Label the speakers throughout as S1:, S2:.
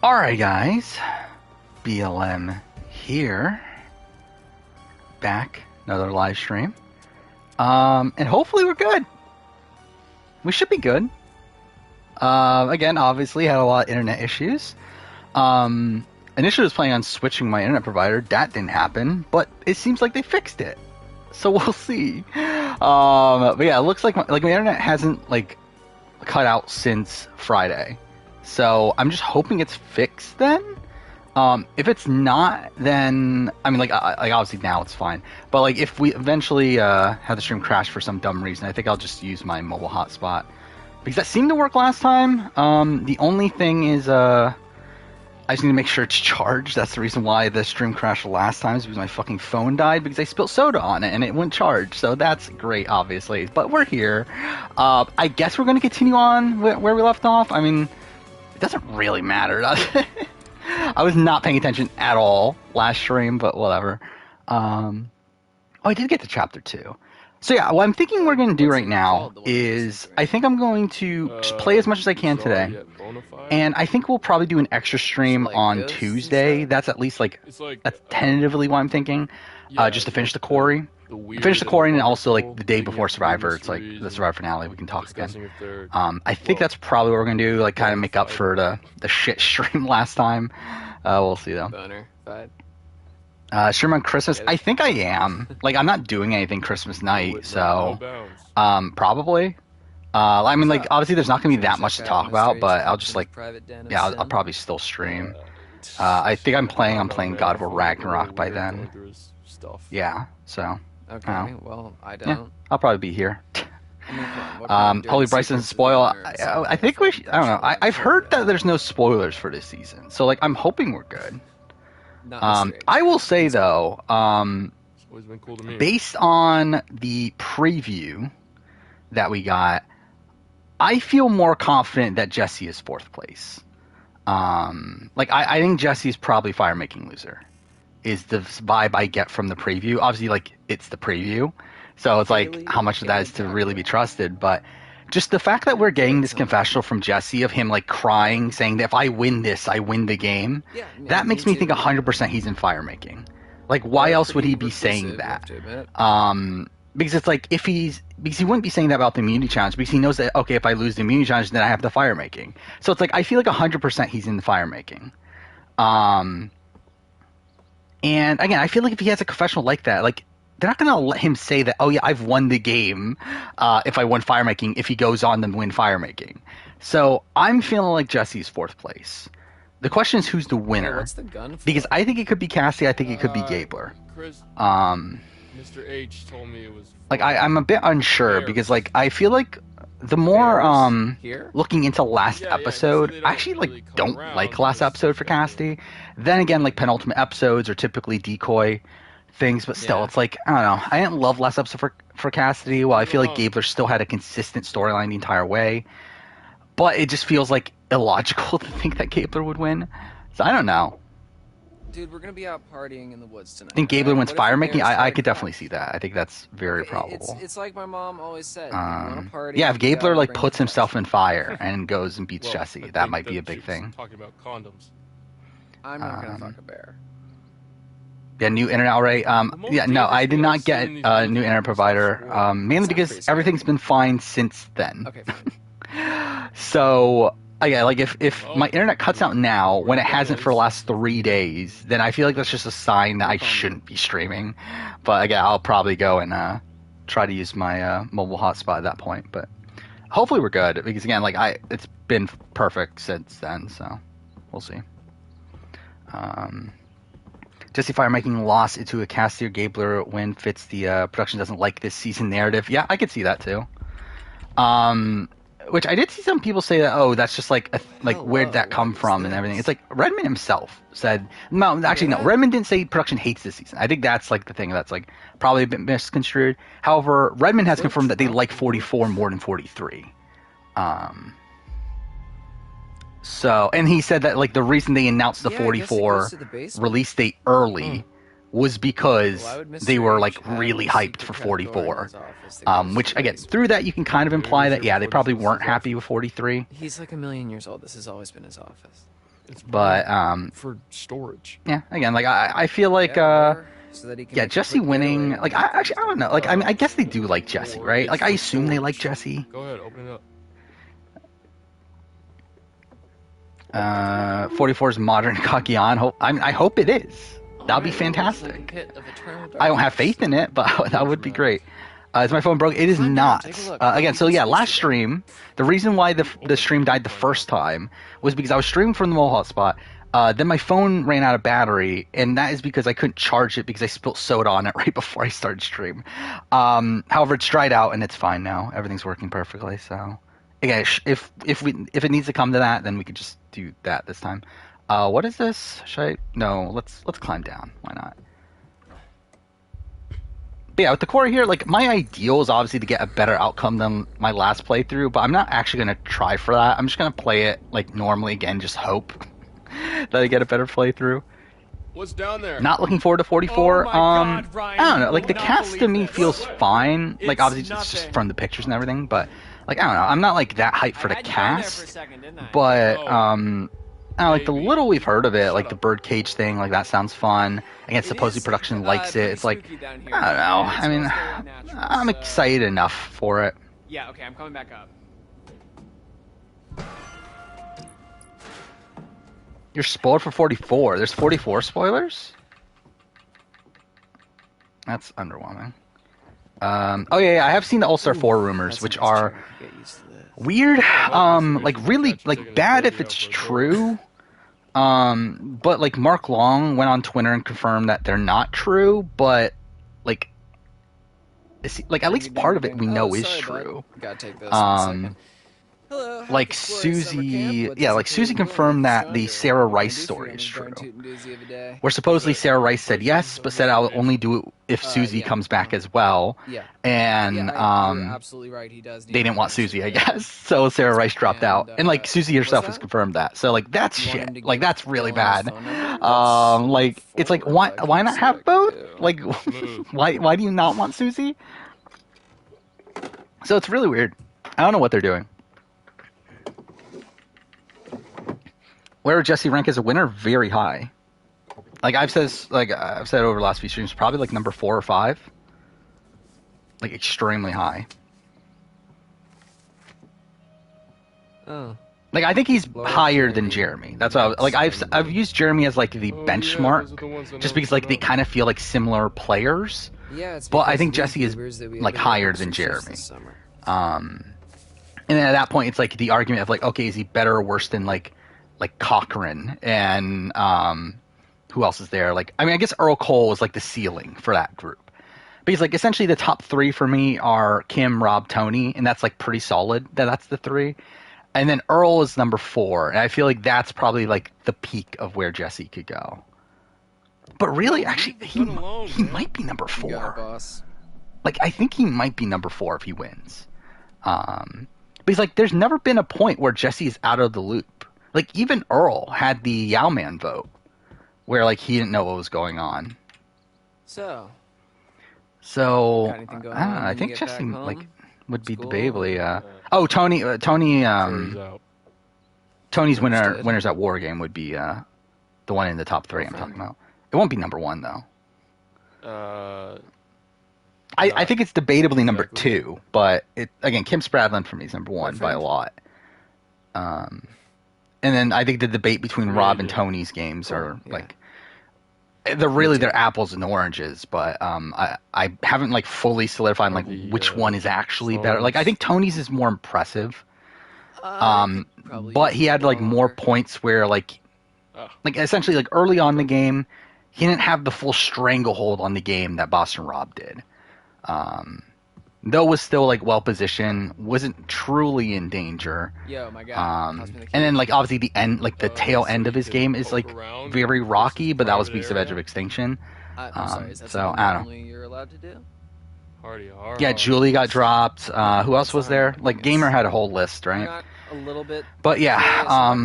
S1: Alright guys, BLM here, back, another live stream, and hopefully we're good. We should be good. Again, obviously had a lot of internet issues. Initially I was planning on switching my internet provider, that didn't happen, but it seems like they fixed it. So we'll see. But yeah, it looks like my internet hasn't cut out since Friday. So I'm just hoping it's fixed then. If it's not, then I mean, obviously now it's fine. But if we eventually have the stream crash for some dumb reason, I think I'll just use my mobile hotspot because that seemed to work last time. The only thing is, I just need to make sure it's charged. That's the reason why the stream crashed last time, is because my fucking phone died because I spilled soda on it and it wouldn't charge. So that's great, obviously. But we're here. I guess we're going to continue on where we left off. I mean, it doesn't really matter, does it? I was not paying attention at all last stream, but whatever. Oh, I did get to chapter 2. So yeah, what I'm thinking we're going to do right now is I think I'm going to just play as much as I can today. And I think we'll probably do an extra stream on Tuesday. That's at least that's tentatively what I'm thinking. Just to finish the Quarry. Finish the Quarry, and also the day before Survivor. It's the Survivor finale. We can talk again. I think that's probably what we're gonna do. Kind of make up for the shit stream last time. We'll see though. Stream on Christmas. I think I am. I'm not doing anything Christmas night, so probably. I mean, obviously there's not gonna be that much to talk about, but I'll just I'll probably still stream. I think I'm planning on playing God of War Ragnarok by then. Yeah. So.
S2: Okay, well, I don't.
S1: Yeah, I'll probably be here. Holy Bryce doesn't spoil. I think we should, I don't know. I've heard that there's no spoilers for this season. So, I'm hoping we're good. I will say, though, based on the preview that we got, I feel more confident that Jesse is 4th place. I think Jesse is probably fire-making loser. Is the vibe I get from the preview. Obviously, it's the preview. So it's really? How much of that is to really be trusted. But just the fact that we're getting this confessional from Jesse of him, crying, saying that if I win this, I win the game, that makes me think 100% he's in fire making. Why else would he be saying that? Because it's because he wouldn't be saying that about the immunity challenge, because he knows that, okay, if I lose the immunity challenge, then I have the fire making. So it's I feel 100% he's in the fire making. And again, I feel if he has a confessional like that, they're not going to let him say that, oh yeah, I've won the game if I won fire making, if he goes on to win fire making. So I'm feeling Jesse's 4th place. The question is, who's the winner?
S2: What's the gun for?
S1: Because I think it could be Cassie, I think it could be Gabler.
S3: Chris, Mr. H told me it was
S1: I'm a bit unsure because I feel the more looking into last episode, I actually
S3: really
S1: don't
S3: around,
S1: like last episode for Cassidy. Then again, penultimate episodes are typically decoy things, but still, it's I don't know. I didn't love last episode for Cassidy. While I feel Gabler still had a consistent storyline the entire way, but it just feels illogical to think that Gabler would win. So I don't know.
S2: Dude, we're gonna be out partying in the woods tonight.
S1: I think Gabler wins
S2: What if
S1: fire
S2: your
S1: making.
S2: parents
S1: I
S2: start
S1: could definitely
S2: crying?
S1: see that. I think that's very probable.
S2: It's like my mom always said. You wanna party,
S1: Yeah, if
S2: you
S1: Gabler
S2: gotta bring
S1: puts
S2: the
S1: himself in fire and goes and beats
S3: Well,
S1: Jesse,
S3: I
S1: that
S3: think
S1: might be a big
S3: she was
S1: thing.
S3: Talking about condoms.
S2: I'm not gonna fuck a bear.
S1: Yeah, new internet already. Yeah, no, I did not get a new internet provider. Mainly because everything's been fine since then.
S2: Okay, fine.
S1: So, yeah, if my internet cuts out now when it hasn't for the last 3 days, then I feel that's just a sign that I shouldn't be streaming. But again, I'll probably go and try to use my mobile hotspot at that point. But hopefully we're good, because again, it's been perfect since then. So we'll see. Jesse Fire making loss into a Cassidy or Gabler win fits the production doesn't like this season narrative. Yeah, I could see that too. Which I did see some people say that, oh, that's just where'd that come from and everything. It's Redmond himself said, no, actually no, Redmond didn't say production hates this season. I think that's the thing that's probably a bit misconstrued. However, Redmond has confirmed that they like 44 more than 43. So, and he said that the reason they announced the 44 release date early was because they were really hyped for 44. Which again, through that you can kind of imply that they probably weren't happy with 43.
S2: He's 1,000,000 years old. This has always been his office.
S1: But
S3: for storage.
S1: yeah, again, like I feel like
S2: so that he can
S1: yeah,
S2: make a
S1: Jesse
S2: quick
S1: winning.
S2: getaway.
S1: Like I don't know. Like I mean, I guess they do like Jesse, right? Like I assume they like Jesse.
S3: Go ahead, open it up.
S1: 44's modern Kakian. I hope it is. That'd be fantastic. I don't have faith in it, but that would be great. Is my phone broke? It is not. Again, so yeah, last stream, the reason why the stream died the first time was because I was streaming from the mole hotspot. Then my phone ran out of battery, and that is because I couldn't charge it because I spilled soda on it right before I started stream. However, it's dried out and it's fine now. Everything's working perfectly. So, again, if it needs to come to that, then we could just do that this time. What is this? No, let's climb down. Why not? But yeah, with the Quarry here, like my ideal is obviously to get a better outcome than my last playthrough, but I'm not actually gonna try for that. I'm just gonna play it like normally again, just hope that I get a better playthrough.
S3: What's down there?
S1: Not looking forward to 44.
S3: Oh my God, Ryan,
S1: I don't know.
S3: you
S1: Like the
S3: will not
S1: cast to
S3: believe
S1: me
S3: this.
S1: feels fine. Like
S3: It's
S1: obviously it's just from the pictures and everything, but like I don't know. I'm not like that hyped for the cast. But I don't know, like the little we've heard of it, like the birdcage thing, like that sounds fun. Again, supposedly production likes it. It's like I don't know. I mean, I'm excited enough for it.
S2: Yeah, okay, I'm coming back up.
S1: You're spoiled for 44. There's 44 spoilers? That's underwhelming. Oh yeah, I have seen the All-Star 4 rumors, which are weird. Like really, like bad if it's true. But like Mark Long went on Twitter and confirmed that they're not true, but like at least part of it we know is true.
S2: Gotta take this in a second. Hello,
S1: Like Susie, yeah, like Susie confirmed that the Sarah Rice story is true. Where supposedly Sarah Rice said yes, but said I'll only do it if Susie comes back as well.
S2: Yeah.
S1: And
S2: you're absolutely right. He does.
S1: they didn't want Susie, I guess. So Sarah Rice dropped out, and like Susie herself has confirmed that. So like that's shit. Like that's really bad. Like it's like why not have both? Like why do you not want Susie? So it's really weird. I don't know what they're doing. Where would Jesse rank as a winner? Very high. Like I've said over the last few streams, probably like number 4 or 5. Like extremely high.
S2: Oh.
S1: Like I think he's higher than Jeremy. That's what I've used Jeremy as like the benchmark, just because like they kind of feel like similar players.
S2: Yeah, it's
S1: but I think Jesse is like higher than Jeremy. And then at that point, it's like the argument of like, okay, is he better or worse than like Cochran and who else is there? Like, I mean, I guess Earl Cole is like the ceiling for that group. Because like essentially the top 3 for me are Kim, Rob, Tony, and that's like pretty solid. That's the 3. And then Earl is number 4, and I feel like that's probably like the peak of where Jesse could go. But really, actually, he might be number 4.
S2: You got it, boss.
S1: Like I think he might be number 4 if he wins. Because like there's never been a point where Jesse is out of the loop. Like, even Earl had the Yao Man vote, where, like, he didn't know what was going on.
S2: So
S1: I don't know, I think Jesse, like, would be debatably, Tony's winners at War Game would be, the one in the top 3 I'm talking about. It won't be number 1, though. I think it's debatably number 2, but, again, Kim Spradlin for me is number 1 by a lot. And then I think the debate between Rob and Tony's games are like they're apples and oranges, but I haven't like fully solidified like which one is actually better. Like I think Tony's is more impressive, but he had like more points where like essentially like early on in the game he didn't have the full stranglehold on the game that Boston Rob did. Though was still like well positioned, wasn't truly in danger.
S2: Yo, my God.
S1: And then like obviously the end, like the tail end of his game is like very rocky, but that was because of Edge of Extinction.
S2: I'm sorry, is that
S1: so I don't know.
S2: you're allowed to do?
S1: Yeah, Julie got dropped. Who else was there? Like Gamer had a whole list, right?
S2: A little bit.
S1: But yeah,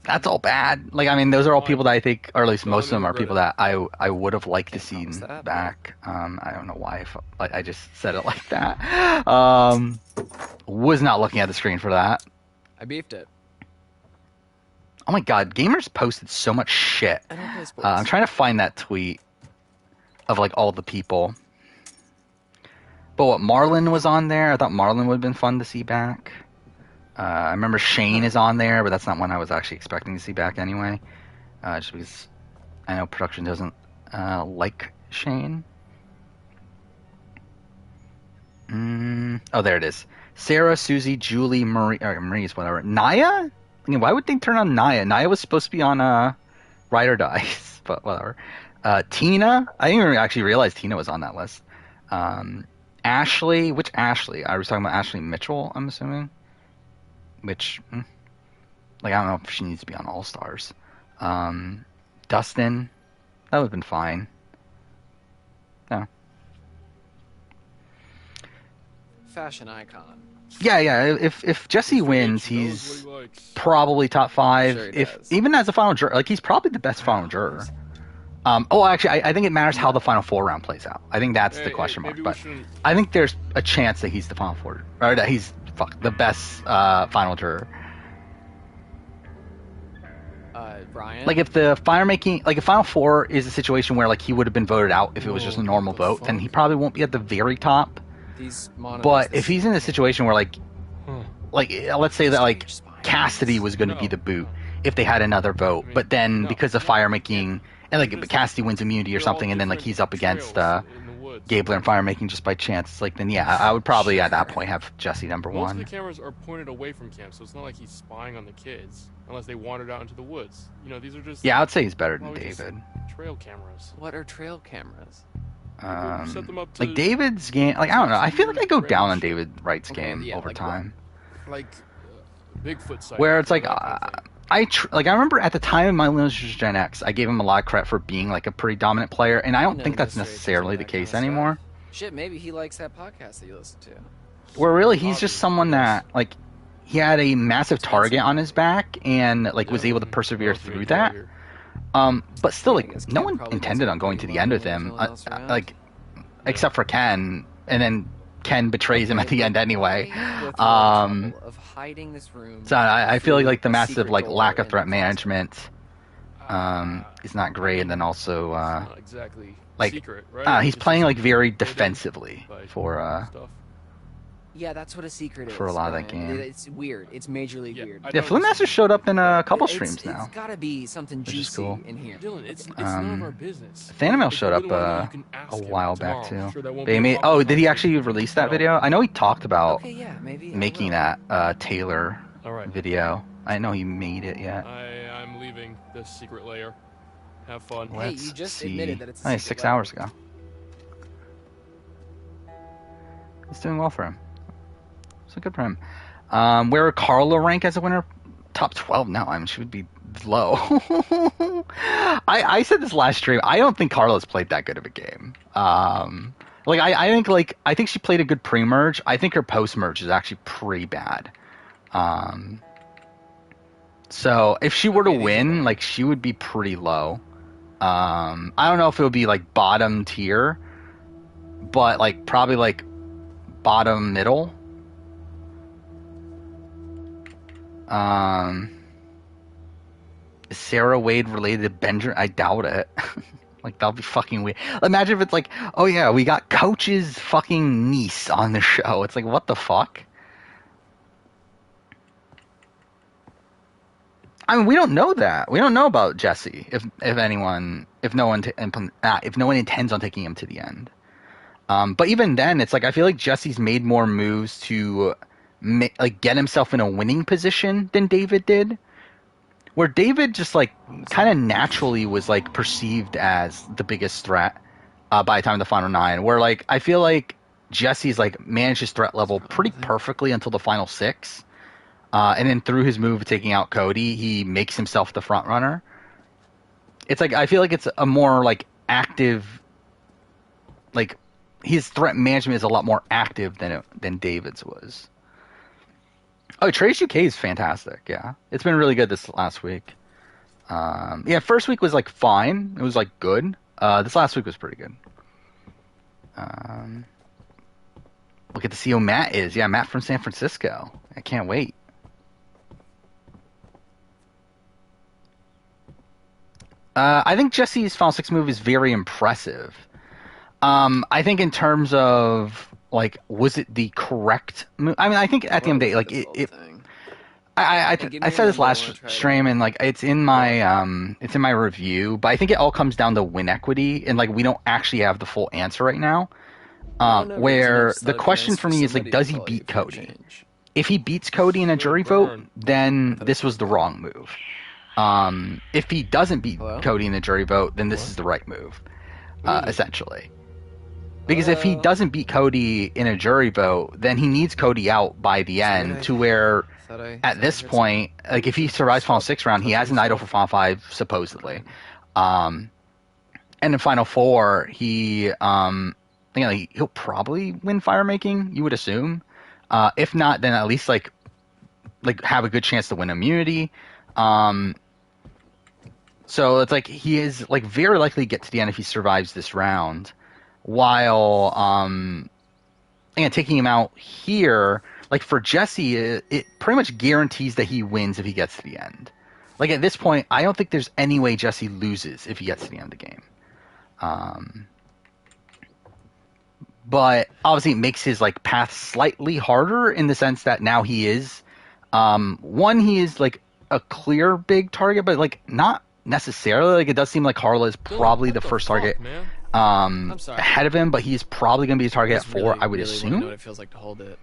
S1: that's all bad. Like I mean, those are all people that I think, or at least most of them are people that I would have liked to see back. I don't know why I just said it like that. Was not looking at the screen for that.
S2: I beefed it.
S1: Oh my god, gamers posted so much shit.
S2: I don't play sports.
S1: I'm trying to find that tweet of like all the people. But what, Marlon was on there? I thought Marlon would have been fun to see back. I remember Shane is on there, but that's not one I was actually expecting to see back anyway. Just because I know production doesn't like Shane. Oh, there it is. Sarah, Susie, Julie, Marie's whatever. Naya? I mean, why would they turn on Naya? Naya was supposed to be on Ride or Dice, but whatever. Tina? I didn't even actually realize Tina was on that list. Ashley? Which Ashley? I was talking about Ashley Mitchell, I'm assuming. Which, like, I don't know if she needs to be on All Stars. Dustin? That would have been fine. No.
S2: Fashion icon.
S1: Yeah. If Jesse wins, he's probably top 5.
S2: Sure he
S1: if
S2: does.
S1: even as a final juror, like he's probably the best final juror. Actually, I think it matters how the final 4 round plays out. I think that's the question mark. But I think there's a chance that he's the final 4, or that he's the best final juror.
S2: Brian.
S1: Like if the if final 4 is a situation where like he would have been voted out if it was just a normal vote, then he probably won't be at the very top. But if he's in a situation where like let's say that like Cassidy was going to be the boot if they had another vote, but then because of fire making and like Cassidy wins immunity or something, and then like he's up against Gabler and fire making just by chance, it's like then yeah, I would probably at that point have Jesse number 1.
S3: Most of the cameras are pointed away from camp, so it's not like he's spying on the kids unless they wandered out into the woods. You know, these are just
S1: I would say he's better than David.
S3: Trail cameras.
S2: What are trail cameras?
S3: Set them up to,
S1: Like David's game, like I don't know. I feel like I go down on David Wright's game over
S2: like
S1: time.
S3: like Bigfoot sighting.
S1: Where it's like I remember at the time of my Lineage Gen X, I gave him a lot of credit for being like a pretty dominant player, and I don't think that's necessarily the case anymore.
S2: Shit, maybe he likes that podcast that you listen to.
S1: Where really he's just someone that like he had a massive target on his back and like was able to persevere through that. But still, like no one intended on going to the end with him, like except for Ken, and then Ken betrays him at the end anyway.
S2: Of hiding this room.
S1: So I feel like the massive like lack of threat management is not great, and then also
S3: not exactly
S1: like
S3: secret, right?
S1: he's playing like very defensively for
S2: Yeah, that's what a secret is.
S1: For a lot of that
S2: Brian.
S1: game.
S2: It's weird. It's majorly weird.
S1: Flynn Master showed up in a couple streams now.
S2: It's gotta be something
S1: Which is
S2: juicy
S1: cool.
S2: in here.
S3: Dylan, it's none of our business.
S1: Thanamail
S3: If you
S1: showed up
S3: really wanna know, you can ask
S1: a
S3: him
S1: while back
S3: tomorrow.
S1: too.
S3: Sure, that won't
S1: They
S3: be a
S1: made,
S3: problem.
S1: did he actually release that video? I know he talked about
S2: Okay, yeah, maybe I
S1: making
S2: will.
S1: that Taylor
S3: All right.
S1: video. I know he made it yet.
S3: I'm leaving this secret lair. Have fun.
S2: Hey,
S1: Let's
S2: you just
S1: see.
S2: admitted that it's a
S1: Nice,
S2: secret
S1: 6
S2: level.
S1: hours ago. It's doing well for him. So good for him. Where would Carla rank as a winner? Top 12? No, I mean she would be low. I said this last stream. I don't think Carla's played that good of a game. I think she played a good pre-merge. I think her post-merge is actually pretty bad. So if she were to win, like she would be pretty low. I don't know if it would be like bottom tier, but like probably like bottom middle. Is Sarah Wade related to Benjamin? I doubt it. Like that'll be fucking weird. Imagine if it's like, oh yeah, we got Coach's fucking niece on the show. It's like, what the fuck? I mean, we don't know that. We don't know about Jesse. If no one intends on taking him to the end. But even then, it's like I feel like Jesse's made more moves to get himself in a winning position than David did. Where David just like kind of naturally was like perceived as the biggest threat by the time of the final 9. Where like I feel like Jesse's like managed his threat level pretty perfectly until the final 6. And then through his move of taking out Cody, he makes himself the front runner. It's like I feel like it's a more like active, like his threat management is a lot more active than David's was. Oh, Trace UK is fantastic. Yeah, it's been really good this last week. First week was like fine. It was like good. This last week was pretty good. Look at to see who Matt is. Yeah, Matt from San Francisco. I can't wait. I think Jesse's Final Six move is very impressive. I think in terms of like, was it the correct move? I mean, I think at the end of the day, like I
S2: give me
S1: said
S2: your
S1: this
S2: number, I wanna
S1: last
S2: try it
S1: stream,
S2: out.
S1: and like it's in my review, but I think it all comes down to win equity, and like we don't actually have the full answer right now.
S2: No, no reason. I
S1: Where
S2: just
S1: the
S2: thought it'd be
S1: question
S2: nice
S1: for
S2: for
S1: me is like,
S2: somebody to
S1: does he
S2: call you
S1: beat
S2: for a
S1: Cody?
S2: change.
S1: If he beats Cody in a
S3: Good
S1: jury vote,
S3: burn.
S1: then
S2: thought
S1: this
S2: it
S1: was the
S2: was
S1: wrong move. If he doesn't beat
S2: Hello?
S1: Cody in the jury vote, then this
S3: What?
S1: is the right move,
S3: Ooh.
S1: essentially. Because if he
S2: Hello?
S1: doesn't beat Cody in a jury vote, then he needs Cody out by the end to where, at this point, like if he survives Final Six round, he has an idol for Final Five, supposedly. And in Final Four, he'll probably win fire making, you would assume. If not, then at least like have a good chance to win immunity. So it's like he is like very likely to get to the end if he survives this round. While taking him out here, like for Jesse, it pretty much guarantees that he wins if he gets to the end. Like at this point, I don't think there's any way Jesse loses if he gets to the end of the game. But obviously, it makes his like path slightly harder in the sense that now he is he is like a clear big target, but like not necessarily. Like it does seem like Carla is probably
S3: What
S1: the first
S3: fuck,
S1: target
S3: man?
S2: I'm sorry.
S1: ahead of him, but he's probably going to be a target at 4, I would
S2: Really
S1: assume.
S2: wanna know what it feels like to hold it.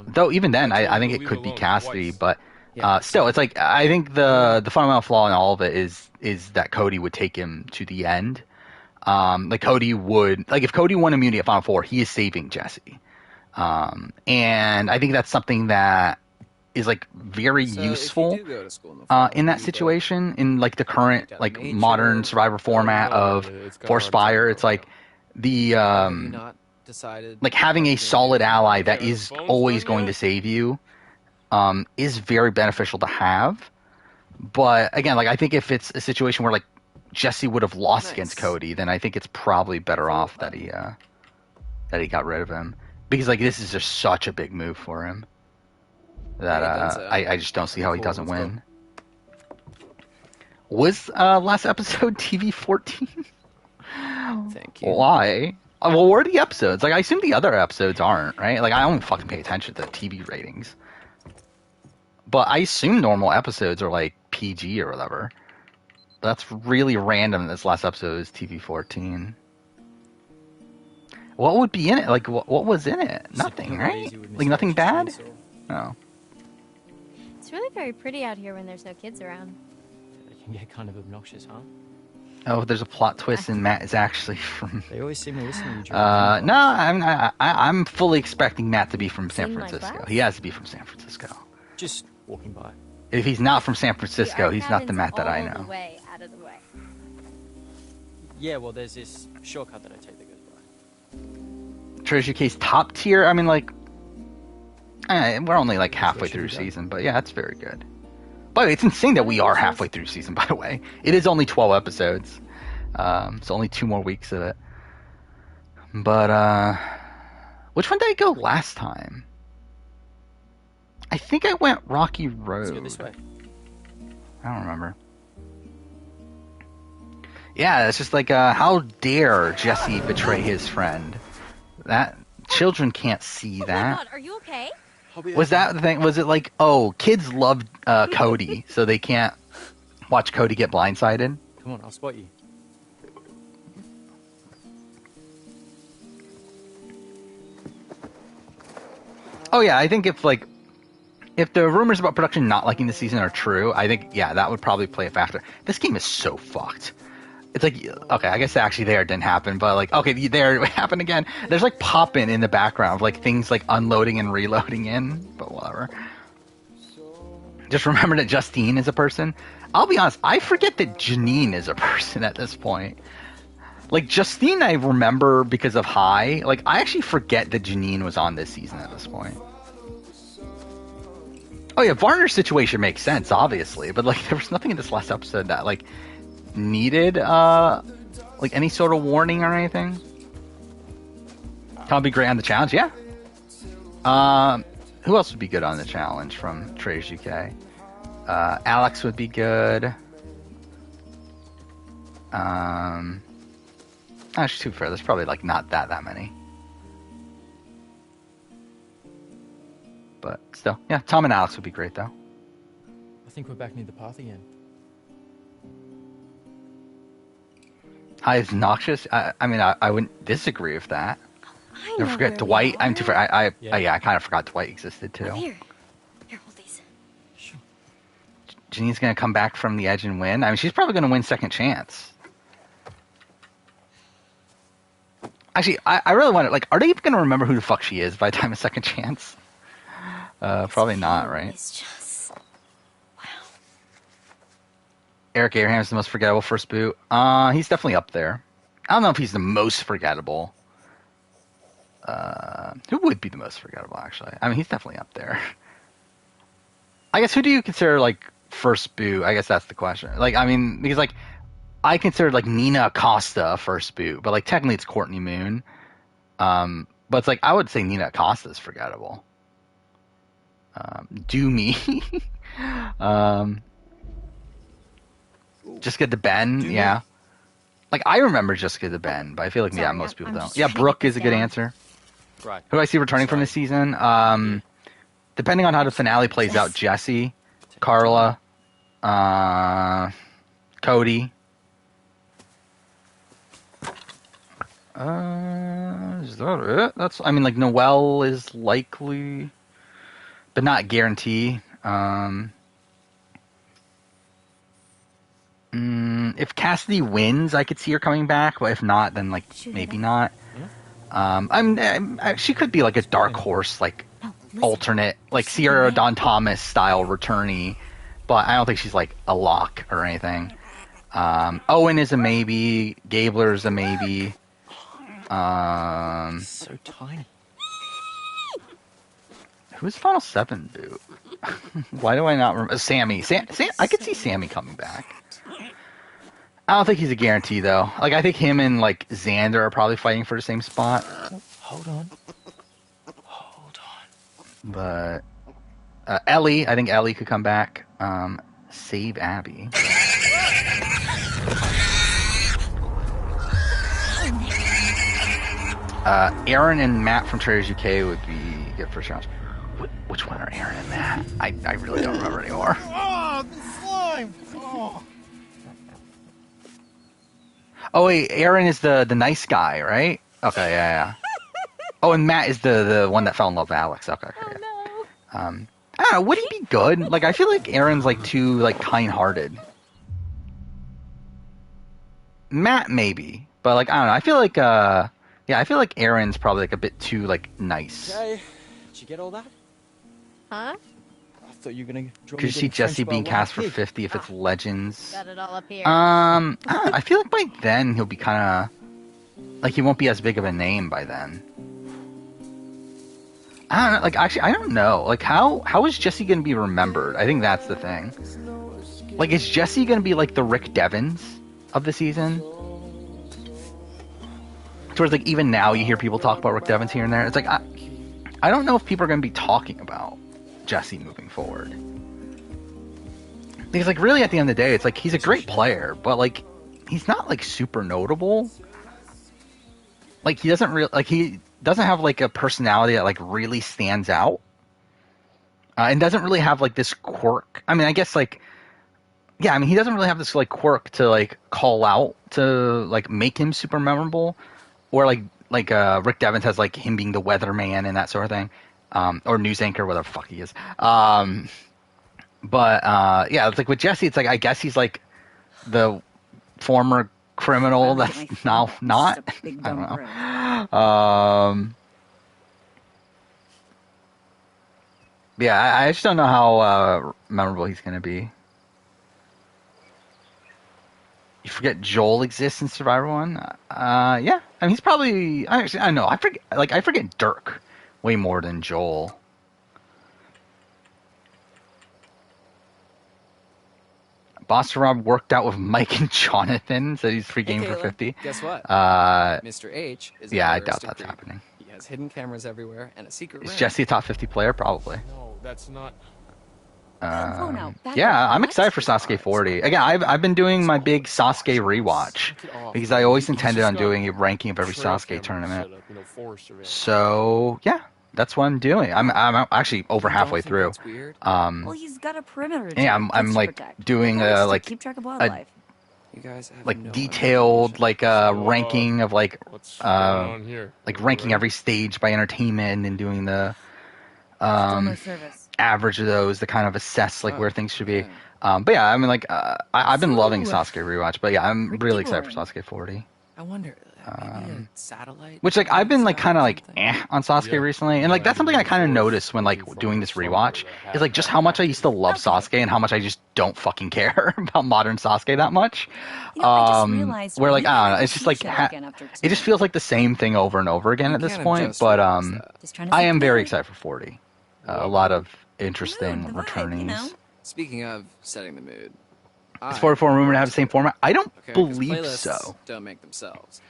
S1: Though even then,
S3: I told
S1: I
S3: you
S1: think
S3: to
S1: it
S3: leave
S1: could
S3: it
S1: be
S3: alone
S1: Cassidy,
S3: twice.
S1: but
S2: Yeah.
S1: still, it's like I think the fundamental flaw in all of it is that Cody would take him to the end. Like Cody would, like if Cody won immunity at Final Four, he is saving Jesse. And I think that's something that is like very
S2: So
S1: useful
S2: if you do go to school in the fall,
S1: in
S2: do
S1: that
S2: you
S1: situation, in like the current
S2: got a
S1: like
S2: major,
S1: modern Survivor format
S3: no,
S1: of
S3: it's kinda
S1: Force
S3: hard to talk
S1: Fire.
S3: about
S1: It's like the
S2: have you not decided
S1: like having
S2: what
S1: a
S2: you're gonna
S1: solid
S2: do?
S1: ally
S3: Okay,
S1: that
S3: are the
S1: is
S3: phones
S1: always
S3: done
S1: going
S3: yet?
S1: to save you is very beneficial to have. But again, like I think if it's a situation where like Jesse would have lost
S2: Nice.
S1: against Cody, then I think it's probably better off that he got rid of him, because like this is just such a big move for him that
S2: Yeah, he does,
S1: I just don't see how he
S2: cool,
S1: doesn't
S2: let's go.
S1: win. Was last episode TV 14?
S2: Thank you.
S1: Why? Well, where are the episodes? Like I assume the other episodes aren't, right? Like I don't fucking pay attention to the TV ratings. But I assume normal episodes are like PG or whatever. That's really random. This last episode is TV 14. What would be in it? Like, what was in it? Nothing, right? Like, nothing bad? No.
S4: It's really very pretty out here when there's no kids around.
S5: They can get kind of obnoxious, huh?
S1: Oh, there's a plot twist, and Matt is actually from.
S5: They always seem to listen to you.
S1: No, I'm fully expecting Matt to be from San
S4: Seen my
S1: Francisco.
S4: class?
S1: He has to be from San Francisco.
S5: Just walking by.
S1: If he's not from San
S4: The
S1: Francisco,
S4: art
S1: he's not the
S4: cabin's
S1: Matt that I
S4: all
S1: know.
S4: the way out of the way.
S5: Yeah, well, there's this shortcut that I take that goes by.
S1: Treasure Case top tier. I mean, like, we're only like halfway
S5: should
S1: through
S5: be done.
S1: season, but yeah, that's very good. But it's insane that we are halfway through season. By the way, it is only 12 episodes, so only 2 more weeks of it. But which one did I go last time? I think I went Rocky Road.
S5: Let's go this way.
S1: I don't remember. Yeah, it's just like, how dare Jesse betray his friend? That children can't see
S4: Oh my
S1: that.
S4: god, are you okay?
S1: Was that the thing? Was it like, oh, kids love Cody, so they can't watch Cody get blindsided?
S5: Come on, I'll spot you.
S1: Oh yeah, I think if the rumors about production not liking the season are true, I think that would probably play a factor. This game is so fucked. It's like, okay, I guess actually there it didn't happen, but like, okay, there it happened again. There's like popping in the background of like things like unloading and reloading in, but whatever. Just remember that Justine is a person. I'll be honest, I forget that Janine is a person at this point. Like Justine, I remember because of High. Like I actually forget that Janine was on this season at this point. Oh yeah, Varner's situation makes sense, obviously, but like there was nothing in this last episode that like needed like any sort of warning or anything. Can be great on the challenge, yeah. Who else would be good on the challenge from Traders UK? Alex would be good. Actually, too fair. There's probably like not that many. But still, yeah. Tom and Alex would be great though.
S5: I think we're back near the path again.
S1: Hi, it's noxious. I mean, I wouldn't disagree with that.
S4: I
S1: Don't
S4: know
S1: forget
S4: where
S1: Dwight.
S4: we
S1: I'm too fair.
S5: Yeah.
S1: I kind of forgot Dwight existed too.
S4: Up here. Here, hold these.
S5: Sure.
S1: Janine's gonna come back from the edge and win. I mean, she's probably gonna win second chance. Actually, I really wonder, like, are they even gonna remember who the fuck she is by the time of second chance? Probably not, right?
S4: It's just... Wow.
S1: Eric Abraham's the most forgettable first boot. He's definitely up there. I don't know if he's the most forgettable. Who would be the most forgettable, actually? I mean, he's definitely up there. I guess, who do you consider, like, first boot? I guess that's the question. Like, I mean, because, like, I consider, like, Nina Acosta a first boot, but, like, technically it's Courtney Moon. But it's like, I would say Nina Acosta is forgettable. Do me. Jessica DeBen, yeah. Like, I remember Jessica DeBen, but I feel like, yeah,
S4: Sorry,
S1: most people
S4: I'm
S1: don't.
S4: just
S1: Yeah,
S4: trying to
S1: Brooke
S4: get
S1: is a
S4: this
S1: good
S4: down.
S1: answer.
S5: Right.
S1: Who do I see returning from this season? Depending on how the finale plays out, Jesse, Carla, Cody. Is that it? That's, I mean, like, Noelle is likely, but not guarantee. If Cassidy wins, I could see her coming back, but if not, then, like, maybe not. She could be like a dark horse, like,
S4: No, listen.
S1: alternate, like Sierra Dawn Thomas style returnee, but I don't think she's like a lock or anything. Owen is a maybe. Gabler's a maybe.
S5: So tiny.
S1: Who's Final Seven boot? Why do I not remember? Sammy. I could see Sammy coming back. I don't think he's a guarantee though. Like, I think him and like Xander are probably fighting for the same spot.
S5: Hold on.
S1: But Ellie, I think Ellie could come back. Save Abby. Aaron and Matt from Traders UK would be good first rounds. Which one are Aaron and Matt? I really don't remember anymore.
S6: Oh, the slime! Oh.
S1: Oh wait, Aaron is the nice guy, right? Okay, yeah. Oh, and Matt is the one that fell in love with Alex. Okay, yeah.
S4: No.
S1: I don't know. Would he be good? Like, I feel like Aaron's like too like kind-hearted. Matt maybe, but like I don't know. I feel like I feel like Aaron's probably like a bit too like nice.
S5: Okay. Did you get all that?
S4: Huh?
S5: I thought you were gonna draw
S1: Could you see Jesse being cast for 50 if it's Legends?
S4: Got it all up here.
S1: I don't know, I feel like by then he'll be kind of like he won't be as big of a name by then. I don't know. Like, actually, I don't know. Like, how is Jesse gonna be remembered? I think that's the thing. Like, is Jesse gonna be like the Rick Devens of the season? Towards like even now you hear people talk about Rick Devens here and there. It's like I don't know if people are gonna be talking about Jesse moving forward. Because like really at the end of the day, it's like he's a great player, but like he's not like super notable. Like he doesn't have like a personality that like really stands out. And doesn't really have like this quirk. I mean, I guess like yeah, I mean he doesn't really have this like quirk to like call out to like make him super memorable. Or like Rick Devens has like him being the weatherman and that sort of thing. Or news anchor, whatever the fuck he is. But yeah, it's like with Jesse, it's like I guess he's like the former criminal that's now not. I don't know. Yeah, I just don't know how memorable he's gonna be. You forget Joel exists in Survivor 1? Yeah. I mean, he's probably. I know. I forget Dirk way more than Joel. Boston Rob worked out with Mike and Jonathan, said he's free game for
S2: Kayla,
S1: 50.
S2: Guess what?
S1: Uh,
S2: Mr. H is
S1: yeah, I
S2: embarrassed
S1: doubt
S2: to
S1: that's
S2: creep.
S1: happening.
S2: He has hidden cameras everywhere and a secret
S1: Is
S2: room.
S1: Jesse a top 50 player? Probably.
S3: No, that's not.
S1: Yeah, I'm excited for Sasuke 40. Again, I've been doing my big Sasuke rewatch because I always intended on doing a ranking of every Sasuke tournament. So yeah, that's what I'm doing. I'm actually over halfway through.
S7: Well, he's got a perimeter.
S1: Yeah, I'm like doing like
S7: keep track of
S1: a
S7: wildlife.
S2: You guys have
S1: like
S2: no
S1: detailed like ranking of like
S3: What's going on here?
S1: ranking every stage by entertainment and doing the
S7: Service.
S1: average of those to kind of assess like where things should be. But yeah, I mean like I've been loving Sasuke rewatch, but yeah, I'm really excited for Sasuke 40.
S2: I wonder, maybe a satellite.
S1: Which like I've been like kind of like
S2: something?
S1: on Sasuke recently, and like that's something I kind of noticed when like doing this rewatch is like just how much I used to love Sasuke and how much I just don't fucking care about modern Sasuke that much.
S7: I just realized
S1: Where like
S7: we
S1: I don't know,
S7: had
S1: it's
S7: to
S1: just like
S7: teach that again after
S1: it just feels like the same thing over and over again at this
S2: can't
S1: point.
S2: just
S1: But
S2: realize that.
S7: Just trying to
S1: I
S7: see
S1: am very
S7: clearly.
S1: excited for 40. A lot of interesting
S7: The vibe,
S1: returnees.
S7: you know?
S2: Speaking of setting the mood,
S1: Is 44 rumored to have the same format? I don't
S2: Okay, 'cause
S1: believe
S2: playlists
S1: so.
S2: Don't make themselves.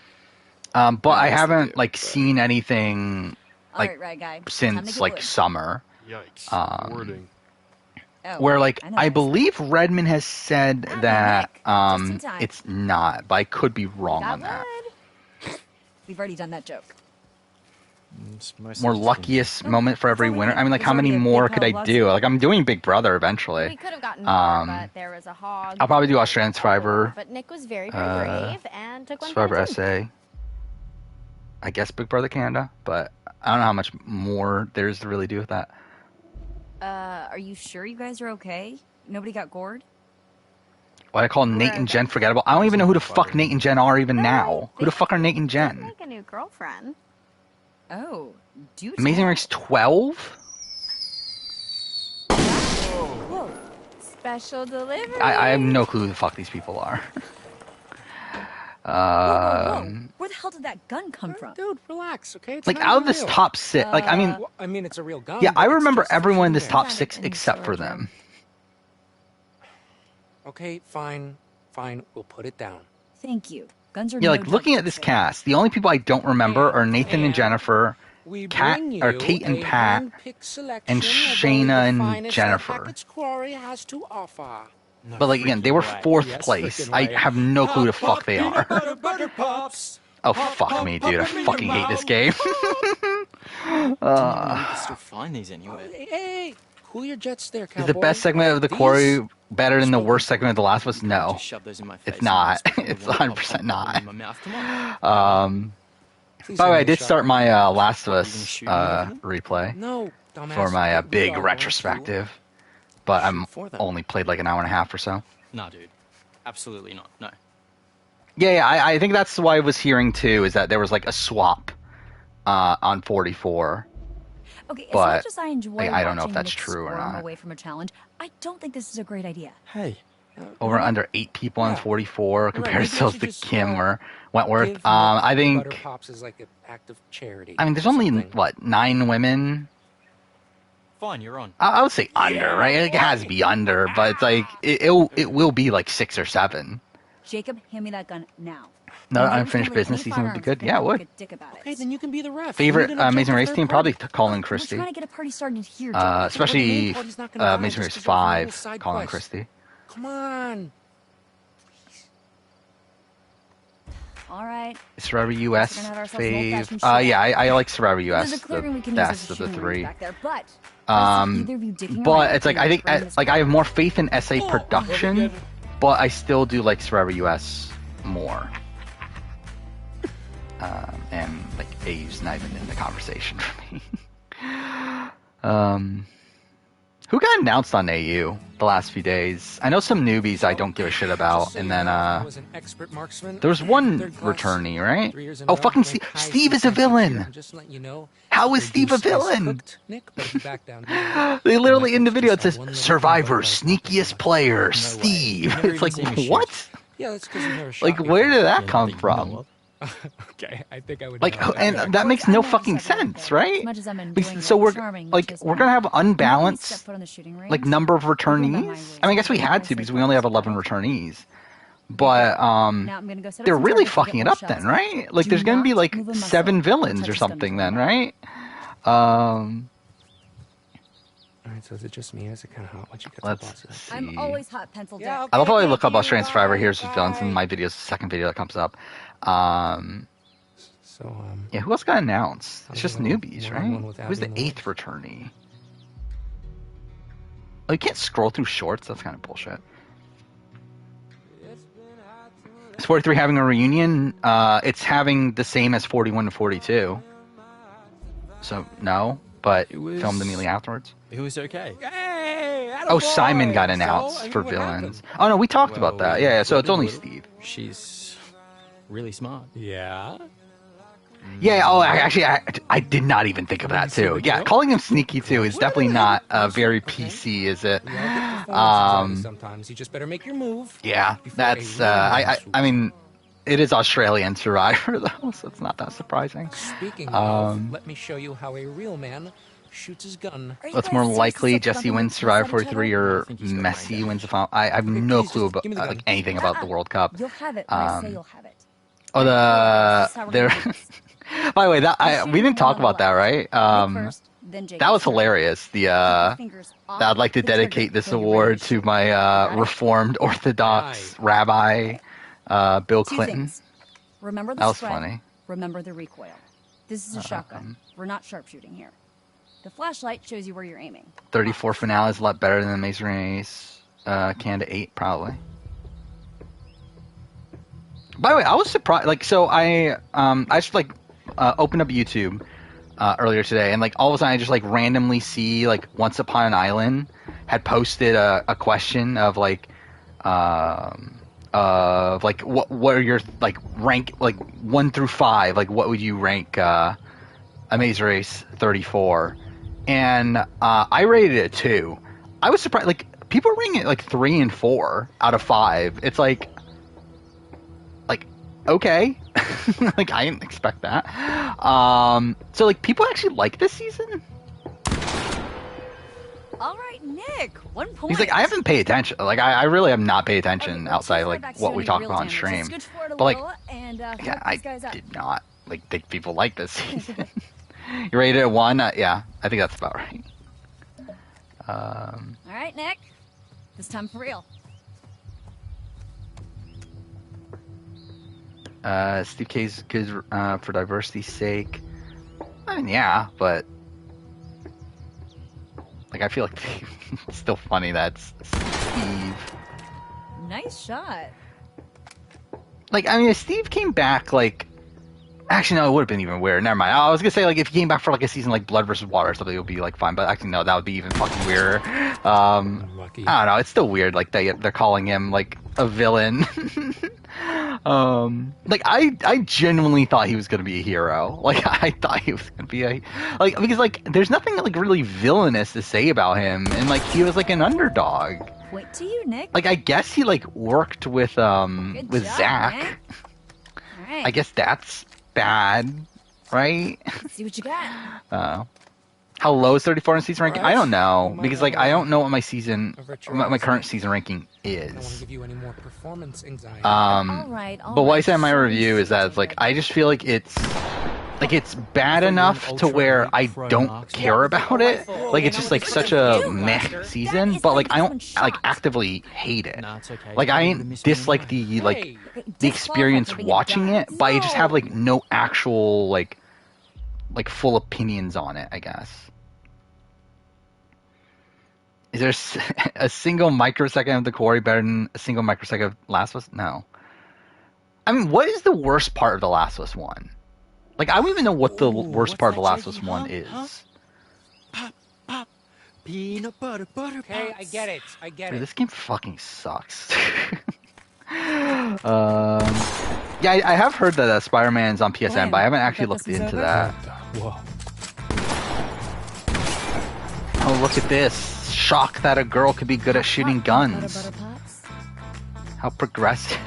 S1: But I
S2: Yes, they
S1: haven't
S2: do,
S1: like
S2: but-
S1: seen anything
S7: All
S1: like
S7: right, right, guy. Time to
S1: since
S7: get
S1: like
S7: wood.
S1: summer.
S3: Yikes. Wording.
S7: Oh,
S1: Where like
S7: know
S1: I
S7: this.
S1: believe Redmond has said
S7: Ah,
S1: that
S7: Nick, just in time.
S1: it's not, but I could be wrong
S4: Got
S1: on that.
S4: wood.
S7: We've already done that joke.
S1: More luckiest moment for every
S7: It's only
S1: winner. I mean, like
S7: there's
S1: how many
S7: already a big
S1: more
S7: pile
S1: could I
S7: of logs
S1: do?
S7: here.
S1: Like I'm doing Big Brother
S4: We
S1: eventually.
S4: could have gotten more, but there was a hog.
S1: I'll probably do Australian Survivor,
S4: But Nick was very, very brave and took one
S1: Survivor
S4: for the team.
S1: SA. I guess Big Brother Canada, but I don't know how much more there is to really do with that.
S7: Are you sure you guys are okay? Nobody got gored?
S1: Why I call Nate and Jen forgettable? I don't even know who the fuck Nate and Jen are even now. Who the fuck are Nate and
S4: Did
S1: Jen?
S4: make a new girlfriend.
S7: Oh, dude.
S1: Amazing Race 12?
S7: Whoa.
S4: Special delivery.
S1: I have no clue who the fuck these people are.
S7: Whoa. Where the hell did that gun come from?
S6: Dude, relax, okay? It's
S1: Like
S6: not
S1: out of
S6: even
S1: this
S6: real.
S1: top six, like I mean,
S6: Well, I mean, it's a real gun.
S1: yeah,
S6: but
S1: I
S6: it's
S1: remember
S6: just a
S1: everyone in
S6: few
S1: this top
S6: there.
S1: six
S7: in
S1: except for
S7: storage room.
S1: them.
S6: Okay, fine. We'll put it down.
S7: Thank you. Guns are
S1: Yeah,
S7: no
S1: like looking
S7: joke
S1: at this
S7: to
S1: cast, the only people I don't remember are Nathan and
S6: And
S1: Jennifer,
S6: We
S1: Kat-
S6: bring you
S1: or Kate and
S6: a
S1: Pat,
S6: hand-picked selection
S1: and
S6: of only
S1: Shayna
S6: the
S1: and
S6: finest
S1: Jennifer.
S6: that Hackett's Quarry has to offer.
S1: but like again, they were fourth
S6: Yes,
S1: place.
S6: freaking
S1: I
S6: right.
S1: have no clue who the fuck they are.
S6: Butter pops.
S1: Oh fuck me, dude! I fucking hate this game.
S5: You can still find these anyway.
S6: Hey, cool your jets there,
S1: Is
S6: cowboy.
S1: the best segment of the
S6: These-
S1: Quarry better than the worst segment of The Last of Us? No.
S5: Just shove those in my face.
S1: It's not.
S5: and
S1: It's
S5: one
S1: 100%
S5: pop
S1: not.
S5: in my mouth. Come on.
S6: Please
S1: By the way, I
S6: hand me a
S1: did
S6: shot.
S1: start my Last of
S5: What,
S1: Us
S5: you gonna shoot me with
S1: replay
S6: No, dumbass.
S1: for my
S6: We
S1: big
S6: are going
S1: retrospective, but I'm
S5: Shoot for them.
S1: only played like an hour and a half or so.
S5: Nah, dude. Absolutely not. No.
S1: Yeah, I think that's what I was hearing too, is that there was like a swap on 44.
S7: Okay, as
S1: But,
S7: much as I enjoy
S1: like, I don't know if
S7: watching
S1: that's
S7: Nick
S1: true or
S7: squirm
S1: not.
S7: away from a challenge, I don't think this is a great idea.
S5: Hey.
S1: Over under 8 people on
S6: Yeah.
S1: 44 compared
S6: maybe I
S1: to
S6: should
S1: to
S6: just,
S1: Kim or
S6: Give
S1: Wentworth.
S6: Nick
S1: I
S6: the
S1: think,
S6: Butter Pops is like an act of charity.
S1: I mean, there's
S6: or
S1: only,
S6: something.
S1: what, 9 women?
S5: Fine, you're on.
S1: I would say under, right? It has to be under, but it's like, it will be like 6 or 7.
S7: Jacob, hand me that gun now.
S1: No,
S7: Whoever's
S1: unfinished
S7: gonna let
S1: business
S7: any
S1: season would be
S7: firearms
S1: good.
S7: can
S1: Yeah, it
S7: look
S1: would.
S7: like a dick about it.
S6: Okay, then you can be the ref.
S1: Favorite
S6: You need an
S1: Amazing
S6: objective
S1: Race
S6: third
S1: team? Probably
S6: party.
S1: Colin
S7: We're
S1: Christie.
S7: trying to get a party started here, Jacob.
S1: Especially
S6: The main party's not gonna die
S1: Amazing
S6: just
S1: Race
S6: 'cause we're on a
S1: 5,
S6: little side
S1: Colin
S6: quest.
S1: Christie.
S6: Come on.
S7: All right.
S1: Survivor US
S7: We're gonna have ourselves an old-fashioned
S1: fave.
S7: show.
S1: Yeah, I like Survivor
S7: There's
S1: US
S7: a clear room we
S1: the
S7: can use as
S1: best
S7: a
S1: of the
S7: shooting range
S1: 3.
S7: back there, but I see either of you dicking
S1: But
S7: around
S1: it's like
S7: and
S1: I think
S7: bringing this
S1: like I have
S7: back.
S1: more faith in SA production, but I still do like Survivor US more. And like AU's not even in the conversation for me. Who got announced on AU the last few days? I know some newbies I don't give a shit about,
S6: Just so
S1: and
S6: you
S1: then
S6: know, I was an expert marksman.
S1: there was one
S6: Third class,
S1: returnee, right?
S6: 3 years in
S1: Oh,
S6: a row,
S1: fucking
S6: ranked high
S1: Steve is a
S6: defensive
S1: villain.
S6: tier. Just to let you know,
S1: How is
S6: they
S1: Steve
S6: do
S1: a
S6: spice
S1: villain?
S6: cooked, Nick, but if you back down,
S1: They literally in the video it
S6: Just that
S1: says
S6: one little
S1: Survivor
S6: thing about
S1: sneakiest player Steve.
S5: Never
S1: It's
S5: even
S1: like
S5: seen me shoot.
S1: what?
S6: yeah, that's because you never shot
S1: Like
S6: before.
S1: where did that
S5: Yeah,
S1: come
S5: that you
S1: from?
S5: know of.
S6: Okay, I think I would.
S1: Like,
S6: know
S1: and that makes no fucking sense, right?
S7: As much as I'm enjoying
S1: Because- So
S7: that
S1: we're
S7: charming,
S1: like
S7: which is
S1: we're
S7: why
S1: gonna have
S7: the moment we step
S1: unbalanced
S7: foot on the shooting range,
S1: like number of
S7: we'll go by my
S1: returnees.
S7: rules.
S1: I mean, I guess we
S7: We'll
S1: had
S7: go
S1: to because
S7: say
S1: we only have
S7: first.
S1: 11 returnees. But
S7: Now I'm gonna go set up
S1: they're
S7: some
S1: really
S7: targets and
S1: fucking
S7: get
S1: it
S7: more
S1: up
S7: shells.
S1: then, right? Like
S7: Do
S1: there's gonna be
S7: not
S1: like
S7: move a muscle
S1: 7
S7: or
S1: villains
S7: touch
S1: or
S7: a stun
S1: something
S7: gun.
S1: then, right?
S6: Alright, so is it just me or is it kind of hot once you get
S1: Let's
S6: some bosses?
S1: see.
S7: I'm always hot pencil deck.
S6: Yeah,
S1: I love how I
S6: okay,
S1: look up
S6: thank you.
S1: Australian Survivor.
S6: Bye,
S1: Here's his villains in
S6: bye.
S1: my videos, the second video that comes up.
S6: So,
S1: Yeah, who else got announced? It's
S6: How's
S1: just
S6: it going?
S1: newbies,
S6: One-on-one
S1: right?
S6: with
S1: Who's the
S6: Abby and
S1: 8th returnee? Oh, you can't scroll through shorts? That's kind of bullshit. Is 43 having a reunion? It's having the same as 41 to 42. So, no, but
S5: It was-
S1: filmed immediately afterwards.
S5: It was okay.
S6: Hey,
S1: Oh,
S6: attaboy!
S1: Simon got
S6: So,
S1: announced
S6: I mean,
S1: for
S6: what
S1: villains.
S6: happened?
S1: Oh, no, we talked about
S5: Well,
S1: that. Yeah, so it's
S5: little
S1: only
S5: by little,
S1: Steve.
S5: She's really smart.
S6: Yeah?
S1: Yeah, oh, actually, I did not even think of that, too. Yeah, calling him sneaky, too, is definitely not very PC, is it?
S6: We all get performance anxiety sometimes. You just better make your move.
S1: Yeah,
S6: before
S1: that's,
S6: a real man
S1: I
S6: swoops.
S1: mean, it is Australian Survivor, though, so it's not that surprising.
S6: Speaking
S1: Um,
S6: of, let me show you how a real man shoots his gun.
S7: Are you
S1: What's
S7: guys
S1: more
S7: seriously
S1: likely,
S7: so
S1: Jesse
S7: fucking
S1: wins
S7: pissed
S1: Survivor
S7: at each
S1: 43
S7: other?
S1: or
S5: I think he's got
S1: Messi
S5: brain
S1: wins the final? I have
S6: Okay,
S1: no
S6: please,
S1: clue
S6: just
S1: about
S6: give me the gun.
S1: anything about the World Cup.
S7: You'll have it when I say
S1: Um,
S7: you'll have it.
S1: Oh,
S7: This is how we're
S1: there.
S7: gonna do this.
S1: By the way, that
S7: You're
S1: we didn't
S7: shooting
S1: talk
S7: one on
S1: about
S7: the
S1: that,
S7: left.
S1: right?
S7: Nick first, then Jake
S1: That was
S7: first.
S1: hilarious.
S7: Keep your fingers off
S1: That I'd like to
S7: the trigger
S1: dedicate this
S7: when you're ready
S1: award
S7: to
S1: to
S7: shoot.
S1: my
S7: Got it?
S1: Reformed Orthodox Rabbi, Bill
S7: Two
S1: Clinton.
S7: things. Remember the
S1: That was
S7: spread.
S1: funny.
S7: Remember the recoil. This is a shotgun. We're not sharpshooting here. The flashlight shows you where you're aiming.
S1: 34 finale is a lot better than the Amazing Race. Canada 8, probably. By the way, I was surprised. Like, so I just like opened up YouTube earlier today, and like all of a sudden I just like randomly see like Once Upon an Island had posted a question of like what are your like rank like 1 through 5, like what would you rank Amazing Race 34, and I rated it a 2. I was surprised. Like people are rating it like 3 and 4 out of 5. It's like okay. Like I didn't expect that. So like people actually like this season.
S7: All right, Nick. 1 point.
S1: He's like, I haven't paid attention. Like I really have not paid
S7: Okay,
S1: attention
S7: well,
S1: outside
S7: too far
S1: like
S7: back to
S1: what
S7: do
S1: we
S7: any
S1: talk
S7: real
S1: about on
S7: damage.
S1: stream.
S7: Let's scooch forward a
S1: But like,
S7: little and
S1: yeah,
S7: help
S1: I
S7: these guys out.
S1: did not like think people like this season. You rated it 1? Yeah, I think that's about right.
S7: All right, Nick. This time for real.
S1: Steve K's good for diversity's sake. I mean, yeah, but like I feel like it's still funny that's Steve.
S7: Nice shot.
S1: Like, I mean, if Steve came back, like, actually, no, it would have been even weird. Never mind. I was gonna say, like, if he came back for like a season like Blood versus Water or something, it would be like fine. But actually, no, that would be even fucking weirder.
S6: Lucky.
S1: I don't know. It's still weird. Like they're calling him like a villain. Like I genuinely thought he was gonna be a hero. Like I thought he was gonna be because like there's nothing like really villainous to say about him, and like he was like an underdog.
S7: Point to you, Nick.
S1: Like I guess he like worked with
S7: Good
S1: with
S7: job,
S1: Zach.
S7: Nick. All right.
S1: I guess that's bad, right?
S7: Let's see what you got.
S1: How low is 34 in season ranking? I don't know
S6: You might
S1: because like
S6: wanna
S1: I don't know what my season,
S6: a virtual
S1: my current
S6: accent.
S1: season ranking
S6: I don't want to
S1: is.
S6: give you any more performance anxiety.
S7: All right.
S1: But what I said in my review is that it's like I just feel like it's bad enough to where I don't care about it. Like it's just like such a meh season, but like I don't like actively hate it.
S5: Nah, it's okay.
S1: Like I
S5: You would've
S1: ain't
S5: missed me
S1: dislike
S5: anyway.
S1: the like
S6: Hey,
S1: the experience watching it, but I just have like no actual like full opinions on it, I guess. Is there a single microsecond of the Quarry better than a single microsecond of Last of Us? No. I mean, what is the worst part of the Last of Us 1? Like, I don't even know what the worst
S5: what's
S1: part of the
S5: that,
S1: Last of Us
S5: Jakey?
S1: 1
S5: Huh?
S1: is.
S5: Huh? Pop. Peanut butter
S6: okay,
S5: pops.
S6: I get it. I get
S1: Dude,
S6: it.
S1: this game fucking sucks. Yeah, I have heard that Spider-Man's on PSN, but I haven't actually looked into that.
S6: Whoa.
S1: Oh, look at this. Shock that a girl could be good at shooting guns.
S7: Butter pops.
S1: How progressive.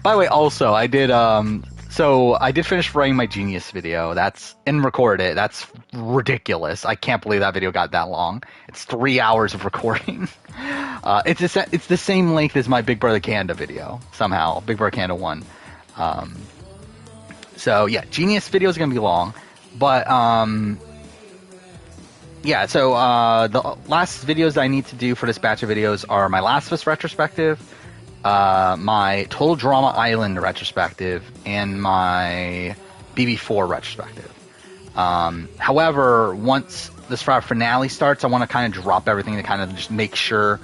S1: By the way, also, I did finish writing my Genius video. And record it. That's ridiculous. I can't believe that video got that long. It's 3 hours of recording. It's the same length as my Big Brother Canada video, somehow. Big Brother Canada 1. So, yeah, Genius video is going to be long. But, yeah, so the last videos I need to do for this batch of videos are my Last of Us retrospective, my Total Drama Island retrospective, and my BB4 retrospective. However, once this finale starts, I want to kind of drop everything to kind of just make sure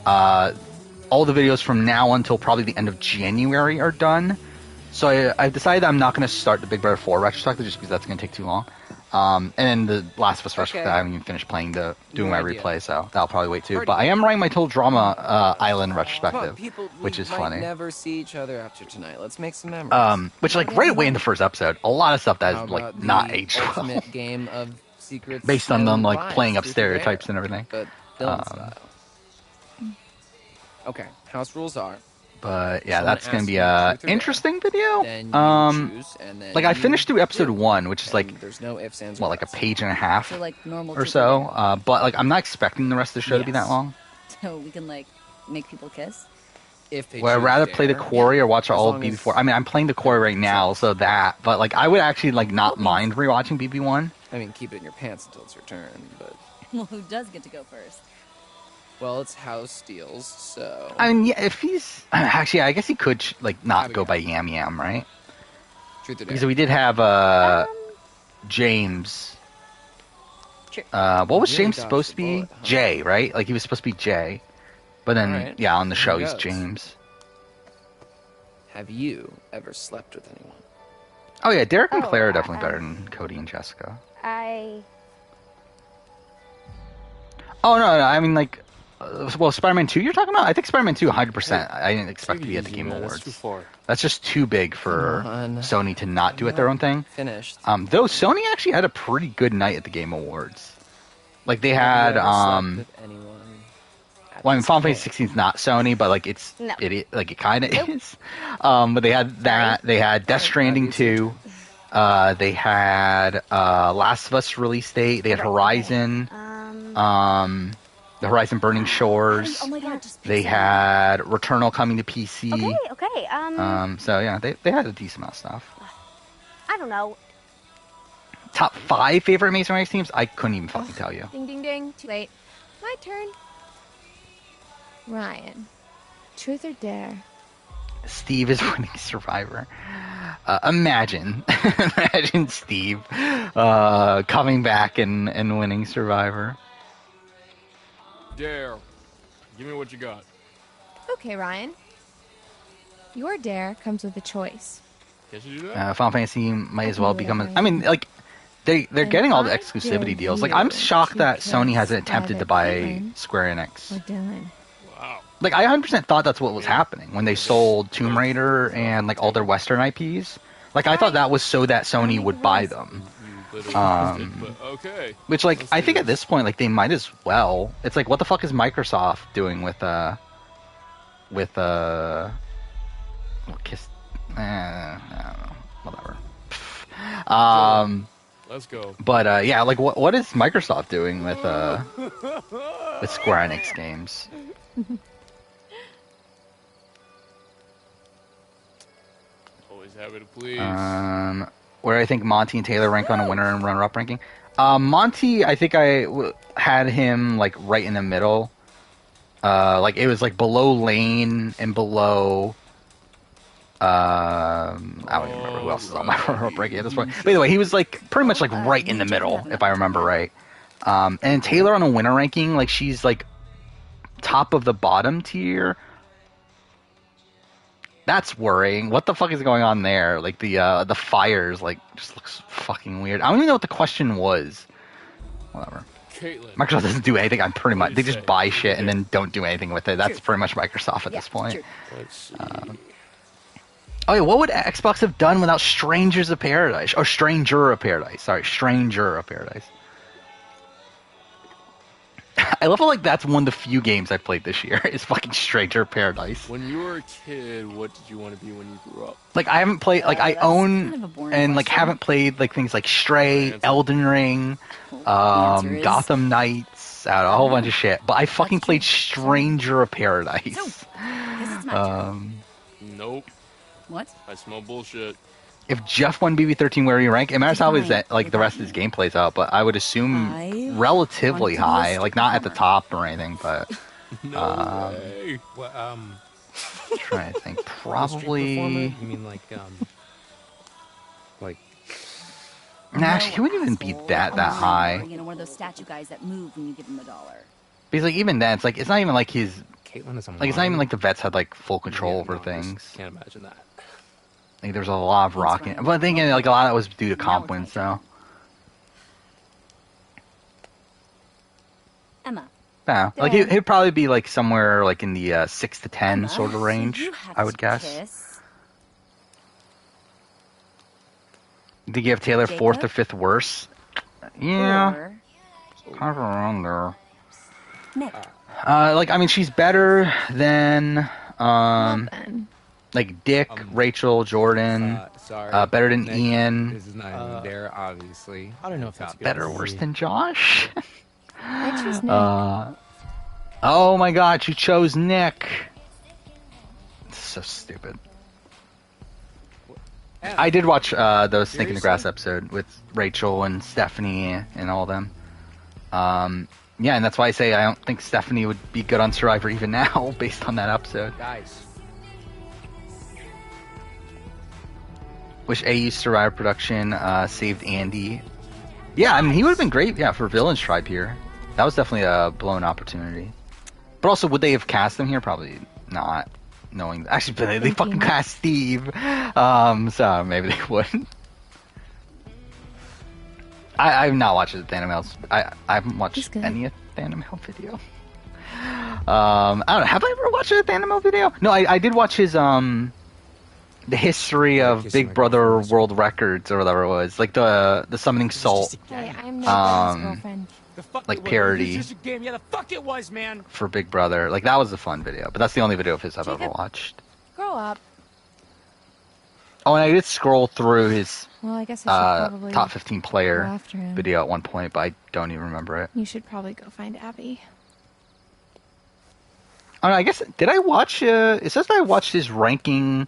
S1: all the videos from now until probably the end of January are done. So I've decided I'm not going to start the Big Brother 4 retrospective just because that's going to take too long. And then the Last of Us retrospective, I haven't even finished doing my replay, so that'll probably wait too. But I am writing my Total Drama Island retrospective, which is funny.
S2: Never see each other after tonight. Let's make some memories.
S1: Which, like, right away in the first episode, a lot of stuff that
S2: How
S1: is, like,
S2: about
S1: not
S2: the
S1: aged well.
S2: ultimate game of secrets
S1: Based on them,
S2: and
S1: like,
S2: lies,
S1: playing up
S2: truth or dare,
S1: stereotypes and everything.
S2: but villain style. Okay, house rules are.
S1: But yeah,
S2: Someone
S1: that's gonna
S2: asks
S1: be
S2: you
S1: a
S2: truth or dare,
S1: interesting video.
S2: then you choose, and then
S1: Like I
S2: you
S1: finished through episode
S2: do.
S1: 1, which is
S2: And
S1: like
S2: there's no ifs, ands, or
S1: what, like a
S2: buts.
S1: page and a half
S7: So like normal
S1: or
S7: truth
S1: so.
S7: dare.
S1: But like I'm not expecting the rest of the show to be that
S2: Yes.
S1: long.
S7: So we can like make people kiss.
S2: If they
S1: Would I
S2: choose
S1: rather play the
S2: dare,
S1: Quarry
S2: yeah,
S1: or watch
S2: as
S1: all of
S2: long as-
S1: BB4? I mean, I'm playing the Quarry right now, so that. But like, I would actually like not mind rewatching BB1.
S2: I mean, keep it in your pants until it's your turn, but
S7: Well, who does get to go first?
S2: well, it's house deals, so
S1: I mean, yeah, if he's actually, I guess he could like not go by
S2: Abigail.
S1: Yam Yam, right?
S2: truth or dare.
S1: Because we did have James.
S7: Sure.
S1: What was
S2: Really
S1: James
S2: dodged
S1: supposed to
S2: the
S1: be?
S2: bullet, huh?
S1: Jay, right? Like he was supposed to be Jay, but then
S2: Alright.
S1: yeah, on the show
S2: Here
S1: he's
S2: goes.
S1: James.
S2: Have you ever slept with anyone?
S1: Oh yeah, Derek and
S4: Oh,
S1: Claire are definitely better than Cody and Jessica. Oh no, I mean like, well, Spider-Man 2 you're talking about? I think Spider-Man 2 100%. I didn't expect
S3: Take
S1: to
S3: it
S1: be at the
S3: easy,
S1: Game
S3: man.
S1: Awards.
S3: That's too far.
S1: That's just too big for
S2: Come on.
S1: Sony to not do it their own thing.
S2: Finished.
S1: Though Sony actually had a pretty good night at the Game Awards. Like they
S2: Have
S1: had
S2: you ever slept with anyone at
S1: well, I mean,
S2: this
S1: Final
S2: point?
S1: Fantasy 16 is not Sony, but like it's
S4: No.
S1: like it kind of
S4: Nope.
S1: is. But they had that. They had Death Stranding 2. They had Last of Us release date. They had Horizon. The Horizon Burning Shores.
S7: Oh my god, just pick
S1: They
S7: some.
S1: had Returnal coming to PC.
S4: Okay.
S1: So yeah, they had a decent amount of stuff.
S4: I don't know.
S1: Top 5 favorite Amazing Race teams? I couldn't even fucking tell you.
S4: Ding, ding, ding. Too late. My turn. Ryan. Truth or dare?
S1: Steve is winning Survivor. Imagine Steve coming back and winning Survivor.
S3: Dare. Give me what you got.
S4: Okay, Ryan. Your dare comes with a choice.
S3: Can't you do that?
S1: Final Fantasy might as well become.
S4: whatever
S1: I mean, like they're
S4: And
S1: getting all the
S4: I
S1: exclusivity
S4: dare
S1: deals. Like
S4: you
S1: I'm shocked
S4: to
S1: that Sony
S4: kiss
S1: hasn't attempted to
S4: Private
S1: buy
S4: Caitlin
S1: Square Enix.
S4: or Dylan.
S3: Wow.
S1: Like I 100% thought that's what was happening when they sold Tomb Raider and like all their Western IPs. Like I thought that was so that Sony would buy them.
S3: You literally
S1: Um,
S3: missed it, but okay.
S1: Which like
S3: Let's
S1: I
S3: do
S1: think at this point like they might as well. It's like what the fuck is Microsoft doing with Kiss? I don't know. Whatever.
S3: Let's go.
S1: But yeah, like what is Microsoft doing with Square Enix games?
S3: Always happy to please.
S1: Where I think Monty and Taylor rank on a winner and runner-up ranking. Monty, I think I had him like right in the middle. Like it was like below Lane and below. I don't even remember who else is on my runner-up ranking at this point. But anyway, he was like pretty much like right in the middle, if I remember right. And Taylor on a winner ranking, like she's like top of the bottom tier. That's worrying. What the fuck is going on there? Like the fires, like just looks fucking weird. I don't even know what the question was. Whatever.
S3: Caitlin.
S1: Microsoft doesn't do anything. I'm pretty much they just
S3: Say.
S1: buy shit and then don't do anything with it. That's pretty much Microsoft at
S7: Yeah,
S1: this point.
S7: true.
S3: Let's see.
S1: Oh yeah, what would Xbox have done without Strangers of Paradise? Or Stranger of Paradise. Sorry, Stranger of Paradise. I love how like that's one of the few games I played this year is fucking Stranger of Paradise.
S3: When you were a kid, what did you want to be when you grew up?
S1: Like I haven't played like I
S7: That's
S1: own
S7: kind of a boring
S1: and like
S7: question.
S1: haven't played like things like Stray,
S3: Answer.
S1: Elden Ring,
S7: The answer is-
S1: Gotham Knights, a whole bunch of shit. But I fucking
S7: That's
S1: played
S7: true.
S1: Stranger of Paradise.
S7: So, I guess it's my turn.
S3: Nope.
S7: What?
S3: I smell bullshit.
S1: if Jeff won BB13, where do you rank? It matters how his
S7: Fine,
S1: like the rest of his game plays out, but I would assume
S7: I
S1: relatively
S7: want to be a
S1: high,
S7: street
S1: like not at the
S7: performer.
S1: top or anything, but
S3: No way.
S6: Well,
S1: trying to think,
S6: a street
S1: probably.
S6: performer? You mean like
S1: Nah, actually, he wouldn't even be
S7: asshole.
S1: that
S7: A mime
S1: high.
S7: Or, one of those statue guys that move when you give them $1.
S1: Because like even then, it's not even like he's
S6: Caitlyn is a
S1: like it's not even
S6: mime?
S1: like the vets had like full control
S6: Yeah,
S1: over
S6: no, I just
S1: things.
S6: Can't imagine that.
S1: Like there's a lot of
S7: Thanks,
S1: rocking,
S7: Ryan.
S1: but I think like a lot of that was due to
S7: Now
S1: comp
S7: it's my
S1: wins,
S7: turn.
S1: though.
S7: Emma.
S1: Yeah, like
S4: Dad.
S1: he'd probably be like somewhere like in the 6 to 10
S7: Emma,
S1: sort of
S7: so
S1: range,
S7: you have
S1: I would
S7: to
S1: guess.
S7: kiss.
S1: Did you have Taylor fourth or
S7: Jacob?
S1: fifth worst? Yeah,
S7: Or
S1: kind of around there.
S7: Nick.
S1: Like I mean, she's better than
S4: Well then.
S1: like Dick, Rachel, Jordan.
S8: Sorry.
S1: Better than
S8: Nick,
S1: Ian.
S8: This is not even there, obviously.
S6: I don't know if that's good.
S1: Better, worse than Josh.
S4: I choose Nick.
S1: Oh my God, you chose Nick. It's so stupid. I did watch the Snake in the Grass episode with Rachel and Stephanie and all of them. Yeah, and that's why I say I don't think Stephanie would be good on Survivor even now, based on that episode.
S5: Guys,
S1: Wish AU Survivor production saved Andy. Yeah, I mean, he would have been great, yeah, for Villains Tribe here. That was definitely a blown opportunity. But also, would they have cast him here? Probably not. Knowing actually, but they fucking cast Steve, so maybe they wouldn't. I've not watched the Thanomales. I haven't
S4: He's
S1: watched
S4: good.
S1: any Thanomale video. I don't know. Have I ever watched a Thanomale video? No, I did watch his the history of
S6: Kissing
S1: Big
S6: my
S1: Brother
S6: girlfriend.
S1: World Records or whatever it was, like the summoning salt
S4: Hey, I'm
S1: Um,
S4: no girlfriend.
S5: the fuck
S1: like
S5: it was.
S1: parody.
S5: It's just a game. Yeah, the fuck it was, man.
S1: for Big Brother. Like that was a fun video, but that's the only video of his I've ever
S4: Jacob.
S1: watched.
S4: Grow up.
S1: Oh, and I did scroll through his
S4: Well, I guess I should probably
S1: top 15
S4: go
S1: player
S4: after him.
S1: video at one point, but I don't even remember it.
S4: You should probably go find Abby.
S1: Oh, no, I guess did I watch? It says that I watched his ranking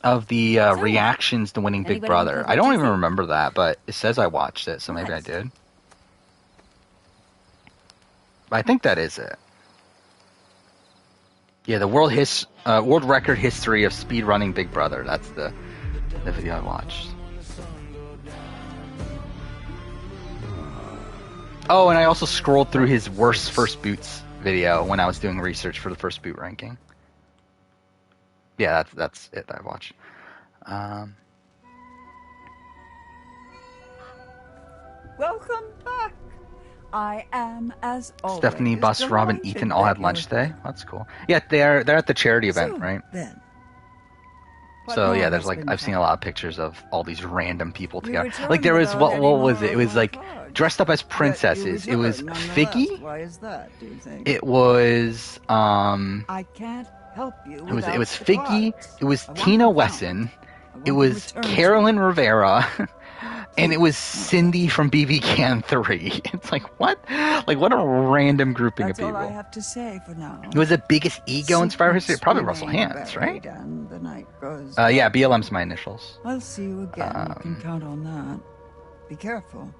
S1: of the reactions to winning Big
S7: Anybody
S1: Brother.
S7: want
S1: I don't
S7: to
S1: even
S7: see?
S1: remember that, but it says I watched it, so maybe I
S7: Nice.
S1: did. I think that is it. Yeah, the world record history of speed running Big Brother. That's the video I watched. Oh, and I also scrolled through his worst first boots video when I was doing research for the first boot ranking. Yeah, that's it that I watched.
S9: Welcome back. I am, as always,
S1: Stephanie, Bus, Robin,
S9: delighted
S1: Ethan all
S9: that
S1: had lunch
S9: you're
S1: today. That's cool. Yeah, they're at the charity event,
S9: So,
S1: right?
S9: Then, what
S1: So
S9: more
S1: yeah, there's
S9: has
S1: like
S9: been
S1: I've seen a
S9: found?
S1: lot of pictures of all these random people
S9: We
S1: together.
S9: return
S1: Like there was
S9: without
S1: what
S9: any
S1: was it?
S9: more
S1: It was
S9: of my
S1: like
S9: cards.
S1: dressed up as
S9: Yet you
S1: princesses. It was
S9: return
S1: Figgy.
S9: nonetheless. Why is that, do you think?
S1: It was
S9: I can't help you.
S1: it was
S9: without the
S1: Figgy.
S9: cards.
S1: It was
S9: I want
S1: Tina
S9: them
S1: Wesson.
S9: found. I
S1: It
S9: want
S1: was
S9: them returned to
S1: Carolyn
S9: me.
S1: Rivera. And it was Cindy from BB Can 3. It's like what? Like what a random grouping
S9: That's
S1: of people.
S9: all I have to say for now.
S1: It was the biggest ego in Survivor history.
S9: Secrets
S1: Probably Russell
S9: remain
S1: Hands, right?
S9: buried, and the night goes
S1: Yeah, BLM's my initials.
S9: I'll see you again. You can count on that. Be careful.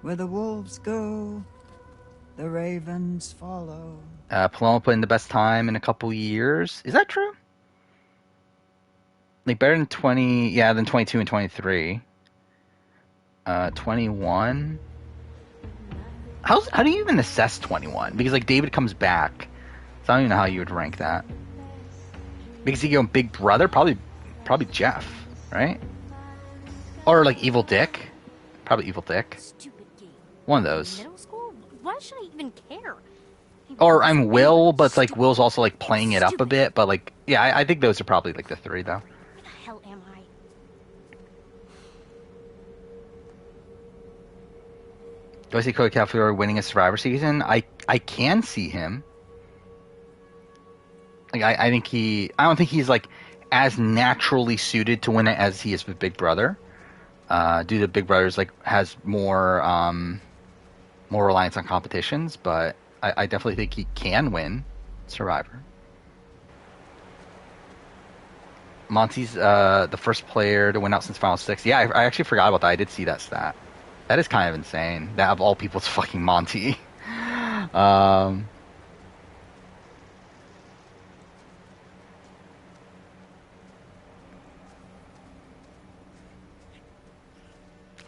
S9: Where the wolves go, the ravens follow.
S1: Paloma put in the best time in a couple years. Is that true? Like better than 20, yeah, than 22 and 23. 21. How do you even assess 21? Because like David comes back, so I don't even know how you would rank that. Because you go Big Brother, probably Jeff, right? Or like Evil Dick, probably Evil Dick.
S10: Stupid game.
S1: One of those.
S10: Middle school? Why should I even care?
S1: Or I'm Will, but it's like Will's also like playing it up a bit. But like, yeah, I think those are probably like the three though.
S10: Where the hell am I?
S1: Do I see Cody Caffiore winning a Survivor season? I can see him. Like I don't think he's like as naturally suited to win it as he is with Big Brother. Due to Big Brother's like has more reliance on competitions, but I definitely think he can win Survivor. Monty's the first player to win out since Final Six. Yeah, I actually forgot about that. I did see that stat. That is kind of insane. That of all people, it's fucking Monty.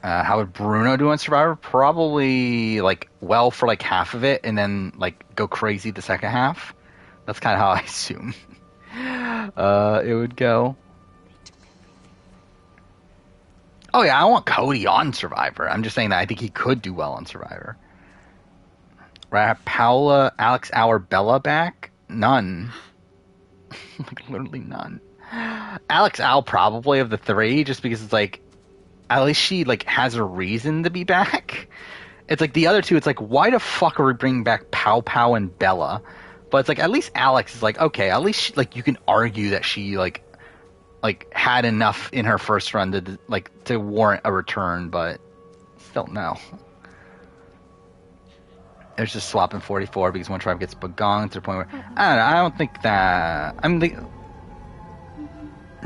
S1: How would Bruno do on Survivor? Probably like well for like half of it, and then like go crazy the second half. That's kind of how I assume it would go. Oh yeah, I want Cody on Survivor. I'm just saying that I think he could do well on Survivor. Right, I have Paula, Alex, Our, Bella back? None. Like literally none. Alex Al probably of the three, just because it's like at least she like has a reason to be back. It's like the other two, it's like why the fuck are we bringing back Pow Pow and Bella? But it's like at least Alex is like okay, at least she, like you can argue that she like had enough in her first run to warrant a return, but still no. There's just swapping 44 because one tribe gets begonged to the point where I don't know. I don't think that. I mean,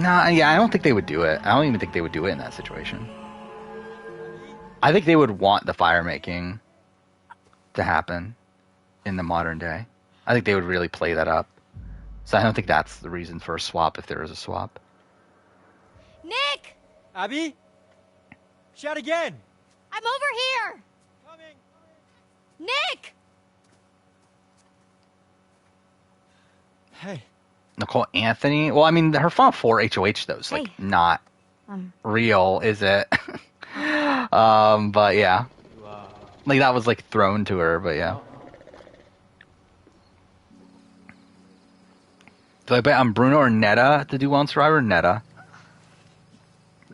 S1: I don't think they would do it. I don't even think they would do it in that situation. I think they would want the fire making to happen in the modern day. I think they would really play that up. So I don't think that's the reason for a swap if there is a swap.
S10: Nick!
S5: Abby? Shout again!
S10: I'm over here!
S5: Coming!
S10: Nick!
S5: Hey.
S1: Nicole Anthony? Well, I mean, her Final Four HOH, though, is, like, not real, is it? But, yeah. Like, that was, like, thrown to her, but, yeah. Do I bet on Bruno or Netta to do well in Survivor? Netta.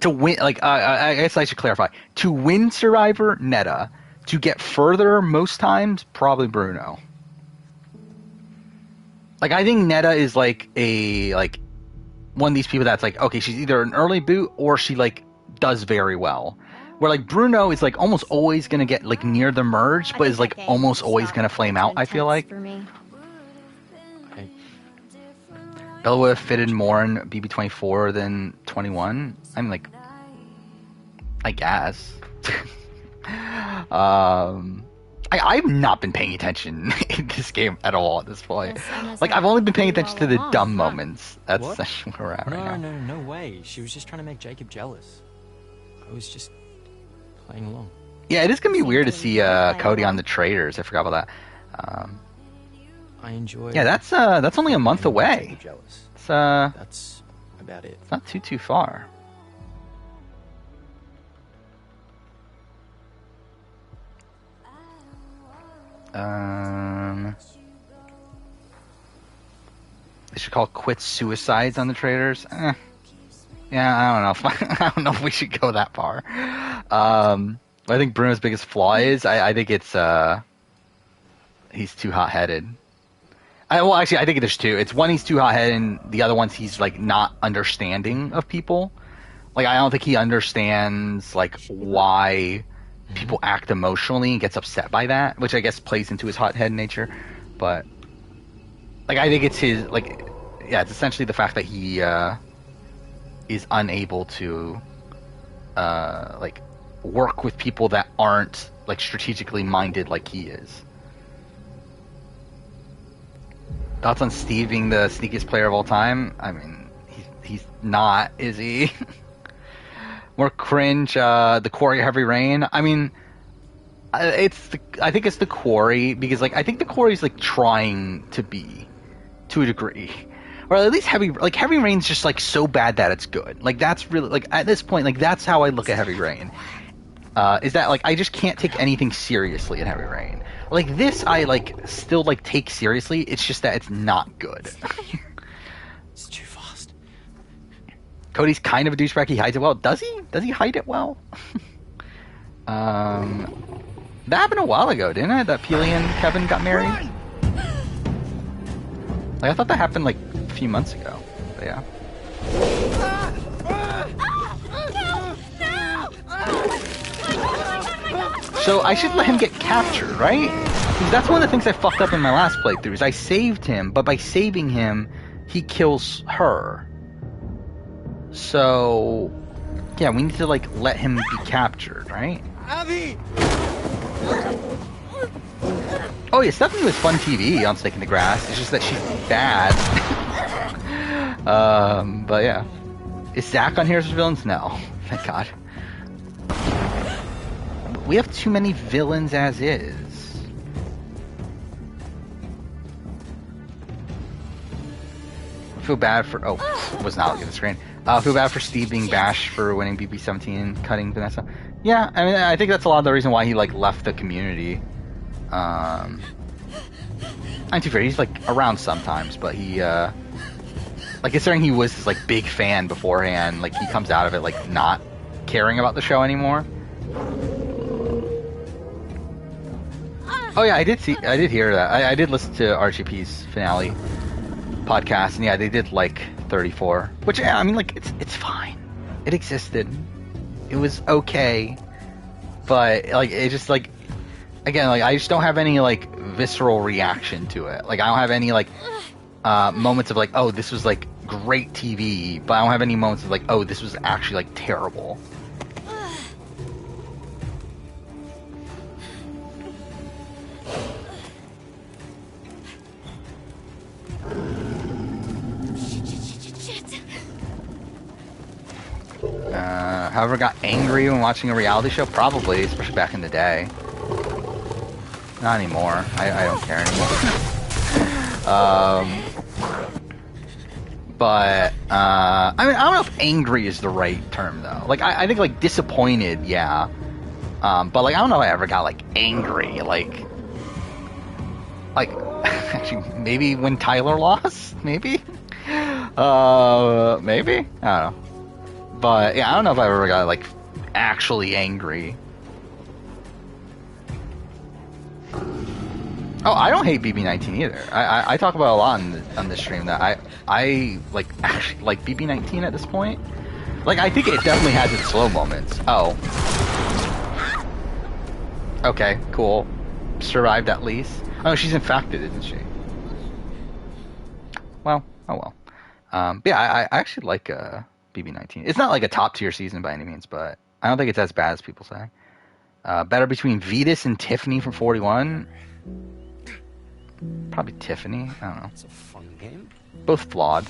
S1: To win, like, I guess I should clarify. To win Survivor, Netta. To get further most times, probably Bruno. Like, I think Netta is, like, one of these people that's, like, okay, she's either an early boot or she, like, does very well. Where, like, Bruno is, like, almost always going to get, like, near the merge, but is, like, almost always going to flame out, I feel like. Bella would have fitted more in BB24 than 21. I mean, like, I guess. I've not been paying attention in this game at all at this point. Like, I've only been paying attention to the dumb moments. That's essentially where we're at right now.
S5: No way. She was just trying to make Jacob jealous. I was just playing along.
S1: Yeah, it is going to be weird to see Cody on the Traders. I forgot about that.
S5: I enjoy.
S1: Yeah, that's only a month away. It's
S5: that's about it.
S1: It's not too far. They should call quit suicides on the Traders. Yeah, I don't know. I don't know if we should go that far. I think Bruno's biggest flaw is I think it's he's too hot-headed. Well, actually, I think there's two. It's one, he's too hot-headed, and the other one's he's like not understanding of people. Like, I don't think he understands like why people act emotionally and gets upset by that, which I guess plays into his hot-headed nature. But like, I think it's his it's essentially the fact that he is unable to like work with people that aren't like strategically minded like he is. Thoughts on Steve being the sneakiest player of all time? I mean, he's not, is he? More cringe, the Quarry Heavy Rain. I mean, I think it's the Quarry, because like I think the Quarry's like trying to be, to a degree, or at least Heavy Rain's just like so bad that it's good. Like, that's really, like, at this point, like, that's how I look at Heavy Rain. Is that like I just can't take anything seriously in Heavy Rain. Like, this I like still like take seriously. It's just that it's not good.
S5: It's too fast.
S1: Cody's kind of a douchebag. He hides it well. Does he? Does he hide it well? That happened a while ago, didn't it? That Peely and Kevin got married. Like, I thought that happened like a few months ago. But yeah. So I should let him get captured, right? Because that's one of the things I fucked up in my last playthrough, is I saved him, but by saving him, he kills her. So, yeah, we need to like let him be captured, right?
S5: Abby!
S1: Oh yeah, Stephanie was fun TV on Snake in the Grass. It's just that she's bad. But yeah. Is Zach on here as villains? No. Thank God. We have too many villains as is. Feel bad for... Oh, was not looking at the screen. Feel bad for Steve being bashed for winning BB-17 and cutting Vanessa. Yeah, I mean, I think that's a lot of the reason why he, like, left the community. I'm too fair. He's, like, around sometimes, but he, like, considering he was this, like, big fan beforehand, like, he comes out of it, like, not caring about the show anymore. Oh, yeah, I did hear that. I did listen to RGP's finale podcast, and yeah, they did, like, 34. Which, yeah, I mean, like, it's fine. It existed. It was okay. But, like, it just, like, again, like, I just don't have any, like, visceral reaction to it. Like, I don't have any, like, moments of, like, oh, this was, like, great TV, but I don't have any moments of, like, oh, this was actually, like, terrible. However, got angry when watching a reality show? Probably, especially back in the day. Not anymore. I don't care anymore. But, I mean, I don't know if angry is the right term, though. Like, I think, like, disappointed, yeah. But, like, I don't know if I ever got, like, angry. Like, actually, maybe when Tyler lost? Maybe? Maybe? I don't know. But, yeah, I don't know if I ever got, like, actually angry. Oh, I don't hate BB-19 either. I talk about a lot on this stream that I like, actually like BB-19 at this point. Like, I think it definitely has its slow moments. Oh. Okay, cool. Survived at least. Oh, she's infected, isn't she? Well, oh well. But yeah, I actually like BB-19. It's not like a top tier season by any means, but I don't think it's as bad as people say. Better between Vetus and Tiffany from 41. Probably Tiffany. I don't know.
S6: It's a fun game.
S1: Both flawed.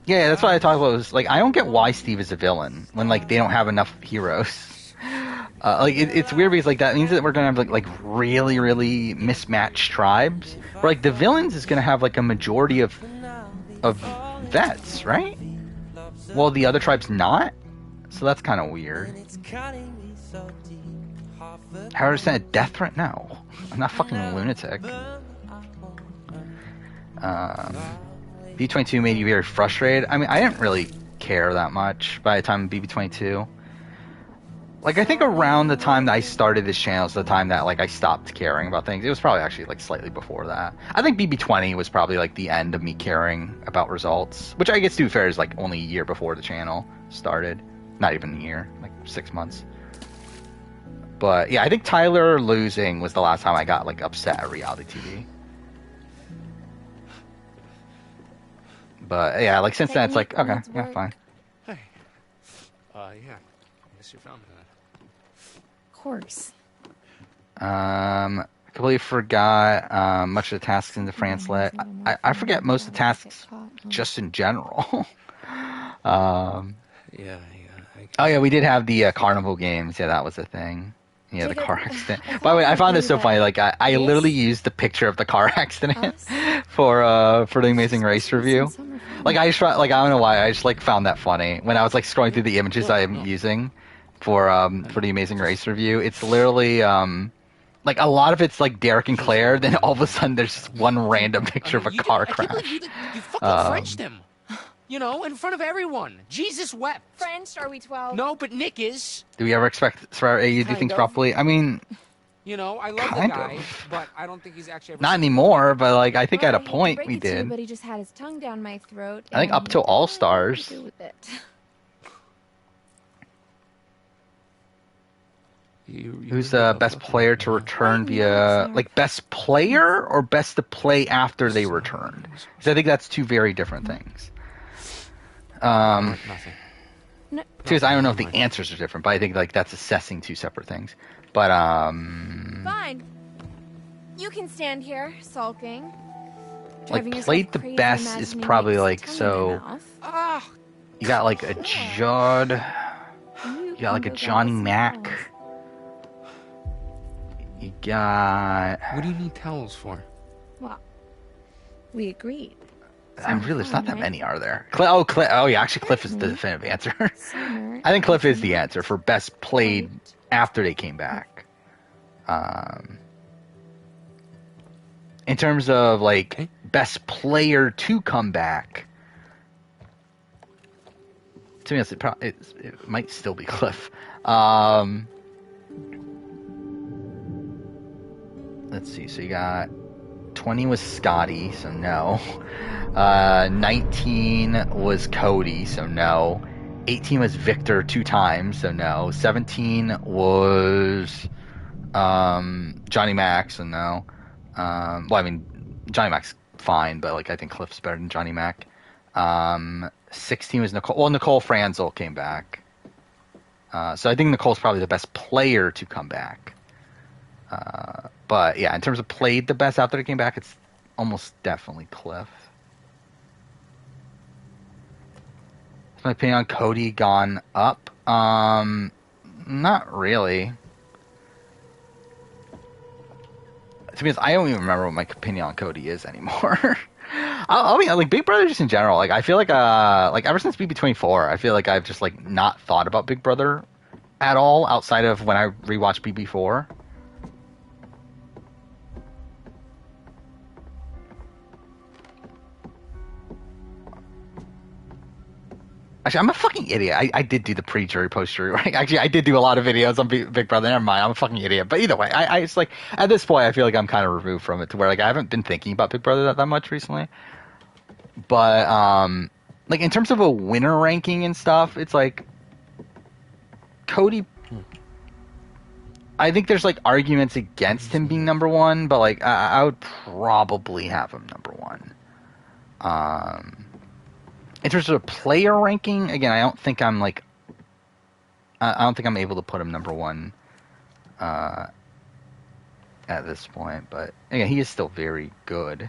S1: Yeah, that's what I talked about. Was like, I don't get why Steve is a villain when like they don't have enough heroes. Like it's weird because like that means that we're gonna have like really really mismatched tribes. Where like the villains is gonna have like a majority of vets, right? Well, the other tribe's not. So that's kind of weird. How is that a death threat? No, I'm not fucking a lunatic. B22 made you very frustrated. I mean, I didn't really care that much by the time BB22. Like, I think around the time that I started this channel is the time that, like, I stopped caring about things. It was probably actually, like, slightly before that. I think BB20 was probably, like, the end of me caring about results. Which I guess, to be fair, is, like, only a year before the channel started. Not even a year. Like, 6 months. But, yeah, I think Tyler losing was the last time I got, like, upset at reality TV. But, yeah, like, since then, it's like, okay, yeah, fine.
S6: Hey. Yeah. I guess you found that.
S4: Of course.
S1: Completely forgot much of the tasks in the Francelet. I forget most of the tasks just in general.
S6: Yeah.
S1: Oh, yeah, we did have the carnival games. Yeah, that was a thing. Yeah, the car accident. By the way, I found this so funny. Like, I literally used the picture of the car accident for the Amazing Race review. Like, I don't know why. I just, like, found that funny. When I was, like, scrolling through the images I'm using for the Amazing Race review, it's literally, like, a lot of it's, like, Derek and Claire, then all of a sudden there's just one random picture of a car crash.
S6: You fucking Frenched him. You know, in front of everyone. Jesus wept.
S4: French, are we 12?
S6: No, but Nick is.
S1: Do we ever expect Sorare to do things properly? I mean,
S6: you know, I love the guy, but I don't think he's actually ever...
S1: Not anymore, but, like, I think at a point we did.
S4: But he just had his tongue down my throat.
S1: I think up to All Stars. Who's the best player to return via, like, best player or best to play after they returned? Because I think that's two very different things.
S6: Nothing.
S1: Because I don't know if the answers are different, but I think like that's assessing two separate things. But
S4: Fine. You can stand here, sulking.
S1: like
S4: Driving yourself
S1: played the
S4: crazy,
S1: best is
S4: imagining
S1: probably
S4: Nick's
S1: like
S4: tongue in
S1: so.
S4: your mouth.
S6: Ah,
S1: You got like a Judd. You got like a Johnny Mac. You got.
S8: What do you need towels for?
S4: Well, we agreed.
S1: I'm really. There's not that many, are there? Oh yeah. Actually, Cliff is the definitive answer. I think Cliff is the answer for best played after they came back. In terms of like best player to come back, to be honest, it might still be Cliff. Let's see. So you got 20 was Scotty, so no. 19 was Cody, so no. 18 was Victor 2 times, so no. 17 was Johnny Mac, so no. Well, I mean, Johnny Mac's fine, but like I think Cliff's better than Johnny Mac. 16 was Nicole. Well, Nicole Franzel came back. So I think Nicole's probably the best player to come back. But yeah, in terms of played the best after they came back, it's almost definitely Cliff. Has my opinion on Cody gone up? Not really. To be honest, I don't even remember what my opinion on Cody is anymore. I'll be like Big Brother just in general. Like I feel like ever since BB24, I feel like I've just like not thought about Big Brother at all outside of when I rewatched BB4. Actually, I'm a fucking idiot. I did do the pre-jury, post-jury. Right? Actually, I did do a lot of videos on Big Brother. Never mind. I'm a fucking idiot. But either way, I it's like at this point, I feel like I'm kind of removed from it to where like I haven't been thinking about Big Brother that much recently. But like in terms of a winner ranking and stuff, it's like Cody. I think there's like arguments against him being number one, but like I would probably have him number one. In terms of player ranking, again, I don't think I'm like, I don't think I'm able to put him number one at this point. But again, he is still very good.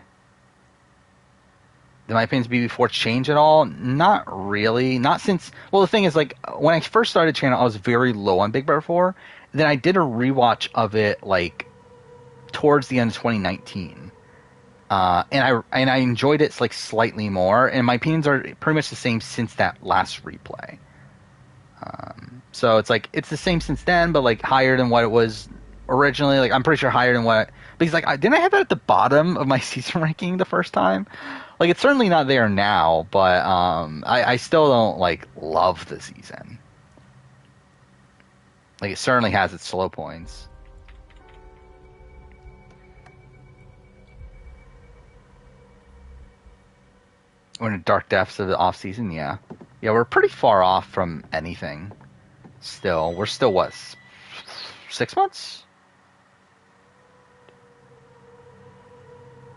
S1: Did my opinions BB4 change at all? Not really. Not since. Well, the thing is, like when I first started channel, I was very low on Big Brother 4. Then I did a rewatch of it like towards the end of 2019. And I enjoyed it like slightly more, and my opinions are pretty much the same since that last replay. So it's like it's the same since then, but like higher than what it was originally. Like I'm pretty sure higher than what, because like didn't I have that at the bottom of my season ranking the first time? Like it's certainly not there now, but I still don't like love the season. Like it certainly has its slow points. We're in the dark depths of the off season, yeah. We're pretty far off from anything. Still, we're still what, 6 months?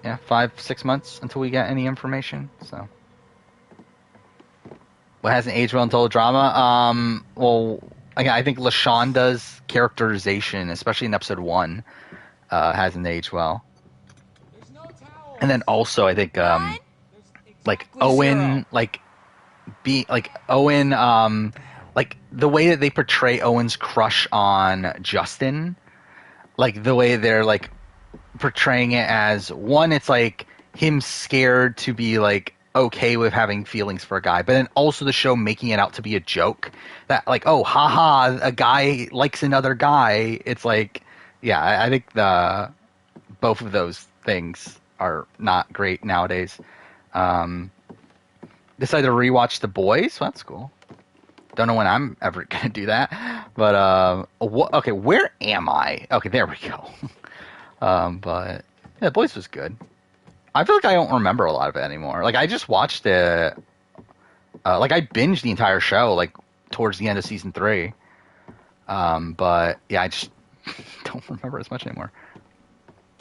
S1: Yeah, 5-6 months until we get any information. So, what hasn't aged well until the drama? Well, again, I think LaShonda's characterization, especially in episode 1, hasn't aged well. And then also, I think like Owen, like Owen, like the way that they portray Owen's crush on Justin, like the way they're like portraying it as one, it's like him scared to be like okay with having feelings for a guy, but then also the show making it out to be a joke that like, oh, haha, a guy likes another guy. It's like, yeah, I think both of those things are not great nowadays. Decided to rewatch The Boys. Well, that's cool. Don't know when I'm ever gonna do that, but okay, where am I? Okay, there we go. But yeah, The Boys was good. I feel like I don't remember a lot of it anymore. Like I just watched it. Like I binged the entire show like towards the end of season 3. But yeah, I just don't remember as much anymore.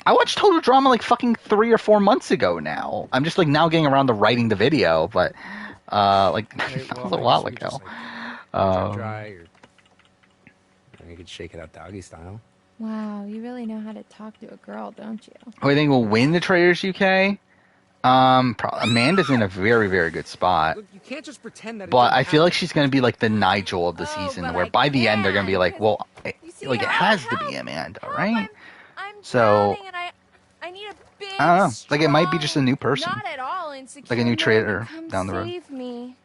S1: I watched Total Drama like fucking 3 or 4 months ago now. I'm just like now getting around to writing the video, but like
S8: Right,
S1: that
S8: well,
S1: was a
S8: I
S1: while
S8: guess we could
S1: ago.
S8: just, like, dry, or you could shake it out doggy style.
S4: Wow, you really know how to talk to a girl, don't you?
S1: Who I think will win the Traders UK? Amanda's in a very, very good spot.
S8: Look, you can't just pretend that.
S1: But I feel like she's going to be like the Nigel of the season,
S4: but
S1: where
S4: I
S1: by the end they're going to be
S4: can't,
S1: like, well,
S4: You see,
S1: like it has to be Amanda, right?
S4: I'm
S1: So
S4: drowning and I need a big,
S1: I don't know. Like it might be just a new person,
S4: not at all insecure
S1: like a new
S4: man
S1: trader
S4: to come
S1: down the road.
S4: save me.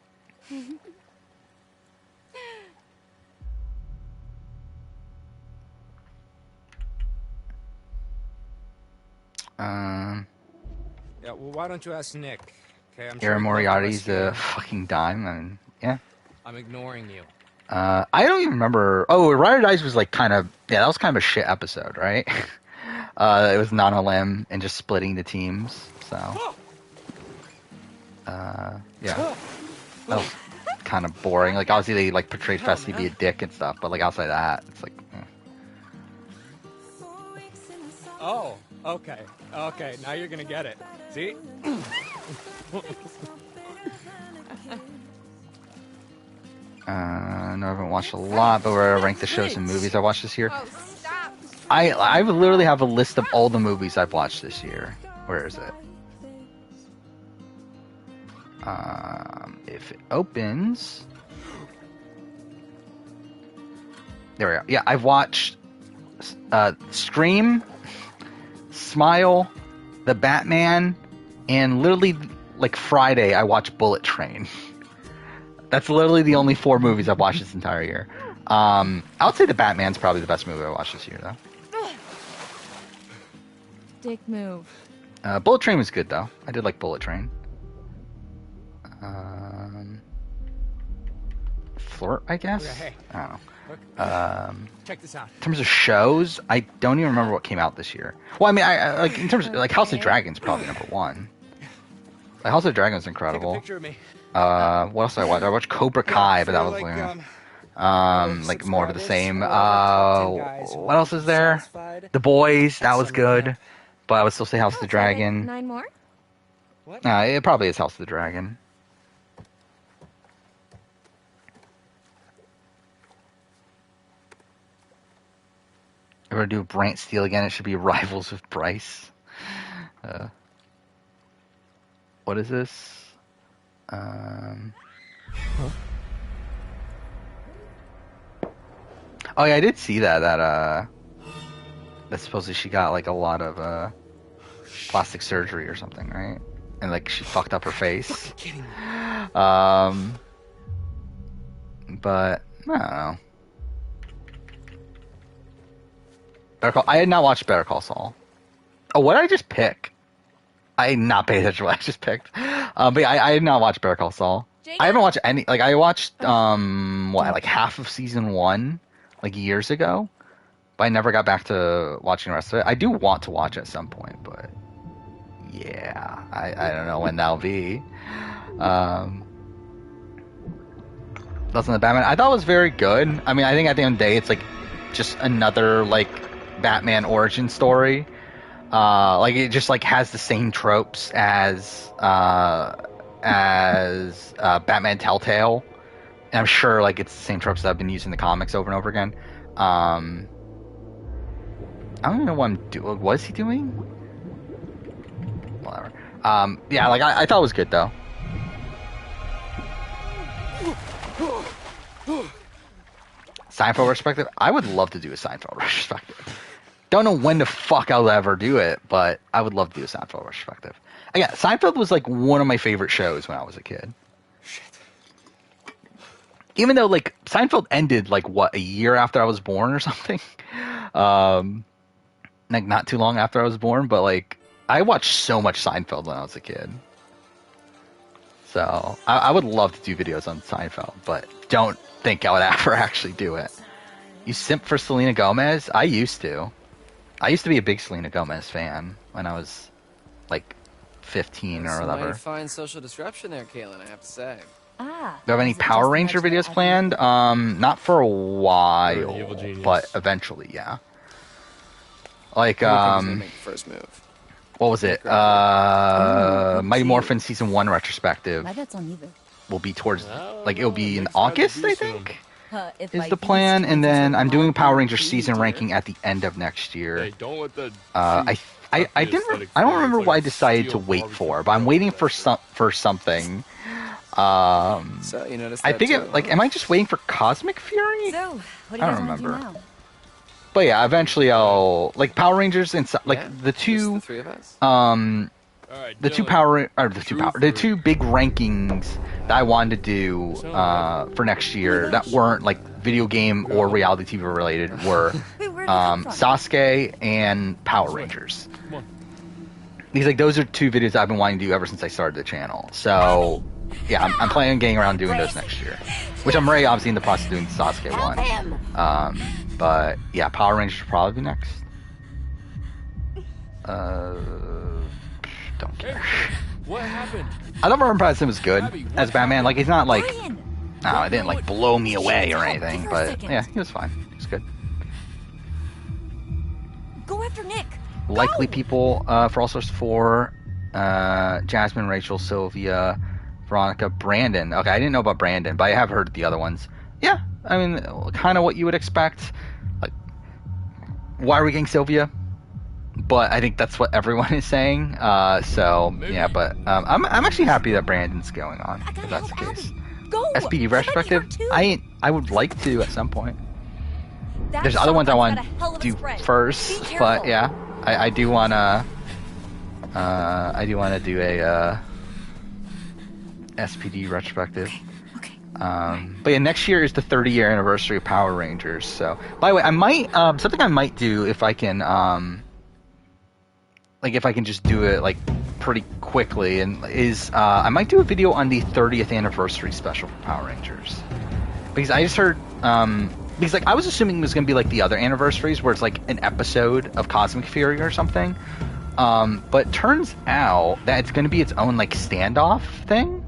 S8: Yeah, well, why don't you ask Nick? Okay, I'm
S1: Aaron
S8: sure
S1: Moriarty's a fucking dime, and yeah.
S8: I'm ignoring you.
S1: I don't even remember. Oh, Ride or Dies was like kind of that was kind of a shit episode, right? It was non-LM and just splitting the teams. So, yeah, that was kind of boring. Like obviously they like portrayed Festi to be a dick and stuff, but like outside that, it's like.
S5: Oh, okay. Okay, now you're gonna get it. See?
S1: No, I haven't watched a lot, but we're gonna rank the shows and movies I watched this year.
S4: Oh, stop.
S1: I literally have a list of all the movies I've watched this year. Where is it? If it opens, there we go. Yeah, I've watched Scream, Smile, The Batman, and literally like Friday I watched Bullet Train. That's literally the only 4 movies I've watched this entire year. I would say The Batman's probably the best movie I watched this year, though.
S4: Dick move.
S1: Bullet Train was good, though. I did like Bullet Train. Flirt, I guess?
S8: Okay, hey.
S1: I don't know.
S8: Look, check this out.
S1: In terms of shows, I don't even remember what came out this year. Well, I mean, I like in terms of like House of Dragons, probably number 1. Like House of Dragons is incredible.
S8: Take a picture of me.
S1: What else did I watch? I watched Cobra Kai, but that was like more of the same. What else is there? The Boys, that was good, but I would still say House of the Dragon.
S4: 9 more?
S1: It probably is House of the Dragon. If we're gonna do Brant Steele again, it should be Rivals with Bryce. What is this? Oh yeah, I did see that supposedly she got like a lot of plastic surgery or something, right? And like she fucked up her face. But I don't know. I had not watched Better Call Saul. Oh, what did I just pick? I did not pay attention to what I just picked. But yeah, I did not watch Better Call Saul. I haven't watched any. Like I watched like half of season 1 like years ago, but I never got back to watching the rest of it. I do want to watch it at some point, but yeah, I don't know when that'll be. That's the Batman. I thought it was very good. I mean, I think at the end of the day, it's like just another like Batman origin story. Like it just like has the same tropes as Batman Telltale, and I'm sure like it's the same tropes that I've been using in the comics over and over again. I don't even know what I'm doing. What is he doing? Whatever. Yeah, like I thought it was good though. Seinfeld retrospective. I would love to do a Seinfeld retrospective. Don't know when the fuck I'll ever do it, but I would love to do a Seinfeld retrospective. Again, Seinfeld was like one of my favorite shows when I was a kid. Shit. Even though like Seinfeld ended like what, a year after I was born or something. Like not too long after I was born, but like I watched so much Seinfeld when I was a kid. So I would love to do videos on Seinfeld, but don't think I would ever actually do it. You simp for Selena Gomez? I used to. I used to be a big Selena Gomez fan when I was like 15 or
S2: Some
S1: whatever.
S2: mighty fine social disruption there, Kaylin, I have to say.
S7: Ah.
S1: Do I have any
S7: is it
S1: Power
S7: just the
S1: Ranger
S7: nudge that
S1: videos
S7: I've
S1: planned? Not for a
S3: Or
S1: while,
S3: Evil Genius.
S1: but eventually, yeah. Like,
S2: Who do you think is gonna make the first move?
S1: what was it?
S2: Nick or
S7: Ooh,
S1: Mighty
S7: good
S1: Morphin
S7: cue.
S1: Season 1 retrospective
S7: My bet's on you.
S1: will be towards,
S3: I
S1: like,
S3: don't
S1: it'll
S3: know.
S1: be in
S3: Nick's had the
S1: August, I
S3: juice in him.
S1: think,
S7: If
S1: is
S7: I
S1: the
S7: use
S1: plan. And
S7: choices
S1: then
S7: that
S1: I'm doing
S7: might
S1: Power
S7: be
S1: Ranger
S7: too
S1: season
S7: dear.
S1: ranking at the end of next year.
S3: Hey, don't let the
S1: I
S3: juice affect the aesthetic
S1: I don't
S3: feel.
S1: remember
S3: It's
S1: what I
S3: like a
S1: decided to
S3: steel
S1: wait
S3: barbecue
S1: for, but I'm
S3: grill,
S1: waiting
S3: that
S1: for
S3: shit.
S1: something.
S2: So you noticed
S1: I
S2: that
S1: think
S2: too,
S1: it, like,
S2: huh?
S1: am I just waiting for Cosmic Fury?
S7: So, what do
S1: I
S7: you
S1: don't
S7: guys want to do
S1: remember.
S7: now?
S1: But yeah, eventually I'll like Power Rangers and like
S2: Yeah,
S1: the
S2: just
S1: two
S2: the three of us.
S3: All right,
S1: the two
S3: Dylan,
S1: the two big rankings that I wanted to do for next year that weren't like video game or reality TV related were
S7: Wait, where did it come from?
S1: Sasuke and Power Rangers.
S3: Come on.
S1: These like those are two videos I've been wanting to do ever since I started the channel. So yeah, I'm planning on getting around doing those next year, which I'm already obviously in the process of doing the Sasuke
S10: Help
S1: one.
S10: him!
S1: But yeah, Power Rangers will probably be next. Don't care.
S3: What happened?
S1: I thought Robert Pattinson was good
S3: Abby, what
S1: as Batman. Like he's not like
S7: Brian!
S1: no, it didn't like blow me away or anything.
S7: Give her a
S1: But
S7: second.
S1: yeah, he was fine. He was good.
S7: Go after Nick!
S1: Likely people for All Stars 4, Jasmine, Rachel, Sylvia, Veronica, Brandon. Okay, I didn't know about Brandon, but I have heard the other ones. Yeah, I mean, kind of what you would expect. Like, why are we getting Sylvia? But I think that's what everyone is saying. So yeah, but I'm actually happy that Brandon's going on.
S7: I
S1: If
S7: gotta
S1: that's the
S7: help
S1: case.
S7: Abby. Go!
S1: SPD
S7: I might need
S1: retrospective.
S7: her too.
S1: I would like to at some point.
S7: That
S1: There's other ones I
S7: shotgun's
S1: want
S7: got a hell
S1: to
S7: of a
S1: do
S7: spread.
S1: first,
S7: Be
S1: but
S7: careful.
S1: yeah, I do wanna do a SPD retrospective.
S7: Okay.
S1: But yeah, next year is the 30-year anniversary of Power Rangers. So, by the way, I might something I might do if I can like if I can just do it like pretty quickly, and is I might do a video on the 30th anniversary special for Power Rangers, because I just heard because like I was assuming it was gonna be like the other anniversaries where it's like an episode of Cosmic Fury or something, but turns out that it's gonna be its own like standoff thing,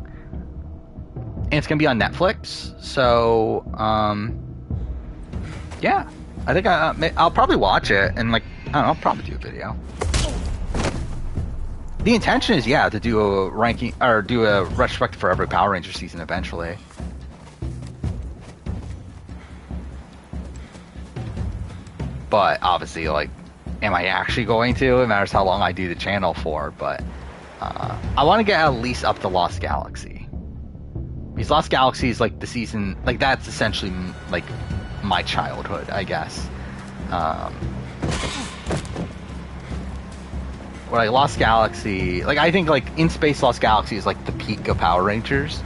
S1: and it's gonna be on Netflix. So yeah, I think I'll probably watch it, and like I don't know, I'll probably do a video. The intention is to do a ranking or do a retrospective for every Power Ranger season eventually. But obviously, like, am I actually going to? It matters how long I do the channel for. But I want to get at least up to Lost Galaxy. Because Lost Galaxy is like the season, like that's essentially like my childhood, I guess. Or like Lost Galaxy, like I think like In Space Lost Galaxy is like the peak of Power Rangers.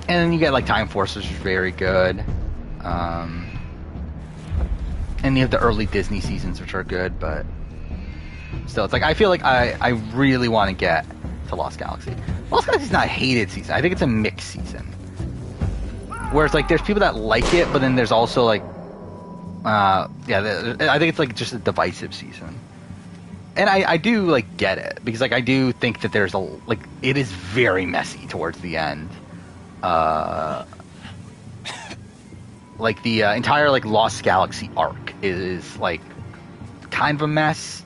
S1: And then you get like Time Force, which is very good. And you have the early Disney seasons, which are good, but still, it's like I feel like I really want to get to Lost Galaxy. Lost Galaxy's not a hated season. I think it's a mixed season. Whereas like there's people that like it, but then there's also like I think it's like just a divisive season. And I do like get it, because like I do think that there's like it is very messy towards the end. Like the entire like Lost Galaxy arc is like kind of a mess.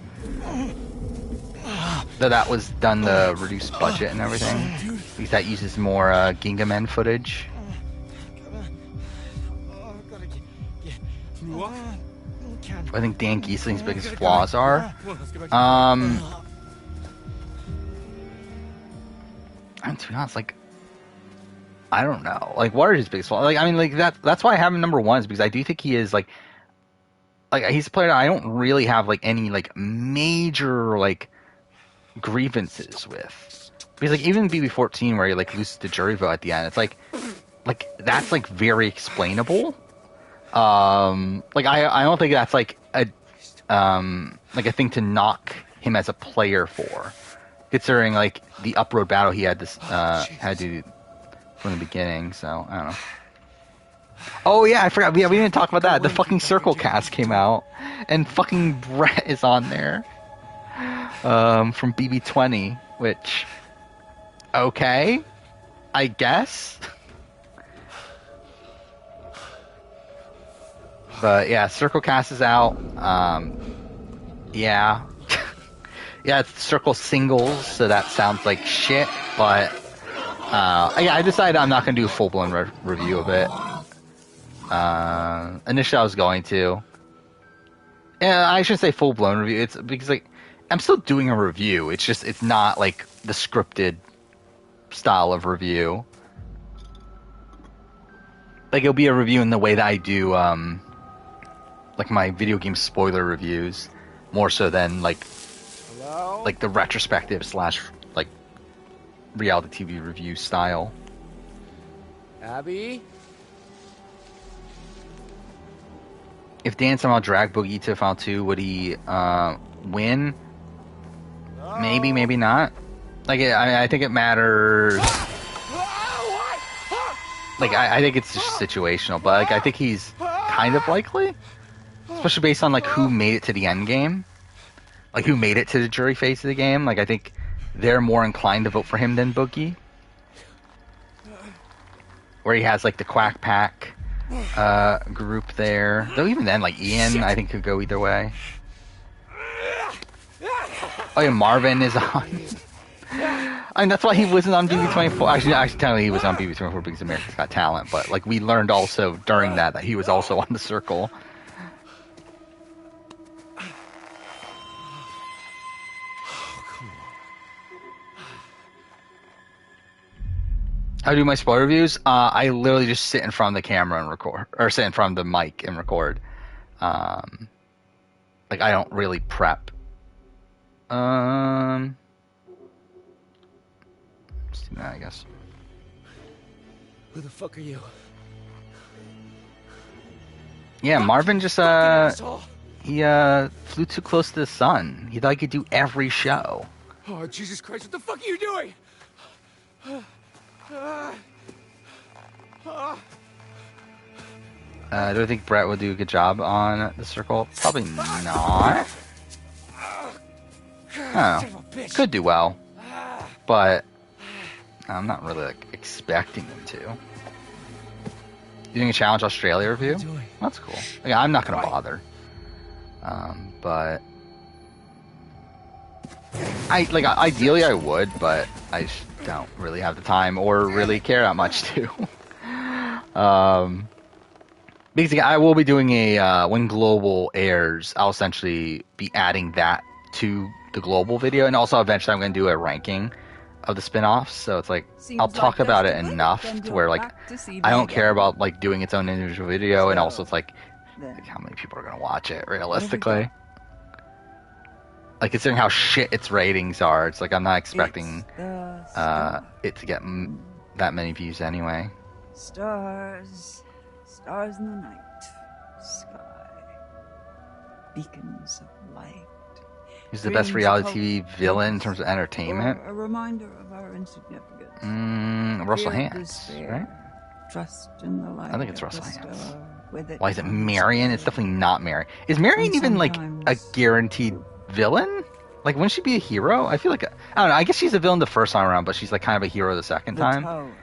S1: Though that was done the reduced budget and everything, because that uses more Gingamen footage. I think Dan Giesling's biggest flaws are. I mean, to be honest, like, I don't know. Like, what are his biggest flaws? Like, I mean, like that's why I have him number one, is because I do think he is like he's a player that I don't really have like any like major like grievances with. Because like even BB-14 where he like loses the jury vote at the end, it's like that's like very explainable. Like I don't think that's like a thing to knock him as a player for, considering like the Uproad battle he had had to from the beginning. So I don't know. Oh yeah, I forgot. Yeah, we didn't talk about that. The fucking Circle cast came out, and fucking Brett is on there from BB-20, which okay, I guess. But yeah, Circle Cast is out. Yeah. Yeah, it's Circle Singles, so that sounds like shit, but I decided I'm not going to do a full-blown review of it. Initially I was going to. Yeah, I shouldn't say full-blown review. It's because, like, I'm still doing a review. It's just, it's not, like, the scripted style of review. Like, it'll be a review in the way that I do, like, my video game spoiler reviews, more so than, like, the retrospective / like, reality TV review style.
S6: Abby?
S1: If Dan somehow dragged Boogie to Final 2, would he win? Maybe, maybe not. Like, I think it matters. Like, I think it's just situational, but, like, I think he's kind of likely. Especially based on, like, who made it to the end game. Like, who made it to the jury phase of the game. Like, I think they're more inclined to vote for him than Boogie. Where he has, like, the Quack Pack group there. Though even then, like, Ian, I think, could go either way. Oh, yeah, Marvin is on. I mean, that's why he wasn't on BB24. Actually, technically, he was on BB24 because America's Got Talent. But, like, we learned also during that he was also on The Circle. How do I do my spoiler reviews? I literally just sit in front of the camera and record, or sit in front of the mic and record. Like, I don't really prep. Let's do that, I guess.
S6: Who the fuck are you?
S1: Yeah, Marvin just he flew too close to the sun. He thought he could do every show.
S6: Oh, Jesus Christ, what the fuck are you doing?
S1: Do I think Brett would do a good job on The Circle? Probably not. Oh, could do well, but I'm not really, like, expecting him to. You doing a Challenge Australia review? That's cool. Like, I'm not gonna bother. But ideally I would, but I just don't really have the time or really care that much to. Because I will be doing a when Global airs, I'll essentially be adding that to the Global video, and also eventually I'm going to do a ranking of the spin-offs. So it's like, I'll talk about it enough to where, like, I don't care about, like, doing its own individual video, and also it's like how many people are going to watch it realistically. Like, considering how shit its ratings are, it's like I'm not expecting it to get that many views anyway.
S9: Stars, stars in the night, sky, beacons of light.
S1: Who's the best reality TV villain in terms of entertainment?
S9: A reminder of our insignificance.
S1: Russell Hands, right?
S9: Trust in the light.
S1: I think it's Russell Hands. Why is it Marion? It's definitely not Marion. Is Marion even, like, a guaranteed villain? Like, wouldn't she be a hero? I feel like, I don't know, I guess she's a villain the first time around, but she's, like, kind of a hero the second time.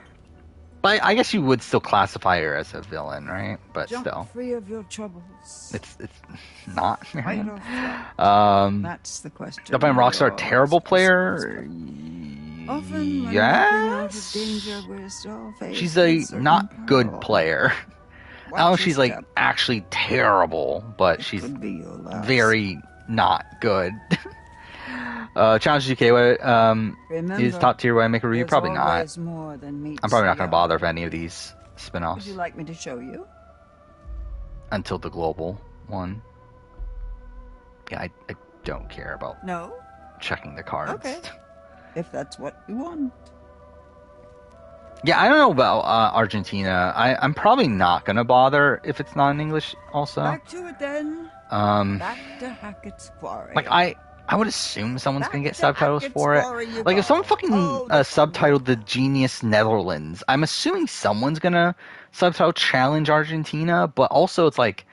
S1: But I guess you would still classify her as a villain, right? But
S9: Jump
S1: still,
S9: free of your troubles.
S1: it's not Marion.
S9: That's the question.
S1: Jumping Rockstar, terrible player.
S9: Often, when
S1: Yes.
S9: we're out of danger, we're still faced
S1: She's a
S9: with certain
S1: not good
S9: peril.
S1: player. I don't know if she's, like, actually terrible, but she's
S9: Could be your last.
S1: very not good. Challenge UK, what is top tier when I make a review?
S9: There's
S1: Probably not.
S9: always more than meets
S1: I'm probably not
S9: the
S1: going to
S9: eye.
S1: bother with any of these
S9: Would
S1: spin-offs
S9: you like me to show you?
S1: until the global one. Yeah, I don't care about
S9: No?
S1: checking the cards.
S9: Okay. If that's what you want.
S1: Yeah, I don't know about Argentina. I'm probably not going to bother if it's not in English also.
S9: Back to it then.
S1: Um,
S9: Back to Hackett's Quarry.
S1: like, I would assume someone's
S9: Back
S1: going to get
S9: to
S1: subtitles
S9: Hackett's
S1: for it.
S9: Quarry you
S1: Like, if
S9: go.
S1: someone fucking
S9: Oh, the
S1: subtitled The Genius Netherlands, I'm assuming someone's going to subtitle Challenge Argentina, but also it's like,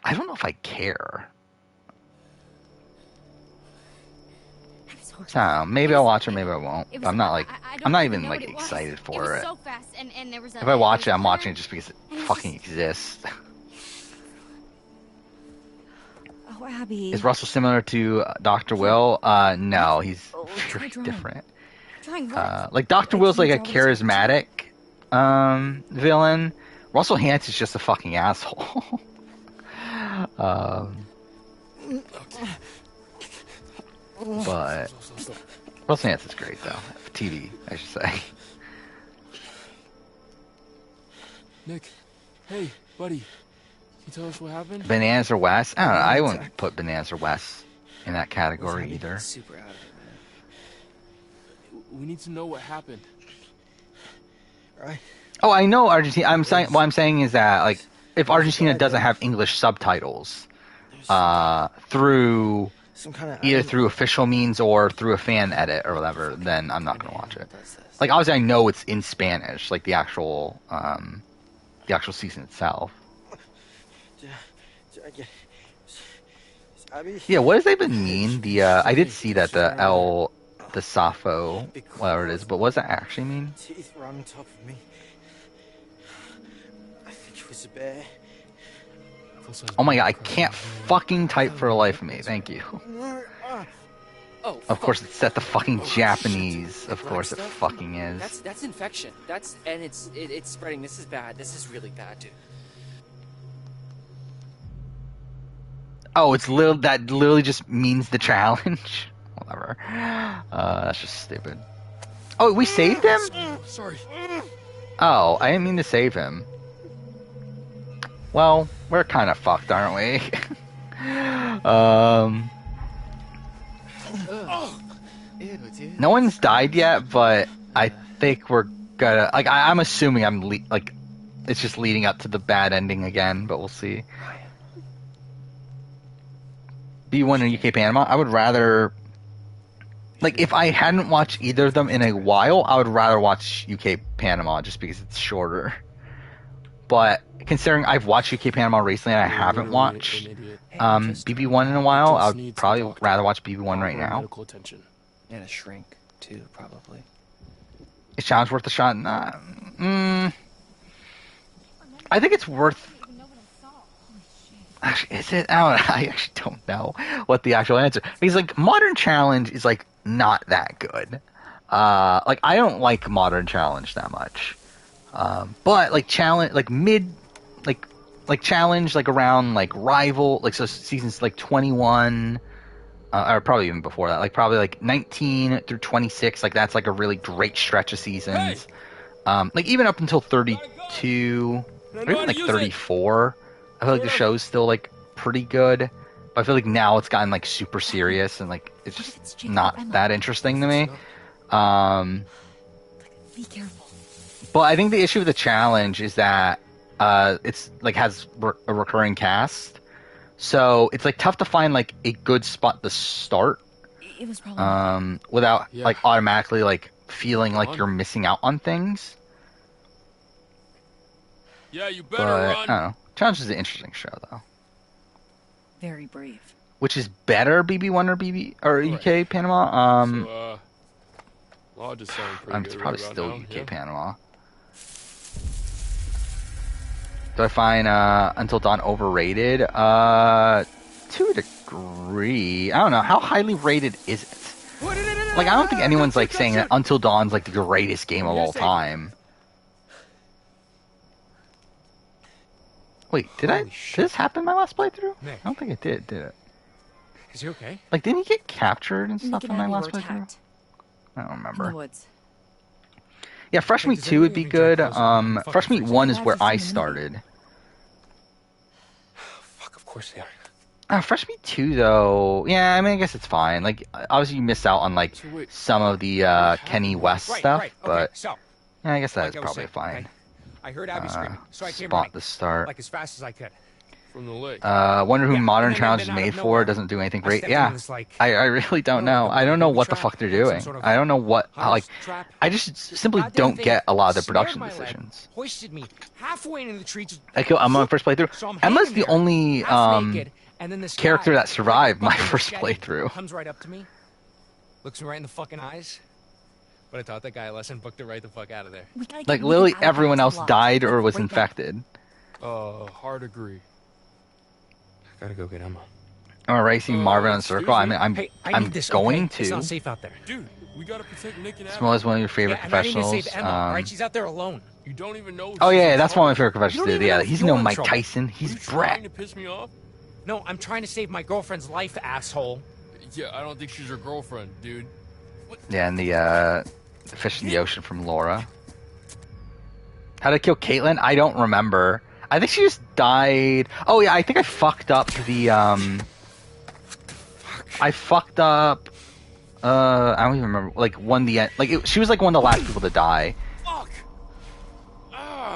S1: I don't know if I care. So, I don't know, maybe I'll watch it, maybe I won't.
S10: It
S1: But
S10: was-
S1: I'm not like
S10: I don't
S1: I'm not
S10: even
S1: even
S10: know
S1: like
S10: what it was.
S1: excited
S10: It
S1: for
S10: was
S1: it.
S10: so fast, and there was a.
S1: If I watch it,
S10: there
S1: I'm
S10: was
S1: watching it
S10: glitter,
S1: just because it
S10: and
S1: fucking
S10: just-
S1: exists.
S7: Oh, Abby.
S1: Is Russell similar to Dr. Will? No, he's
S7: try
S1: very
S7: drawing.
S1: different.
S7: Drawing what?
S1: Like Dr.
S7: Like,
S1: Will's
S7: can
S1: like
S7: you
S1: a
S7: draw what it's
S1: charismatic villain. Russell Hance is just a fucking asshole. But Russell Hance is great though. TV, I should say.
S3: Nick, hey, buddy. Can you tell us what happened?
S1: Bananas or West? I don't know. I wouldn't put Bananas or West in that category either.
S2: Super out of it, man.
S3: We need to know what happened.
S8: Right.
S1: Oh, I know Argentina. I'm saying what I'm saying is that like if Argentina doesn't have English subtitles through
S8: Some kind of
S1: either through official means or through a fan edit or whatever, then I'm not gonna watch it. Like obviously I know it's in Spanish, like the actual season itself. Yeah, what does that even mean? The I did see that the Safo, whatever it is, but what does that actually mean?
S8: Teeth were on top of me. I think it was a bear.
S1: Oh my god, I can't fucking type for the life of me. Thank you.
S2: Oh,
S1: Of course, it's set the fucking
S2: Oh,
S1: Japanese.
S2: shit.
S1: Of course, it
S2: Black
S1: fucking is.
S2: That's infection. It's spreading. This is bad. This is really bad, dude.
S1: Oh, it's literally just means the challenge. Whatever. That's just stupid. Oh, we saved him?
S3: Sorry.
S1: Oh, I didn't mean to save him. Well, we're kind of fucked, aren't we?
S2: Ew, dude.
S1: No one's died yet, but I think we're gonna like. I'm assuming it's just leading up to the bad ending again, but we'll see. B1 and UK Panama. I would rather, like, if I hadn't watched either of them in a while, I would rather watch UK Panama just because it's shorter. But considering I've watched UK Panama recently and I haven't watched BB1 in a while, I would probably rather watch BB1 right now.
S3: Medical attention.
S2: And a shrink too, probably.
S1: Is challenge worth a shot? Nah. I think it's worth. Actually, is it? I actually don't know what the actual answer. Because like Modern Challenge is like not that good. Like I don't like Modern Challenge that much. But like challenge, like mid, like challenge, like around like Rival, like so seasons like 21, or probably even before that, like probably like 19 through 26. Like that's like a really great stretch of seasons. Like even up until 32, or even like 34. I feel like the show's still like pretty good, but I feel like now it's gotten like super serious and like it's just not that interesting to me.
S7: Be careful.
S1: But I think the issue with the challenge is that it's like has a recurring cast, so it's like tough to find like a good spot to start
S7: It was probably.
S1: without like automatically like feeling like you're missing out on things.
S3: Yeah, you better
S1: But
S3: run.
S1: I don't know. Challenge is an interesting show though.
S7: Very brave.
S1: Which is better, BB1 or UK Panama?
S3: So, Law just sounding pretty
S1: It's
S3: good
S1: probably
S3: right
S1: still
S3: about now,
S1: UK
S3: yeah?
S1: Panama. Do I find Until Dawn overrated? To a degree. I don't know. How highly rated is it? Like, I don't think anyone's like saying that Until Dawn's like the greatest game of all time. Wait, did this happen in my last playthrough?
S6: Nick.
S1: I don't think it did it?
S6: Is he okay?
S1: Like, didn't he get captured and stuff
S7: Nick
S1: in
S7: and
S1: my
S7: Abby
S1: last
S7: were
S1: playthrough?
S7: attacked
S1: I don't
S7: in
S1: remember.
S7: the woods.
S1: Yeah, Fresh Meat
S6: does
S1: 2 would be
S6: everything
S1: good.
S6: Jack goes on fucking
S1: Fresh Meat
S6: freaks
S1: 1
S7: out.
S1: is where
S7: I've
S1: I
S7: just seen the movie.
S1: started.
S6: Fuck, of course they are.
S1: Fresh Meat 2, though, yeah, I mean, I guess it's fine. Like, obviously you miss out on, like,
S3: So wait,
S1: some of the Kenny West stuff,
S6: Okay,
S1: but
S6: so,
S1: yeah, I guess that
S6: like
S1: is
S6: I was
S1: probably
S6: saying,
S1: fine.
S6: okay, I heard Abby screaming, so I came
S1: Spot
S6: running,
S1: the start.
S6: like as fast as I could.
S3: from the lake.
S1: Wonder who
S6: Yeah,
S1: Modern
S6: and then
S1: Challenge is
S6: out of
S1: made for.
S6: nowhere,
S1: Doesn't do anything
S6: I
S1: great.
S6: stepped
S1: Yeah,
S6: in this, like,
S1: I really don't know. I don't know what the fuck they're doing. I don't know what, like, I just simply
S6: Goddamn
S1: don't
S6: thing
S1: get a lot of the
S6: snared
S1: production
S6: my leg,
S1: hoisted
S6: hoisted me halfway into the tree.
S1: I'm on first playthrough.
S6: So I'm
S1: Emma's
S6: hanging
S1: the
S6: there,
S1: only
S6: half naked, and then this
S1: character
S6: guy,
S1: that survived my
S6: fucking
S1: first
S6: machete,
S1: playthrough.
S6: comes right up to me.
S8: Looks me right in the fucking eyes. But I taught that guy a lesson, booked it right the fuck out of there.
S7: We gotta
S1: Like,
S7: get
S1: literally
S7: Nick out of
S1: everyone
S7: Alex
S1: else
S7: Lodge.
S1: died or
S7: Like,
S1: was
S7: right now.
S1: infected.
S3: Hard agree.
S8: I gotta go get Emma.
S1: I'm racing Marvin on
S3: excuse
S1: Circle. I
S3: me?
S1: mean, I'm
S8: Hey, I
S1: I'm
S8: need this.
S1: going
S8: okay? It's
S1: to.
S8: not safe out there.
S3: Dude, we gotta protect Nick and
S1: Small is one of your favorite
S8: Yeah, and I need to
S1: professionals.
S8: save Emma. All right, she's out there alone.
S3: You don't even know.
S1: Oh
S3: she's
S1: yeah,
S3: in
S1: that's one of my
S3: trouble.
S1: favorite professionals.
S8: You don't
S1: Dude.
S8: even know
S1: Yeah,
S8: if
S1: he's
S8: you're
S1: no
S8: in
S1: Mike
S8: trouble.
S1: Tyson.
S3: Are
S1: He's
S3: you
S1: Brett.
S3: trying to piss me off?
S8: No, I'm trying to save my girlfriend's life, asshole.
S3: Yeah, I don't think she's your girlfriend, dude.
S1: Yeah, and the fish in the ocean from Laura. How to kill Caitlyn? I don't remember. I think she just died. Oh yeah, I think I fucked up the I fucked up. I don't even remember. Like she was like one of the last people to die.
S3: Fuck.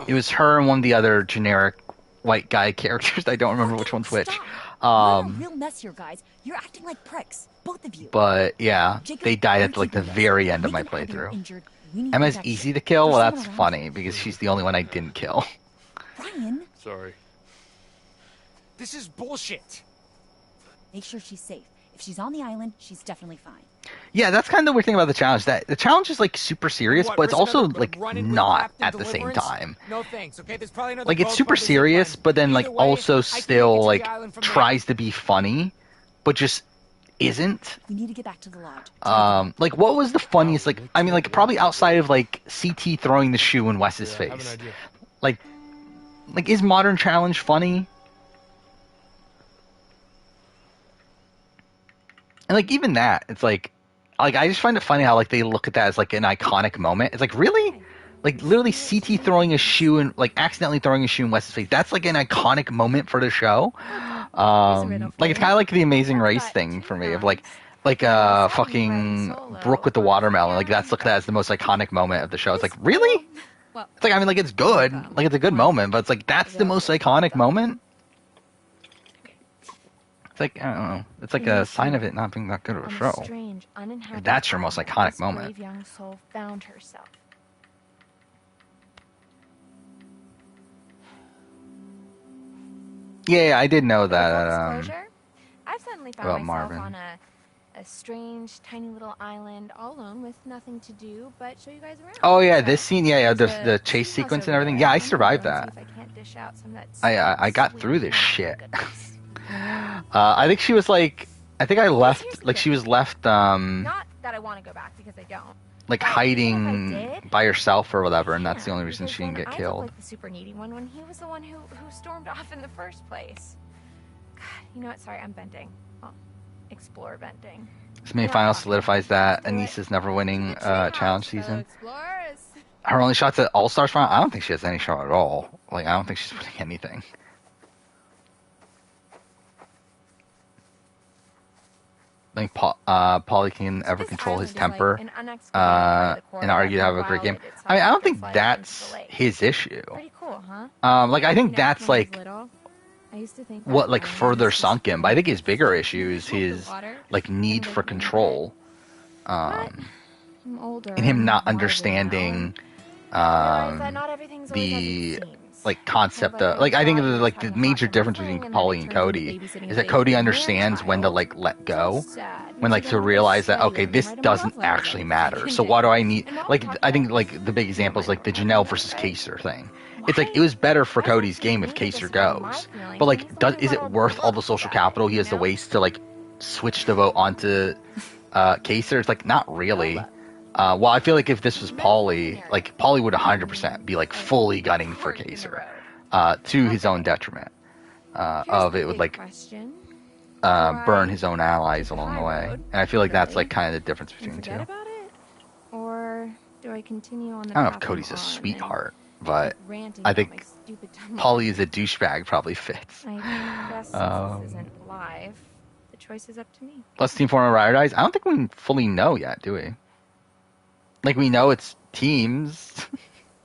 S1: It was her and one of the other generic white guy characters. I don't remember which one's which.
S7: We're in a real mess here, guys. You're acting like pricks, both of you.
S1: But yeah,
S7: Jacob,
S1: they died
S7: you're
S1: at like the
S7: keeping this.
S1: very end of my
S7: Nick and Abby are
S1: playthrough.
S7: injured. We need
S1: Emma's
S7: protection.
S1: easy to kill. Well,
S7: There's
S1: that's
S7: someone around
S1: funny because she's the only one I didn't kill.
S7: Ryan,
S3: Sorry.
S8: This is bullshit.
S7: make sure she's safe. If she's on the island, she's definitely fine.
S1: Yeah, that's kind of the weird thing about the challenge. That the challenge is like super serious,
S8: What,
S1: but it's
S8: risk
S1: also
S8: another
S1: like
S8: run-in with
S1: not
S8: Captain
S1: at the same
S8: Deliverance?
S1: time.
S8: No thanks. Okay, there's probably another
S1: Like it's
S8: boat
S1: super
S8: above the zip
S1: serious,
S8: line.
S1: but then like
S8: Either way,
S1: also
S8: I can make it
S1: still
S8: to the
S1: like
S8: island from there.
S1: tries to be funny, but just isn't.
S7: We need to get back to the lodge.
S1: Like what was the funniest? Like I mean, like probably outside of like CT throwing the shoe in Wes's
S3: Yeah, I have an
S1: face.
S3: idea.
S1: Like is Modern Challenge funny? And like even that, it's like I just find it funny how like they look at that as like an iconic moment. It's like really, like literally CT throwing a shoe and like accidentally throwing a shoe in Wes's face. That's like an iconic moment for the show. Like it's kind of like the Amazing Race thing for me of like fucking Brooke with the watermelon. Like that's looked at as the most iconic moment of the show. It's like really. It's like I mean like it's good, like it's a good moment, but it's like that's the most iconic moment. It's like I don't know. It's like a sign of it not being that good of a show. If that's your most iconic moment.
S4: Brave young soul found herself.
S1: Yeah, I did know
S4: Full
S1: that.
S4: disclosure, I've suddenly
S1: about
S4: found myself
S1: Marvin.
S4: on a strange, tiny little island all alone with nothing to do but show you guys around.
S1: Oh yeah,
S4: So,
S1: this scene, yeah,
S4: there's
S1: the
S4: a
S1: chase
S4: tea house
S1: sequence and
S4: over
S1: everything.
S4: there.
S1: Yeah, I
S4: I'm gonna
S1: survived
S4: go and
S1: that.
S4: see if I can't dish out some of that
S1: I got
S4: sweet
S1: through this
S4: Mountain
S1: shit.
S4: goodness.
S1: I think she was like, I think I left, like she was left,
S4: Not that I want to go back because I don't.
S1: like
S4: But
S1: hiding
S4: even if I did,
S1: by herself or whatever, and that's the
S4: Yeah,
S1: only reason
S4: because
S1: she didn't
S4: then
S1: get
S4: I
S1: killed.
S4: look like the super needy one when he was the one who stormed off in the first place. God, you know what? Sorry, I'm venting. Oh, explore venting.
S1: This main final solidifies that Anissa's never winning challenge season. Her only shot's at All Stars final. I don't think she has any shot at all. Like I don't think she's winning anything. I think Paulie can ever control his temper and argue to have a great game. I mean, I don't think that's his issue.
S4: Pretty cool, huh?
S1: Like I think that's like
S4: I used to think
S1: what
S4: that
S1: like
S4: Ryan
S1: further
S4: was
S1: sunk him. But I think his bigger issue is his
S4: water
S1: like need for control,
S4: I'm older.
S1: and him
S4: I'm
S1: not
S4: wiser
S1: understanding
S4: now. Realize that not everything's always as
S1: the
S4: it seems.
S1: like concept of like I think the major difference between Paulie and Cody is that Cody understands when to like let go, when like to realize that okay, this doesn't actually matter. So why do I need like I think like the big example is like the Janelle versus Kaser thing. It's like it was better for Cody's game if Kaser goes, but like is it worth all the social capital he has to waste to like switch the vote onto Kaser? It's like not really. Well, I feel like if this was Paulie, like Paulie would 100% be like fully gunning for Kaser, to his own detriment. Of it would like burn his own allies along the way, and I feel like that's like kind of the difference between the two.
S4: Forget about it, or do I continue on the?
S1: I don't know if
S4: path
S1: Cody's
S4: I'm
S1: a
S4: on
S1: sweetheart, but
S4: ranting
S1: I
S4: about
S1: think
S4: my stupid timeline?
S1: Paulie is a douchebag probably fits.
S4: I guess since this isn't live, the choice is up to me.
S1: Plus Team Form Ride or Dies. I don't think we fully know yet, do we? Like we know it's teams,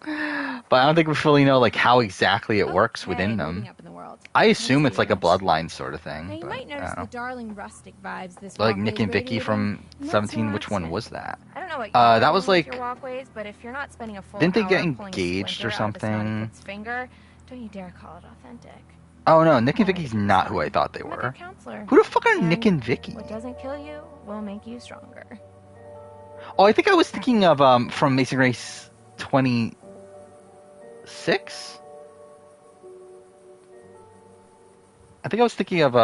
S1: but I don't think we fully know like how exactly it works within them.
S4: moving up in the world.
S1: I assume it's like a bloodline sort of
S4: Now
S1: thing.
S4: you
S1: But,
S4: might
S1: I
S4: notice
S1: don't
S4: the
S1: know.
S4: darling rustic vibes this
S1: Like
S4: walkway
S1: Nick and
S4: is
S1: Vicky
S4: radiating.
S1: from
S4: Not
S1: 17.
S4: so
S1: Which one
S4: accident.
S1: was that?
S4: I don't know what
S1: That was
S4: with
S1: like-
S4: your walkways, but if you're not spending a full
S1: Didn't they
S4: hour
S1: get
S4: pulling a
S1: engaged or
S4: splinter out of a Sonic
S1: something?
S4: Kid's finger, don't you dare call it authentic.
S1: Oh no, Nick and Vicky's not who I thought they
S4: I'm a
S1: were.
S4: good counselor.
S1: Who the fuck are Nick and Vicky?
S4: What doesn't kill you will make you stronger.
S1: Oh, I think I was thinking of from Amazing Race 26. I think I was thinking of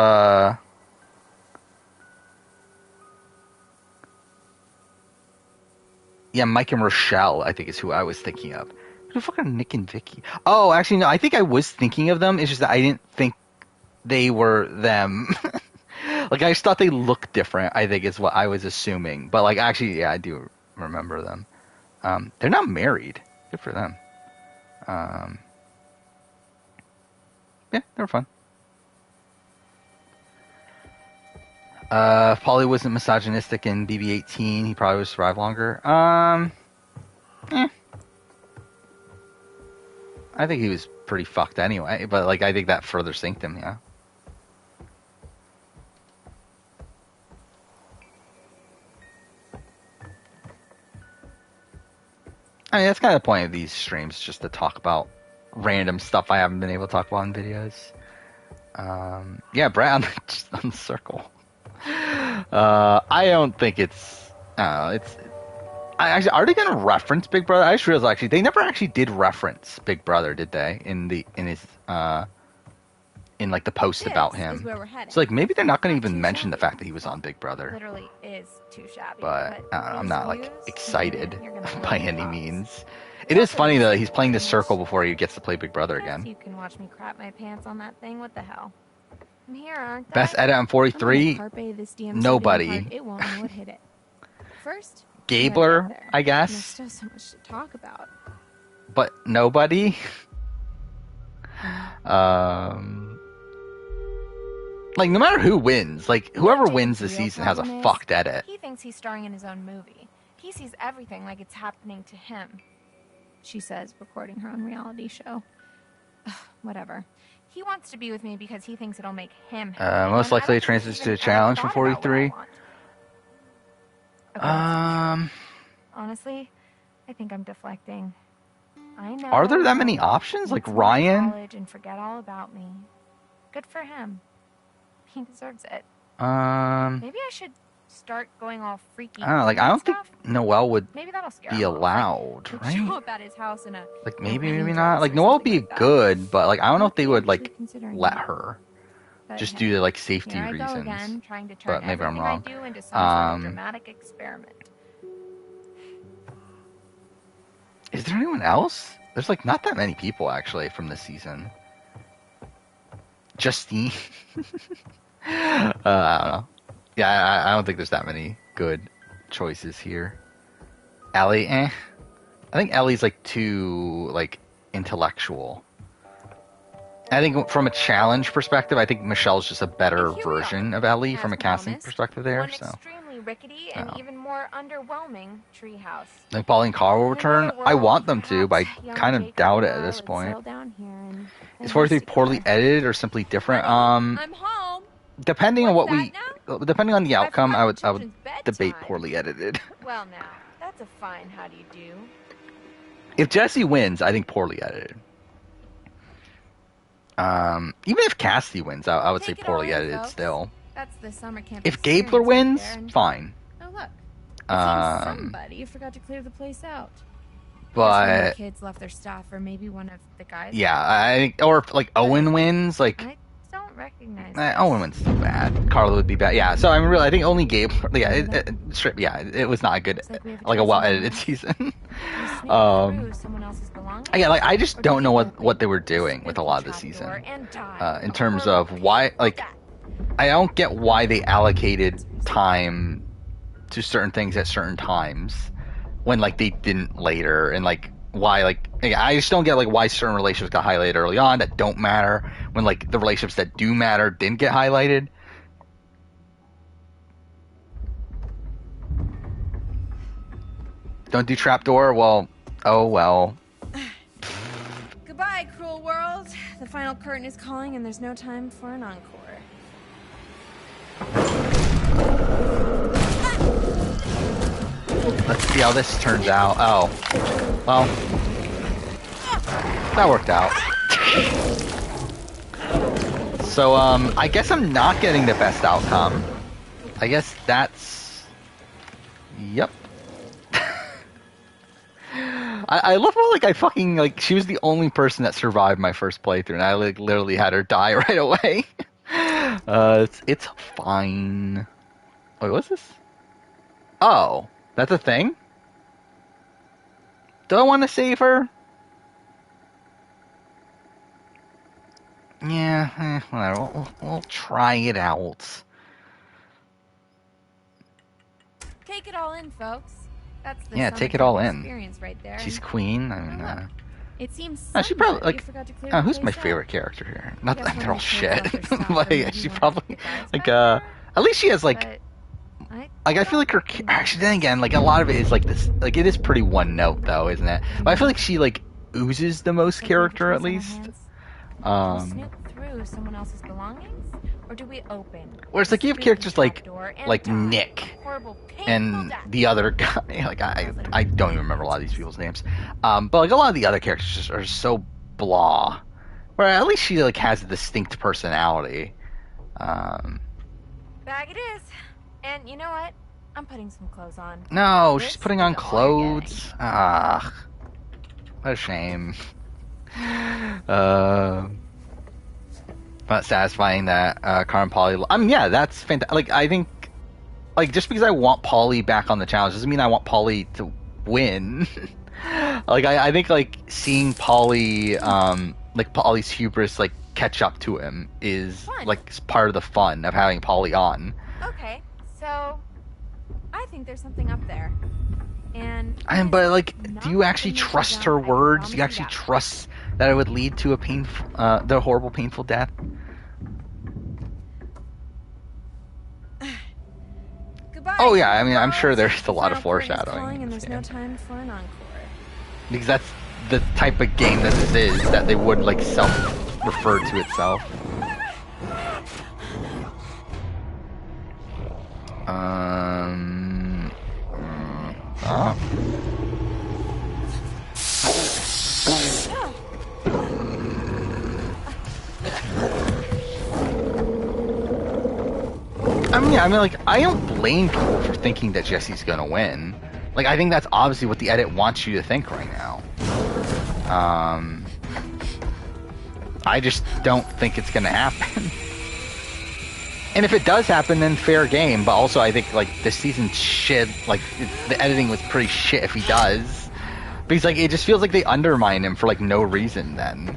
S1: yeah, Mike and Rochelle, I think is who I was thinking of. Who the fuck are Nick and Vicky? Oh, actually no, I think I was thinking of them. It's just that I didn't think they were them. Like I just thought they looked different, I think is what I was assuming. But like actually, yeah, I do remember them. They're not married. Good for them. Yeah, they were fun. If Paulie wasn't misogynistic in BB-18, he probably would survive longer. I think he was pretty fucked anyway, but like I think that further synced him, yeah. I mean, that's kind of the point of these streams, just to talk about random stuff I haven't been able to talk about in videos. Yeah, Brad on the circle. I don't think it's. Actually, are they going to reference Big Brother? I just realized actually they never actually did reference Big Brother, did they? In his in like the post about him.
S4: Is where we're heading.
S1: So like maybe they're not going to even mention the fact that he was on Big Brother.
S4: Literally is too shabby.
S1: But I'm not like
S4: views,
S1: excited
S4: you're gonna
S1: by
S4: love
S1: any
S4: Fox.
S1: means. It is funny though. He's playing the circle before he gets to play Big Brother
S4: Yes,
S1: again.
S4: you can watch me crap my pants on that thing. What the hell? I'm here, aren't
S1: Best
S4: I?
S1: edit on
S4: I'm
S1: 43.
S4: gonna carpe this DMC
S1: Nobody.
S4: damn hard. It won't know what hit it. First,
S1: Gabler,
S4: we gotta get there.
S1: I guess.
S4: And there's still so much to talk about.
S1: But nobody. Like no matter who wins, like whoever wins this season has a fucked edit.
S4: He thinks he's starring in his own movie. He sees everything like it's happening to him. She says, recording her own reality show. Ugh, whatever. He wants to be with me because he thinks it'll make him happy.
S1: Most
S4: And I
S1: likely
S4: don't
S1: it
S4: think he's
S1: translates to a
S4: even
S1: challenge
S4: ever
S1: from
S4: thought about what I
S1: 43.
S4: want. Okay, that's true. Honestly, I think I'm deflecting. I know.
S1: Are there that many options? Like Ryan?
S4: College and forget all about me. Good for him. He deserves it. Maybe I should start going all freaky.
S1: I don't know. Like I don't think Noelle would
S4: Maybe that'll scare
S1: be
S4: him off.
S1: allowed,
S4: Like,
S1: right?
S4: show up at his house in a
S1: Like maybe,
S4: wedding
S1: maybe not.
S4: dress
S1: Like
S4: or
S1: Noelle would
S4: something
S1: be
S4: like that.
S1: good, but like I don't know if they would like
S4: Considering
S1: let
S4: that.
S1: her,
S4: But
S1: just
S4: hey,
S1: due to like safety
S4: here I go
S1: reasons.
S4: again, trying to turn
S1: But maybe I'm
S4: everything
S1: wrong.
S4: I do into some sort of dramatic experiment.
S1: Is there anyone else? There's like not that many people actually from this season. Justine. I don't know. Yeah, I don't think there's that many good choices here. Ellie, I think Ellie's like too like intellectual. I think from a challenge perspective, I think Michelle's just a better version of Ellie from a casting perspective there.
S4: One
S1: So
S4: extremely rickety and even more underwhelming treehouse.
S1: like Paulie and Carl will return. I want them to, but I
S4: Young
S1: kind of
S4: Jacob
S1: doubt it
S4: and
S1: at
S4: I
S1: this
S4: would
S1: point.
S4: settle down here and
S1: Is 43
S4: invest
S1: poorly
S4: together.
S1: edited or simply different?
S4: I'm home.
S1: Depending on what
S4: What's
S1: we, depending on the outcome, I would
S4: children's
S1: debate
S4: bedtime.
S1: poorly edited.
S4: Well, now that's a fine how do you do.
S1: If Jesse wins, I think poorly edited. Even if Cassidy wins, I would say
S4: Take it all
S1: poorly
S4: in,
S1: edited
S4: folks.
S1: still.
S4: That's the summer camp.
S1: If
S4: experience
S1: Gabler
S4: right
S1: wins,
S4: there, and-
S1: fine.
S4: Oh look, it seems
S1: Um,
S4: somebody forgot to clear the place out. Guess one of
S1: but
S4: the kids left their stuff, or maybe one of the guys.
S1: yeah, I think, or if like Owen wins, like
S4: I don't recognize.
S1: Owen wins too bad. Carla would be bad. Yeah, so I mean, really, I think only Gabe. Yeah, it was not a good,
S4: like
S1: a well edited season.
S4: Through someone else's belongings.
S1: Yeah, like I just
S4: Or
S1: don't
S4: do
S1: know
S4: you
S1: what they were doing with a lot of this
S4: trapdoor
S1: season.
S4: and die
S1: In
S4: a
S1: terms
S4: horrible
S1: of why, like,
S4: death?
S1: I don't get why they allocated time to certain things at certain times when like they didn't later, and like why I just don't get like why certain relationships got highlighted early on that don't matter when like the relationships that do matter didn't get highlighted. Don't do trapdoor? Well, oh well.
S4: Goodbye, cruel world. The final curtain is calling, and there's no time for an encore.
S1: Let's see how this turns out. Oh. Well. That worked out. So, I guess I'm not getting the best outcome. I guess that's... Yep. I love how like I fucking like she was the only person that survived my first playthrough, and I like literally had her die right away. It's fine. Wait, what's this? Oh, that's a thing? Do I want to save her? Yeah, whatever. We'll try it out.
S4: Take it all in, folks. That's the
S1: Yeah, take it all in.
S4: experience right there.
S1: She's queen. I mean,
S4: look, it seems
S1: she probably like.
S4: forgot to clear the
S1: Who's my
S4: place
S1: favorite
S4: out.
S1: character here? Not
S4: Guess
S1: that
S4: when
S1: they're all
S4: we
S1: shit,
S4: close off their stuff,
S1: but
S4: then
S1: yeah,
S4: maybe
S1: she
S4: one of
S1: probably
S4: the guys
S1: like
S4: back
S1: at least she has like.
S4: But
S1: Like I feel like her actually then again like a lot of it is like this like it is pretty one note though, isn't it? But I feel like she like oozes the most character at least.
S4: Do we snoop through someone else's belongings, or do we open?
S1: Whereas like you have
S4: spooky
S1: characters like
S4: trapdoor and die
S1: Nick
S4: a horrible, painful
S1: and
S4: death?
S1: the other guy like I don't even remember a lot of these people's names. But like a lot of the other characters just are so blah. Where at least she like has a distinct personality.
S4: Bag it is. And you know what? I'm putting some clothes on.
S1: No,
S4: This
S1: she's putting on
S4: is all you're
S1: clothes. Ah, what a shame. Not satisfying that Karen Polly. I mean, yeah, that's fantastic. Like, I think, like, just because I want Polly back on the challenge doesn't mean I want Polly to win. Like, I think like seeing Polly, like Polly's hubris, like catch up to him is like part of the fun of having Polly on.
S4: Okay, so I think there's something up there. And
S1: But like, do you actually trust her words? Do you actually trust that it would lead to a painful, the horrible, painful death?
S4: Goodbye.
S1: Oh yeah, I mean, I'm sure there's a lot of foreshadowing.
S4: Calling and there's no time for an encore.
S1: Because that's the type of game that this is, that they would like self-refer to itself. I mean, like, I don't blame people for thinking that Jesse's gonna win. Like, I think that's obviously what the edit wants you to think right now. I just don't think it's gonna happen. And if it does happen, then fair game. But also, I think, like, this season shit, like, the editing was pretty shit if he does. Because, like, it just feels like they undermine him for, like, no reason then.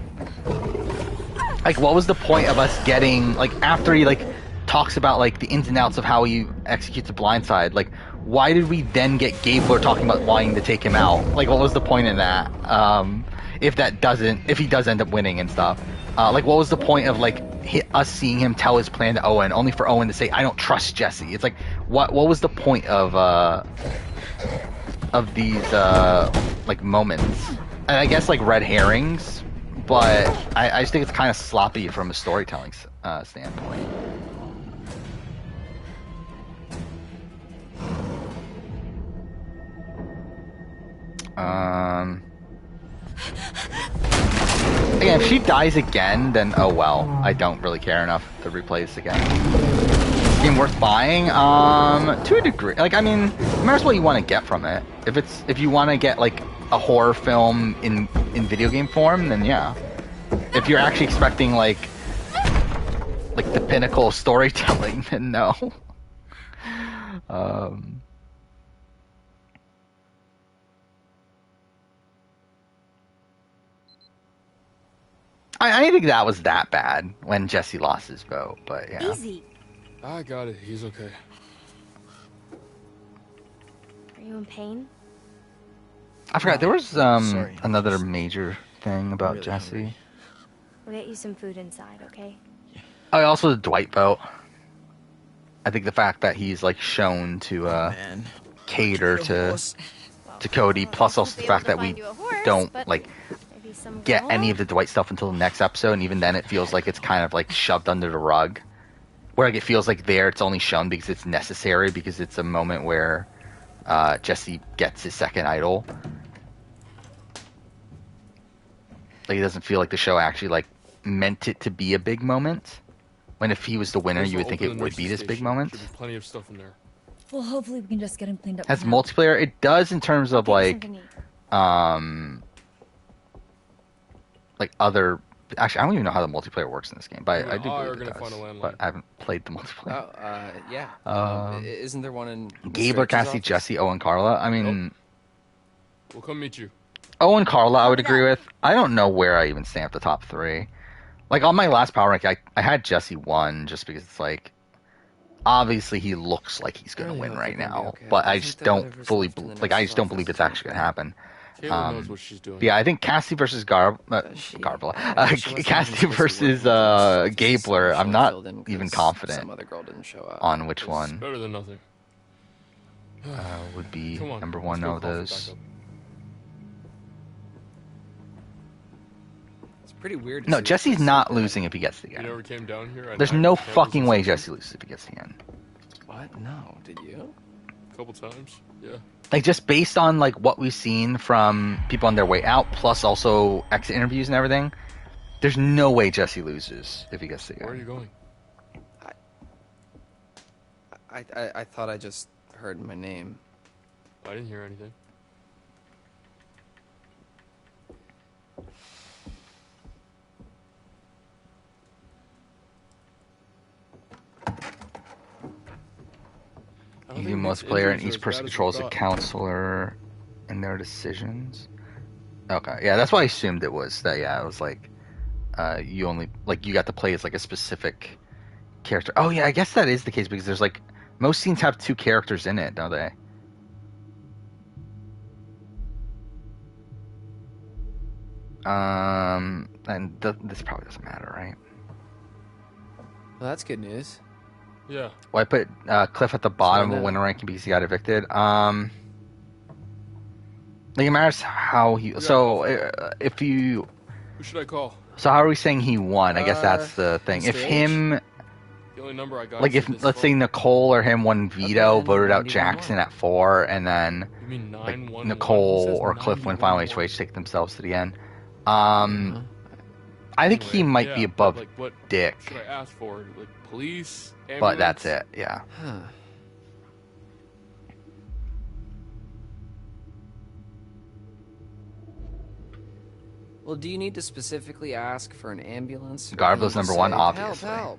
S1: Like, what was the point of us getting, like, after he, like, talks about, like, the ins and outs of how he executes a blindside, like, why did we then get Gabler talking about wanting to take him out? Like, what was the point in that? If he does end up winning and stuff. Like, what was the point of, like, us seeing him tell his plan to Owen, only for Owen to say, I don't trust Jesse? It's like, what was the point of these, like, moments? And I guess, like, red herrings, but I just think it's kind of sloppy from a storytelling standpoint. Again, if she dies again, then oh well. I don't really care enough to replay this again. Game worth buying? To a degree. Like, I mean, no matter what you want to get from it. If you want to get like a horror film in video game form, then yeah. If you're actually expecting like the pinnacle of storytelling, then no. I didn't think that was that bad when Jesse lost his vote, but yeah.
S10: Easy.
S3: I got it. He's okay.
S10: Are you in pain?
S1: I forgot, there was another major thing about
S10: Really
S1: Jesse.
S10: hungry. We'll get you some food inside, okay?
S1: Oh, also the Dwight vote. I think the fact that he's like shown to cater to Cody, plus also the fact that we don't like get any of the Dwight stuff until the next episode, and even then it feels like it's kind of like shoved under the rug. Where like it feels like it's only shown because it's necessary, because it's a moment where Jesse gets his second idol. Like, it doesn't feel like the show actually like meant it to be a big moment. When if he was the winner, you would think it would be this big moment.
S3: Should be plenty of stuff in there.
S7: Well, hopefully we can just get him cleaned up.
S1: Has
S7: for now.
S1: multiplayer? It does in terms of like like other. Actually, I don't even know how the multiplayer works in this game, but I do
S3: Oh,
S1: believe
S3: we're
S1: it
S3: gonna
S1: does.
S3: find a landline.
S1: But I haven't played the multiplayer.
S2: Yeah. Isn't there one in
S1: Gabler,
S2: Mr. H's
S1: Cassie,
S2: office?
S1: Jesse, Owen, Carla. I mean,
S3: We'll come meet you.
S1: Owen, Carla, I would
S7: Copy
S1: agree
S7: that.
S1: with. I don't know where I even stand at the top 3. Like on my last power rank, I had Jesse 1 just because it's like, obviously he looks like he's gonna
S2: really
S1: win
S2: hope
S1: right
S2: they're gonna be
S1: now,
S2: okay.
S1: but
S2: Do you
S1: I
S2: think
S1: just
S2: that
S1: don't
S2: whatever's
S1: fully
S2: left in the
S1: like. I
S2: nurse's
S1: just don't believe
S2: office
S1: it's
S2: is
S1: actually gonna
S2: okay?
S1: happen.
S3: Caitlin knows what she's doing.
S1: Yeah, I think Cassie versus
S2: She-
S1: Garbla.
S2: I guess she wasn't
S1: Cassie
S2: even supposed to be
S1: versus
S2: working with us. Just
S1: Gabler.
S2: assumed
S1: I'm
S2: she
S1: not
S2: filled in
S1: even
S2: 'cause
S1: confident
S2: Some other girl didn't show up.
S1: on which
S3: It's
S1: one
S3: better than nothing.
S1: would be
S3: Come on,
S1: number
S3: let's
S1: 1
S3: go
S1: of
S3: call for
S1: those.
S3: backup.
S2: It's pretty weird. To
S1: No,
S2: see
S1: Jesse's
S2: this
S1: not
S2: so
S1: losing if he gets to the
S3: You
S1: end.
S3: never came down here? at
S1: There's
S3: night
S1: no
S3: with cameras
S1: fucking
S3: and
S1: way
S3: sensors?
S1: Jesse loses if he gets to the end.
S2: What? No, did you?
S3: A couple times. Yeah.
S1: Like just based on like what we've seen from people on their way out, plus also exit interviews and everything, there's no way Jesse loses if he gets to the
S3: Where are
S1: end.
S3: you going?
S2: I thought I just heard my name.
S3: I didn't hear anything. I don't
S1: You
S3: think
S1: must
S3: these
S1: player and
S3: injuries are
S1: each
S3: as
S1: person
S3: bad as we
S1: controls a
S3: thought.
S1: counselor in their decisions. Okay, yeah, that's why I assumed it was that. Yeah, it was like you only like you got to play as like a specific character. Oh yeah, I guess that is the case because there's like most scenes have 2 characters in it, don't they? And this probably doesn't matter, right?
S2: Well, that's good news.
S3: Yeah.
S1: Well, I put Cliff at the bottom
S2: I
S1: of
S2: know.
S1: winner ranking because he got evicted. Like it matters how he. So if you.
S3: Who should I call?
S1: So how are we saying he won? I guess that's the thing. If
S2: Mr. H?
S1: him,
S3: The only number I got.
S1: like
S3: is
S1: if
S3: this
S1: let's say
S3: phone.
S1: Nicole or him won veto,
S2: then
S1: voted out
S2: 91.
S1: Jackson at 4, and then
S3: You mean
S1: like
S3: 911?
S1: Nicole
S3: It says
S1: or Cliff win
S3: 91.
S1: final HOH, take themselves to the end.
S2: Uh-huh.
S1: I think he
S3: Anyway,
S1: might
S3: yeah,
S1: be
S3: but,
S1: above
S3: like, what
S1: Dick,
S3: should I ask for? Like police?
S1: but that's
S3: Ambulance?
S1: it. Yeah.
S2: Huh. Well, do you need to specifically ask for an ambulance? Or
S1: Garblo's
S2: can you
S1: number
S2: just
S1: 1,
S2: say,
S1: obviously.
S2: Help, help.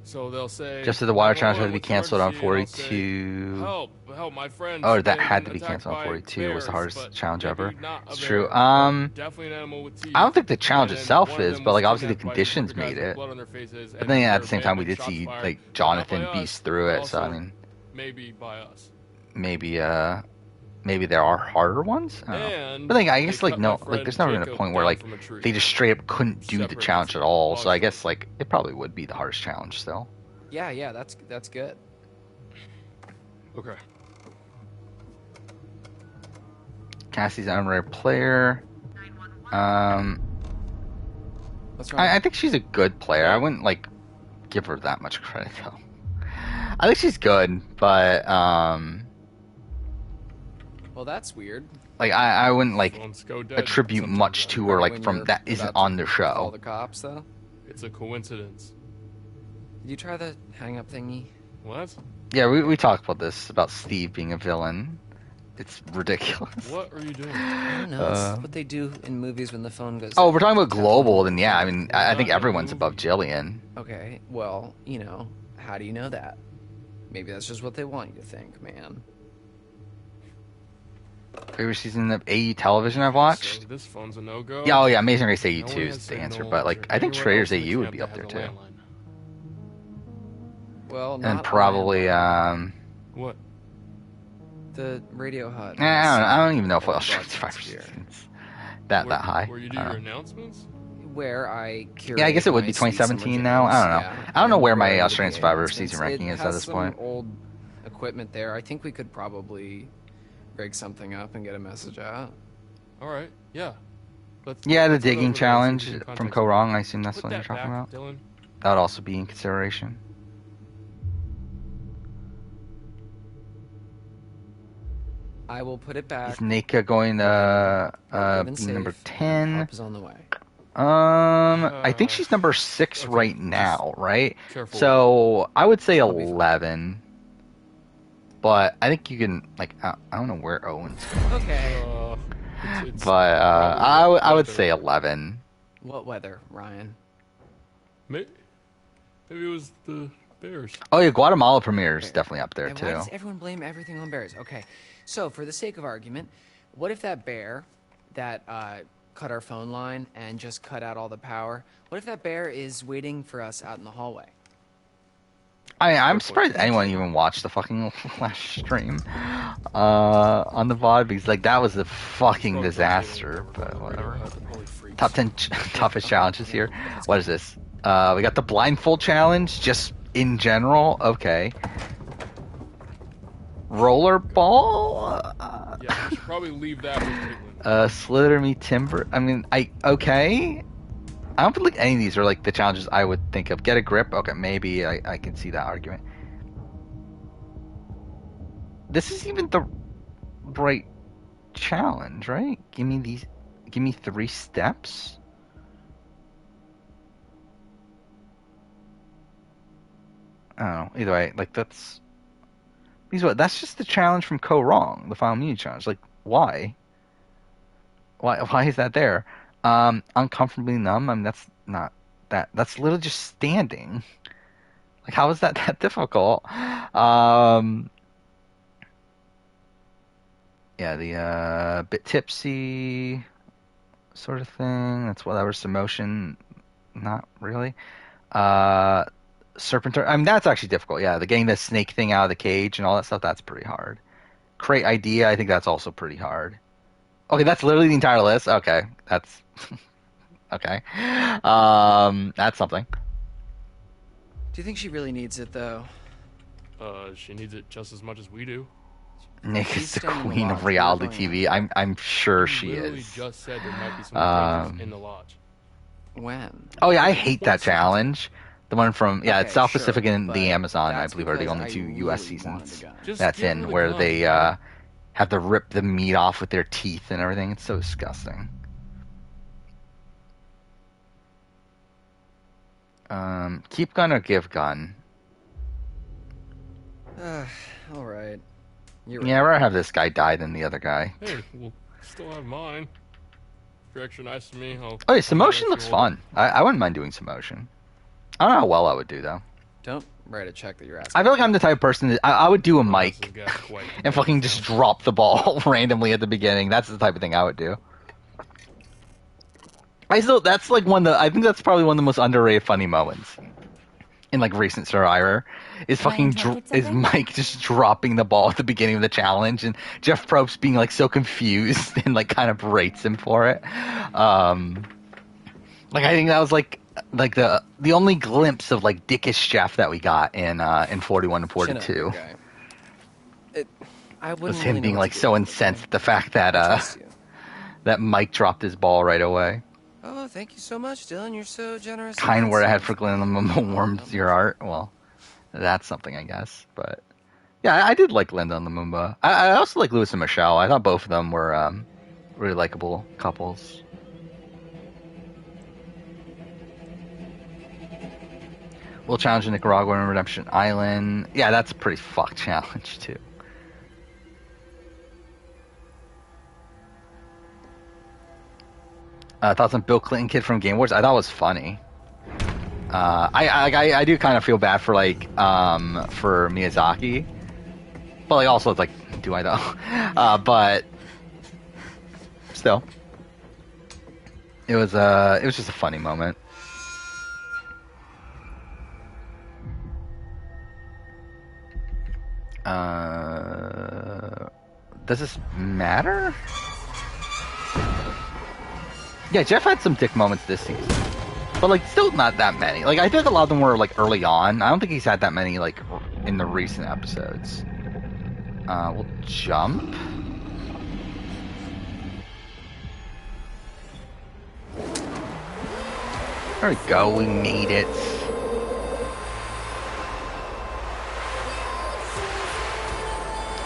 S3: So they'll say.
S1: Just as the water
S3: 911,
S1: challenge had to be
S3: what's the
S1: canceled on
S3: emergency? And I'll say,
S1: 42.
S3: Help, my friend.
S1: Oh, that had to be canceled on 42. It was the hardest challenge ever. It's true.
S3: Definitely an animal with teeth.
S1: I don't think the challenge
S3: And then
S1: itself
S3: one of
S1: is,
S3: them
S1: but
S3: was
S1: like obviously the
S3: kidnapped by
S1: conditions
S3: the guys
S1: made
S3: with
S1: it.
S3: blood on their faces,
S1: But
S3: and
S1: then at the
S3: there
S1: same
S3: may
S1: time,
S3: have
S1: we
S3: been
S1: did
S3: shots
S1: see
S3: fired,
S1: like
S3: but not
S1: Jonathan
S3: by
S1: beast
S3: us,
S1: through it.
S3: but
S1: So I
S3: also
S1: mean,
S3: maybe by us.
S1: maybe there are harder ones. I don't know.
S3: And
S1: But like I
S3: they
S1: guess like
S3: cut
S1: no,
S3: my
S1: like
S3: friend
S1: there's never been a
S3: Jacob
S1: point where
S3: down
S1: like
S3: from a tree.
S1: they just straight up couldn't do the
S3: Separate
S1: challenge
S3: us.
S1: at all. So I
S3: Positive.
S1: guess like it probably would be the hardest challenge still.
S2: Yeah, that's good.
S3: Okay.
S1: Cassie's an unrare player.
S2: What's wrong?
S1: I think she's a good player. I wouldn't like give her that much credit though. I think she's good, but
S2: Well, that's weird.
S1: like I wouldn't like
S3: Phones go dead
S1: attribute
S3: sometimes,
S1: much
S3: though.
S1: to her like
S2: When
S1: from
S2: you're
S1: that isn't
S2: about to
S1: on the
S2: Call
S1: show.
S2: the cops, though.
S3: It's a coincidence.
S2: Did you try the hang up thingy?
S3: What?
S1: Yeah, we talked about this about Steve being a villain. It's ridiculous.
S3: What are you doing?
S2: I don't know. It's what they do in movies when the phone goes.
S1: Oh, we're talking about global, then yeah. I mean, I think
S3: Not a
S1: everyone's above
S3: movie.
S1: Jillian.
S2: Okay, well, how do you know that? Maybe that's just what they want you to think, man.
S1: Favorite season of AU television I've
S3: So
S1: watched?
S3: this phone's a no-go.
S1: Yeah, oh yeah, Amazing Race AU
S3: No
S1: 2
S3: one
S1: is
S3: has
S1: the answer,
S3: signal
S1: but like I think
S3: anywhere
S1: Trader's
S3: else in the
S1: AU would
S3: camp
S1: be
S3: that
S1: up there
S3: has a
S1: too.
S3: landline.
S2: Well,
S1: And
S2: not
S1: probably
S3: What?
S2: the Radio Hut.
S1: I don't even know if I'll show
S2: broadcast
S1: Survivor
S2: here.
S1: seasons that high.
S3: Where you
S1: I
S3: do
S1: don't
S3: your
S1: know.
S3: announcements?
S2: Where I curate
S1: Yeah, I guess it would
S2: my
S1: be
S2: Speak Someone
S1: 2017 now. I don't know.
S2: Jams,
S1: I don't know
S2: and
S1: where my
S2: I do
S1: Australian
S2: the
S1: Survivor
S2: announcements.
S1: season ranking
S2: It
S1: is at
S2: has
S1: this
S2: some
S1: point.
S2: old equipment there. I think we could probably rig something up and get a message out.
S3: All right. Yeah. Let's.
S1: Yeah, the
S3: let's head over
S1: digging
S3: there and see if
S1: challenge
S3: we can
S1: from
S3: contact
S1: Co
S3: someone.
S1: Wrong. I assume that's
S3: Put
S1: what you're
S3: that
S1: talking
S3: back,
S1: about.
S3: Dylan.
S1: That would also be in consideration.
S2: I will put it back.
S1: Is Nika going to
S2: Even
S1: be number
S2: safe.
S1: 10?
S2: Help is on the way.
S1: I think she's number 6
S3: okay,
S1: right now, right?
S3: Careful.
S1: So I would say 11. but I think you can like I don't know where Owen's going.
S2: Okay.
S3: It's
S1: But
S3: probably
S1: I would
S3: weather.
S1: say 11.
S2: What weather, Ryan?
S3: Maybe it was the Bears.
S1: Oh yeah, Guatemala premiere is definitely up there
S2: And
S1: too.
S2: why does everyone blame everything on bears? Okay, so for the sake of argument, what if that bear that cut our phone line and just cut out all the power, what if that bear is waiting for us out in the hallway?
S1: I'm surprised anyone even watched the fucking last stream on the VOD because like that was a fucking disaster. But whatever. Top 10 toughest challenges here. What is this? We got the blindfold challenge, just in general. Okay. Rollerball.
S3: Yeah, we should probably leave that with Caitlin.
S1: Slither me timber. I mean, okay. I don't feel like any of these are like the challenges I would think of. Get a grip. Okay, maybe I can see that argument. This is even the right challenge, right? Give me 3 steps. I don't know. Either way, like that's that's just the challenge from Co Wrong, the Final Mini challenge. Like, why? Why is that there? Uncomfortably numb. I mean, that's not that. That's literally just standing. Like, how is that difficult? Yeah, the bit tipsy sort of thing. That's whatever's emotion. Not really. Serpentine. I mean, that's actually difficult. Yeah, the getting the snake thing out of the cage and all that stuff. That's pretty hard. Create idea. I think that's also pretty hard. Okay, that's literally the entire list. Okay, that's okay. That's something.
S2: Do you think she really needs it though?
S3: She needs it just as much as we do.
S1: Nick is the queen of reality TV. I'm sure she
S3: literally
S1: is.
S3: Just said there might be some changes in the lodge.
S2: When?
S1: Oh yeah, I hate that challenge. The one from it's South
S2: sure,
S1: Pacific and the Amazon. I
S2: that's
S1: believe are the
S2: because
S1: only
S2: I
S1: 2
S2: really
S1: U.S.
S2: wanted
S1: seasons
S2: a gun.
S3: Just
S1: that's
S3: give her
S1: in
S3: the
S1: where
S3: gun.
S1: they have to rip the meat off with their teeth and everything. It's so disgusting. Keep gun or give gun?
S2: All right. You're
S1: Yeah, I'd rather have this guy die than the other guy.
S3: Hey, we'll still have mine. If you're extra nice to me, I'll...
S1: Oh yeah, some motion looks fun. I wouldn't mind doing some motion. I don't know how well I would do though.
S2: Don't write a check that you're asking.
S1: I feel like I'm the type of person that I would do a mic
S3: This guy's quite
S1: and fucking just drop the ball randomly at the beginning. That's the type of thing I would do. That's like I think that's probably one of the most underrated funny moments in like recent Survivor is is Mike just dropping the ball at the beginning of the challenge and Jeff Probst being like so confused and like kind of berates him for it. Like I think that was like the only glimpse of like dickish Jeff that we got in 41 and 42. Was him being like so incensed at the fact that that Mike dropped his ball right away.
S2: Oh, thank you so much, Dylan. You're so generous.
S1: Kind word I had for Glenn Lumumba warms your heart. Well, that's something, I guess. But yeah, I did like Linda and Lumumba. I also like Lewis and Michelle. I thought both of them were really likable couples. We'll challenge Nicaragua and Redemption Island. Yeah, that's a pretty fucked challenge too. Thoughts on Bill Clinton kid from Game Wars? I thought it was funny. I do kind of feel bad for for Miyazaki, but like also it's like, do I though? But still, it was just a funny moment. Does this matter? Yeah, Jeff had some dick moments this season, but like still not that many. Like I think a lot of them were like early on. I don't think he's had that many like in the recent episodes. We'll jump. There we go. We made it.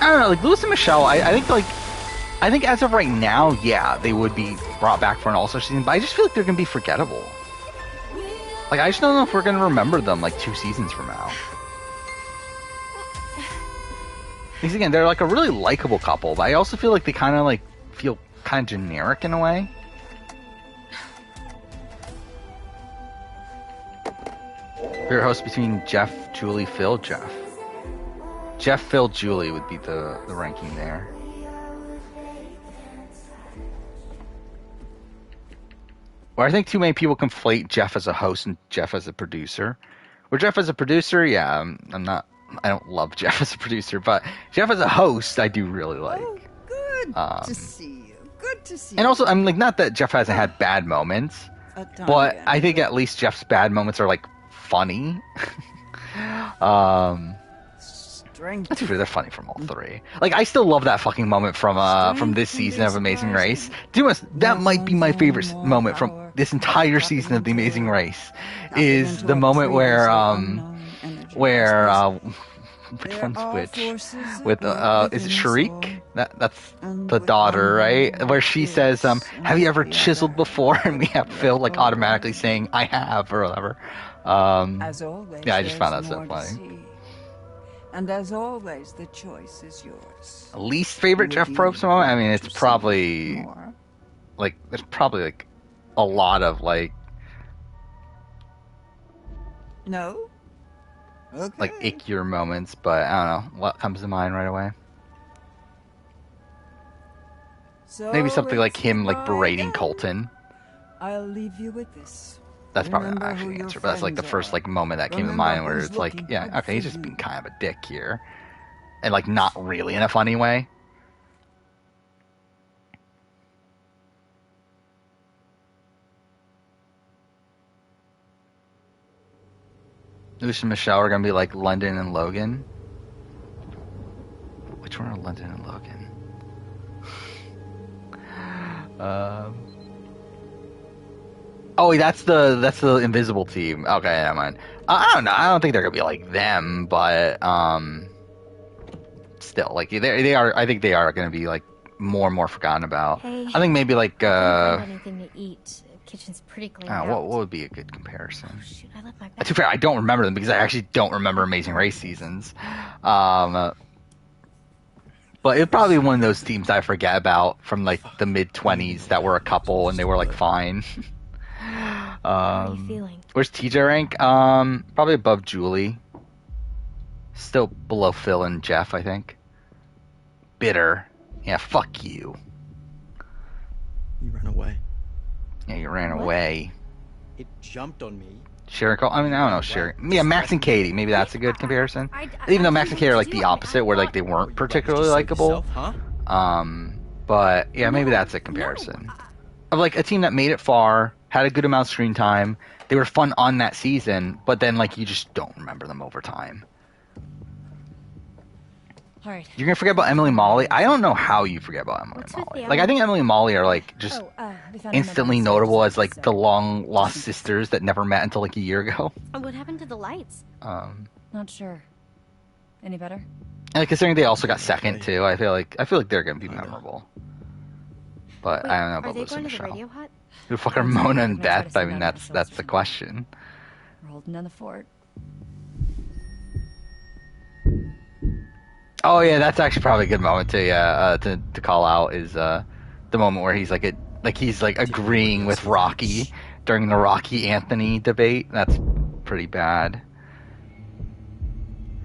S1: I don't know. Like Lewis and Michelle, I think as of right now, yeah, they would be brought back for an All-Star season, but I just feel like they're going to be forgettable. Like, I just don't know if we're going to remember them, like, 2 seasons from now. Because again, they're like a really likable couple, but I also feel like they kind of like feel kind of generic in a way. Favorite host between Jeff, Julie, Phil, Jeff. Jeff, Phil, Julie would be the ranking there. Where I think too many people conflate Jeff as a host and Jeff as a producer. Where Jeff as a producer, yeah, I don't love Jeff as a producer, but Jeff as a host, I do really like.
S9: Oh, good to see you. Good to see you.
S1: And also, I'm like, not that Jeff hasn't had bad moments, but
S9: again,
S1: I think at least Jeff's bad moments are like funny.
S9: Strength.
S1: That's true, they're funny from all three. Like, I still love that fucking moment from this season of Amazing Race. That might be my favorite moment from this entire season of The Amazing Race. Is the moment where which one's which? With is it Sharik? That's the daughter, right? Where she says, "Have you ever chiseled before?" And we have Phil like automatically saying, "I have," or whatever.
S9: As always,
S1: yeah, I just found that
S9: there's
S1: so
S9: more to
S1: funny.
S9: see. And as always, the choice is yours.
S1: Least favorite Jeff Probst moment? I mean, it's probably like there's probably like a lot of like
S9: No? Okay.
S1: like ickier moments, but I don't know what comes to mind right away.
S9: So
S1: Maybe something like
S9: it's
S1: him like
S9: goodbye
S1: berating
S9: again.
S1: Colton.
S9: I'll leave you with this.
S1: That's probably not
S9: Remember
S1: actually
S9: who
S1: the
S9: your
S1: answer, but that's like the
S9: friends
S1: first
S9: are.
S1: like moment that came to
S9: Remember
S1: mind where
S9: who's
S1: it's like,
S9: looking
S1: yeah,
S9: out
S1: okay, he's
S9: for
S1: just
S9: you.
S1: being kind of a dick here, and like not really in a funny way. Lucy and Michelle are gonna be like London and Logan. Which one are London and Logan? Oh, that's the invisible team. Okay, never mind. I don't know. I don't think they're gonna be like them, but still, like they are. I think they are gonna be like more and more forgotten about.
S10: Hey,
S1: I think maybe like
S10: I couldn't find anything to eat. Kitchen's pretty clean out.
S1: what would be a good comparison?
S10: Oh, shoot, I left my
S1: To
S10: bag.
S1: be fair, I don't remember them because I actually don't remember Amazing Race seasons. But it's probably one of those teams I forget about from like the mid 20s that were a couple and they were like fine.
S10: How are you feeling?
S1: Where's TJ rank? Probably above Julie. Still below Phil and Jeff, I think. Bitter. Yeah, fuck you.
S5: You ran away.
S1: Yeah, you ran away.
S5: It jumped on me.
S1: Sharon Cole? I mean, I don't know, Sharon. Yeah, Max and Katie. Maybe that's a good comparison. Even though Max and Katie are like the opposite, where like they weren't particularly likable.
S5: Huh?
S1: But yeah, maybe that's a comparison. Of like a team that made it far, had a good amount of screen time. They were fun on that season, but then like you just don't remember them over time.
S10: All right.
S1: You're gonna forget about Emily and Molly. I don't know how you forget about Emily
S10: What's
S1: and
S10: with
S1: Molly.
S10: the
S1: Like I think Emily and Molly are like just
S7: We found
S1: instantly
S7: another
S1: notable
S7: source,
S1: as like
S7: so-
S1: the long lost sisters that never met until like a year ago.
S10: What happened to the lights?
S7: Not sure. Any better?
S1: And considering they also got second too, I feel like they're gonna be memorable. But
S10: Wait,
S1: I don't know
S10: are
S1: about
S10: they
S1: Lucy and
S10: going to the
S1: Michelle.
S10: radio hut?
S1: Who the fuck are
S7: That's
S1: Mona
S7: right.
S1: and
S7: I'm gonna try to
S1: Beth?
S7: see
S1: I mean,
S7: them
S1: that's the question.
S7: We're holding down the fort.
S1: Oh yeah, that's actually probably a good moment to to call out is the moment where he's like he's like agreeing with Rocky during the Rocky Anthony debate. That's pretty bad.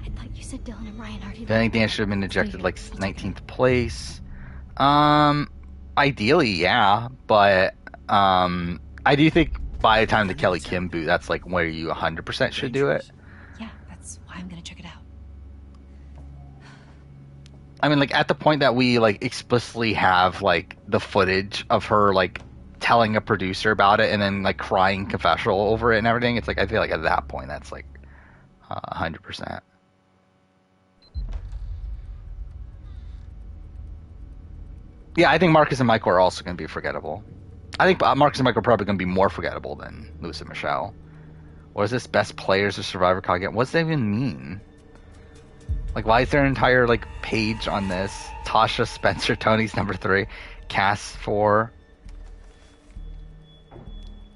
S10: I thought you said Dylan and Ryan already.
S1: I think Dan should have been ejected like 19th place. Ideally, yeah, but I do think by the time the Kelly Kim boot, that's like where you 100% should do it.
S7: Yeah, that's why I'm gonna check it out.
S1: I mean, like at the point that we like explicitly have like the footage of her like telling a producer about it and then like crying confessional over it and everything, it's like I feel like at that point that's like 100%. Yeah, I think Marcus and Michael are also going to be forgettable. I think Marcus and Michael are probably going to be more forgettable than Lewis and Michelle. What is this? Best players of Survivor Cog? What does that even mean? Like, why is there an entire, like, page on this? Tasha, Spencer, Tony's number 3, Cass 4.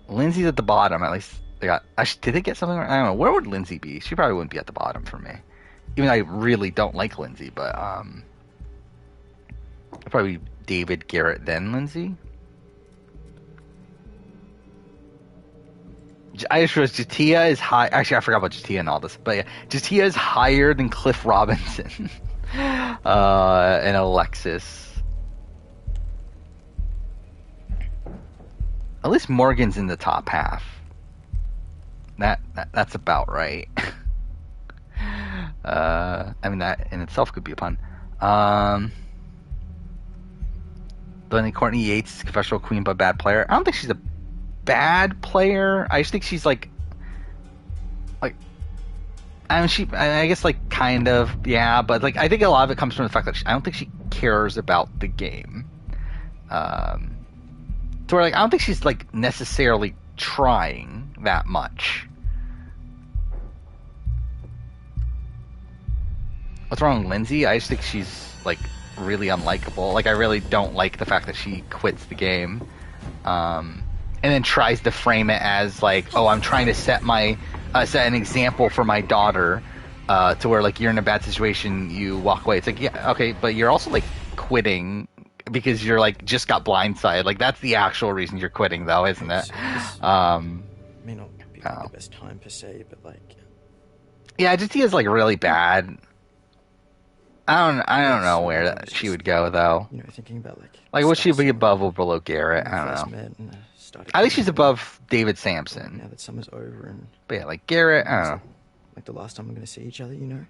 S1: Lindsay's at the bottom, at least. They got. Actually, did they get something? I don't know. Where would Lindsay be? She probably wouldn't be at the bottom for me. Even though I really don't like Lindsay, but probably David, Garrett, then Lindsay. I just realized Jatia is high. Actually, I forgot about Jatia and all this, but yeah, Jatia is higher than Cliff Robinson and Alexis. At least Morgan's in the top half. That's about right. I mean, that in itself could be a pun. Then Courtney Yates, Confessional Queen but bad player. I don't think she's a bad player. I just think she's like I mean, I guess like kind of, yeah, but like I think a lot of it comes from the fact that I don't think she cares about the game. So where, like, I don't think she's like necessarily trying that much. What's wrong with Lindsay? I just think she's like really unlikable. Like, I really don't like the fact that she quits the game. And then tries to frame it as like, oh, I'm trying to set an example for my daughter, to where like you're in a bad situation, you walk away. It's like, yeah, okay, but you're also like quitting because you're like just got blindsided. Like, that's the actual reason you're quitting, though, isn't it?
S11: May not be the best time per se, but like,
S1: yeah, Jatia is like really bad. I don't know where she would go, though.
S11: You know, thinking about
S1: like would she be above or below Garrett? I don't know. I think she's above David Sampson.
S11: Now that summer's over, and
S1: but yeah, like Garrett, I don't know.
S11: Like the last time we're going to see each other, you know.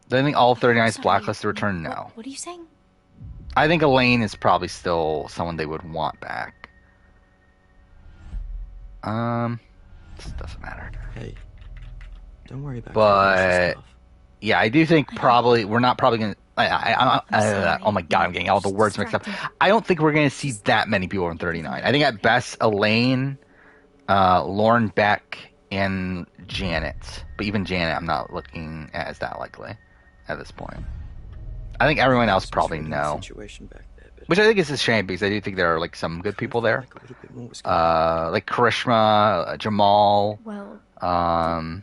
S1: Do I think all 39 is blacklisted to return? No.
S10: What are you saying?
S1: I think Elaine is probably still someone they would want back. This doesn't matter.
S11: Hey, don't worry about.
S1: But yeah, I do think probably we're not probably gonna. Oh my god, I'm getting all the words mixed up. I don't think we're gonna see that many people in 39. I think at best Elaine, Lauren Beck, and Janet. But even Janet, I'm not looking at as that likely at this point. I think everyone else probably no. Which I think is a shame because I do think there are like some good people there. Like Karishma, Jamal.
S10: Well,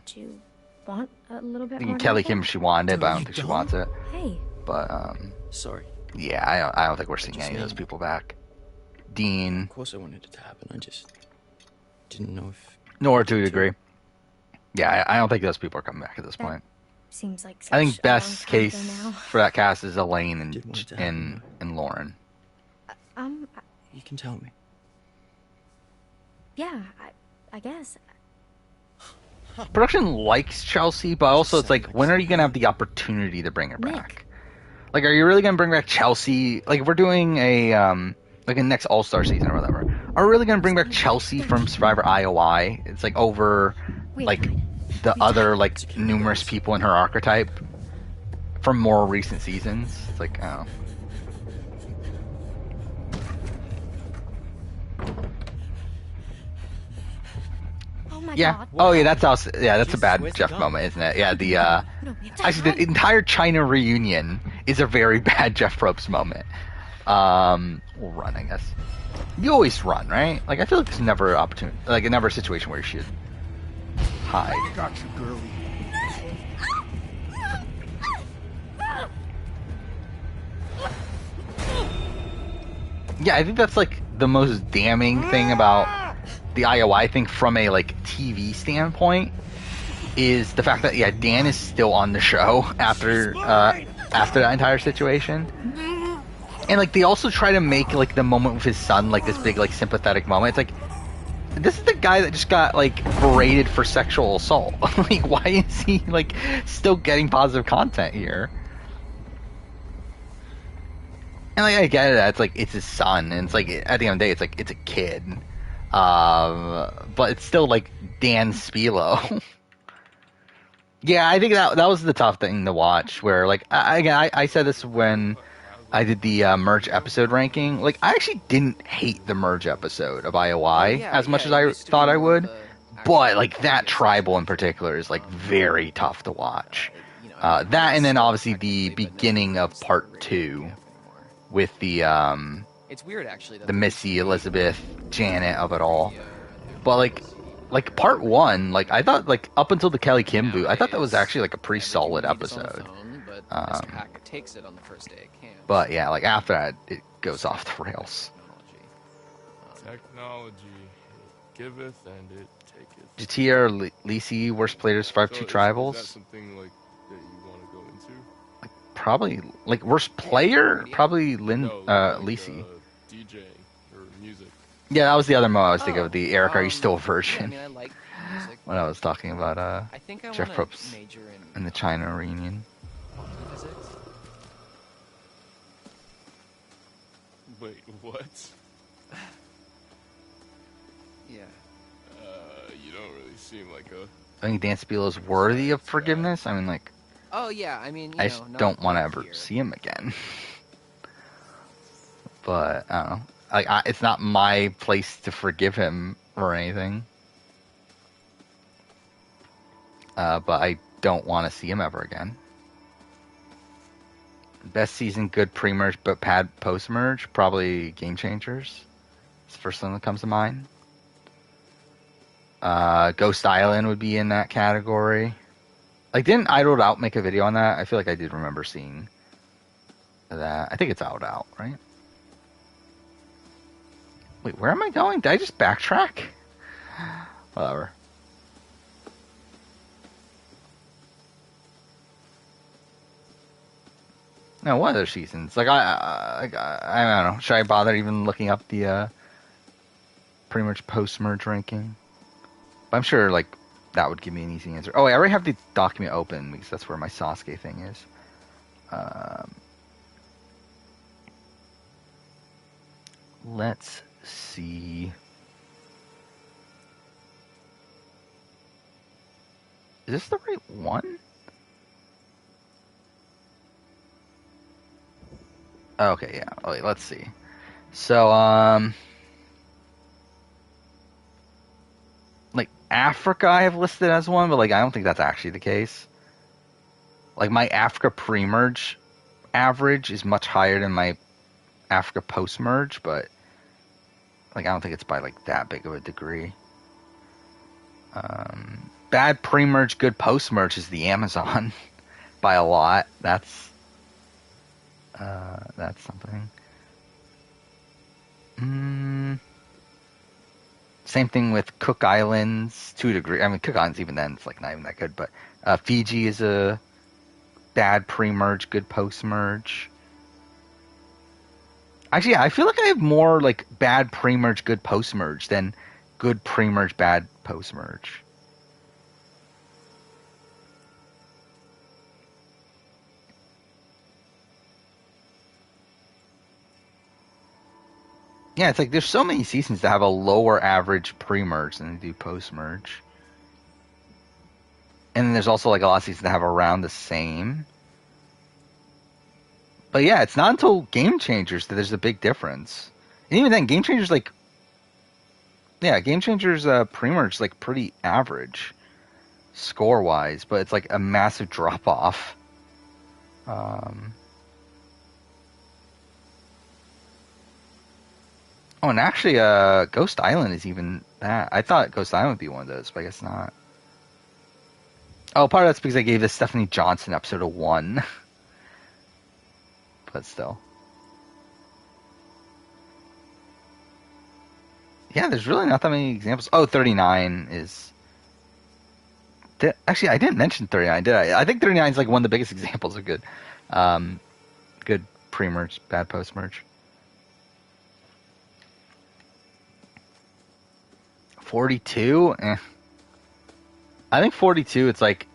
S10: do you want a little bit more?
S1: Kelly Kim if she wanted it, but I don't think she wants it.
S10: Hey.
S1: But
S11: sorry.
S1: Yeah, I don't think we're seeing any of those people back. Dean.
S11: Of course, I wanted it to happen. I just didn't know if.
S1: Nor to a degree. Yeah, I don't think those people are coming back at this point.
S10: Seems like
S1: I think best case for that cast is Elaine and Lauren.
S11: You can tell me.
S10: Yeah, I guess.
S1: Production likes Chelsea, but also it's like, when are you gonna have the opportunity to bring her back? Like, are you really gonna bring back Chelsea? Like, if we're doing a like a next All-Star season or whatever, are we really gonna bring back Chelsea from Survivor IOI? It's like over like the other like numerous people in her archetype from more recent seasons. It's like, oh. Yeah. Oh, yeah. That's also, yeah. That's a bad Jeff moment, isn't it? Yeah. The actually, the entire China reunion is a very bad Jeff Probst moment. We'll run, I guess. You always run, right? Like, I feel like there's never an opportunity, like, never a situation where you should hide.
S12: Got you, girlie.
S1: Yeah, I think that's like the most damning thing about the IOI thing from a like TV standpoint is the fact that Dan is still on the show after that entire situation. And like they also try to make like the moment with his son like this big like sympathetic moment. It's like, this is the guy that just got like berated for sexual assault. Like, why is he like still getting positive content here? And like, I get it, it's like it's his son, and it's like at the end of the day, it's like it's a kid, but it's still like Dan Spilo. Yeah, I think that was the tough thing to watch. Where like I said this when I did the merge episode ranking. Like, I actually didn't hate the merge episode of IOI as much as I thought I would, but like that tribal in particular is like very tough to watch. That, and then obviously the beginning of part 2. With the
S2: it's weird actually.
S1: The Missy, Elizabeth, Janet of it all, but like like part 1, like I thought, like up until the Kelly Kim boot, I thought that was actually like a pretty solid episode.
S2: Phone, but this packet takes it on the first day at camp.
S1: But yeah, like after that, it goes off the rails.
S3: Technology, it giveth and it taketh.
S1: Jatia or Lisi, worst player to survive 2 tribals.
S3: Is that something like that you want to go into?
S1: Like probably, like worst player, probably Lisi.
S3: DJ or music.
S1: Yeah, that was the other mo I was thinking of. The Eric, are you still a virgin?
S2: Yeah, I mean, I like music.
S1: When I was talking about
S2: I think I
S1: Jeff Probst
S2: major
S1: in the China reunion.
S2: Physics.
S3: Wait, what?
S2: Yeah.
S3: You don't really seem like a...
S1: I think Dan Spiel's worthy of forgiveness. I mean, like...
S2: Oh, yeah, I mean,
S1: I just don't want to ever see him again. But, I don't know. Like, it's not my place to forgive him or anything. But I don't want to see him ever again. Best season, good pre-merge, but bad post-merge, probably Game Changers. It's the first thing that comes to mind. Ghost Island would be in that category. Like, didn't Idled Out make a video on that? I feel like I did remember seeing that. I think it's Idled Out, right? Wait, where am I going? Did I just backtrack? Whatever. No, what other seasons? Like, I don't know. Should I bother even looking up the pretty much post-merge ranking? But I'm sure, like, that would give me an easy answer. Oh, wait, I already have the document open because that's where my Sasuke thing is. Let's see. Is this the right one? Okay, yeah. Oh, wait, let's see. So, like, Africa I have listed as one, but, like, I don't think that's actually the case. Like, my Africa pre-merge average is much higher than my Africa post-merge, but, like, I don't think it's by, like, that big of a degree. Bad pre-merge, good post-merge is the Amazon by a lot. That's something. Same thing with Cook Islands, to a degree. I mean, Cook Islands, even then, it's like not even that good. But Fiji is a bad pre-merge, good post-merge. Actually, I feel like I have more like bad pre-merge, good post-merge than good pre-merge, bad post-merge. Yeah, it's like there's so many seasons that have a lower average pre-merge than they do post-merge. And then there's also like a lot of seasons that have around the same. But yeah, it's not until Game Changers that there's a big difference. And even then, Game Changers like... Yeah, Game Changers pre-merge like pretty average score-wise, but it's like a massive drop-off. Oh, and actually, Ghost Island is even that. I thought Ghost Island would be one of those, but I guess not. Oh, part of that's because I gave this Stephanie Johnson episode a 1. But still. Yeah, there's really not that many examples. Oh, 39 is... Actually, I didn't mention 39, did I? I think 39 is like one of the biggest examples of good, good pre-merge, bad post-merge. 42? I think 42, it's like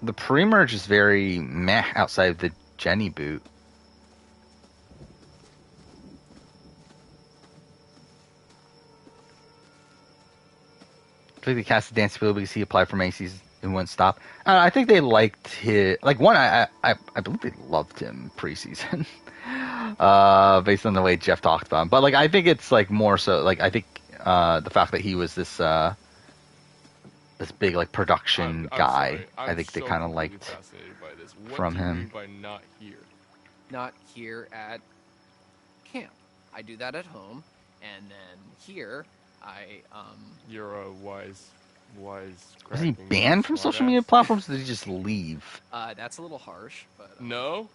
S1: the pre-merge is very meh outside of the Jenny boot. I think they cast the Dance Field because he applied for Macy's and wouldn't stop. I think they liked his... Like, one, I believe they loved him preseason. Based on the way Jeff talked about him. But, like, I think it's, like, more so... Like, I think the fact that he was this this big, like, production guy, I think they kind of liked from him.
S3: What do you mean by not here?
S2: Not here at camp. I do that at home, and then here
S3: You're a wise.
S1: Was he
S3: cracking
S1: banned from social media
S3: smartass.
S1: platforms, or did he just leave?
S2: That's a little harsh, but...
S3: No?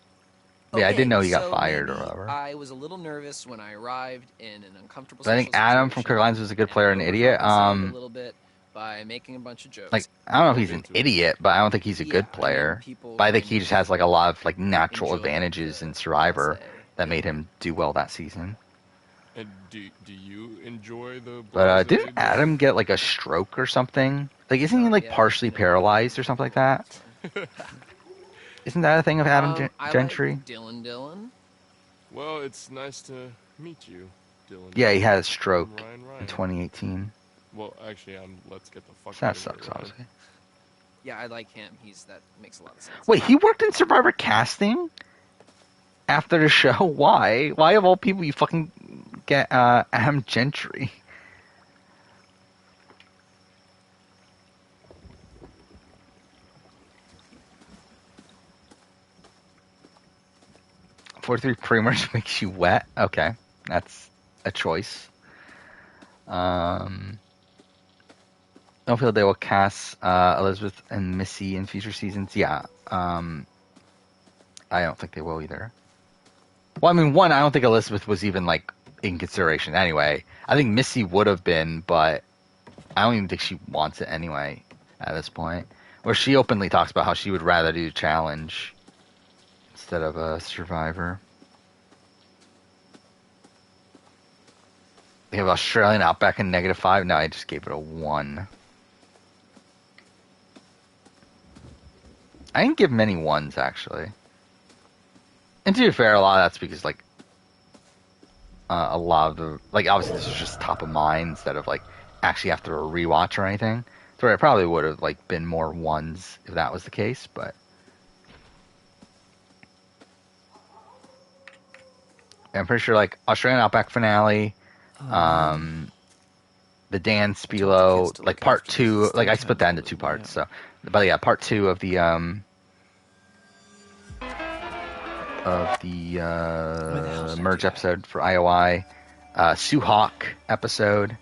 S1: Yeah, I didn't know he got
S2: so
S1: fired or
S2: maybe
S1: whatever.
S2: I was a little nervous when I arrived in an uncomfortable
S1: But I think
S2: social
S1: Adam from
S2: situation
S1: Carolines was a good player and an
S2: and
S1: idiot.
S2: overcompensated a little bit by making a bunch of jokes.
S1: Like, I don't know if he's an idiot, but I don't think he's a good player. But I think he just has like a lot of like natural advantages in Survivor that made him do well that season.
S3: And do you enjoy the?
S1: But didn't Adam get like a stroke or something? Like, isn't he like partially paralyzed or something like that? Isn't that a thing of Adam Gentry?
S2: Like Dylan.
S3: Well, it's nice to meet you, Dylan.
S1: Yeah, he had a stroke
S3: Ryan.
S1: in 2018.
S3: Well, actually, let's get the fuck
S1: That
S3: out of
S1: sucks,
S3: here, Ryan.
S1: obviously.
S2: Yeah, I like him. That makes a lot of sense.
S1: Wait, he worked in Survivor casting after the show? Why? Why of all people you fucking get Adam Gentry? .43 pretty much makes you wet. Okay, that's a choice. Don't feel they will cast Elizabeth and Missy in future seasons. Yeah, I don't think they will either. Well, I mean, one, I don't think Elizabeth was even like in consideration anyway. I think Missy would have been, but I don't even think she wants it anyway at this point. Where she openly talks about how she would rather do challenge instead of a Survivor. They have Australian Outback in -5. No, I just gave it a 1. I didn't give many 1s, actually. And to be fair, a lot of that's because, like, a lot of the... Like, obviously this was just top of mind instead of, like, actually after a rewatch or anything. So I probably would have, like, been more 1s if that was the case, but... I'm pretty sure, like, Australian Outback finale, the Dan Spilo, like, part 2, like, I split that into 2 parts, so... But yeah, part 2 of the merge episode for IOI, Sue Hawk episode,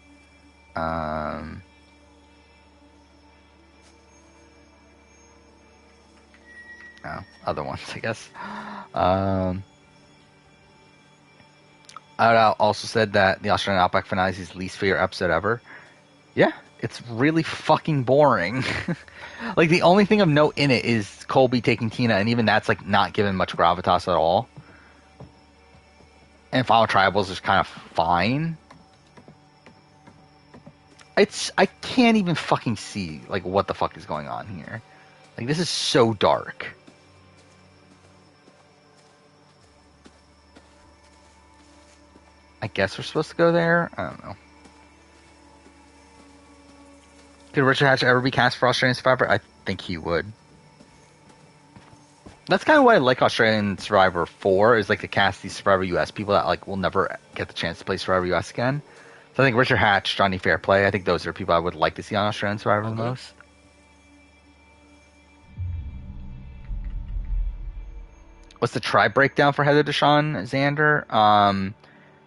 S1: other ones, I guess. I also said that the Australian Outback finale is his least favorite episode ever. Yeah, it's really fucking boring. Like, the only thing of note in it is Colby taking Tina, and even that's, like, not given much gravitas at all. And Final Tribals is kind of fine. I can't even fucking see, like, what the fuck is going on here. Like, this is so dark. I guess we're supposed to go there? I don't know. Could Richard Hatch ever be cast for Australian Survivor? I think he would. That's kind of why I like Australian Survivor 4, is like to cast these Survivor US people that like will never get the chance to play Survivor US again. So I think Richard Hatch, Johnny Fairplay, I think those are people I would like to see on Australian Survivor the most. What's the tribe breakdown for Heather, Deshawn, Xander?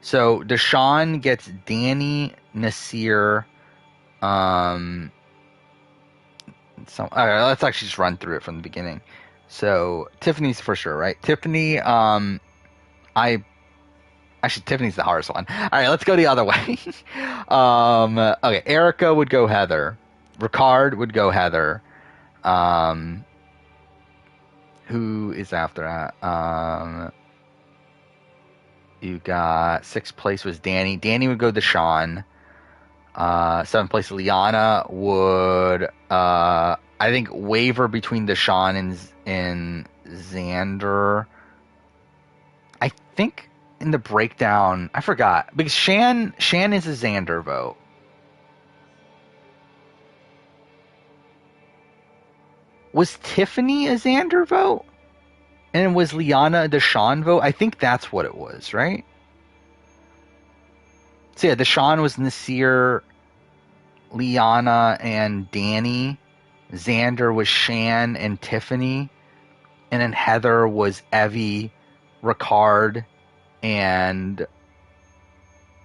S1: So Deshawn gets Danny, Nasir, let's actually just run through it from the beginning. So Tiffany's for sure, right? Tiffany, actually Tiffany's the hardest one. All right, let's go the other way. Okay, Erica would go Heather. Ricard would go Heather. Who is after that? You got 6th place was Danny. Danny would go Deshawn. 7th place, Liana would, I think, waver between Deshawn and Xander. I think in the breakdown, I forgot, because Shan is a Xander vote. Was Tiffany a Xander vote? And was Liana a Deshawn vote? I think that's what it was, right? So yeah, Deshawn was Nasir, Liana, and Danny. Xander was Shan and Tiffany. And then Heather was Evie, Ricard, and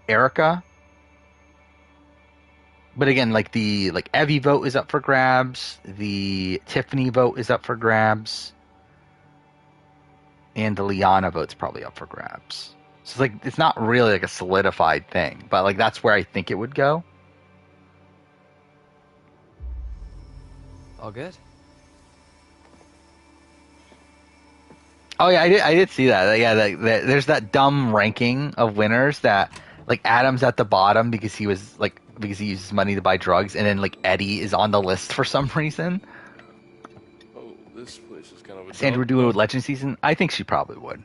S1: Erica. But again, like the Evie vote is up for grabs. The Tiffany vote is up for grabs. And the Liana vote's probably up for grabs. So it's not really like a solidified thing, but like that's where I think it would go.
S2: All good.
S1: Oh yeah, I did see that. Yeah, there's that dumb ranking of winners that like Adam's at the bottom because he uses money to buy drugs, and then like Eddie is on the list for some reason.
S3: Oh, this place is kind of a
S1: Sandra would do it with Legend Season. I think she probably would.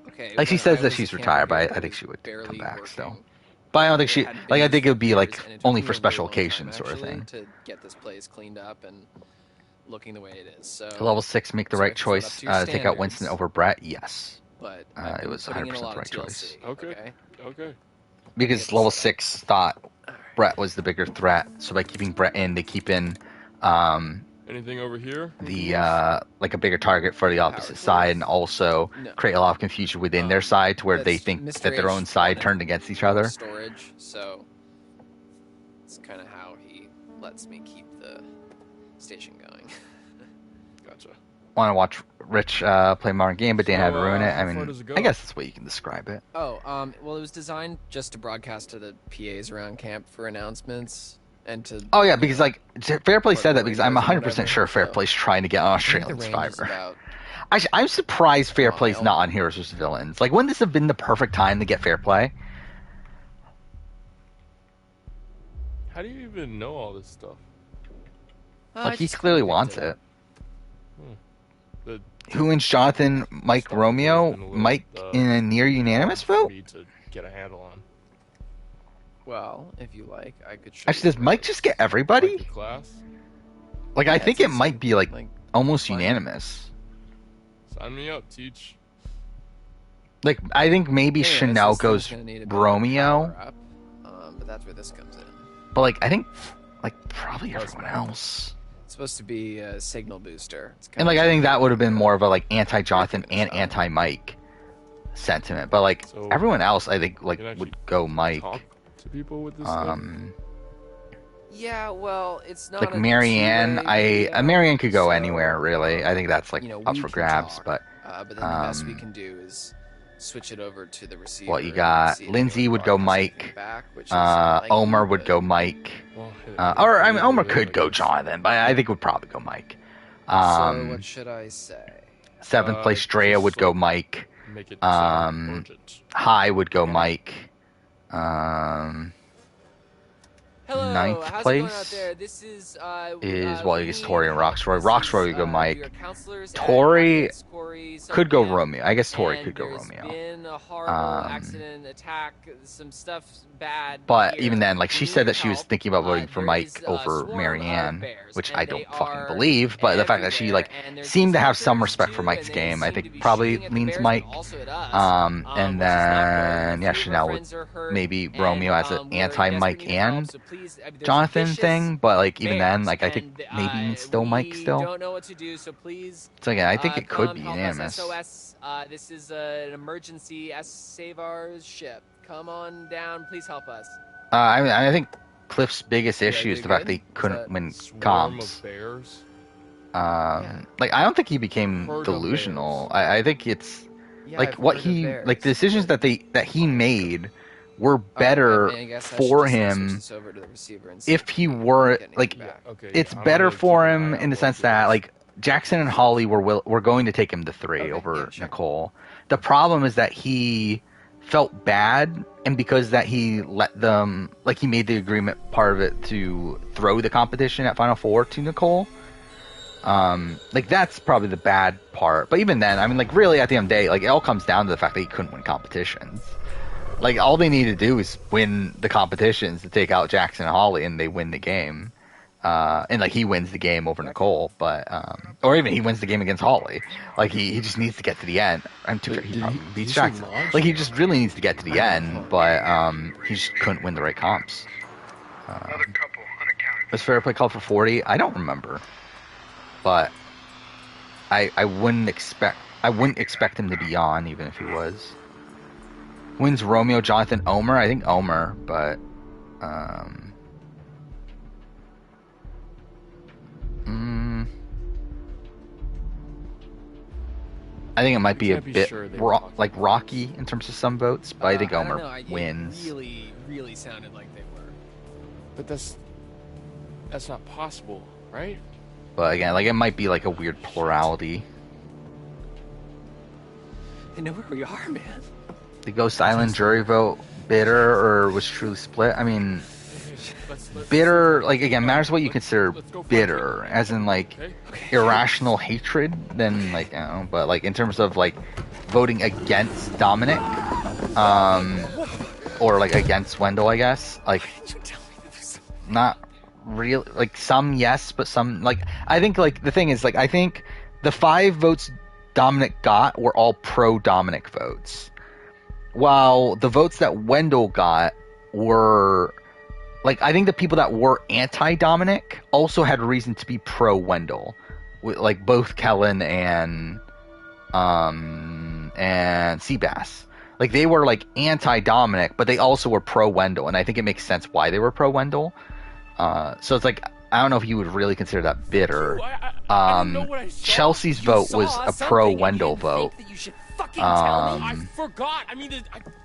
S2: Okay.
S1: Like she
S2: when
S1: says
S2: I
S1: that
S2: was a
S1: she's
S2: camper
S1: retired,
S2: here,
S1: but I think
S2: was
S1: she would
S2: barely
S1: come back
S2: working.
S1: still. But I don't think she
S2: Hadn't been
S1: I think it would be
S2: here
S1: like
S2: for years, and it
S1: only
S2: took
S1: for
S2: me a
S1: special
S2: really long
S1: occasions
S2: time,
S1: sort of
S2: actually,
S1: thing.
S2: to get this place cleaned up and looking the way it is. So
S1: Level 6, make the
S2: sorry
S1: right
S2: if it's not up
S1: choice
S2: to your
S1: to take out
S2: standards,
S1: Winston over Brett. Yes.
S2: But
S1: It was 100% the right choice.
S3: Okay.
S1: Because level 6 thought Brett was the bigger threat, so by keeping Brett in, they keep in
S3: Anything over here?
S1: the like a bigger target for the opposite side, and also create a lot of confusion within their side to where they think
S2: Mr.
S1: that their
S2: H
S1: own side
S2: wanted
S1: turned against each
S2: more
S1: other.
S2: storage, so it's kind of how he lets me keep the station going.
S3: Gotcha.
S1: Want to watch Rich play modern game, but Dan had to ruin it. I
S3: how far
S1: mean,
S3: does it go?
S1: I guess that's the way you can describe it.
S2: Oh, well, it was designed just to broadcast to the PAs around camp for announcements and to.
S1: Oh yeah, because like Fairplay said that because I'm
S2: windows and
S1: 100%
S2: whatever,
S1: sure Fairplay's trying to get on
S2: I think
S1: Australian
S2: the range is
S1: Survivor.
S2: about
S1: Actually, I'm surprised Fairplay's
S2: mile.
S1: not on Heroes vs. Villains. Like, wouldn't this have been the perfect time to get Fairplay?
S3: How do you even know all this stuff?
S1: Like, he clearly wants it.
S3: The
S1: Who wins Jonathan, Mike, Romeo? Mike in a near unanimous vote?
S3: me to get a handle on.
S2: Well, if you like, I could show
S1: Actually, does Mike just get everybody?
S3: Class?
S1: Like, I
S2: Yeah,
S1: think
S2: it's
S1: it might be, like almost
S2: fun.
S1: unanimous.
S3: Sign me up, Teach.
S1: Like, I think maybe
S2: Anyways,
S1: Chanel
S2: this thing's
S1: goes
S2: gonna need a bit of
S1: Romeo.
S2: power up, but that's where this comes in.
S1: But, like, I think, like, probably everyone else.
S2: It's supposed to be a signal booster. It's
S1: And, like, I think that would have been more of a, like, anti-Jonathan and anti-Mike sentiment. But, like,
S3: So,
S1: everyone else, I think, like,
S3: you can actually
S1: would go Mike.
S3: Talk to people with this thing?
S2: Yeah, well, it's not
S1: Like
S2: a
S1: Marianne,
S2: two-way
S1: Marianne could go
S2: so,
S1: anywhere, really. I think that's, like, up
S2: we
S1: for
S2: can
S1: grabs.
S2: talk,
S1: But
S2: then the best we can do is switch it over to the receiver.
S1: what you
S2: and
S1: got?
S2: see if
S1: Lindsay
S2: anyone
S1: would go
S2: broadcasts
S1: Mike.
S2: back, which is unlikely,
S1: Omer would
S2: but-
S1: go Mike.
S3: Well,
S1: Or, I mean, Omer could go Jonathan, but I think would probably go Mike.
S2: So what should I say?
S1: Seventh place, Drea would go Mike.
S3: Make it sound urgent.
S1: High would go Mike.
S2: Hello,
S1: Ninth
S2: how's it
S1: place
S2: going out there? This is
S1: well, I guess Tori and Roxroy. Roxroy would go Mike.
S2: your counselors at
S1: Tori
S2: Quarry Summer
S1: could go
S2: Camp,
S1: Romeo. I guess Tori
S2: and
S1: could go
S2: there's
S1: Romeo.
S2: been a horrible accident, attack, some stuff bad.
S1: But
S2: here.
S1: even then, like, she
S2: We
S1: said
S2: need
S1: that she was
S2: help.
S1: thinking about voting for
S2: There
S1: Mike
S2: is a
S1: over
S2: swarm of
S1: Marianne,
S2: bears,
S1: which
S2: and
S1: I
S2: they
S1: don't fucking
S2: are
S1: believe. But the fact that she, like,
S2: everywhere, and there's
S1: seemed to have some
S2: inspectors,
S1: respect for
S2: too,
S1: Mike's
S2: and they
S1: game, I
S2: seem to
S1: think
S2: be
S1: probably
S2: shooting at the
S1: leans
S2: bears,
S1: Mike.
S2: but also at us,
S1: And
S2: which is not good.
S1: then, yeah,
S2: A few of our
S1: Chanel would
S2: friends are hurt,
S1: maybe
S2: and,
S1: Romeo as
S2: we're
S1: an
S2: in
S1: anti-Mike
S2: desperate need of help,
S1: and
S2: so please, there's
S1: Jonathan
S2: vicious
S1: thing. But, like, even then,
S2: bears,
S1: like, I think
S2: and,
S1: maybe it's still Mike
S2: we
S1: still.
S2: don't know what to do, so please.
S1: So, yeah, I think it could
S2: come
S1: be
S2: help
S1: unanimous.
S2: us, SOS. This is an emergency. Save our ship. Come on down. Please help us.
S1: I think Cliff's biggest issue is the fact that he couldn't win
S3: Swarm
S1: comps.
S3: of bears?
S1: Like, I don't think he became
S3: Herd of
S1: delusional. I think it's
S2: Yeah,
S1: like
S2: I've
S1: what
S2: heard of
S1: he
S2: bears.
S1: like the decisions that he made were better
S2: I guess I
S1: for
S2: should just
S1: him
S2: switch this over to the receiver and see
S1: if he were like
S3: Okay,
S1: it's
S3: I'm
S1: better
S3: gonna
S1: for
S3: keep an
S1: him
S3: eye
S1: in the
S3: out
S1: sense
S3: for
S1: that
S3: this.
S1: like Jackson and Holly were going to take him to 3 over Nicole. The problem is that he felt bad, and because that he let them, like, he made the agreement part of it to throw the competition at Final Four to Nicole. Like, that's probably the bad part. But even then, I mean, like, really at the end of the day, like, it all comes down to the fact that he couldn't win competitions. Like, all they need to do is win the competitions to take out Jackson and Holly, and they win the game. And like he wins the game over Nicole, but or even he wins the game against Holly. Like he just needs to get to the end. I'm too sure he probably beats Jackson. Like he just really needs to get to the end, but he just couldn't win the right comps. Was fair play called for 40? I don't remember, but I wouldn't expect him to be on even if he was. Wins Romeo, Jonathan, Omer. I think Omer, but I think it might be a
S3: can't be
S1: bit
S3: sure they were talking
S1: like rocky in terms of some votes, but I think
S2: I don't
S1: Omer
S2: know,
S1: wins.
S2: It really sounded like they were.
S3: But that's not possible, right?
S1: But again, like it might be like a weird plurality.
S2: They know where we are, man.
S1: The Ghost Island jury vote bitter or was truly split? I mean, bitter, like again, matters what you consider bitter, as in like irrational hatred, then like, you know, but like in terms of like voting against Dominic, or like against Wendell, I guess, like not really, like some yes, but some, like, I think like the thing is, like, I think the 5 votes Dominic got were all pro Dominic votes, while the votes that Wendell got were, like, I think the people that were anti-Dominic also had reason to be pro-Wendell. Like, both Kellen and Seabass. Like, they were, like, anti-Dominic, but they also were pro-Wendell, and I think it makes sense why they were pro-Wendell. So it's like, I don't know if you would really consider that bitter. Chelsea's vote was a pro-Wendell vote.
S3: I forgot. I mean,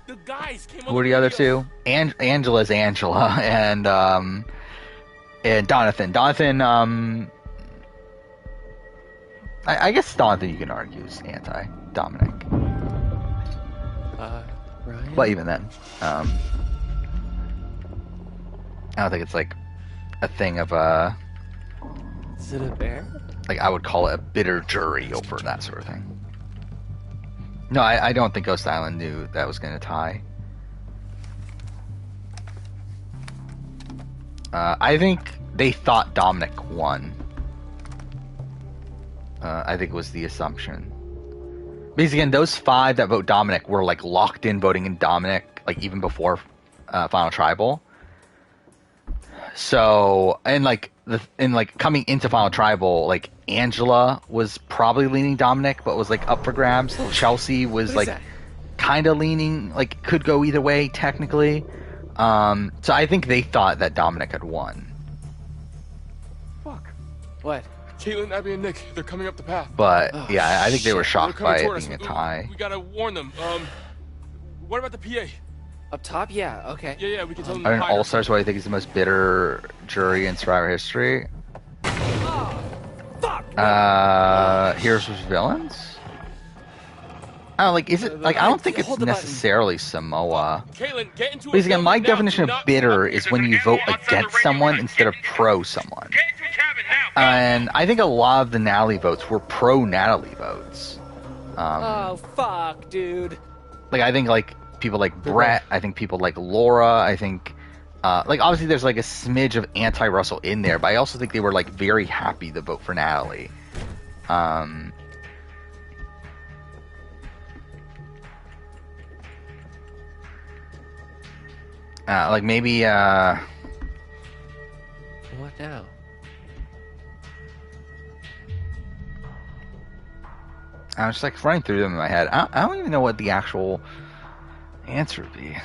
S3: the guys came on.
S1: Who are the other two? Angela's Angela and Donathan. Donathan, I guess Donathan you can argue is anti-Dominic.
S2: Ryan?
S1: But even then, I don't think it's like a thing of
S2: Is it a bear?
S1: like I would call it a bitter jury over that sort of thing. No, I don't think Ghost Island knew that was going to tie. I think they thought Dominic won. I think was the assumption. Because again, those 5 that vote Dominic were like locked in voting in Dominic, like even before Final Tribal. So, and like coming into Final Tribal, like Angela was probably leaning Dominic, but was like up for grabs. Chelsea was like kind of leaning, like could go either way technically. So I think they thought that Dominic had won.
S3: Fuck.
S2: What?
S3: Caitlin, Abby, and Nick, they're coming up the path.
S1: But yeah, I think they were
S3: They're
S1: shocked
S3: coming
S1: by it
S3: toward
S1: being a
S3: us.
S1: tie.
S3: We gotta warn them. What about the PA?
S2: Up top? Yeah, okay.
S3: Yeah, we can tell them
S1: I
S3: to
S1: mean,
S3: hide or
S1: All-Stars, what I think is the most bitter jury in Survivor history. Heroes vs. Villains? I don't like. Is it like? I don't think it's necessarily Samoa.
S3: Caitlin, get into
S1: Because again, my definition of bitter is when you vote against someone instead of pro someone. And I think a lot of the Natalie votes were pro Natalie votes.
S2: Oh fuck, dude.
S1: Like I think like people like Brett. I think people like Laura. I think. Like obviously there's like a smidge of anti-Russell in there, but I also think they were like very happy to vote for Natalie. Like maybe
S2: What now?
S1: I was just like running through them in my head. I don't even know what the actual answer would be.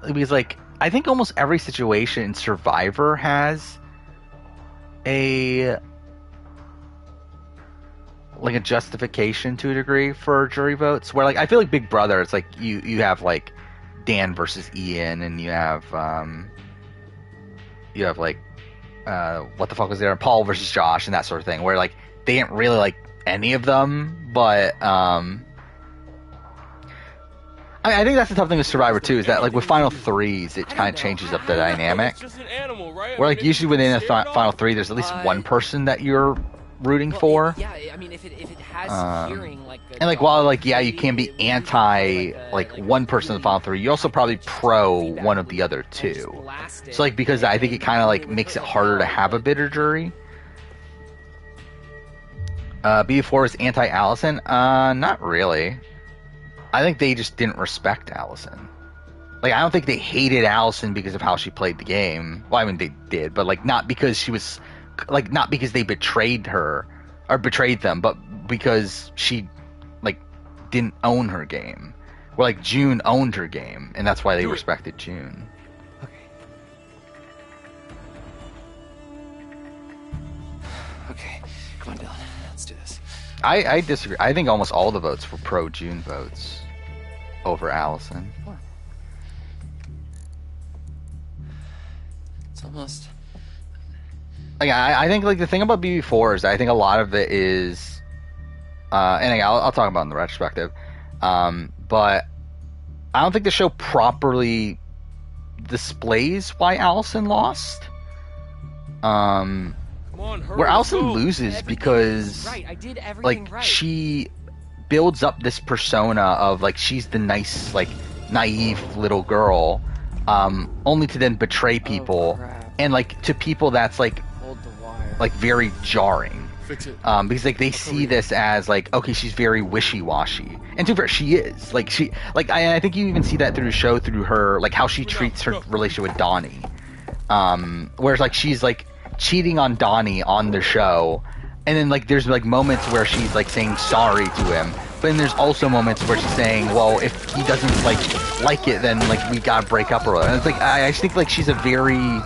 S1: Because like I think almost every situation in Survivor has a justification to a degree for jury votes. Where like I feel like Big Brother, it's like you have like Dan versus Ian, and you have like what the fuck was there? Paul versus Josh and that sort of thing. Where like they didn't really like any of them, but I think that's the tough thing with Survivor too, is that like with Final Threes, it kind of changes up the dynamic. Where like usually within a Final Three, there's at least one person that you're rooting for.
S2: Yeah, I mean, if it has hearing like.
S1: And like while like yeah, you can be anti like one person in the Final Three, you also probably pro one of the other two. So like because I think it kind of like makes it harder to have a bitter jury. B4 is anti-Allison? Not really. I think they just didn't respect Allison. Like, I don't think they hated Allison because of how she played the game. Well, I mean, they did, but, like, not because she was... Like, not because they betrayed her, or betrayed them, but because she, like, didn't own her game. Where, like, June owned her game, and that's why they respected June.
S2: Okay, come on, Dylan. Let's do this.
S1: I disagree. I think almost all the votes were pro-June votes over Allison.
S2: It's almost...
S1: Like, I think like the thing about BB4 is I think a lot of it is, and again, I'll talk about it in the retrospective, but I don't think the show properly displays why Allison lost.
S3: Come on, hurry,
S1: Where
S3: let's
S1: Allison
S3: go.
S1: loses because
S2: Right, I did everything
S1: like
S2: right.
S1: she builds up this persona of like she's the nice, like naive little girl, only to then betray people, and like to people that's like
S2: Hold the wire.
S1: like very jarring.
S3: Fix it.
S1: Because like they see this as like, okay, she's very wishy-washy, and to be fair, she is. Like she, like I think you even see that through the show, through her, like how she treats her relationship with Donnie. Whereas like she's like cheating on Donnie on the show, and then like there's like moments where she's like saying sorry to him, but then there's also moments where she's saying, well, if he doesn't like it, then like we gotta break up or whatever. And it's like I just think like she's a very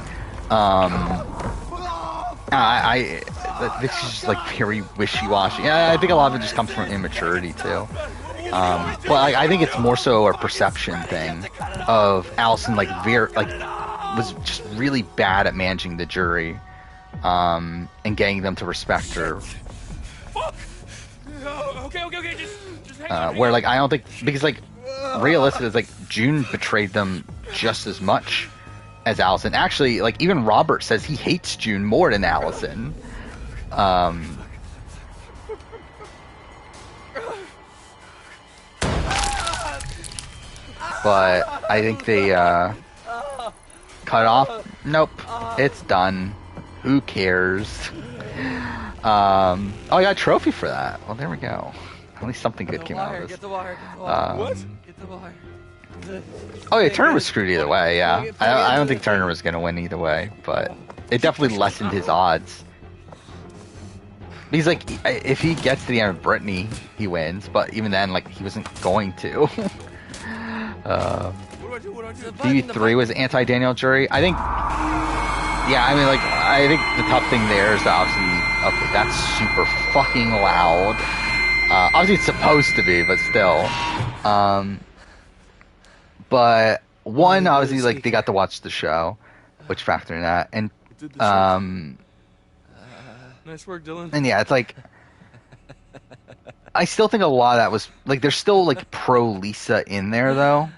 S1: this is just like very wishy-washy. Yeah, I think a lot of it just comes from immaturity too. But like, I think it's more so a perception thing of Allison like was just really bad at managing the jury, and getting them to respect her.
S3: Okay, just hang on.
S1: Where like I don't think, because like realistically, it's like June betrayed them just as much as Allison. Actually, like even Robert says he hates June more than Allison. But I think they cut off. Nope, it's done. Who cares? I got a trophy for that. Well, there we go. At least something good came out of this.
S2: Get the wire. What? Get the wire.
S1: Oh yeah, Turner was screwed either way. Yeah, I don't think Turner was gonna win either way, but it definitely lessened his odds. Because like, if he gets to the end of Brittany, he wins. But even then, like, he wasn't going to. BB3 was anti-Daniel jury. I think. Yeah, I mean, like, I think the tough thing there is that obviously, okay, that's super fucking loud. Obviously, it's supposed to be, but still. But one, obviously, like, they got to watch the show, which factored in that, and
S3: nice work, Dylan.
S1: and yeah, it's like, I still think a lot of that was like, there's still like pro Lisa in there though,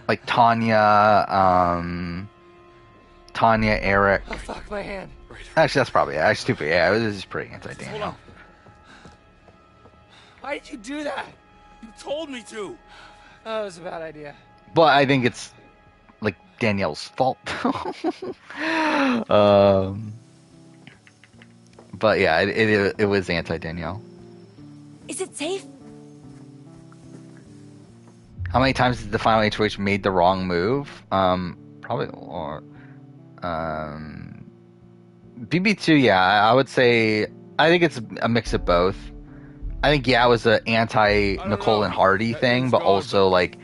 S1: like Tanya, Eric.
S2: Oh fuck, my hand.
S1: Actually, that's probably it. Actually, stupid. Yeah, this is pretty anti-Daniel.
S2: Why did you do that?
S3: You told me to.
S2: Oh, it was a bad idea.
S1: But I think it's like Danielle's fault. But yeah, it was anti-Danielle.
S7: Is it safe?
S1: How many times did the final HOH made the wrong move? Probably more. BB2, yeah, I would say, I think it's a mix of both. I think, yeah, it was an anti-Nicole and Hardy thing, but also, like,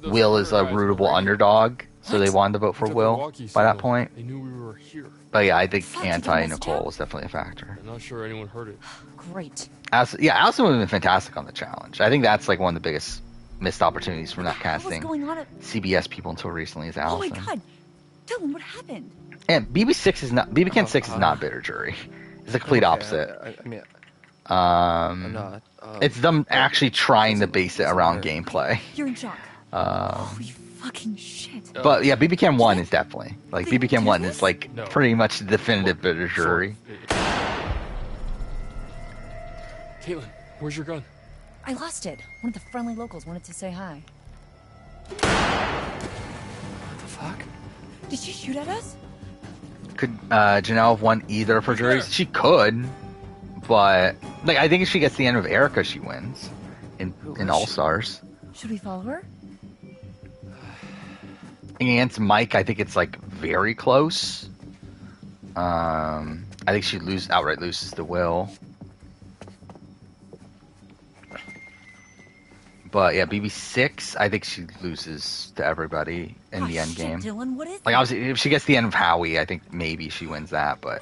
S1: Will is a rootable underdog, so they wanted to vote for Will by that point.
S3: They knew we were here.
S1: But yeah, I think anti-Nicole was definitely a factor.
S3: I'm not sure anyone heard it.
S7: Great.
S1: Allison would have been fantastic on the challenge. I think that's like one of the biggest missed opportunities for not casting
S7: going on at...
S1: CBS people until recently is
S7: Oh
S1: Allison.
S7: my god. Dylan, what happened?
S1: And BB6 is not, BB Can 6 is not bitter jury. It's the complete opposite.
S11: I mean,
S5: I'm not.
S1: It's them actually trying to base it around gameplay.
S7: You're in shock. Holy fucking shit.
S1: But yeah, BB Can 1 is definitely, like, BB Can 1 is like
S3: No.
S1: pretty much the definitive bitter jury.
S3: Caitlin, where's your gun?
S7: I lost it. One of the friendly locals wanted to say hi.
S2: What the fuck?
S7: Did she shoot at us?
S1: Could Janelle have won either of her juries? She could, but like I think if she gets the end of Erica, she wins in All Stars.
S7: Should we follow her?
S1: Against Mike, I think it's like very close. I think she outright loses to Will. But yeah, BB6, I think she loses to everybody in the end game.
S7: Dylan, what is
S1: Like obviously, if she gets the end of Howie, I think maybe she wins that. But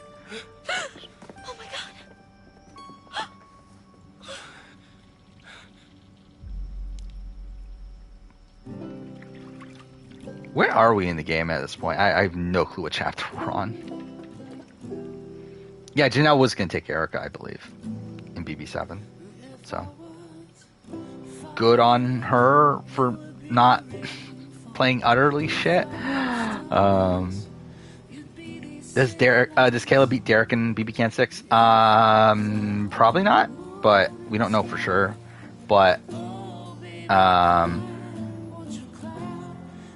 S7: Oh my god.
S1: Where are we in the game at this point? I have no clue what chapter we're on. Yeah, Janelle was going to take Erica, I believe, in BB7. So, good on her for not playing utterly shit. Does Kayla beat Derek in BB Can 6? Probably not, but we don't know for sure. But,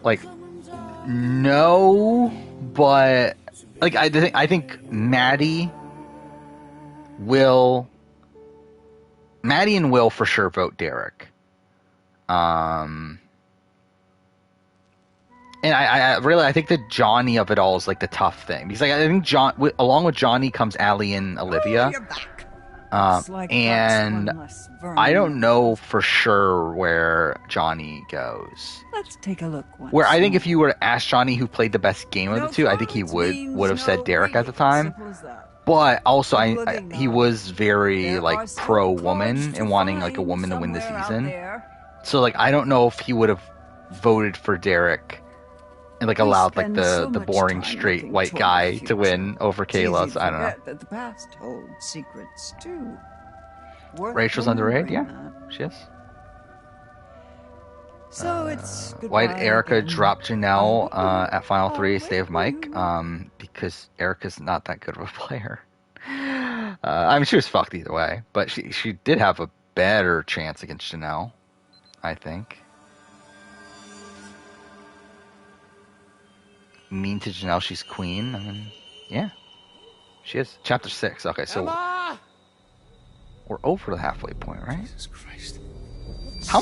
S1: like, no, but like I think Maddie and Will for sure vote Derek. And I think the Johnny of it all is like the tough thing, because like I think along with Johnny comes Allie and Olivia.
S9: You're back.
S1: And I don't know for sure where Johnny goes.
S9: Let's take a look once.
S1: Where I think if you were to ask Johnny who played the best game of the two, I think he would have said Derek at the time. But also, he was very like pro woman and wanting like a woman to win the season. So like I don't know if he would have voted for Derek and like allowed like the boring straight white guy to win over Kayla. So I don't know.
S9: That the past holds secrets too.
S1: Rachel's underrated, yeah, she is.
S9: So it's
S1: why did Erica drop Janelle at Final 3 to save Mike? Because Erica's not that good of a player. I mean, she was fucked either way, but she did have a better chance against Janelle, I think. Mean to Janelle, she's queen. I mean, yeah, she is. Chapter 6. Okay, so
S6: Emma!
S1: we're over the halfway point, right? Jesus Christ. How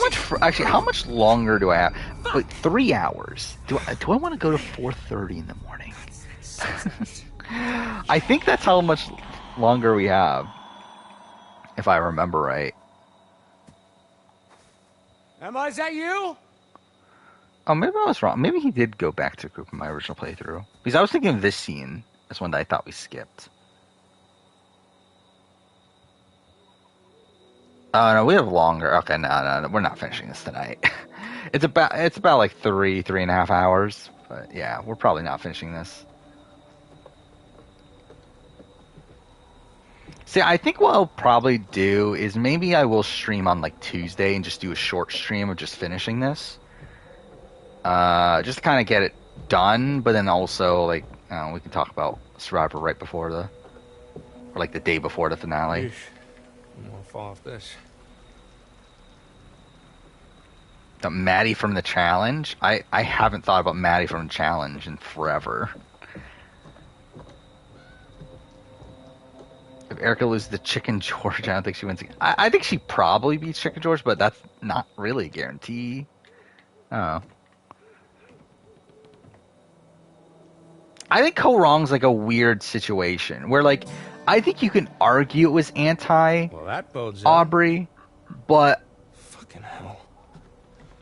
S1: much longer do I have? Wait, 3 hours. Do I want to go to 4:30 in the morning? I think that's how much longer we have, if I remember right.
S6: Emma, is that you?
S1: Oh, maybe I was wrong. Maybe he did go back to group in my original playthrough, because I was thinking of this scene as one that I thought we skipped. Oh no, we have longer. Okay, no, we're not finishing this tonight. It's about like 3.5 hours. But yeah, we're probably not finishing this. See, I think what I'll probably do is maybe I will stream on like Tuesday and just do a short stream of just finishing this. Just to kind of get it done, but then also like we can talk about Survivor right before or like the day before the finale.
S8: Yeesh. I'm gonna fall off this.
S1: The Maddie from the challenge? I haven't thought about Maddie from the challenge in forever. If Erica loses the Chicken George, I don't think she wins again. I think she probably beats Chicken George, but that's not really a guarantee. Oh. I think Ko Wrong's like a weird situation where like I think you can argue it was
S8: that bodes
S1: Aubrey, but
S8: fucking hell.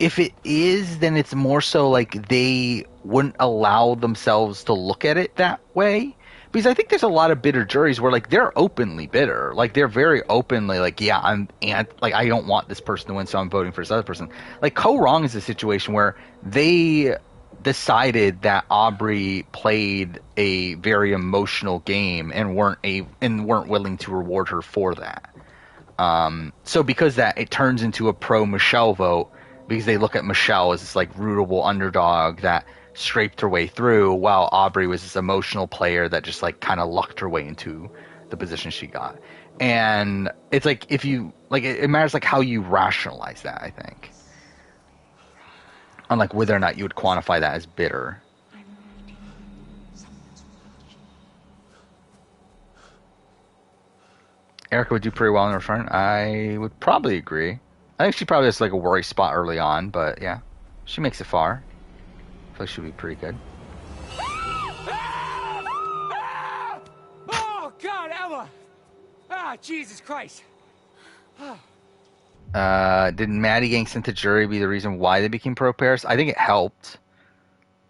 S1: If it is, then it's more so like they wouldn't allow themselves to look at it that way. Because I think there's a lot of bitter juries where like they're openly bitter. Like they're very openly like, yeah, I don't want this person to win, so I'm voting for this other person. Like Ko Wrong is a situation where they decided that Aubrey played a very emotional game and weren't willing to reward her for that. So because that, it turns into a pro Michelle vote because they look at Michelle as this like rootable underdog that scraped her way through, while Aubrey was this emotional player that just like kind of lucked her way into the position she got. And it's like if you like, it matters like how you rationalize that, I think. Unlike whether or not you would quantify that as bitter. Erica would do pretty well in her front. I would probably agree. I think she probably has like a worry spot early on, but yeah, she makes it far. I feel like she'll be pretty good.
S6: Oh God, Emma! Ah, Jesus Christ!
S1: Did Maddie getting sent to jury be the reason why they became pro Paris? I think it helped.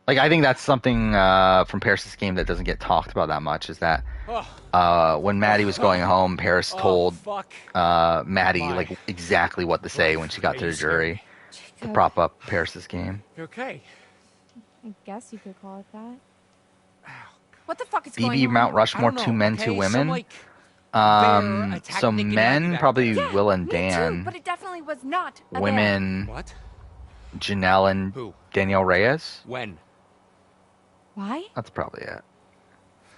S1: Like, I think that's something from Paris' game that doesn't get talked about that much, is that when Maddie was going home, Paris told Maddie like exactly what to say when she got to the jury to prop up Paris' game.
S6: You okay?
S4: I guess you could call it that. What the fuck is going
S1: BB
S4: on?
S1: Mount Rushmore,
S6: I don't know,
S1: 2 men,
S6: okay?
S1: 2 women.
S6: Some, like, bear attacked
S1: So
S6: Nick and
S1: men
S6: Abby back
S1: probably
S6: there.
S1: Will and
S4: Me
S1: Dan.
S4: too, but it definitely was not a bear.
S1: Women,
S6: What?
S1: Janelle and
S6: Who?
S1: Danielle Reyes.
S6: When?
S4: Why?
S1: That's probably it.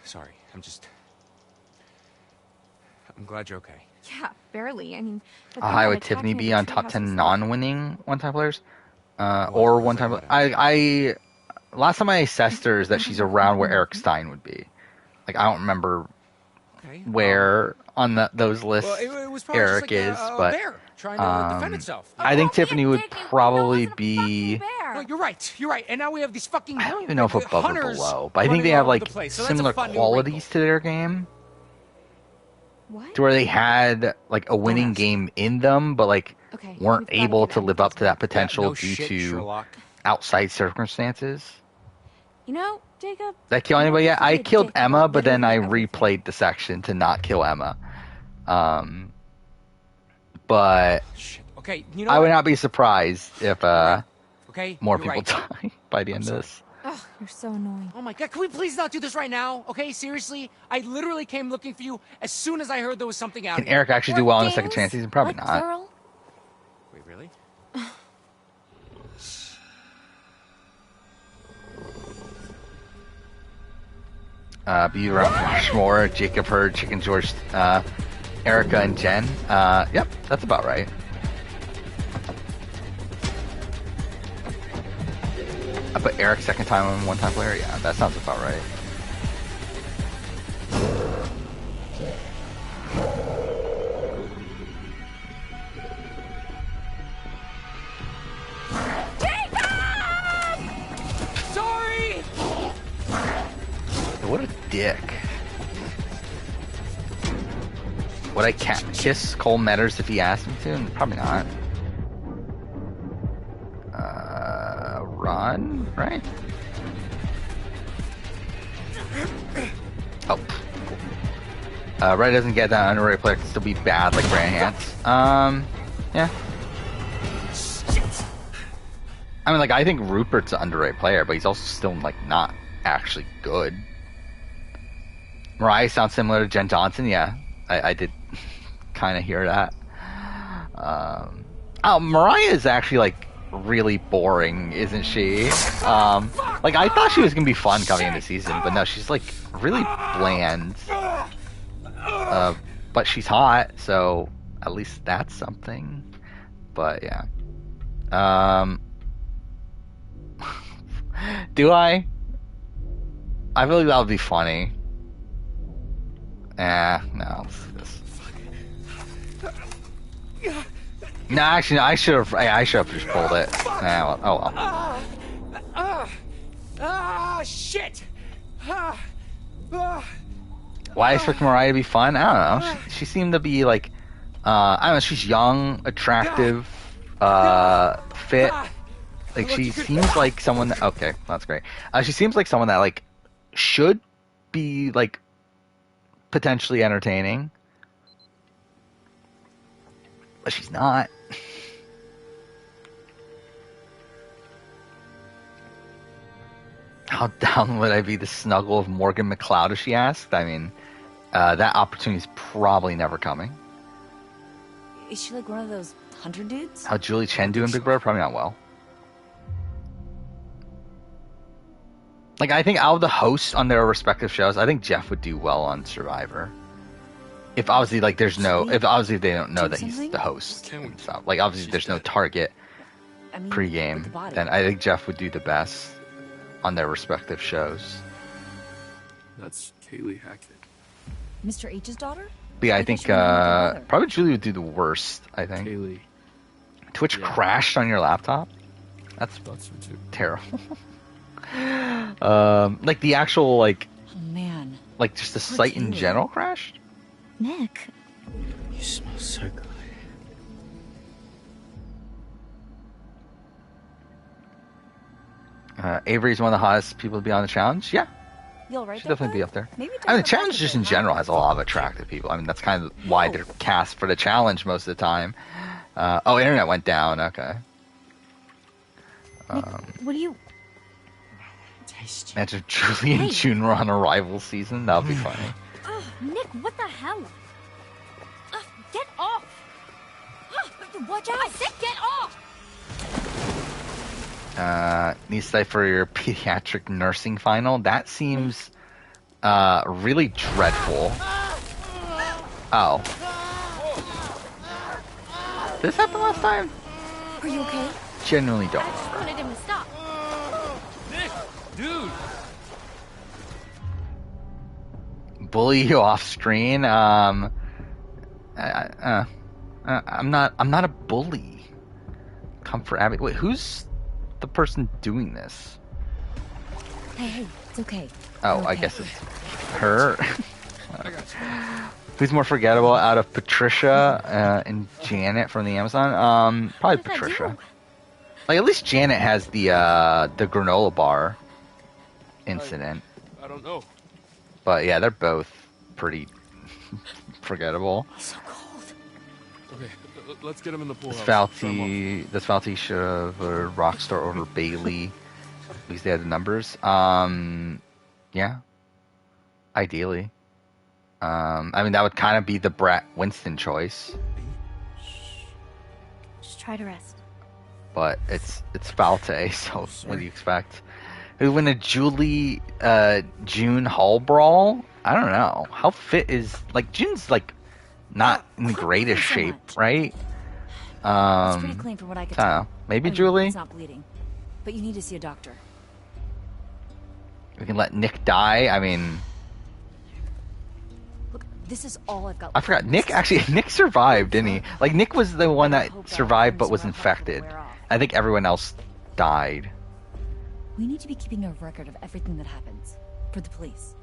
S6: Sorry, I'm glad you're okay.
S4: Yeah, barely. I mean, the
S1: How
S4: thing
S1: high
S4: that
S1: would
S4: attacked
S1: Tiffany
S4: me
S1: be
S4: at
S1: on
S4: the
S1: top
S4: treehouse
S1: 10
S4: was
S1: non-winning one-time players? Or one-time...
S6: Whatever.
S1: I last time I assessed her is that she's around where Eric Stein would be. Like, I don't remember where on those lists
S6: Well, it was probably
S1: Eric
S6: just like
S1: is,
S6: a
S1: but
S6: bear trying to defend itself.
S1: I think Tiffany would probably be...
S6: No, you're right. And now we have these fucking...
S1: I don't even know if above or
S6: hunters
S1: below, but I think they
S6: running
S1: have
S6: all over
S1: like
S6: the place, so that's a
S1: similar
S6: fun new
S1: qualities to their game.
S4: What?
S1: To where they had like a winning game in them, but like
S4: Okay,
S1: weren't
S4: we've gotta
S1: able
S4: get
S1: to live up to that potential
S6: no
S1: due
S6: shit,
S1: to
S6: Sherlock.
S1: outside circumstances.
S4: You know, Jacob.
S1: Did I kill anybody yet? I
S4: You're a
S1: killed
S4: dick
S1: Emma,
S4: about
S1: but then I
S4: literally
S1: replayed the section to not kill Emma. But
S6: Okay, you know
S1: I would
S6: what?
S1: not be surprised if
S6: Okay,
S1: more
S6: you're
S1: people
S6: right.
S1: die by the end of this.
S4: Ugh, you're so annoying.
S6: Oh my god, can we please not do this right now? Okay, seriously? I literally came looking for you as soon as I heard there was something out
S1: Can
S6: here.
S1: Eric actually do well in the second chance season? Probably not.
S4: Plural?
S6: Wait, really?
S1: Be around Rushmore, Jacob Hurd, Chicken George, Erica, and Jen. Yep, that's about right. I put Eric second time on one-time player. Yeah, that sounds about right.
S6: Sorry!
S1: What a dick. Would I kiss Cole Metters if he asked me to? Probably not. Run, right? Oh. Red doesn't get that underrated player can still be bad like Brand Hans. Yeah. I mean, like, I think Rupert's an underrated player, but he's also still, like, not actually good. Mariah sounds similar to Jen Johnson. Yeah, I did kind of hear that. Mariah is actually, like, really boring, isn't she? Like, I thought she was going to be fun coming into the season, but no, she's, like, really bland. But she's hot, so at least that's something. But, yeah. Do I? I feel like that would be funny. No. No, actually, no, I should have just pulled it. Well, oh well.
S6: Shit!
S1: Why is Mariah to be fun? I don't know. She seemed to be like, I don't know. She's young, attractive, fit. Like, she seems like someone that... Okay, that's great. She seems like someone that, like, should be, like, potentially entertaining. But she's not. How down would I be to snuggle of Morgan McLeod, as she asked? I mean, that opportunity is probably never coming.
S7: Is she like one of those hunter dudes?
S1: How Julie Chen do in Big Brother? Probably not well. Like, I think out of the hosts on their respective shows, I think Jeff would do well on Survivor. If obviously, like, there's no... If obviously they don't know that he's the host and stuff. Like, obviously there's no target pre-game, then I think Jeff would do the best on their respective shows.
S3: That's Kaylee Hackett.
S7: Mr. H's daughter?
S1: But yeah, I think probably Julie would do the worst, I think.
S3: Kaylee.
S1: Twitch crashed on your laptop? That's terrible. Like the actual, like...
S7: Oh, man.
S1: Like just the site in general crashed?
S10: Nick.
S11: You smell so good.
S1: Avery's one of the hottest people to be on the challenge. Yeah,
S7: You'll write
S1: should definitely be up there.
S7: Maybe
S1: I mean, the challenge just in general has a lot of attractive people. I mean, that's kind of why they're cast for the challenge most of the time. Internet went down. Okay.
S10: Nick, what do you...
S1: Imagine if Julie and June were on a rival season. That would be funny.
S7: Oh, Nick, what the hell? Get off! Watch out! I said get off!
S1: Needs to for your pediatric nursing final. That seems really dreadful. Oh. This happened last time?
S7: Are you okay?
S1: Genuinely don't
S7: I just
S1: remember.
S7: wanted him to stop.
S3: Nick, dude.
S1: Bully you off screen. I'm not a bully. Comfort Abby. Wait, who's the person doing this?
S7: Hey, it's okay.
S1: Oh,
S7: You're
S1: I
S7: okay.
S1: guess it's her. Who's more forgettable out of Patricia and Janet from the Amazon? Probably
S7: What did I
S1: Patricia.
S7: do?
S1: Like at least Janet has the granola bar incident.
S3: I don't know.
S1: But yeah, they're both pretty forgettable.
S7: So cold.
S3: Okay, let's get him in the pool
S1: This
S3: house.
S1: Falty should have Rockstar over Bailey. At least they had the numbers. Yeah. Ideally. I mean, that would kind of be the Brett Winston choice.
S10: Just try to rest.
S1: But it's Falte, so what do you expect? Who win a Julie June Hall brawl? I don't know. How fit is June's not in the greatest
S7: so
S1: shape,
S7: much.
S1: right?
S7: It's pretty clean from what I could
S1: I don't
S7: tell.
S1: know. Maybe
S7: I mean,
S1: Julie.
S7: It's not bleeding, but you need to see a doctor.
S1: We can let Nick die. I mean,
S7: Look, this is all I've got.
S1: I forgot. Nick survived, didn't he? Like Nick was the one that survived but was infected. I think everyone else died.
S7: We need to be keeping a record of everything that happens for the police.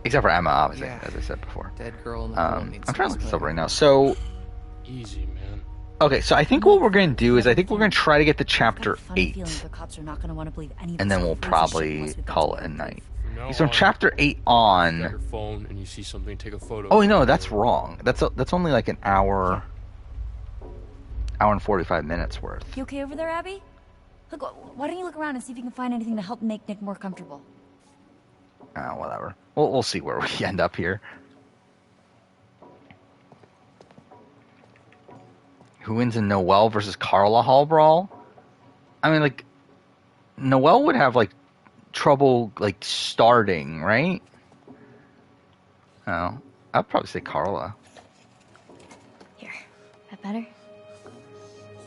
S1: Except for Emma, obviously,
S2: Yeah.
S1: as I said before.
S2: Dead girl in the pool
S1: I'm
S2: needs
S1: trying to look
S2: some
S1: this up right now.
S2: smoke.
S1: So,
S3: Easy, man.
S1: okay, so I think what we're going to do is I think we're going to try to get to chapter
S7: I've got a funny
S1: 8.
S7: feeling the cops are not going to want to believe any of
S1: And
S7: this
S1: then we'll
S7: crazy shit
S1: probably
S7: unless we've got
S1: call
S7: some
S1: it a
S7: proof.
S1: night.
S3: From now
S1: So from
S3: on,
S1: chapter 8
S3: you got
S1: on...
S3: your phone and you see something, take a photo.
S1: Oh, no, that's wrong. That's only like an hour and 45 minutes worth.
S7: You okay over there, Abby? Look, why don't you look around and see if you can find anything to help make Nick more comfortable?
S1: Whatever. We'll see where we end up here. Who wins in Noelle versus Carla Hall brawl? I mean, Noelle would have, trouble, starting, right? Oh, I'd probably say Carla.
S10: Here. That better?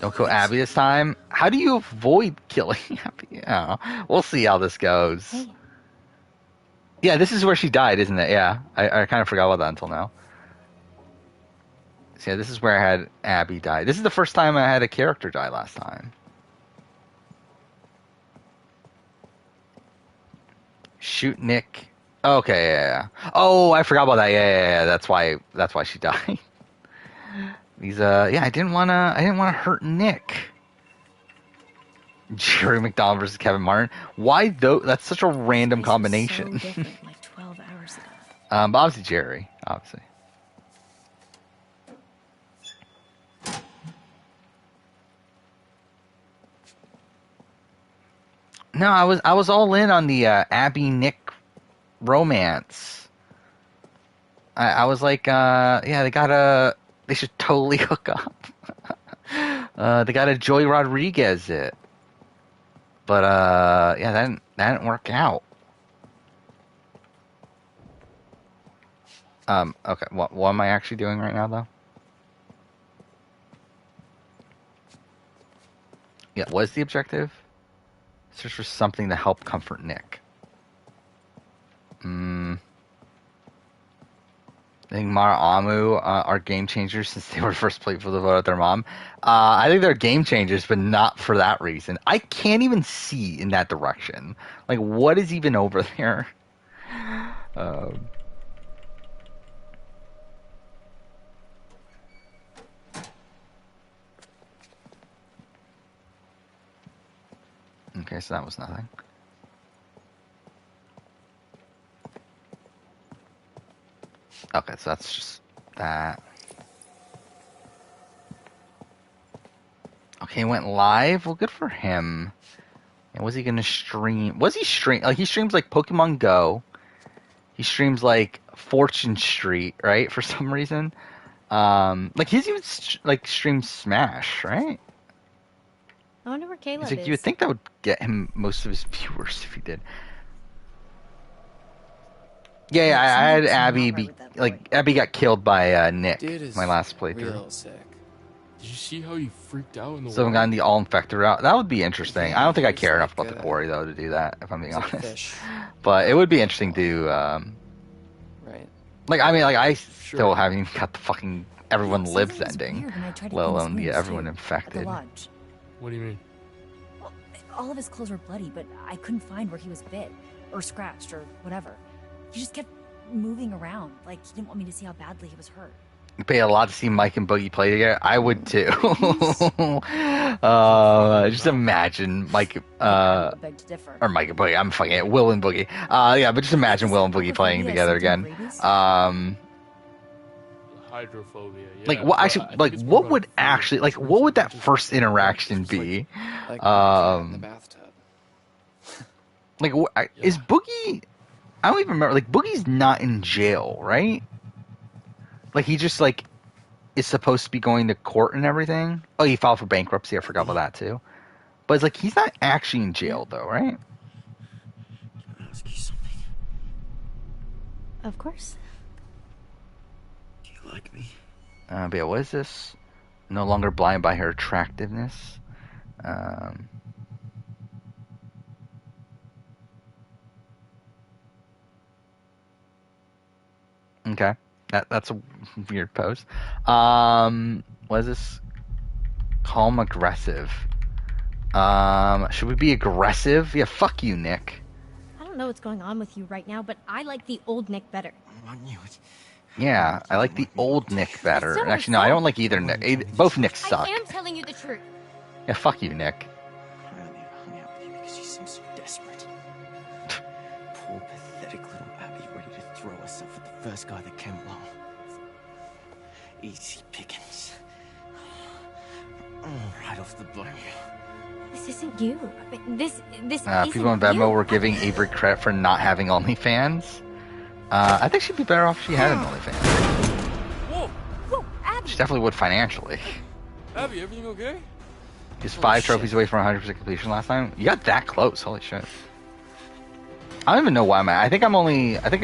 S1: Don't kill Abby this time. How do you avoid killing Abby? Oh, we'll see how this goes.
S10: Hey.
S1: Yeah, this is where she died, isn't it? Yeah, I kind of forgot about that until now. So yeah, this is where I had Abby die. This is the first time I had a character die last time. Shoot Nick. Okay, yeah. Oh, I forgot about that. Yeah. That's why she died. These I didn't wanna hurt Nick. Jerry McDonald versus Kevin Martin. Why though? That's such a random combination.
S10: So different, like 12 hours ago.
S1: But obviously Jerry, obviously. No, I was all in on the Abby Nick romance. I was like, they should totally hook up. They got a Joey Rodriguez it. But that didn't work out. Okay, what am I actually doing right now though? Yeah, what is the objective? Search for something to help comfort Nick. I think Mara Amu are game changers since they were first played for the vote of their mom. I think they're game changers, but not for that reason. I can't even see in that direction. Like, what is even over there? Okay, so that was nothing. Okay, so that's just that. Okay, he went live. Well, good for him. And was he gonna stream? Was he stream? Like he streams like Pokemon Go. He streams like Fortune Street, right? For some reason, like he's even like streams Smash, right?
S10: I wonder where Caleb
S1: Like,
S10: is.
S1: you would think that would get him most of his viewers if he did. Yeah, I had Abby be like Abby got killed by Nick. My last playthrough.
S3: Real sick. Did you see how he freaked out in the
S1: So I'm
S3: water?
S1: gotten the all infected route. That would be interesting. I don't think I care enough about the quarry though to do that, if I'm being honest. But it would be interesting to
S2: right.
S1: Like I mean like I still haven't even got the fucking everyone lives ending. Let alone the everyone infected.
S3: What do you mean?
S12: Well, all of his clothes were bloody, but I couldn't find where he was bit or scratched or whatever. He just kept moving around, like he didn't want me to see how badly he was hurt.
S1: You pay a lot to see Mike and Boogie play together. I would too. Just imagine Mike or Mike and Boogie. I'm fucking it. Will and Boogie. Yeah, but just imagine Will and Boogie playing together again.
S3: Hydrophobia. Yeah,
S1: Like what actually? Like what would actually? Like what would that first interaction be?
S2: Like in the bathtub.
S1: Like is Boogie? I don't even remember. Like Boogie's not in jail, right? Like he just like is supposed to be going to court and everything. Oh, he filed for bankruptcy. I forgot about that too. But it's like he's not actually in jail though, right?
S11: Can I ask you something?
S10: Of course.
S11: Do you like me?
S1: But yeah, what is this? No longer blind by her attractiveness. Okay. That's a weird pose. What is this? Calm aggressive. Should we be aggressive? Yeah, fuck you, Nick.
S10: I don't know what's going on with you right now, but I like the old Nick better.
S1: Yeah, I like the old Nick better.
S10: So
S1: Actually, no, I don't like either Nick. Both Nicks suck.
S10: I am telling you the truth.
S1: Yeah, fuck you, Nick.
S11: I only hung out with you because you seem so desperate. Poor, pathetic little Abby ready to throw herself at the first guy that came along. Easy pickings. Right off the bone.
S10: This isn't you. I mean, this
S1: People on Venmo were giving Avery credit for not having OnlyFans. I think she'd be better off if she had an OnlyFans.
S3: Whoa,
S10: Abby.
S1: She definitely would financially.
S3: Abby, everything okay?
S1: He's 5 trophies away from 100% completion last time. You got that close. Holy shit. I don't even know why I'm at. I think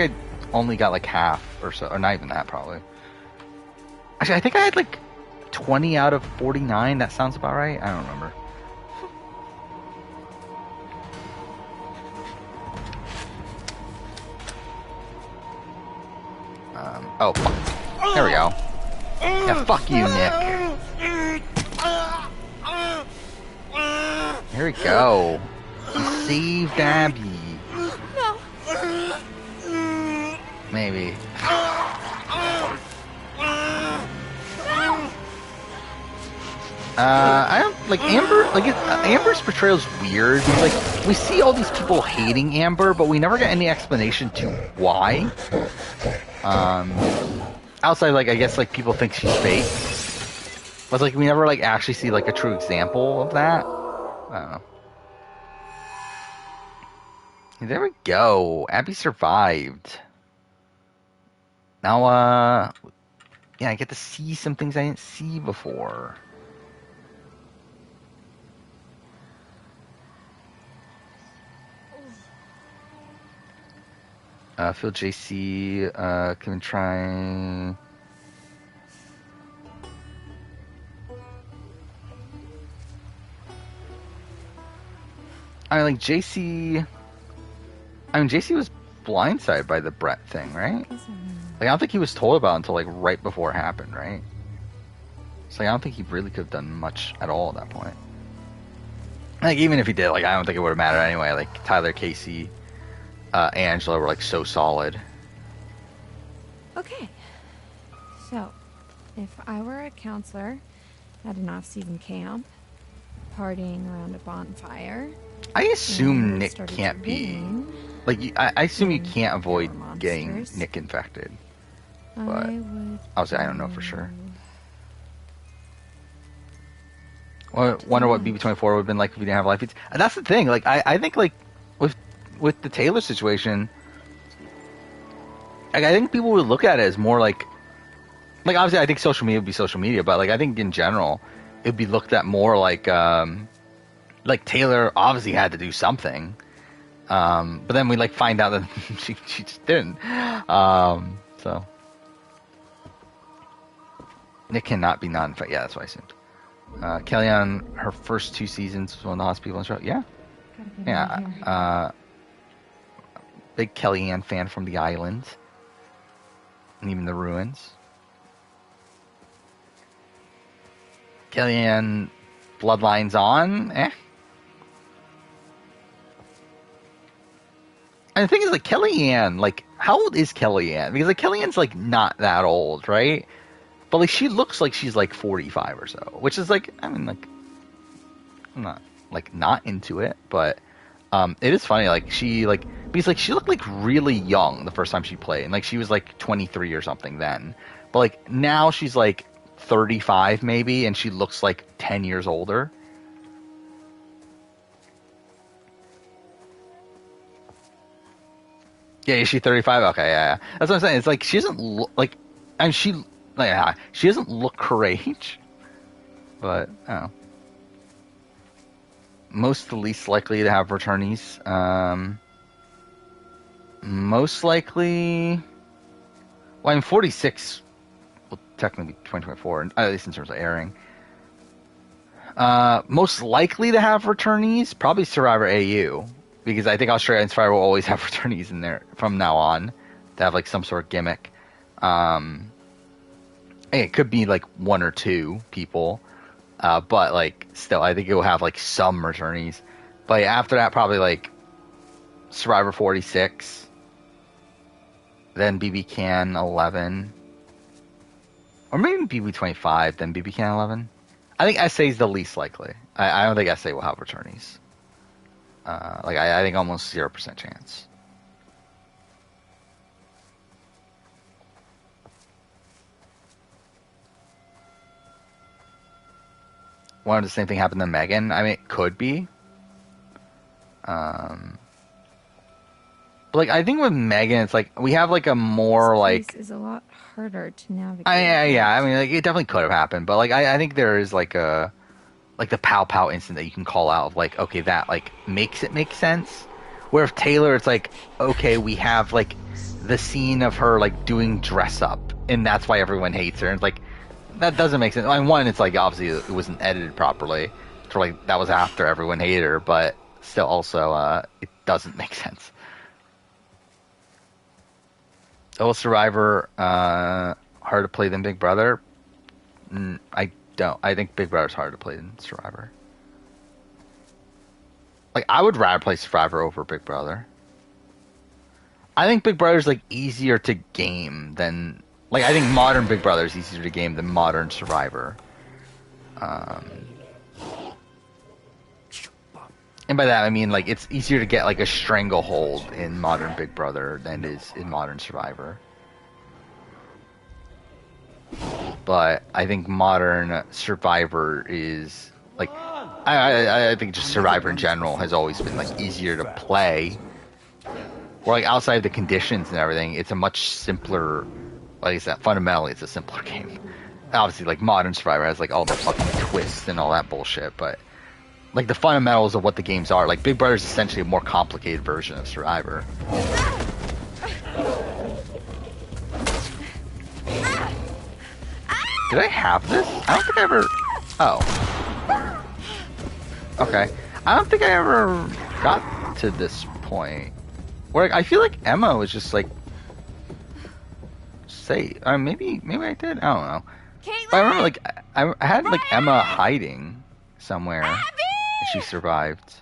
S1: I only got like half or so, or not even that probably. Actually, I think I had like 20 out of 49. That sounds about right. I don't remember. Oh, fuck. There we go. Yeah, fuck you, Nick. Here we go. He saved Abby.
S10: No.
S1: Maybe. I don't like Amber. Like Amber's portrayal is weird. Like we see all these people hating Amber, but we never get any explanation to why. Outside, like I guess, like people think she's fake, but like we never like actually see like a true example of that. I don't know. There we go. Abby survived. Now, yeah, I get to see some things I didn't see before. Phil JC, can try. I mean, like JC. I mean, JC was blindsided by the Brett thing, right? Like, I don't think he was told about it until like right before it happened, right? So like, I don't think he really could have done much at all at that point. Like, even if he did, like, I don't think it would have mattered anyway. Like, Tyler, Casey, Angela were like so solid.
S4: Okay. So, if I were a counselor at an off-season camp, partying around a bonfire,
S1: I assume
S4: and
S1: Nick
S4: started
S1: can't
S4: to
S1: be.
S4: rain,
S1: Like, I assume you can't avoid
S4: monsters,
S1: getting Nick infected. But
S4: I would
S1: obviously, I don't know for sure. Wonder what BB-24 would have been like if we didn't have live feeds. And that's the thing. Like I think like with the Taylor situation, like I think people would look at it as more like obviously I think social media would be social media, but like I think in general it'd be looked at more like Taylor obviously had to do something. But then we like find out that she just didn't. So Nick cannot be non-fight. Yeah, that's what I assumed. Kellyanne, her first 2 seasons was one of the hottest people on the show. Yeah. Yeah. Big Kellyanne fan from the island. And even the ruins. Kellyanne, Bloodlines on? And the thing is, like, Kellyanne, like, how old is Kellyanne? Because, like, Kellyanne's, like, not that old, right? But, like, she looks like she's, like, 45 or so. Which is, like, I mean, like, I'm not into it. But it is funny, like, because, like, she looked, like, really young the first time she played. And, like, she was, like, 23 or something then. But, like, now she's, like, 35 maybe. And she looks, like, 10 years older. Yeah, is she 35? Okay, yeah. That's what I'm saying. It's like she doesn't look like, and she doesn't look her age, but I don't know. Most the least likely to have returnees. Most likely, well, I mean, 46 will technically be 2024, at least in terms of airing. Most likely to have returnees, probably Survivor AU. Because I think Australia and Survivor will always have returnees in there from now on to have like some sort of gimmick. It could be like 1 or 2 people, but like still, I think it will have like some returnees. But after that, probably like Survivor 46, then BB Can 11, or maybe BB 25, then BB Can 11. I think SA is the least likely. I don't think SA will have returnees. I think almost 0% chance. Wonder if the same thing happened to Megan. I mean, it could be. But like, I think with Megan, it's like we have like a more
S4: this
S1: like.
S4: is a lot harder to navigate.
S1: Yeah. I mean, like it definitely could have happened, but like I think there is like a. Like the pow pow instant that you can call out of like, okay, that like makes it make sense. Where if Taylor, it's like, okay, we have like the scene of her like doing dress up, and that's why everyone hates her. And it's like that doesn't make sense. I mean, one, it's like obviously it wasn't edited properly, so like that was after everyone hated her, but still also it doesn't make sense. Oh, Survivor, harder to play than Big Brother. I don't. I think Big Brother's harder to play than Survivor. Like, I would rather play Survivor over Big Brother. I think Big Brother's like easier to game than like I think modern Big Brother is easier to game than modern Survivor. And by that I mean like it's easier to get like a stranglehold in modern Big Brother than it is in modern Survivor. But I think modern Survivor is like I think just Survivor in general has always been like easier to play. Or like outside of the conditions and everything, it's a much simpler. Like I said, fundamentally, it's a simpler game. Obviously, like modern Survivor has like all the fucking twists and all that bullshit, but like the fundamentals of what the games are, like Big Brother is essentially a more complicated version of Survivor. Did I have this? I don't think I ever... Oh. Okay. I don't think I ever got to this point. Where I feel like Emma was just like... maybe I did? I don't know. But I remember like... I had like Emma hiding somewhere. Abby! And she survived.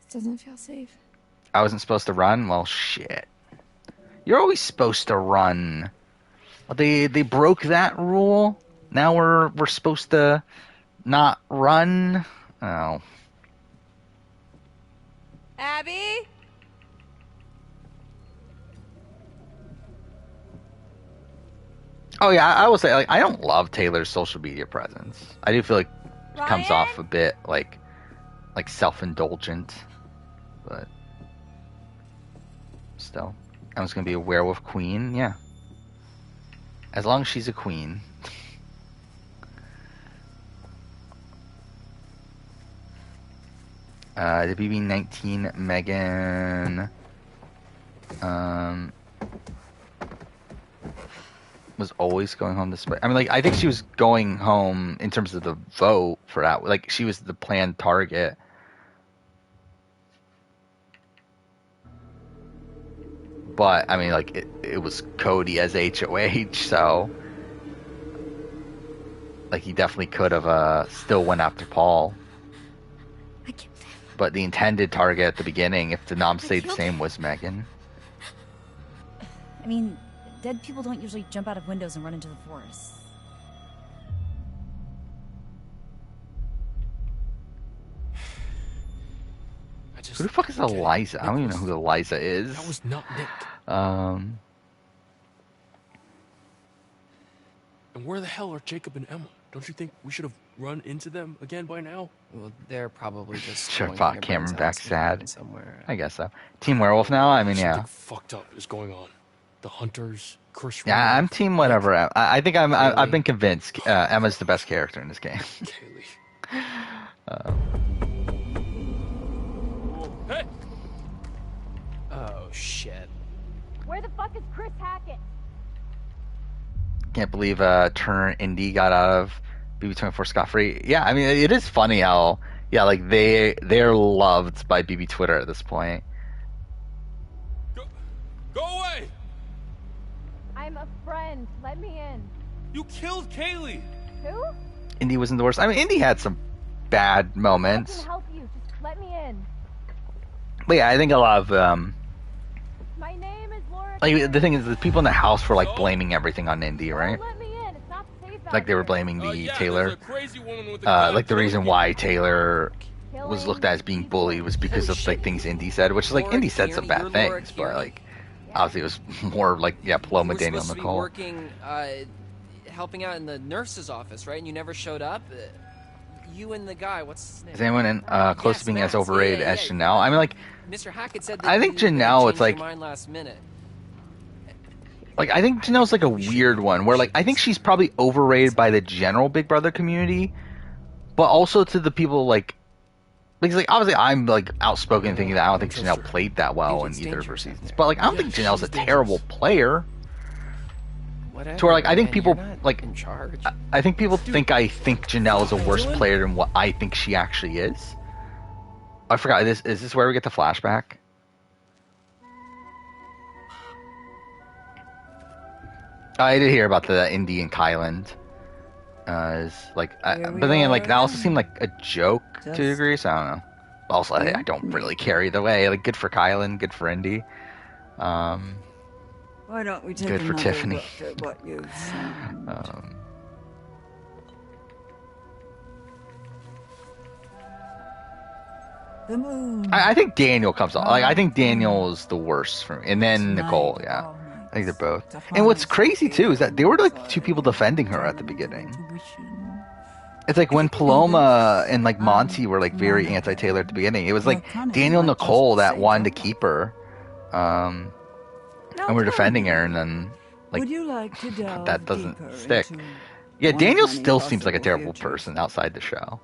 S4: This doesn't feel safe.
S1: I wasn't supposed to run? Well, shit. You're always supposed to run. They broke that rule. Now we're supposed to not run. Oh.
S4: Abby?
S1: Oh yeah, I will say like I don't love Taylor's social media presence. I do feel like it comes
S4: Ryan?
S1: off a bit like self-indulgent, but still, Emma's gonna be a werewolf queen. Yeah, as long as she's a queen. The BB-19 Megan was always going home this way. I mean, like, I think she was going home in terms of the vote for that. Like, she was the planned target. But, I mean, like, it was Cody as HOH, so... Like, he definitely could have still went after Paul. But the intended target at the beginning, if the nom stayed the same, was Megan.
S12: I mean, dead people don't usually jump out of windows and run into the forest.
S1: Who the fuck is Eliza? I don't even know who Eliza is.
S3: That was not Nick.
S1: Um...
S3: And where the hell are Jacob and Emma? Don't you think we should have run into them again by now?
S2: Well, they're probably just.
S1: Should
S2: going
S1: have
S2: to
S1: brought
S2: their
S1: Cameron
S2: friend's
S1: back
S2: house
S1: sad.
S2: somewhere.
S1: I guess so. Team Werewolf now? I mean, yeah.
S3: Something fucked up is going on. The hunters, Chris.
S1: Yeah, I'm team whatever. I think I've been convinced Emma's the best character in this game.
S3: Hey!
S2: Oh shit!
S7: Where the fuck is Chris Hackett?
S1: Can't believe Turner Indy got out of BB24 scot-free. Yeah, I mean, it is funny how like they're loved by BB Twitter at this point.
S3: Go away!
S7: I'm a friend. Let me in.
S3: You killed Kaylee.
S7: Who?
S1: Indy wasn't the worst. I mean, Indy had some bad
S7: I
S1: moments.
S7: can help you. Just let me in.
S1: But yeah, I think a lot of
S7: My name is Laura.
S1: like the thing is the people in the house were like blaming everything on Indy, right?
S7: Let me in. It's not safe out
S1: Like they were
S7: here.
S1: blaming the Taylor.
S3: Crazy woman with the
S1: Like the reason why Taylor was looked at as being bullied was because of like things Indy said, which is like Indy said some bad things, but like obviously it was more like Paloma,
S2: You were
S1: Daniel,
S2: supposed to be
S1: Nicole.
S2: working, helping out in the nurse's office, right? And you never showed up. You and the guy, what's his name?
S1: Is anyone in close to being as
S2: Max.
S1: overrated
S2: Yeah,
S1: as
S2: yeah.
S1: Janelle? I mean, like
S2: Mr. Hackett said that
S1: I think
S2: you had
S1: Janelle,
S2: changed
S1: it's like
S2: your mind last minute.
S1: Like, I think Janelle's like a weird one where, like, I think she's probably overrated by the general Big Brother community, but also to the people, like, because, like, obviously I'm, like, outspoken thinking that I don't think Janelle played that well in either of her seasons. But, like, I don't think Janelle's a terrible player.
S2: Whatever,
S1: To where, like, I think
S2: man,
S1: people,
S2: you're not
S1: like,
S2: in charge.
S1: I think people think I think Janelle is a worse player than what I think she actually is. I forgot, is this where we get the flashback? I did hear about the Indy and Kyland. Is like, but then like that also seemed like a joke to a degree. So I don't know. Also, I don't really care either way. Like, good for Kyland, good for Indy.
S9: Why don't we take
S1: good for
S9: another
S1: Tiffany.
S9: look at what you've seen? The moon.
S1: I think Daniel comes on. Like, I think Daniel is the worst for me, and then Nicole. Yeah, I think they're both. And what's crazy too is that they were like the two people defending her at the beginning. It's like when Paloma and like Monty were like very anti-Taylor at the beginning. It was like Daniel and Nicole that wanted to keep her, and we're defending her, and then like
S9: Would you like to delve
S1: that doesn't
S9: deeper
S1: stick.
S9: into
S1: Yeah,
S9: one
S1: Daniel
S9: of many
S1: still seems like a
S9: possible
S1: terrible
S9: futures?
S1: person outside the show.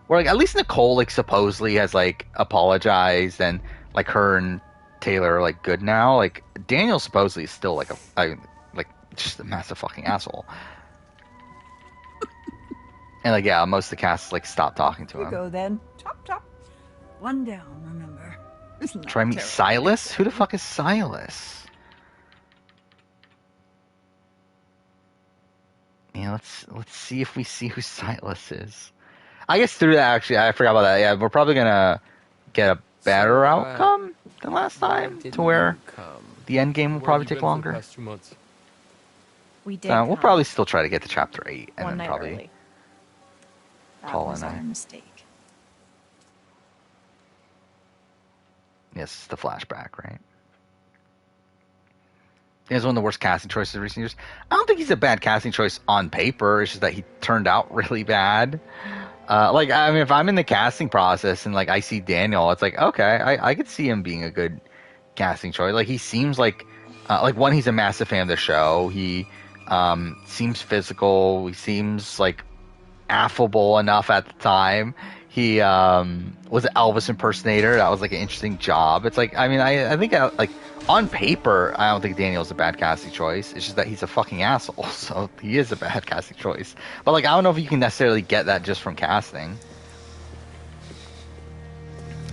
S1: Where like at least Nicole like supposedly has like apologized, and like her and Taylor are like good now. Like Daniel supposedly is still like like just a massive fucking asshole. And like yeah, most of the cast like stopped talking to
S9: You
S1: him.
S9: go then. Top, top. One down, remember. Isn't that
S1: Try meet
S9: terrible?
S1: Silas? Who the fuck is Silas? Yeah, let's see if we see who Silas is. I guess through that actually, I forgot about that. Yeah, we're probably gonna get a better outcome than last time, to where the end game will probably take longer.
S3: Past 2 months.
S12: We did.
S1: We'll probably still try to get to chapter 8 and
S12: one
S1: then
S12: night
S1: probably
S12: early. That
S1: call
S12: was
S1: it a
S12: our
S1: night.
S12: mistake.
S1: Yes, the flashback, right? He's one of the worst casting choices of recent years. I don't think he's a bad casting choice on paper. It's just that he turned out really bad. Like, I mean, if I'm in the casting process and like I see Daniel, it's like, okay, I could see him being a good casting choice. Like, he seems like one, he's a massive fan of the show. He seems physical. He seems like affable enough at the time. He was an Elvis impersonator. That was like an interesting job. It's like, I mean, I think like on paper, I don't think Daniel's a bad casting choice. It's just that he's a fucking asshole. So he is a bad casting choice. But like, I don't know if you can necessarily get that just from casting.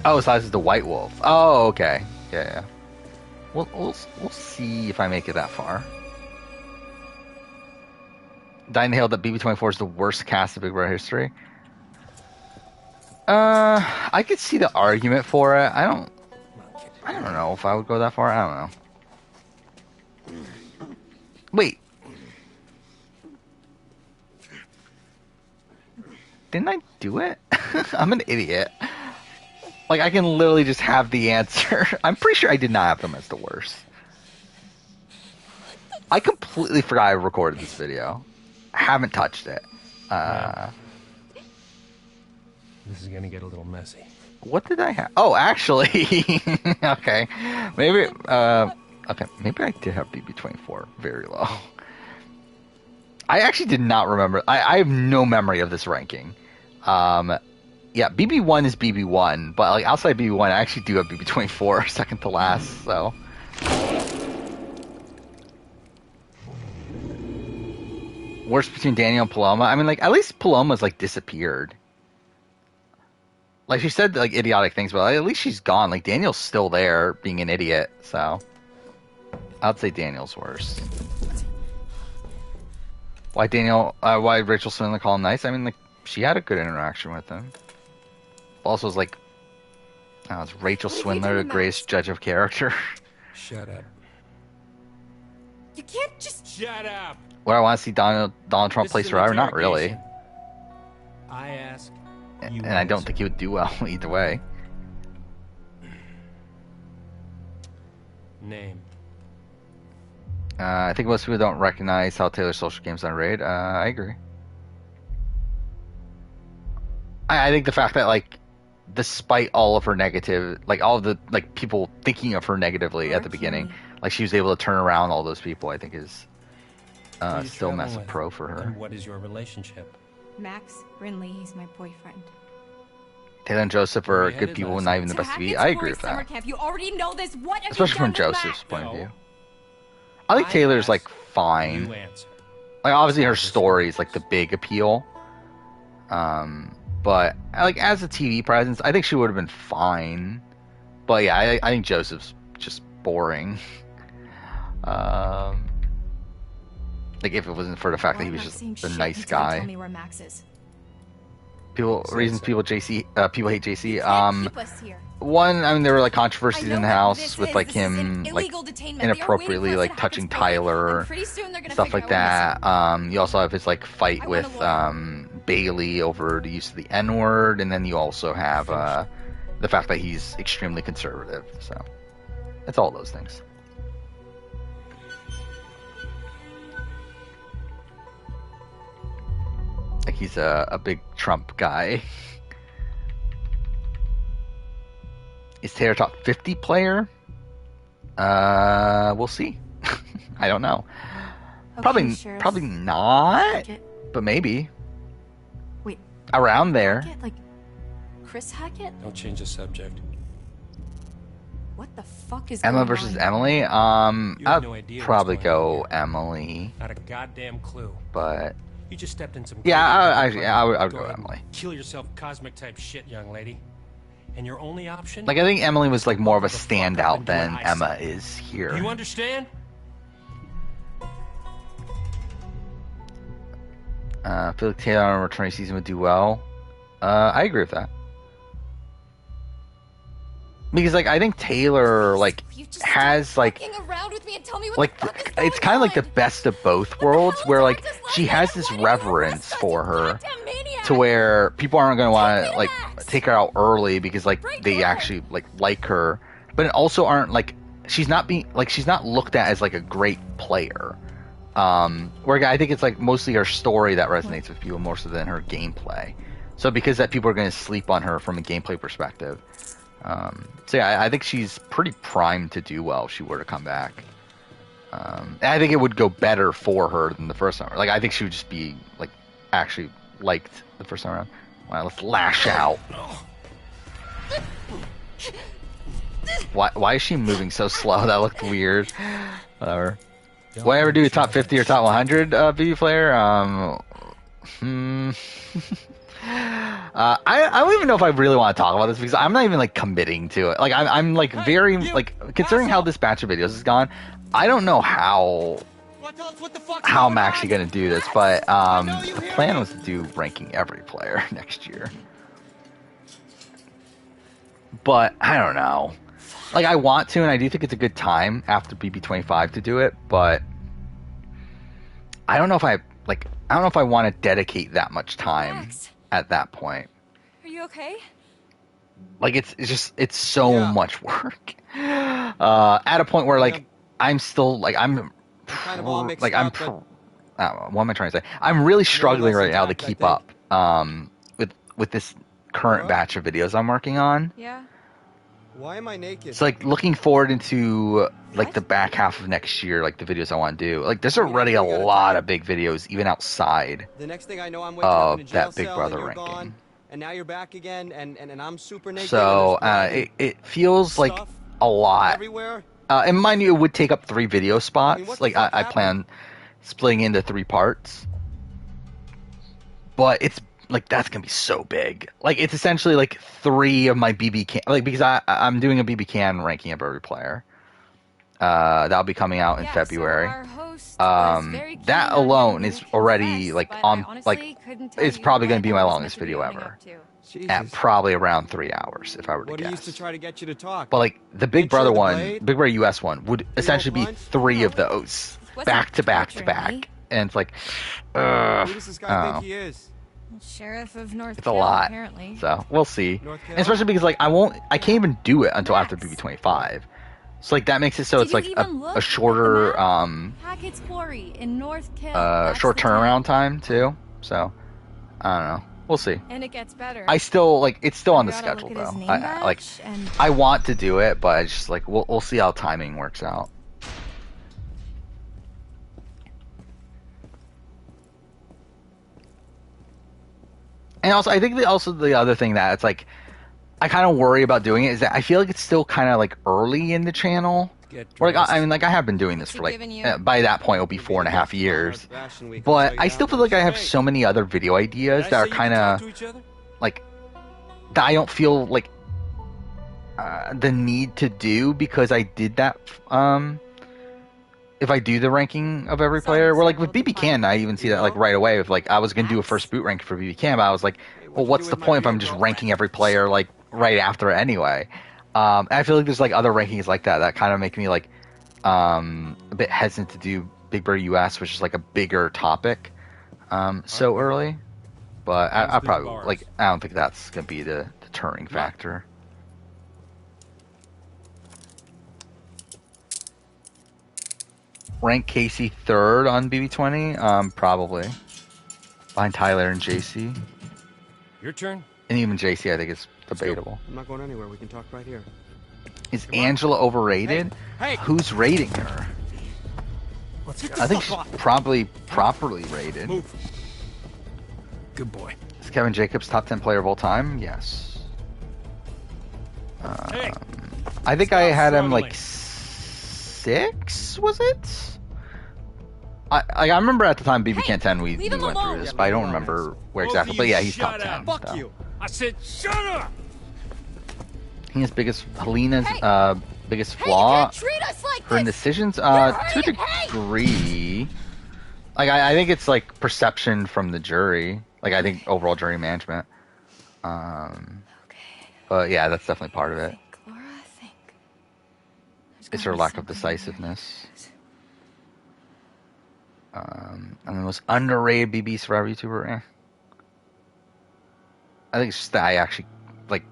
S1: Oh, so this is the White Wolf. Oh, okay. Yeah. We'll see if I make it that far. Dying to hail that BB-24 is the worst cast of Big Brother history. I could see the argument for it. I don't know if I would go that far. I don't know. Wait. Didn't I do it? I'm an idiot. Like, I can literally just have the answer. I'm pretty sure I did not have them as the worst. I completely forgot I recorded this video. I haven't touched it.
S8: This is gonna get a little messy.
S1: What did I have? Oh, actually, okay, maybe I did have BB-24 very low. I actually did not remember. I have no memory of this ranking. Yeah, BB1 is BB1, but like outside BB1, I actually do have BB-24 second to last. So. Worst between Daniel and Paloma. I mean, like, at least Paloma's like disappeared. Like, she said like idiotic things, but like, at least she's gone. Like, Daniel's still there being an idiot. So I'd say Daniel's worst. Why Rachel Swindler call him nice? I mean, like, she had a good interaction with him. Also, it's like, it's Rachel Swindler, the greatest judge of character.
S8: Shut up.
S7: You can't just...
S3: Shut up!
S1: Where I want to see Donald Trump play Survivor? Not really.
S8: I ask.
S1: And I don't think he would do well either way.
S8: Name.
S1: I think most people don't recognize how Taylor's social game's on Raid. I agree. I think the fact that, like, despite all of her negative, like, all of the, like, people thinking of her negatively at the beginning, like, she was able to turn around all those people, I think is still a massive pro for her.
S8: And what is your relationship?
S10: Max Brinley, he's my boyfriend.
S1: Taylor and Joseph are good people, not even the best TV. I agree with that.
S10: Camp. You already know this. What have
S1: especially from Joseph's point of view. I think Taylor's like fine. Like, obviously her story is like the big appeal. But like as a TV presence, I think she would have been fine. But yeah, I think Joseph's just boring. Like, if it wasn't for the fact that he was just a nice guy.
S7: Tell me where Max is.
S1: People hate JC. One, I mean, there were like controversies in the house with like him like inappropriately like touching Tyler, stuff like that. You also have his like fight with Bailey over the use of the N-word, and then you also have the fact that he's extremely conservative. So it's all those things. Like, he's a big Trump guy. Is Taylor top 50 player? We'll see. I don't know.
S10: Okay,
S1: probably not, but maybe.
S10: Wait.
S1: Around there.
S10: Hackett? Like Chris Hackett?
S8: Don't change the subject.
S10: What the fuck is
S1: Emma
S10: going
S1: versus
S10: on?
S1: Emily?
S8: You have
S1: I'd
S8: no idea
S1: probably
S8: what's going
S1: go Emily.
S8: Not a goddamn clue.
S1: But
S8: You just stepped in some.
S1: yeah, I would
S8: Go
S1: go
S8: ahead and
S1: Emily.
S8: Kill yourself, cosmic type shit, young lady. And your only option?
S1: Like, I think Emily was like more of a standout than Emma is here.
S8: Do you understand?
S1: I feel like Taylor on a returning season would do well. I agree with that. Because, like, I think Taylor, like, has, like, it's kind of like the best of both worlds, where, like, she has this reverence for her to where people aren't going to want to, like, take her out early because, like, they actually, like her, but also aren't, like, she's not looked at as like a great player. Where I think it's like mostly her story that resonates with people more so than her gameplay. So because that people are going to sleep on her from a gameplay perspective. So yeah, I think she's pretty primed to do well if she were to come back. And I think it would go better for her than the first time. Like I think she would just be like actually liked the first time around. Wow, let's lash out. Why is she moving so slow? That looked weird. Whatever. Will I ever do a top 50 or top 100 BB player? I don't even know if I really want to talk about this because I'm not even like committing to it. Like I'm like very like considering how this batch of videos has gone. I don't know how I'm actually gonna do this, but the plan was to do ranking every player next year. But I don't know. Like I want to, and I do think it's a good time after BB25 to do it, but I don't know if I want to dedicate that much time at that point.
S7: Are you okay?
S1: Like it's so much work. At a point where like I'm still like what am I trying to say? I'm really struggling right now to keep up with this current batch of videos I'm working on.
S7: Yeah.
S13: Why am I naked?
S1: It's like looking forward into like the back half of next year, like the videos I want to do. Like there's already a lot of big videos even outside
S13: the next thing I know, I'm waking up in a jail
S1: that Big
S13: cell,
S1: Brother
S13: and you're
S1: ranking.
S13: gone, and now you're back again, and I'm super naked.
S1: So it feels like a lot. And mind you, it would take up 3 video spots. I plan splitting into 3 parts. But it's like that's gonna be so big. Like it's essentially like 3 of my BB can, like because I'm doing a BB can ranking of every player. That'll be coming out in February. That alone is already like it's probably gonna be my longest video ever. At probably around 3 hours if I were to guess.
S13: Used to try to get you to talk.
S1: But like the Big Brother one, Big Brother US one would essentially be 3 of those back to back to back, and it's like,
S13: Who does this guy think he is?
S7: Sheriff of North
S1: it's a lot.
S7: Apparently.
S1: So we'll see. And especially because like I can't even do it until after BB25. So like that makes it so it's like a shorter
S7: Hackett's Quarry in North Kill.
S1: Short turnaround time too. So I don't know. We'll see.
S7: And it gets better.
S1: I still like it's still on the schedule though. I want to do it, but it's just like we'll see how timing works out. And also, I think the other thing that it's like I kind of worry about doing it is that I feel like it's still kind of like early in the channel. Or like I mean, like I have been doing this for like by that point it'll be 4.5 years. But I still feel like I have so many other video ideas that are kind of like that I don't feel like the need to do because I did that. If I do the ranking of every player, where like with BB Can, I even see that like right away. If like I was gonna do a first boot rank for BB Can, but I was like, well, what's the point if I'm just ranking every player like right after it anyway? And I feel like there's like other rankings like that kind of make me like a bit hesitant to do Big Brother US, which is like a bigger topic so early. But I probably like I don't think that's gonna be the deterring factor. Rank Casey 3rd on BB20, probably behind Tyler and JC.
S14: Your turn.
S1: And even JC, I think it's debatable.
S13: I'm not going anywhere. We can talk right here.
S1: Is Angela overrated?
S13: Hey.
S1: Who's rating her? I think she's probably properly rated.
S14: Move. Good boy.
S1: Is Kevin Jacobs top 10 player of all time? Yes. I think I had him like 6, was it? I remember at the time BB Can 10 we went through this, but I don't remember where exactly. But yeah, he's top 10.
S14: Fuck you! I said shut up!
S1: Helena's biggest flaw, her indecisions, to a degree. Like I think it's like perception from the jury. Like I think overall jury management. But yeah, that's definitely part of it. It's her lack of decisiveness. And the most underrated BB Survivor YouTuber. I think it's just that I actually like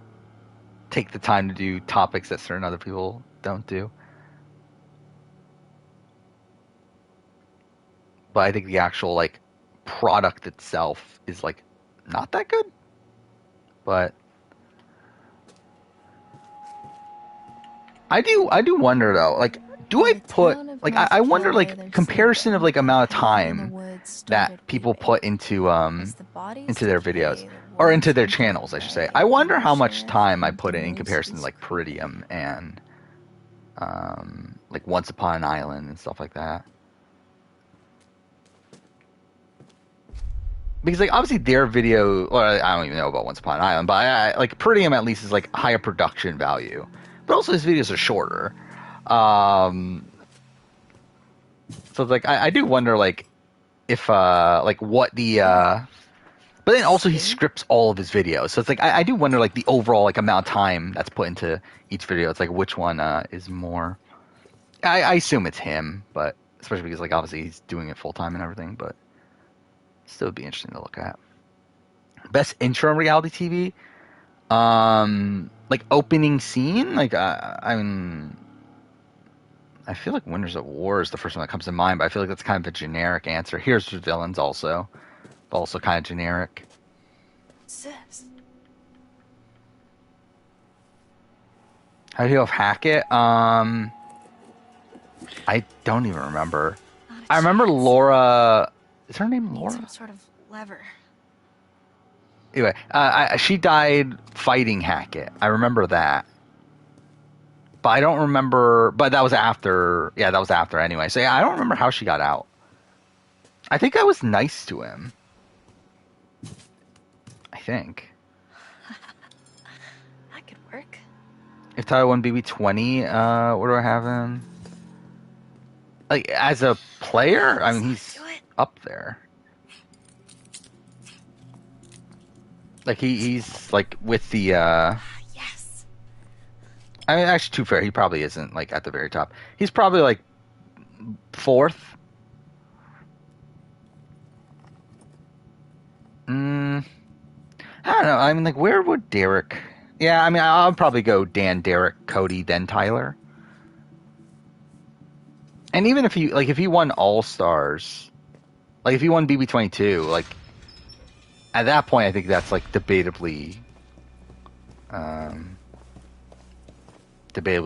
S1: take the time to do topics that certain other people don't do. but I think the actual like product itself is like not that good. But I do wonder though, like, do I put like I wonder like comparison of like amount of time that people put into their videos or into their channels, I should say. I wonder how much time I put in comparison to like Peridium and like Once Upon an Island and stuff like that. Because like obviously their video, well, I don't even know about Once Upon an Island, but I like Peridium at least is like higher production value, but also his videos are shorter. So it's like I do wonder like if like what the but then also he scripts all of his videos, so it's like I do wonder like the overall like amount of time that's put into each video. It's like which one is more. I assume it's him, but especially because like obviously he's doing it full time and everything, but still would be interesting to look at. Best intro in reality TV, like opening scene, like I mean, I feel like Winners at War is the first one that comes to mind, but I feel like that's kind of a generic answer. Here's the Villains also kind of generic.
S7: Sis.
S1: How do you have Hackett? I don't even remember. I remember Laura. Is her name Laura?
S4: Some sort of lever.
S1: Anyway, she died fighting Hackett. I remember that. But I don't remember. But that was after. Yeah, that was after anyway. So yeah, I don't remember how she got out. I think I was nice to him. I think.
S4: That could work.
S1: If Tyler won BB20, where do I have him? Like as a player, I mean he's up there. Like he's like with the
S4: Yes.
S1: I mean actually too fair, he probably isn't like at the very top. He's probably like fourth. I don't know. I mean like where would Derek. Yeah, I mean I'll probably go Dan, Derek, Cody, then Tyler. And even if he won All Stars, like if he won BB22, like at that point I think that's like debatably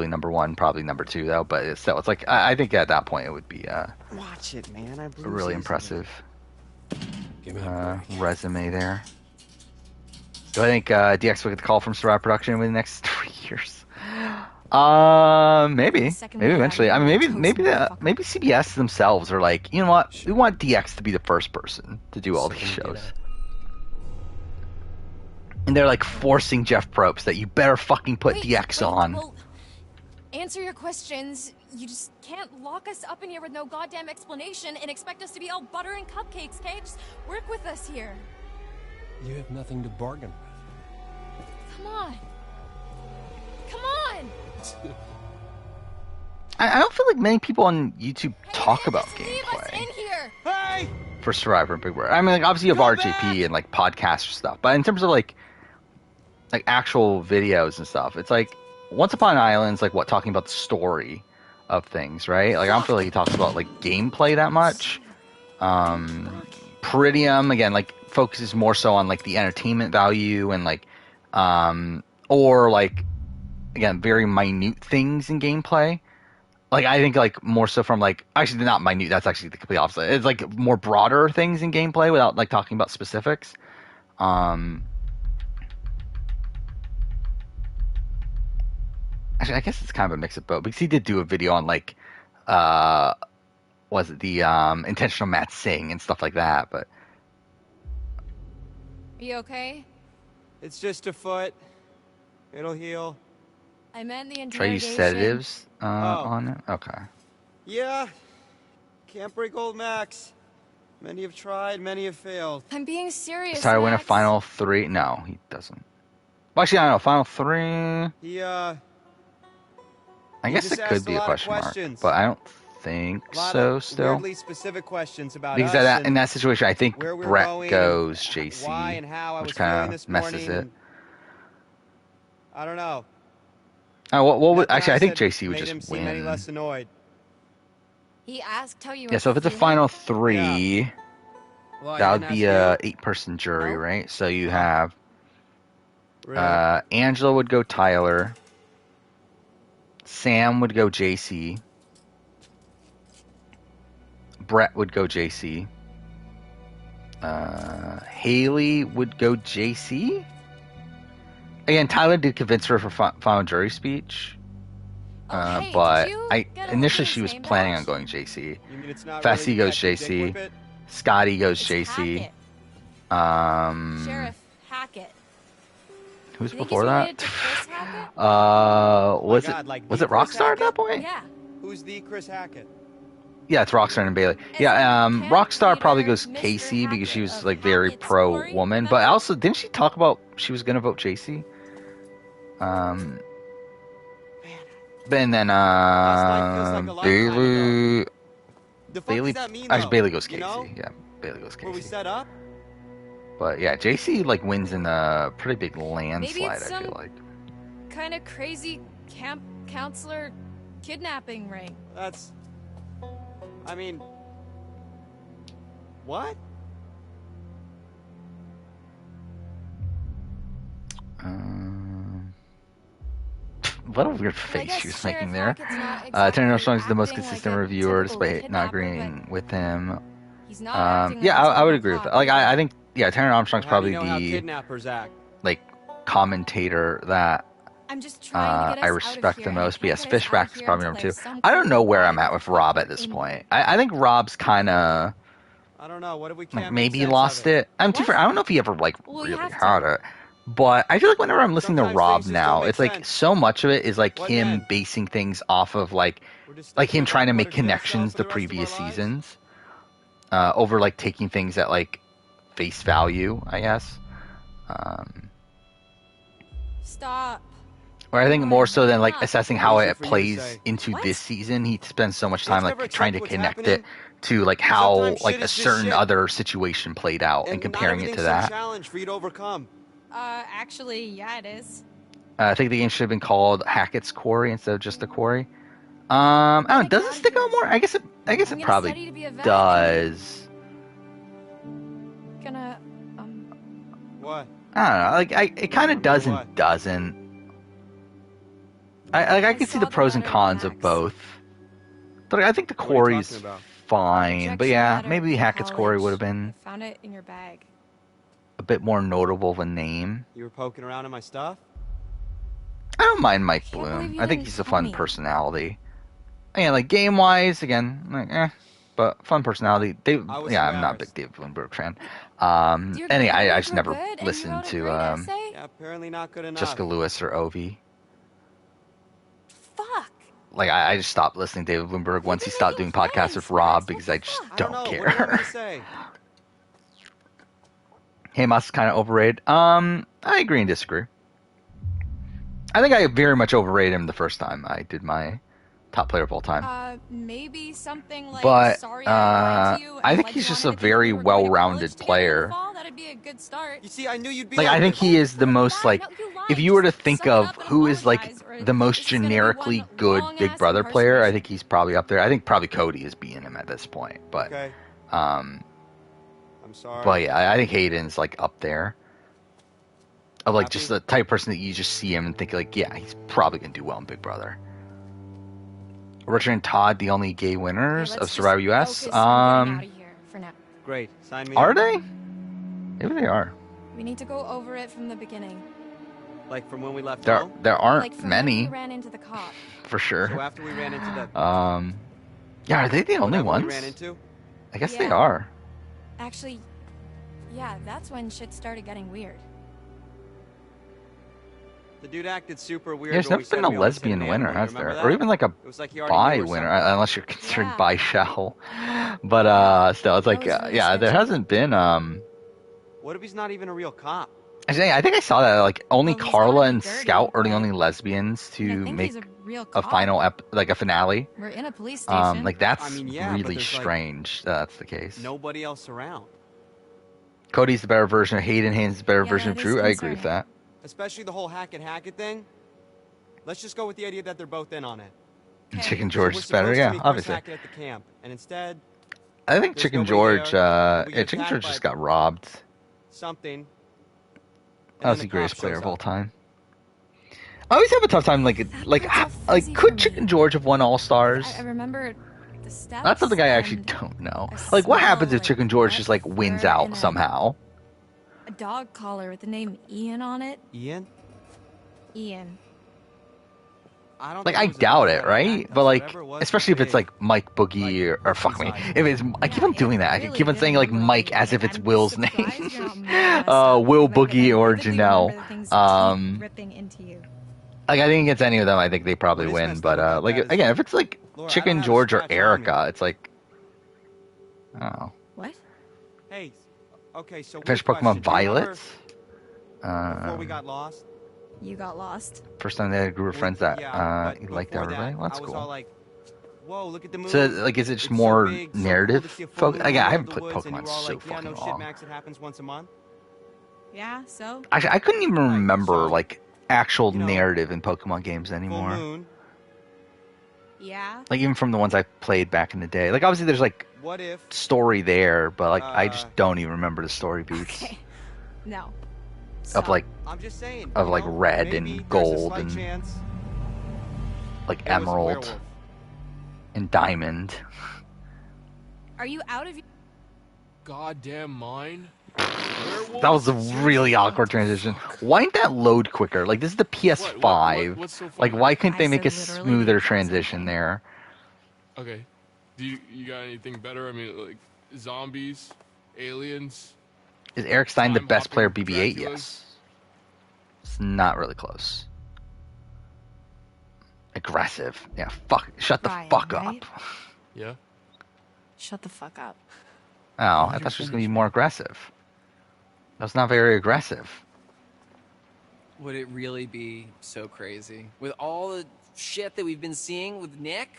S1: number one, probably number two though. But it's still, it's like I think at that point it would be
S13: Watch it, man. I
S1: a really impressive resume there. Do I think DX will get the call from Survivor Production within the next 3 years? Maybe eventually. I mean, maybe CBS themselves are like, you know what? We want DX to be the first person to do all these shows, and they're like forcing Jeff Probst that you better fucking put DX on.
S7: Well, answer your questions. You just can't lock us up in here with no goddamn explanation and expect us to be all butter and cupcakes, okay? Just work with us here.
S14: You have nothing to bargain with.
S7: Come on. Come on!
S1: I don't feel like many people on YouTube talk about gameplay
S7: In here.
S13: Hey!
S1: for Survivor and Big Brother. I mean, like obviously you have RJP and like podcast stuff, but in terms of like actual videos and stuff, it's like Once Upon an Island's like what, talking about the story of things, right? Like I don't feel like he talks about like gameplay that much. Peridium again like focuses more so on like the entertainment value and like or like again very minute things in gameplay. Like I think like more so from like actually not minute, that's actually the complete opposite. It's like more broader things in gameplay without like talking about specifics. Actually I guess it's kind of a mix of both because he did do a video on like was it the intentional Matt Singh and stuff like that, but
S7: Are you okay?
S13: It's just a foot. It'll heal.
S7: I meant the
S1: try to
S7: interrogation.
S1: use sedatives on it. Okay.
S13: Yeah. Can't break old Max. Many have tried, many have failed.
S7: I'm being serious,
S1: Does Tyler win a
S7: Max.
S1: final three? No, he doesn't. Well, actually, I don't know. Final three.
S13: He
S1: I
S13: he
S1: guess
S13: just
S1: it could
S13: asked
S1: be
S13: a
S1: a
S13: lot of
S1: question mark,
S13: questions.
S1: but I don't think
S13: a lot
S1: so.
S13: of
S1: Still,
S13: weirdly specific questions about
S1: because
S13: us
S1: in that situation, I think
S13: where we're
S1: Brett
S13: going,
S1: goes JC,
S13: why and how I
S1: which
S13: was feeling
S1: kind
S13: this
S1: of messes
S13: morning,
S1: it.
S13: and I don't know.
S1: What would
S13: Nothing
S1: actually? I think
S13: said
S1: JC would
S13: made him
S1: just
S13: seem any
S1: win.
S13: less annoyed.
S7: He asked how you were
S1: Yeah, so if it's a
S7: feeling?
S1: final 3,
S13: Well, I
S1: that would
S13: didn't
S1: be
S13: ask
S1: a 8-person jury,
S7: No?
S1: right? So you have
S13: Really?
S1: Angela would go Tyler, Sam would go JC, Brett would go JC, Haley would go JC. Again, Tyler did convince her for final jury speech,
S7: Oh, hey,
S1: but
S7: did you get
S1: initially
S7: Olivia's
S1: she was
S7: name
S1: planning
S7: badge?
S1: on going JC.
S13: You mean it's not
S1: Fessy
S13: really
S1: goes
S13: Detective Dick
S1: JC.
S13: Whippet?
S1: Scotty goes
S7: It's
S1: JC.
S7: Hackett. Sheriff Hackett.
S1: Who's
S7: You think
S1: before
S7: he's
S1: that?
S7: related to Chris Hackett?
S1: Was
S13: God,
S1: it
S13: like
S1: was
S13: the
S1: it
S13: Chris
S1: Rockstar at that
S13: Hackett?
S1: point?
S7: Yeah.
S13: Who's the Chris Hackett?
S1: Yeah, it's Rockstar and Bailey. Yeah, Rockstar probably goes Casey because she was like very pro woman, but also didn't she talk about she was gonna vote JC? And then Bailey.
S13: The fuck
S1: Bailey.
S13: does that mean,
S1: Actually,
S13: though?
S1: Bailey goes
S13: You
S1: Casey.
S13: know?
S1: Yeah, Bailey goes
S13: Were we
S1: Casey.
S13: set up?
S1: But yeah, JC like wins in a pretty big
S7: Maybe
S1: landslide.
S7: it's
S1: I
S7: some
S1: feel like.
S7: kind of crazy camp counselor kidnapping ring.
S13: That's... I mean... What?
S1: What a weird face she was making there. Terry Armstrong is the most consistent reviewer, despite not agreeing with him.
S7: He's not acting
S1: Yeah,
S7: like a
S1: I would
S7: typical
S1: agree with that.
S7: cop.
S1: Like, I think, yeah, Terry Armstrong's
S13: How do
S1: probably
S13: you know how
S1: the
S13: kidnappers act?
S1: like commentator that
S7: I'm just trying to get us
S1: I
S7: out of
S1: respect
S7: here,
S1: the
S7: and I
S1: most. But yeah,
S7: can't get us
S1: Fishback
S7: out
S1: is
S7: here
S1: probably
S7: until
S1: number
S7: I
S1: 2.
S7: have some
S1: I don't know where
S7: clue
S1: I'm
S7: why
S1: at
S7: the
S1: with
S7: fuck
S1: Rob
S7: we're
S1: at this
S7: in
S1: point. I think Rob's kind of
S13: I don't know. What if we
S1: like
S13: can't
S1: maybe
S13: make sense
S1: lost
S13: of it?
S1: it. I'm too fair. I don't know if he ever like
S7: Well, we
S1: really
S7: have
S1: had it. But I feel like whenever I'm listening to
S13: Sometimes
S1: Rob
S13: things just
S1: now,
S13: don't make
S1: it's like
S13: sense.
S1: so much of it is like
S13: What
S1: him
S13: then?
S1: basing things off of like
S13: just
S1: him
S13: stuck
S1: trying to
S13: in
S1: make
S13: a jail cell
S1: connections
S13: for
S1: to
S13: the rest of our
S1: previous
S13: lives?
S1: seasons, over like taking things at like face value, I guess.
S7: Stop.
S1: Or I think more so than like
S7: enough.
S1: assessing
S13: What
S1: how
S13: easy
S1: it
S13: for you to
S1: plays
S13: say.
S1: into
S7: What?
S1: this season, he spends so much
S13: Ain't
S1: time
S13: you ever
S1: like trying to
S13: accept what's
S1: connect
S13: happening?
S1: it to like how
S13: Sometimes
S1: like
S13: shit
S1: a
S13: is just
S1: certain
S13: shit.
S1: other situation played out and
S13: And not
S1: comparing it
S13: everything's
S1: to
S13: some
S1: that.
S13: challenge for you to overcome.
S7: Actually, yeah, it is.
S1: I think the game should have been called Hackett's Quarry instead of just the Quarry. I don't know. Does it stick out more? I guess it
S7: I'm gonna
S1: probably
S7: study to be a vet
S1: does.
S7: Gonna,
S13: What?
S1: I don't know. Like it kind of does
S13: what?
S1: and doesn't. I can see
S7: saw
S1: the
S7: the
S1: pros and
S7: letter,
S1: cons of
S7: Max.
S1: both. But I think the
S13: What are you
S1: Quarry's
S13: talking about?
S1: fine. But
S7: rejection
S1: yeah,
S7: letter
S1: maybe
S7: from
S1: Hackett's Quarry
S7: college.
S1: would have been
S7: I found it in your bag.
S1: a bit more notable of a name.
S13: You were poking around in my stuff?
S1: I don't mind Mike
S7: Can't believe
S1: Bloom.
S7: you
S1: I think
S7: didn't
S1: he's a
S7: tell
S1: fun
S7: me.
S1: personality. And like game wise, again, like but fun personality.
S13: I was
S1: I'm not a big
S13: embarrassed.
S1: David Bloomberg fan.
S7: Your
S1: And yeah, I
S7: grades
S1: just
S7: were
S1: never
S7: good, and you
S1: listened
S7: wrote a
S1: to
S7: great essay?
S13: Yeah, apparently not good enough.
S1: Jessica Lewis or Ovi.
S7: Fuck.
S1: Like I just stopped listening to David Bloomberg once he stopped doing podcasts with Rob because I just
S13: I don't
S1: don't
S13: know. What do you want me
S1: care.
S13: to say?
S1: Hamas is kind of overrated. I agree and disagree. I think I very much overrated him the first time I did my top player of all time.
S7: Maybe something like
S1: But
S7: sorry I lied to you
S1: I
S7: and
S1: think
S7: led
S1: he's
S7: you
S1: just
S7: on
S1: a
S7: to think
S1: very
S7: we were going to
S1: well-rounded
S7: college together in the
S1: player.
S7: fall. That'd be a good start.
S13: You see, I knew you'd be
S1: Like I think
S13: this.
S1: he is the most like
S7: No, you lied.
S1: if you were to
S7: Just
S1: think
S7: suck it
S1: of
S7: up and
S1: who is like
S7: apologize, or
S1: the most
S7: this is gonna be
S1: generically
S7: one
S1: good
S7: long-ass
S1: Big Brother player, I
S7: impersonation.
S1: think he's probably up there. I think probably Cody is beating him at this point. But
S13: Okay.
S1: um
S13: I'm sorry.
S1: but yeah, I think Hayden's like up there. Of like
S13: Happy?
S1: just the type of person that you just see him and think like, yeah, he's probably gonna do well in Big Brother. Richard and Todd, the only gay winners
S7: Let's
S1: of
S7: just
S1: Survivor US.
S7: focus on getting out of here for now.
S13: Great. Sign me
S1: Are
S13: up.
S1: they? Maybe they are.
S7: We need to go over it from the beginning.
S13: Like from when we left
S1: There
S13: home?
S1: aren't
S7: Like from when
S1: many
S7: we ran into the cop.
S1: for sure.
S13: So after we ran into the...
S1: Yeah, are they the only
S13: whatever
S1: ones?
S13: we ran into?
S1: I guess they
S7: Yeah.
S1: are.
S7: Actually, yeah, that's when shit started getting weird.
S13: The dude acted super weird.
S1: There's
S13: when
S1: never
S13: we said
S1: been a
S13: we almost hit
S1: lesbian
S13: an
S1: winner,
S13: animal.
S1: has
S13: You
S1: there?
S13: remember
S1: Or
S13: that?
S1: even like a
S13: It was like he already
S1: bi
S13: knew or
S1: winner,
S13: something.
S1: unless you're considered
S7: Yeah.
S1: bi-shell. But still, it's like
S7: That was really
S1: yeah, there
S7: sketchy.
S1: hasn't been
S13: What if he's not even a real cop?
S1: I think I saw that like only
S7: Well, he's
S1: Carla
S7: gotta be
S1: and
S7: dirty,
S1: Scout are the
S7: but
S1: only lesbians
S7: I
S1: to
S7: think
S1: make
S7: he's a real
S1: a
S7: cop.
S1: final like a finale.
S7: We're in a police station.
S1: Like that's
S13: I mean, yeah, but
S1: really
S13: there's, like,
S1: strange. That's the case.
S13: Nobody else around.
S1: Cody's the better version of Hayden. Hayden's the better
S7: Yeah,
S1: version of
S7: that is
S1: Drew. I agree with
S7: concerning.
S1: that.
S13: Especially the whole Hackett thing. Let's just go with the idea that they're both in on it.
S1: Chicken
S13: So
S1: George
S13: we're
S1: is better,
S13: supposed to
S1: yeah,
S13: meet Chris
S1: obviously.
S13: Hackett at the camp, and instead,
S1: I think
S13: there's
S1: Chicken
S13: nobody
S1: George,
S13: there, we
S1: yeah,
S13: get
S1: Chicken
S13: attacked
S1: George
S13: by
S1: just got robbed.
S13: something.
S1: That was
S13: then
S1: the
S13: the
S1: greatest
S13: cop
S1: player
S13: shows
S1: of all
S13: up.
S1: time. I always have a tough time, could Chicken George have won All Stars?
S7: I remember the steps.
S1: That's something I actually
S7: and
S1: don't know.
S7: a
S1: Like, what
S7: smell
S1: happens if
S7: like
S1: Chicken George
S7: wet
S1: just, like, wins
S7: fur
S1: out
S7: and
S1: somehow?
S7: a dog collar with the name Ian on it.
S13: Ian?
S7: Ian.
S13: I don't
S1: Like,
S13: think
S1: I
S13: it was a
S1: doubt
S13: dog
S1: it,
S13: that
S1: right?
S13: attacked
S1: But,
S13: us.
S1: like,
S13: Whatever it was
S1: especially if it's,
S13: big.
S1: like, Mike Boogie or fuck me. If it's, I keep on doing that. I
S7: really
S1: keep on
S7: did
S1: saying, like,
S7: remember
S1: Mike
S7: all
S1: as if
S7: of it.
S1: it's
S7: I'm
S1: Will's name.
S7: surprised you're not mad at us.
S1: Will
S7: Like, I
S1: Boogie or
S7: vividly remember
S1: Janelle.
S7: the things you keep ripping into you.
S1: Like, I think against any of them, I think they probably
S13: What is
S1: win.
S13: messed
S1: But,
S13: up about
S1: like,
S13: that is-
S1: again, if it's, like,
S13: Laura, I
S1: Chicken
S13: don't have a
S1: George or
S13: scratch on me.
S1: Erica, it's like, oh.
S7: What?
S13: Hey, okay, so
S1: Finish
S13: weird
S1: Pokemon
S13: question. Do you remember
S1: Violet.
S13: before we got lost?
S7: You got lost.
S1: First time they had a group of friends that
S13: Yeah, but
S1: liked
S13: before
S1: everybody.
S13: that,
S1: Well, that's
S13: I was
S1: cool.
S13: all like, whoa, look at the moon.
S1: So, like, is it just
S13: It's so
S1: more
S13: big, so cool
S1: narrative
S13: to see a full
S1: focused?
S13: moon in
S1: Again, I
S13: the
S1: haven't
S13: middle
S1: played
S13: of the woods, and
S1: Pokemon
S13: you were all
S1: so
S13: like, yeah,
S1: fucking
S13: no shit,
S1: long.
S13: Max, it happens once a month.
S7: Yeah, so?
S1: Actually, I couldn't even remember,
S13: so,
S1: like, actual
S13: you know,
S1: narrative in Pokemon games
S13: Full
S1: anymore.
S13: moon.
S7: Yeah.
S1: Like, even from the ones I played back in the day. Like, obviously, there's, like,
S13: What if?
S1: story there, but, like, I just don't even remember the story beats.
S7: Okay. No.
S1: Of, like,
S13: I'm just saying.
S1: of,
S13: you
S1: like,
S13: know,
S1: red
S13: maybe
S1: and
S13: there's a
S1: gold
S13: slight
S1: and,
S13: chance
S1: like,
S13: it was a
S1: emerald
S13: werewolf.
S1: and diamond.
S7: Are you out of your...
S3: Goddamn mind.
S1: That was a really awkward transition. Why didn't that load quicker? Like, this is the PS5.
S3: what's so
S1: Like,
S3: funny?
S1: why couldn't they
S7: I
S1: make a
S7: said literally
S1: smoother
S7: because
S1: transition there?
S3: Okay. Do you got anything better? I mean, like zombies, aliens.
S1: Is Eric Stein the
S3: Time
S1: best player
S3: hopping
S1: BB-8?
S3: Draculas?
S1: Yes. It's not really close. Aggressive. Yeah, fuck. Shut the
S7: Ryan,
S1: fuck
S7: right?
S1: up.
S3: Yeah.
S7: Shut the fuck up.
S1: Oh, I thought she was going to be more aggressive. That was not very aggressive.
S2: Would it really be so crazy? With all the shit that we've been seeing with Nick?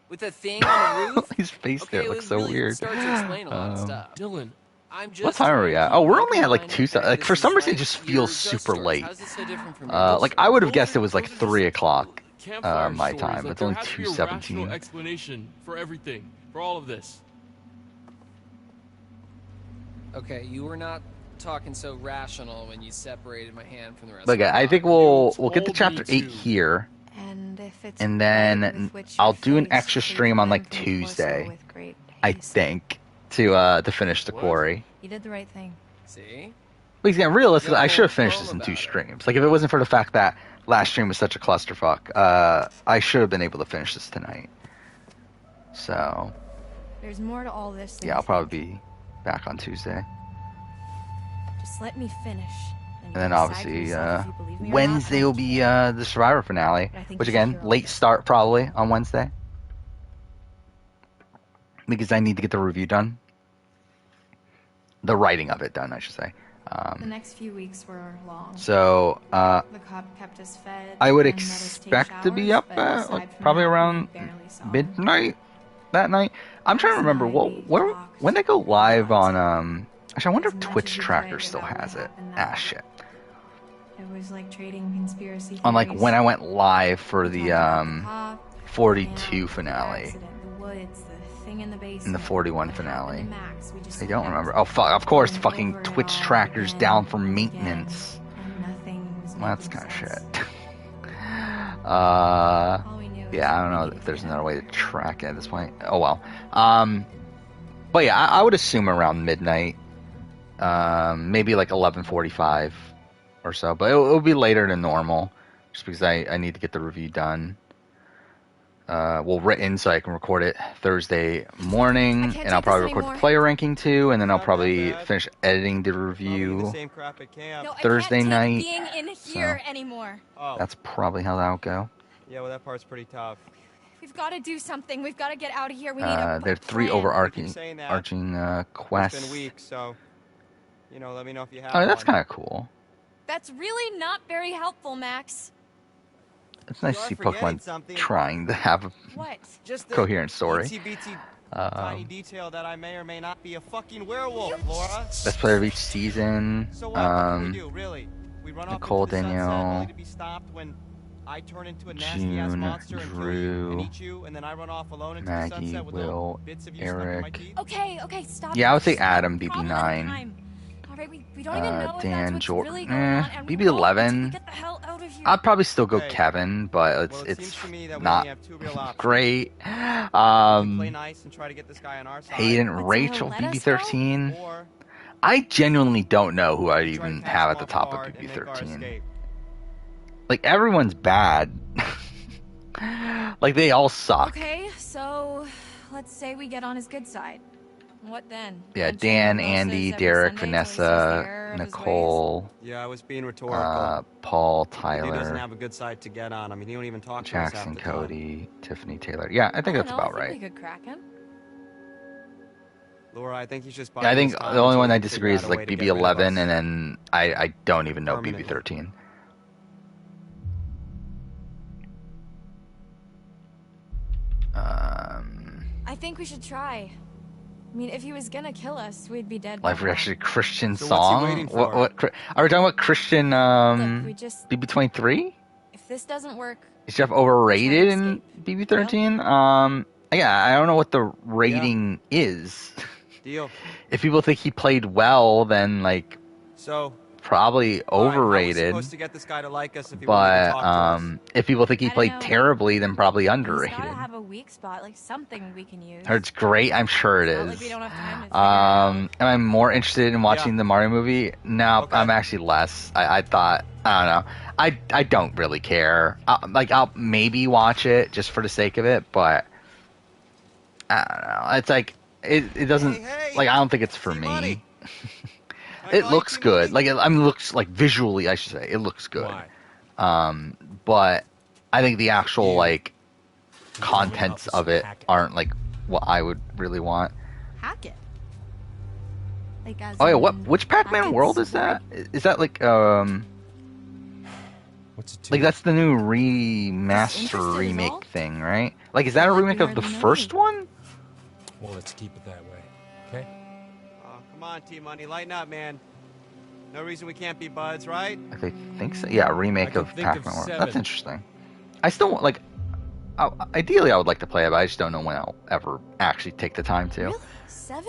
S2: With the thing on the roof?
S1: His face there looks so
S2: really
S1: weird.
S2: start to explain a lot of stuff.
S3: Dylan.
S2: I'm just
S1: What time are we at? Oh, we're only at like 2. Like, for some reason, it just feels super late.
S2: How's this so different from
S1: Like, I would have guessed it was like 3 o'clock
S3: Campfire
S1: my
S3: stories,
S1: time.
S3: like,
S1: It's
S3: there
S1: only
S3: has to be a rational
S1: 2:17.
S3: explanation for everything, for all of this.
S2: Okay, you were not talking so rational when you separated my hand from the rest
S1: But
S2: of
S1: okay, I
S2: my
S1: think
S2: body.
S1: we'll get to
S3: told
S1: chapter
S3: me
S1: 8
S3: to.
S1: here,
S4: And if it's
S1: and
S4: right
S1: then
S4: with which
S1: I'll
S4: your
S1: do an
S4: face,
S1: extra
S4: please
S1: stream on like
S4: remain from torso
S1: Tuesday,
S4: with great
S1: I
S4: haste.
S1: think, to finish the
S3: What?
S1: quarry.
S4: You did the right thing.
S2: See?
S1: But again, realistically, I
S2: You're
S1: should have finished
S2: calm
S1: this in 2
S2: about it.
S1: streams. Like, if it wasn't for the fact that last stream was such a clusterfuck, I should have been able to finish this tonight. So,
S4: There's more to all this than
S1: yeah,
S4: you
S1: I'll
S4: think.
S1: probably be back on Tuesday.
S7: Just let me finish.
S1: And then
S7: you decide for
S1: obviously,
S7: yourself if you believe me or not,
S1: Wednesday will be the Survivor finale,
S7: But I think
S1: which
S7: you should
S1: again,
S7: hear all
S1: late
S7: this.
S1: start probably on Wednesday. Because I need to get the review done. The writing of it done, I should say.
S4: The next few weeks were long.
S1: So,
S4: The cop kept us fed.
S1: I would
S4: and let us take
S1: expect to be
S4: showers,
S1: up
S4: but
S1: at
S4: aside
S1: like,
S4: from
S1: probably
S4: that, we
S1: around
S4: barely saw him.
S1: midnight that night. I'm trying to remember when they go live on actually I wonder if
S4: As much
S1: Twitch
S4: as we
S1: Tracker
S4: drank
S1: still
S4: about what
S1: has it.
S4: happened that
S1: Ah
S4: night.
S1: shit.
S4: It was like trading conspiracy
S1: On like
S4: theories.
S1: when I went live for
S4: We
S1: the
S4: talked about the cop,
S1: 42
S4: the
S1: finale.
S4: accident, the woods, the thing in the basement,
S1: In the 41
S4: what happened
S1: finale.
S4: to Max. We just
S1: I don't
S4: kept
S1: remember. Oh fuck! Of course,
S4: going
S1: fucking
S4: over it
S1: Twitch
S4: all
S1: Tracker's
S4: again
S1: down for
S4: and
S1: maintenance.
S4: again, and nothing was
S1: Well, that's
S4: making
S1: kind of
S4: sense.
S1: shit.
S4: All we knew is
S1: Yeah, I
S4: that
S1: don't
S4: we
S1: know
S4: needed
S1: if there's
S4: to get
S1: another
S4: out.
S1: way to track it at this point. Oh well. But yeah, I would assume around midnight. Maybe like 11:45 or so. But it'll be later than normal, just because I need to get the review done. Written so I can record it Thursday morning,
S7: can't
S1: and I'll
S7: take
S1: probably
S7: this
S1: record the
S7: anymore.
S1: player ranking too, and then I'll
S13: Not that
S1: probably
S13: bad.
S1: finish editing the
S13: Probably in the
S1: review.
S13: same crap at camp.
S7: No, I
S1: Thursday
S7: can't
S1: night,
S7: take being in here anymore.
S13: Oh,
S1: That's probably how that'll go.
S13: yeah, well, that part's pretty tough.
S7: We've got to do something. We've got to get out of here. We need a
S1: There are 3
S7: plan.
S1: overarching
S13: saying that.
S1: arching
S13: It's
S1: quests.
S13: been weeks, so let me know if you have
S1: Oh, that's
S13: one.
S1: kind of cool.
S7: That's really not very helpful, Max.
S1: It's nice to
S13: You are
S1: see
S13: forgetting
S1: Pokemon
S13: something.
S1: trying to have a
S7: What?
S13: Just the
S1: coherent story.
S13: itsy-bitsy tiny detail that I may or may not be a fucking werewolf, Laura.
S1: Best player of each season.
S13: So what? What do we do, really? We run
S1: Nicole
S13: off into the sunset
S1: Danielle.
S13: only to be stopped when I turn into a nasty ass
S1: June,
S13: monster and kill you
S1: Drew,
S13: and eat you, and then I run off alone into the
S1: Maggie,
S13: sunset with
S1: Will,
S13: little bits of you stuck in my
S1: Eric.
S13: teeth.
S7: Okay, stop.
S1: Yeah, I would say
S7: Just
S1: Adam,
S7: no problem at a
S1: BB9.
S7: time. All right, we don't even know if that's
S1: Dan,
S7: what's
S1: Jordan,
S7: really going on, and we won't until we
S1: BB11.
S7: get the hell out of here.
S1: I'd probably still go
S13: Hey.
S1: Kevin, but
S13: Well, it
S1: it's
S13: seems to me that we
S1: not
S13: only have two real options.
S1: great.
S13: We can play nice and try to get this guy on our side.
S1: Hayden,
S7: But so
S1: Rachel,
S7: he'll let us go?
S1: BB13.
S13: Or
S1: I genuinely don't know who I'd
S13: we try to
S1: even
S13: pass
S1: have
S13: him
S1: at the
S13: off
S1: top
S13: hard
S1: of
S13: and make our
S1: BB13.
S13: escape.
S1: Like, everyone's bad. Like, they all suck.
S7: Okay, so let's say we get on his good side. What then?
S1: Yeah,
S7: Punch
S1: Dan,
S7: in
S1: Andy,
S7: Moses every
S1: Derek,
S7: Sunday till he sees the
S1: Vanessa,
S7: error of his
S1: Nicole,
S13: Yeah, I was being rhetorical.
S1: Paul,
S13: He doesn't
S1: Tyler,
S13: have a good side to get on. I mean, he don't even talk to us half
S1: Jackson,
S13: the time.
S1: Cody, Tiffany, Taylor. Yeah, I think
S7: I
S1: that's
S7: don't know,
S1: about
S7: I think
S1: right.
S7: we could crack him.
S13: Laura, I think he's just.
S1: Yeah, I think the only one I disagree is
S13: is
S1: like BB11, and then I don't even know BB13.
S7: I think we should try. I mean, if he was gonna kill us, we'd be dead.
S1: Live
S7: by now.
S1: reaction Christian
S13: So what's he
S1: song.
S13: waiting
S1: What?
S13: for?
S1: Are we talking about Christian?
S7: Look, we just.
S1: BB23?
S7: If this doesn't work,
S1: Is Jeff overrated
S7: Try to
S1: in BB13? Yeah, I don't know what the rating is.
S13: Deal.
S1: If people think he played well, then like
S13: So.
S1: probably
S13: all right, how are we
S1: overrated.
S13: supposed to get this guy to like us if he won't even
S1: But
S13: talk to us?
S1: if people think he
S7: I don't
S1: played
S7: know.
S1: terribly, then probably
S7: he's
S1: underrated.
S7: gotta have a weak spot, like something we can use.
S1: Or it's great, I'm sure it
S7: It's not like
S1: is.
S7: we don't have time to figure it out.
S1: Am I more interested in watching the Mario movie? No,
S13: Okay.
S1: I'm actually less. I thought, I don't know. I don't really care. I'll maybe watch it just for the sake of it, but I don't know. It's like, it doesn't,
S13: Hey,
S1: like, I don't think it's for me.
S13: Money.
S1: It looks good. Like, I mean, looks, like, visually, I should say, it looks good.
S14: Why?
S1: But I think the actual, like, contents of it aren't, like, what I would really want.
S4: Hack it. Like as
S1: Oh yeah,
S4: in
S1: which Pac-Man
S4: hack it
S1: world is
S4: smart.
S1: that? Is that like
S14: What's it to?
S1: like that's the new remaster
S4: Interested
S1: remake
S4: at all?
S1: thing, right? Like is that a
S4: Like we
S1: remake of the
S4: already know.
S1: first one?
S14: Well, let's keep it that way. Okay?
S13: Oh, come on, T-Money, lighten up, man. No reason we can't be buds, right?
S1: I think so. Yeah, a remake
S14: I can
S1: of
S14: think of
S1: Pac-Man world.
S14: 7.
S1: That's interesting. I still want like. Ideally, I would like to play it, but I just don't know when I'll ever actually take the time to.
S7: Really? 7?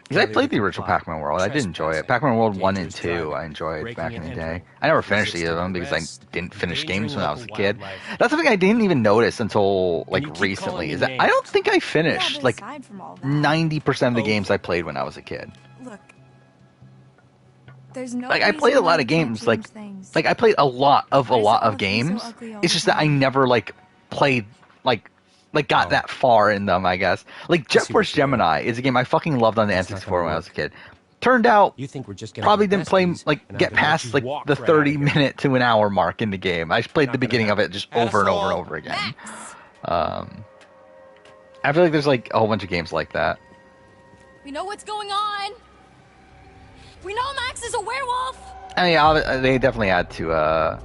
S1: Because I played the original Pac-Man World. I did enjoy it. Pac-Man World 1 and 2, I enjoyed back in the day. I never finished either of them because I didn't finish games when I was a kid. That's something I didn't even notice until like recently. Is that I don't think I finished
S4: but
S1: like
S4: aside from all that,
S1: 90% of the games I played when I was a kid.
S4: look, there's no
S1: Like I played a
S4: reason why
S1: lot
S4: we
S1: of
S4: can't
S1: games.
S4: change
S1: Like
S4: things.
S1: I played a lot
S4: Why does it
S1: of
S4: have to be so
S1: games.
S4: ugly all
S1: It's
S4: the
S1: just that I
S4: time?
S1: never like played like got that far in them, I guess. Like Jet
S14: see
S1: Force
S14: what you're doing.
S1: Gemini is a game I fucking loved on the
S14: It's not
S1: N64
S14: gonna
S1: when I was a
S14: work.
S1: kid. Turned out
S14: You think we're just gonna
S1: probably
S14: be
S1: didn't play
S14: besties,
S1: like
S14: and I'm
S1: get
S14: gonna let
S1: past
S14: you
S1: like
S14: walk
S1: the
S14: right
S1: 30
S14: out of here.
S1: minute to an hour mark in the game. I just played
S14: Not
S1: the
S14: gonna
S1: beginning of
S14: happen.
S1: it just over and over and
S13: Asshole.
S1: over again.
S7: Max!
S1: I feel like there's like a whole bunch of games like that.
S7: We know what's going on. We know Max is a werewolf.
S1: I mean, they definitely had to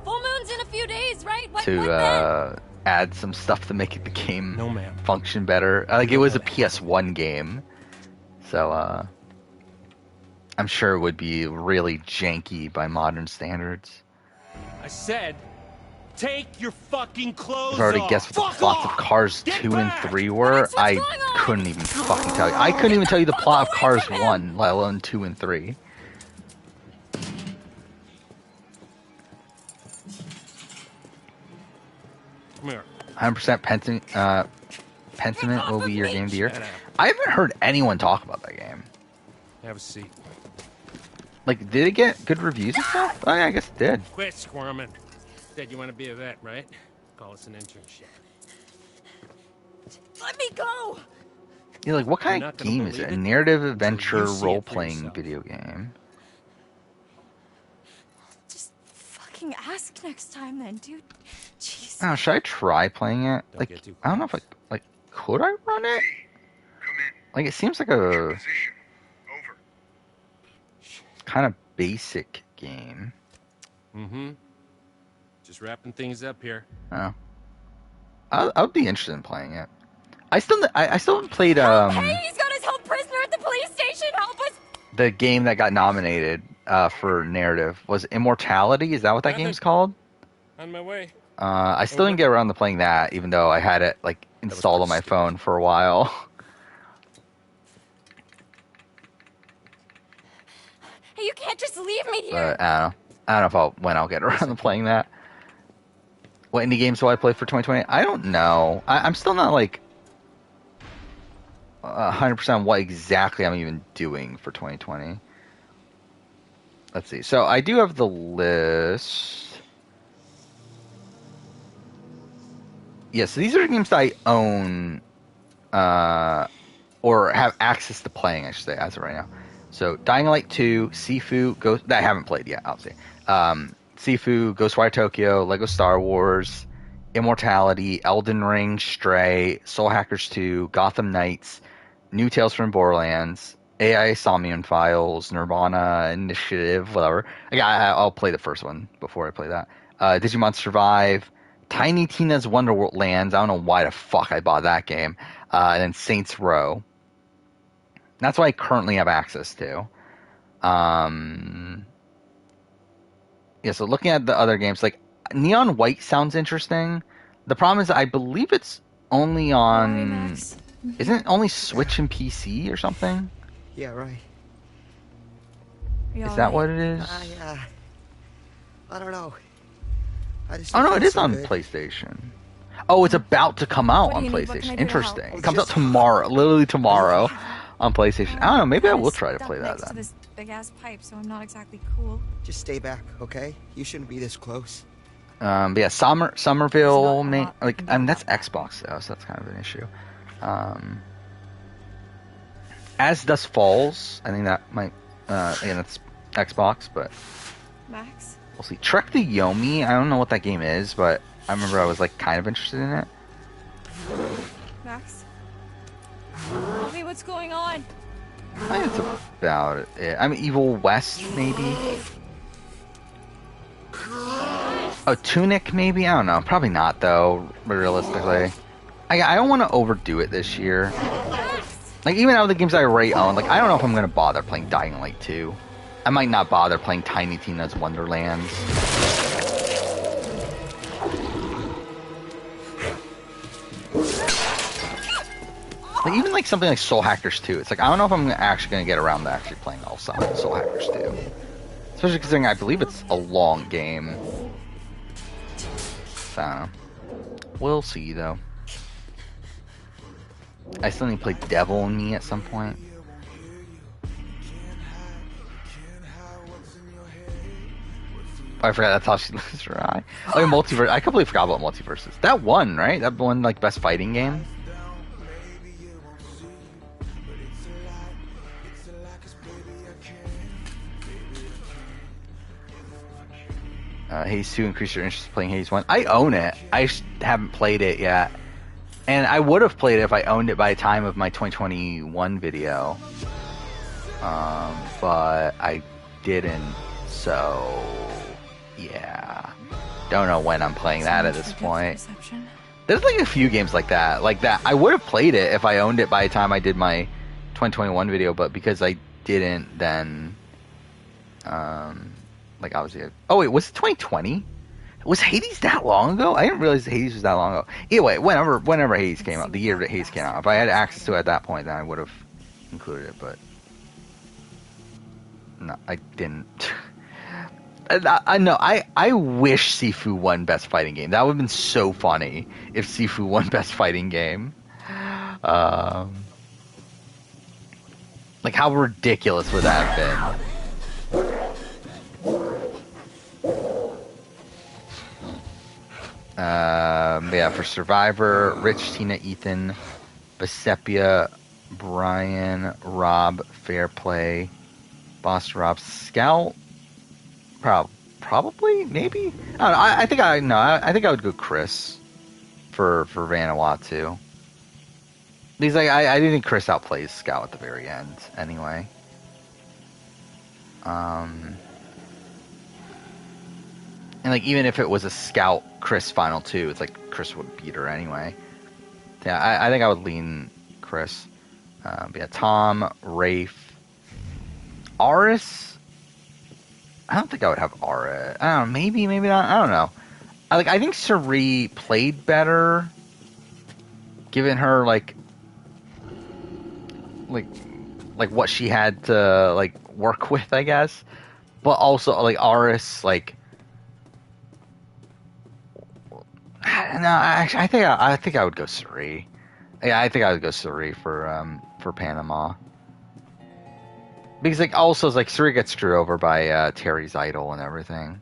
S7: Full moon's in a few days, right? What then?
S1: add some stuff to make the game
S14: No, ma'am.
S1: function better. Like it was a PS1 game, so I'm sure it would be really janky by modern standards.
S14: I said, take your fucking clothes
S1: I've already
S14: off.
S1: guessed what the
S14: Fuck
S1: plots
S14: off.
S1: of Cars
S14: Get
S1: 2
S14: back.
S1: and 3 were.
S7: Max, what's
S1: I
S7: going on?
S1: couldn't even fucking tell you. I couldn't even tell you the plot of Cars 1, let alone 2 and 3.
S14: Come here.
S1: 100% Pentiment will be your game of the year.
S14: Shut up.
S1: I haven't heard anyone talk about that game.
S14: Have a seat.
S1: Like, did it get good reviews and stuff? Oh, yeah, I guess it did.
S14: Quit squirming. Said you want to be a vet, right? Call us an internship.
S7: Let me go.
S1: Yeah, like, what kind
S14: You're
S1: of
S14: not gonna
S1: game is it?
S14: believe
S1: A
S14: it
S1: narrative
S14: until
S1: adventure
S14: you see it for
S1: role-playing
S14: yourself.
S1: video game.
S7: Just fucking ask next time then, dude. Jeez.
S1: Oh, should I try playing it?
S14: Don't
S1: Like,
S14: get too
S1: I don't know if could I run it? Like, it seems like a kind of basic game.
S14: Mm-hmm. Just wrapping things up here.
S1: Oh. I would be interested in playing it. I still haven't played
S7: Hey, he's got us held prisoner at the police station. Help us.
S1: the game that got nominated for narrative was Immortality. Is that what that game's called?
S3: On my way.
S1: I still didn't get around to playing that, even though I had it like installed on my phone for a while.
S7: Hey, you can't just leave me here.
S1: But I don't know when I'll get around to playing that. What indie games do I play for 2020? I don't know. I'm still not like 100% what exactly I'm even doing for 2020. Let's see. So I do have the list. Yes, so these are games that I own or have access to playing, I should say, as of right now. So Dying Light 2, Sifu, Ghost... that I haven't played yet, obviously. Sifu, Ghostwire Tokyo, Lego Star Wars, Immortality, Elden Ring, Stray, Soul Hackers 2, Gotham Knights, New Tales from Borderlands, AI Somnium Files, Nirvana, Initiative, whatever. I'll play the first one before I play that. Digimon Survive, Tiny Tina's Wonderlands. I don't know why the fuck I bought that game. And then Saints Row. That's what I currently have access to. Yeah, so looking at the other games, like Neon White sounds interesting. The problem is I believe it's only on... Isn't it only Switch and PC or something?
S13: Yeah, right.
S1: Is that what it is?
S13: Yeah. I don't know.
S1: Oh no, it is on PlayStation. Oh, it's about to come out on PlayStation. Interesting. It comes out tomorrow, literally tomorrow, on PlayStation. I don't know. Maybe I will try to play that then.
S4: To this big ass pipe, so I'm not exactly cool.
S13: Just stay back, okay? You shouldn't be this close.
S1: But yeah, Somerville, that's Xbox though, so that's kind of an issue. As Dusk Falls, I think that might, that's Xbox, but
S4: Max?
S1: We'll see. Trek to Yomi, I don't know what that game is, but I remember I was like kind of interested in it.
S7: Max? Tell me what's going on.
S1: I think that's about it. I mean, Evil West, maybe? Oh, Tunic, maybe? I don't know. Probably not, though, realistically. I don't want to overdo it this year. Like, even out of the games I already own, like, I don't know if I'm going to bother playing Dying Light 2. I might not bother playing Tiny Tina's Wonderlands. Like, even like something like Soul Hackers 2, it's like, I don't know if I'm actually going to get around to actually playing all Soul Hackers 2. Especially considering I believe it's a long game. So, I don't know. We'll see, though. I still need to play Devil in Me at some point. I forgot that's how she loses her eye. Oh, yeah, Multiverse. I completely forgot about Multiverses. That won, right? That won, like, best fighting game? Hades 2 increase your interest in playing Hades 1. I own it. I just haven't played it yet. And I would have played it if I owned it by the time of my 2021 video. But I didn't. So, yeah. Don't know when I'm playing that at this point. There's like a few games like that. I would have played it if I owned it by the time I did my 2021 video. But because I didn't, then... like, obviously... Oh, wait, was it 2020? Was Hades that long ago? I didn't realize Hades was that long ago. Either way, whenever Hades came out, the year that Hades came out, if I had access to it at that point, then I would have included it, but... No, I didn't. I wish Sifu won Best Fighting Game. That would have been so funny if Sifu won Best Fighting Game. Like, how ridiculous would that have been? Yeah, for Survivor, Rich, Tina, Ethan, Besepia, Brian, Rob, Fairplay, Boss Rob, Scout, probably, maybe? I don't know. I think I would go Chris for Vanuatu. Because I didn't think Chris outplays Scout at the very end, anyway. And like, even if it was a Scout Chris final 2, it's like Chris would beat her anyway. Yeah, I think I would lean Chris. But yeah, Tom, Rafe, Aris. I don't think I would have Aura. I don't know, maybe not. I don't know. I think Suri played better, given her like what she had to like work with, I guess. But also like Aris, like no, actually, I think I would go Suri. Yeah, I think I would go Suri for Panama. Because like also like Suri gets screwed over by Terry's idol and everything.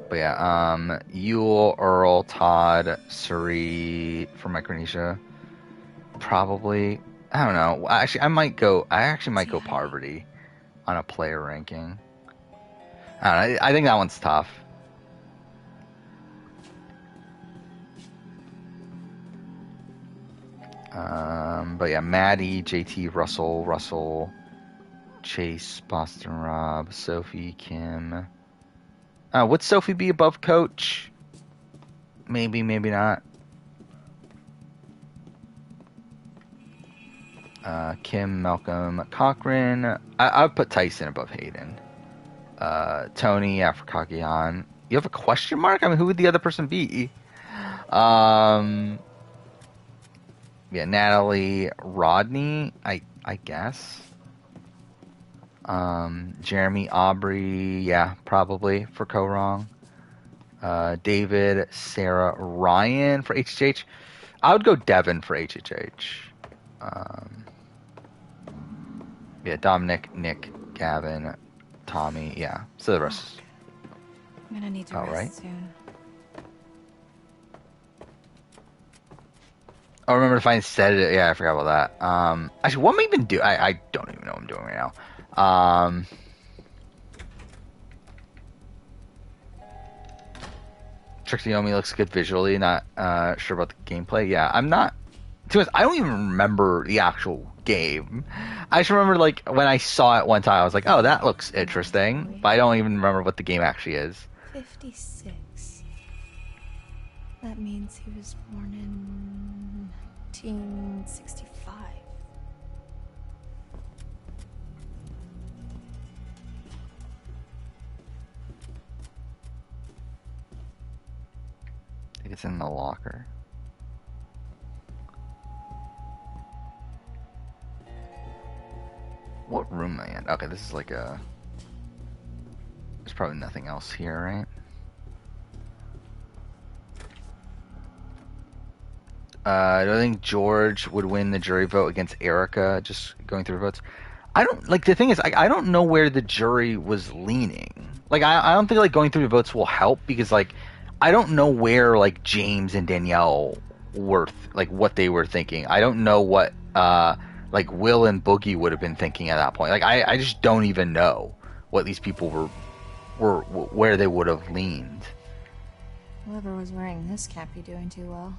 S1: But yeah, Yule, Earl, Todd, Suri for Micronesia. Probably. I don't know. Actually, I actually might go Parvati on a player ranking. I don't know. I think that one's tough. But yeah, Maddie, JT, Russell, Chase, Boston Rob, Sophie, Kim. Would Sophie be above Coach? Maybe, maybe not. Kim, Malcolm, Cochran. I would put Tyson above Hayden. Tony, Afrikagian. You have a question mark? I mean, who would the other person be? Yeah, Natalie, Rodney, I guess. Jeremy, Aubrey, yeah, probably for Co-Wrong. David, Sarah, Ryan for HHH. I would go Devin for HHH. Yeah, Dominic, Nick, Gavin, Tommy, yeah. So the rest.
S15: I'm gonna need to rest soon.
S1: Oh, remember to find said it. Yeah, I forgot about that. Actually, what am I even doing? I don't even know what I'm doing right now. Trixie Yomi looks good visually. Not sure about the gameplay. Yeah, I'm not. To be honest, I don't even remember the actual game. I just remember like when I saw it one time, I was like, "Oh, that looks interesting," but I don't even remember what the game actually is.
S15: 56. That means he was born in 1965.
S1: I think it's in the locker. What room am I in? Okay, this is like a... There's probably nothing else here, right? Do I think George would win the jury vote against Erica, just going through votes? I don't... Like, the thing is, I don't know where the jury was leaning. Like, I don't think, like, going through the votes will help, because, like, I don't know where, like, James and Danielle were... Like, what they were thinking. I don't know what... like Will and Boogie would have been thinking at that point. Like I just don't even know what these people were where they would have leaned.
S15: Whoever was wearing this can't be doing too well.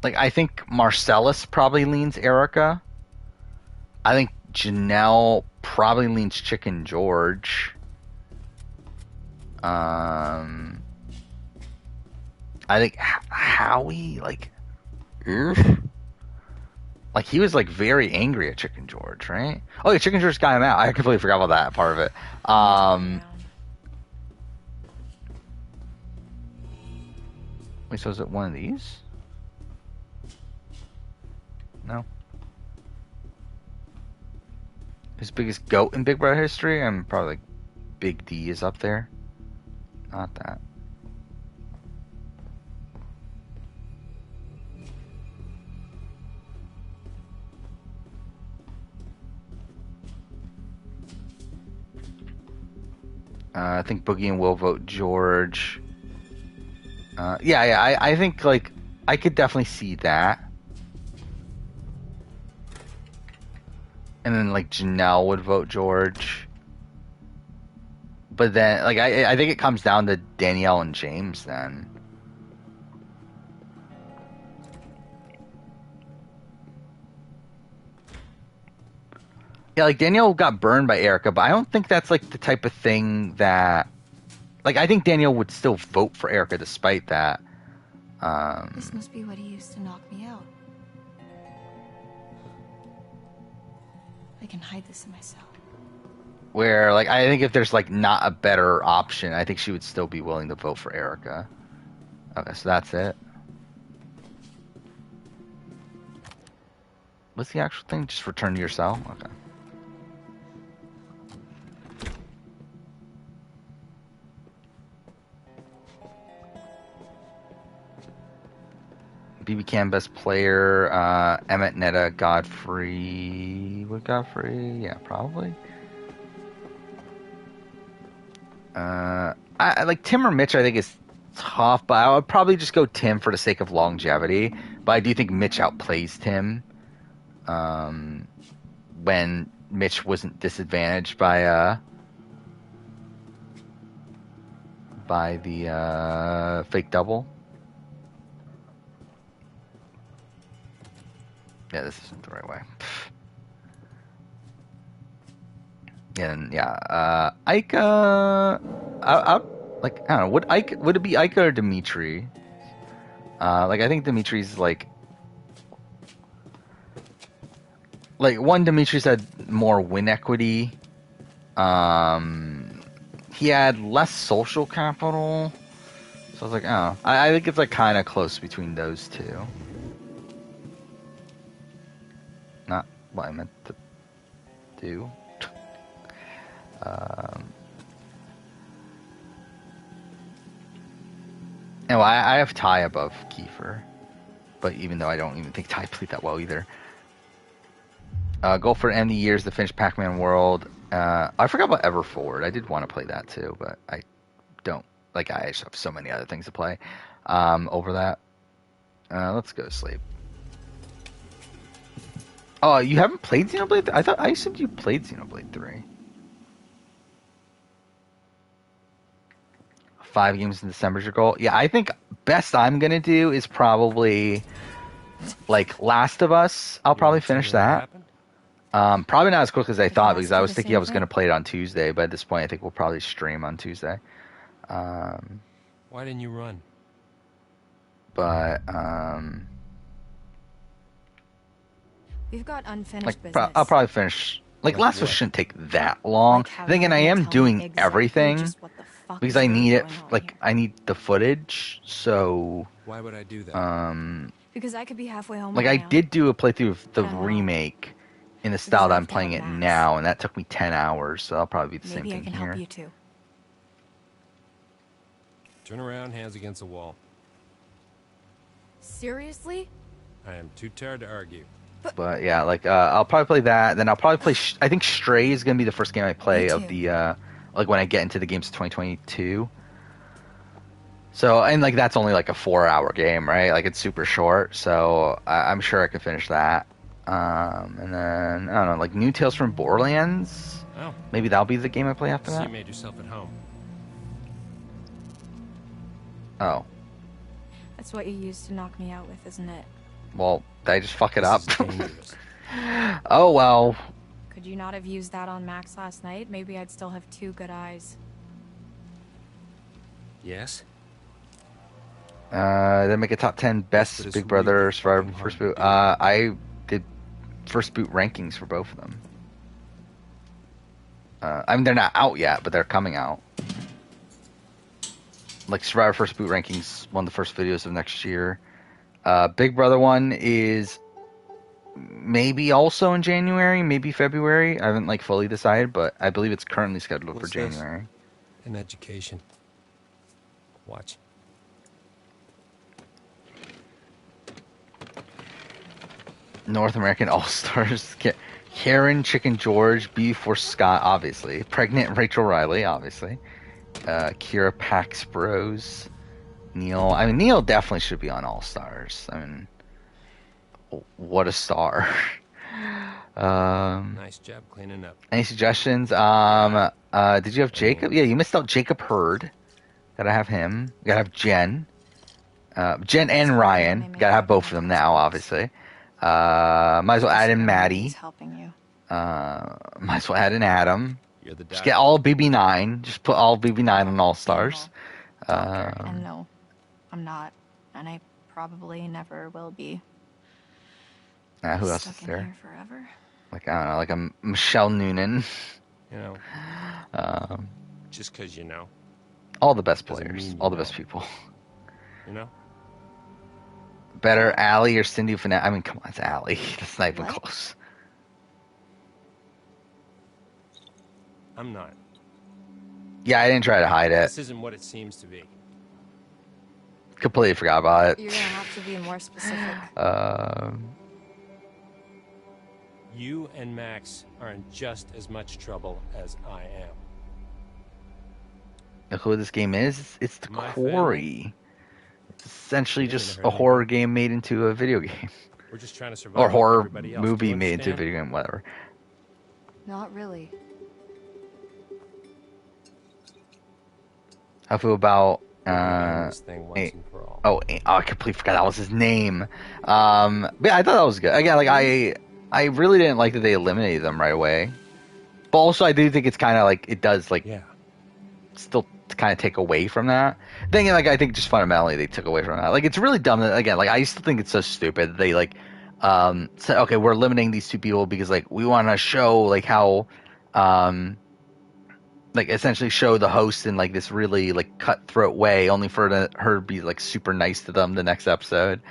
S1: Like I think Marcellus probably leans Erica. I think Janelle probably leans Chicken George. I think Howie, like he was like very angry at Chicken George, right? Oh yeah, Chicken George got him out. I completely forgot about that part of it. Wait, so is it one of these? No. His biggest goat in Big Brother history? I'm probably like Big D is up there. Not that. I think Boogie and Will vote George. I think like I could definitely see that. And then like Janelle would vote George. But then like I think it comes down to Danielle and James then. Yeah, like Danielle got burned by Erica, but I don't think that's like the type of thing that, like, I think Danielle would still vote for Erica despite that.
S15: This must be what he used to knock me out. I can hide this in my cell.
S1: Where, like, I think if there's, like, not a better option, I think she would still be willing to vote for Erica. Okay, so that's it. What's the actual thing? Just return to your cell? Okay. BB Cam best player, Emmett, Netta, Godfrey. What Godfrey? Yeah, probably. I like Tim or Mitch. I think is tough, but I would probably just go Tim for the sake of longevity. But I do think Mitch outplays Tim. When Mitch wasn't disadvantaged by the fake double. Yeah, this isn't the right way. And yeah, Ica. I don't know. Would it be Ica or Dimitri? Like I think Dimitri's like one. Dimitri's had more win equity. He had less social capital. So I was like, oh, I think it's like kind of close between those two. Not what I meant to do. And I have Ty above Kiefer, but even though I don't even think Ty played that well either. Goal for end of the years to finish Pac-Man World. I forgot about Ever Forward. I did want to play that too, but I don't. Like I just have so many other things to play over that. Let's go to sleep. Oh, you haven't played Xenoblade 3? I assumed you played Xenoblade 3. 5 games in December is your goal? Yeah, I think best I'm going to do is probably, like, Last of Us. I'll probably finish that. Probably not as quick as I thought, because I was thinking I was going to play it on Tuesday, but at this point I think we'll probably stream on Tuesday.
S14: Why didn't you run?
S15: We've got unfinished business.
S1: I'll probably finish. Like, Last of Us shouldn't take that long. Thinking I am doing everything because I need it. Like, I need the footage. So.
S14: Why would I do that?
S15: Because I could be halfway home.
S1: Like, I did do a playthrough of the remake in the style that I'm playing it now, and that took me 10 hours. So I'll probably be the same thing here.
S15: Maybe I can help you too.
S14: Turn around, hands against the wall.
S7: Seriously?
S14: I am too tired to argue.
S1: But yeah, like I'll probably play that. Then I'll probably play. I think Stray is gonna be the first game I play of the like when I get into the games of 2022. So and like that's only like a 4-hour game, right? Like it's super short. So I'm sure I could finish that. And then I don't know, like New Tales from Borderlands.
S14: Oh.
S1: Maybe that'll be the game I play after
S14: So
S1: that.
S14: you made yourself at home.
S1: Oh.
S15: That's what you used to knock me out with, isn't it?
S1: Well, did I just fuck it up? Oh, well.
S15: Could you not have used that on Max last night? Maybe I'd still have 2 good eyes.
S14: Yes?
S1: Then make a top 10 best Big Brother Survivor First Boot. I did First Boot rankings for both of them. I mean, they're not out yet, but they're coming out. Like Survivor First Boot rankings, one of the first videos of next year. Big Brother one is maybe also in January, maybe February. I haven't like fully decided, but I believe it's currently scheduled for January.
S14: This? An education. Watch.
S1: North American All-Stars. Karen, Chicken George, B4 Scott, obviously. Pregnant Rachel Riley, obviously. Kira Pax Bros. Neil. I mean, Neil definitely should be on All-Stars. I mean, what a star.
S14: Nice job cleaning up.
S1: Any suggestions? Did you have Jacob? Yeah, you missed out Jacob Hurd. Gotta have him. Gotta have Jen. Jen and Ryan. Gotta have both of them now, obviously. Might as well add in Maddie.
S15: Helping you.
S1: Might as well add in Adam.
S14: You're the
S1: Just get all BB9. Just put all BB9 on All-Stars.
S15: And no, I'm not. And I probably never will be.
S1: Who else
S15: Stuck
S1: is
S15: in
S1: there?
S15: here forever.
S1: Like, I don't know, like a Michelle Noonan.
S14: You know,
S1: Um,
S14: just because you know.
S1: all the best
S14: Doesn't
S1: players.
S14: mean you
S1: All the
S14: know.
S1: best people.
S14: You know?
S1: Better Allie or Cindy Finette? I mean, come on, it's Allie. That's not even
S7: What?
S1: close.
S14: I'm not.
S1: Yeah, I didn't try to hide it.
S14: This isn't what it seems to be.
S1: Completely forgot about it.
S15: You're gonna have to be more specific.
S14: You and Max are in just as much trouble as I am.
S1: Look who this game is? It's the
S14: My
S1: Quarry. It's essentially
S14: You're gonna
S1: just
S14: hurt
S1: a horror
S14: anybody.
S1: game made into a video game.
S14: We're just trying to survive.
S1: Or
S14: like
S1: horror
S14: everybody else. Do
S1: movie
S14: you
S1: made into a
S14: understand?
S1: video game, whatever.
S15: Not really.
S1: How feel about
S14: this thing once and for all.
S1: I completely forgot that was his name. But yeah, I thought that was good. Again, like I really didn't like that they eliminated them right away. But also, I do think it's kind of like it does like still kind of take away from that. Then like I think just fundamentally they took away from that. Like it's really dumb that again, like I still think it's so stupid. They like said okay, we're eliminating these two people because like we want to show like how like essentially show the host in like this really like cutthroat way, only for her to be like super nice to them the next episode.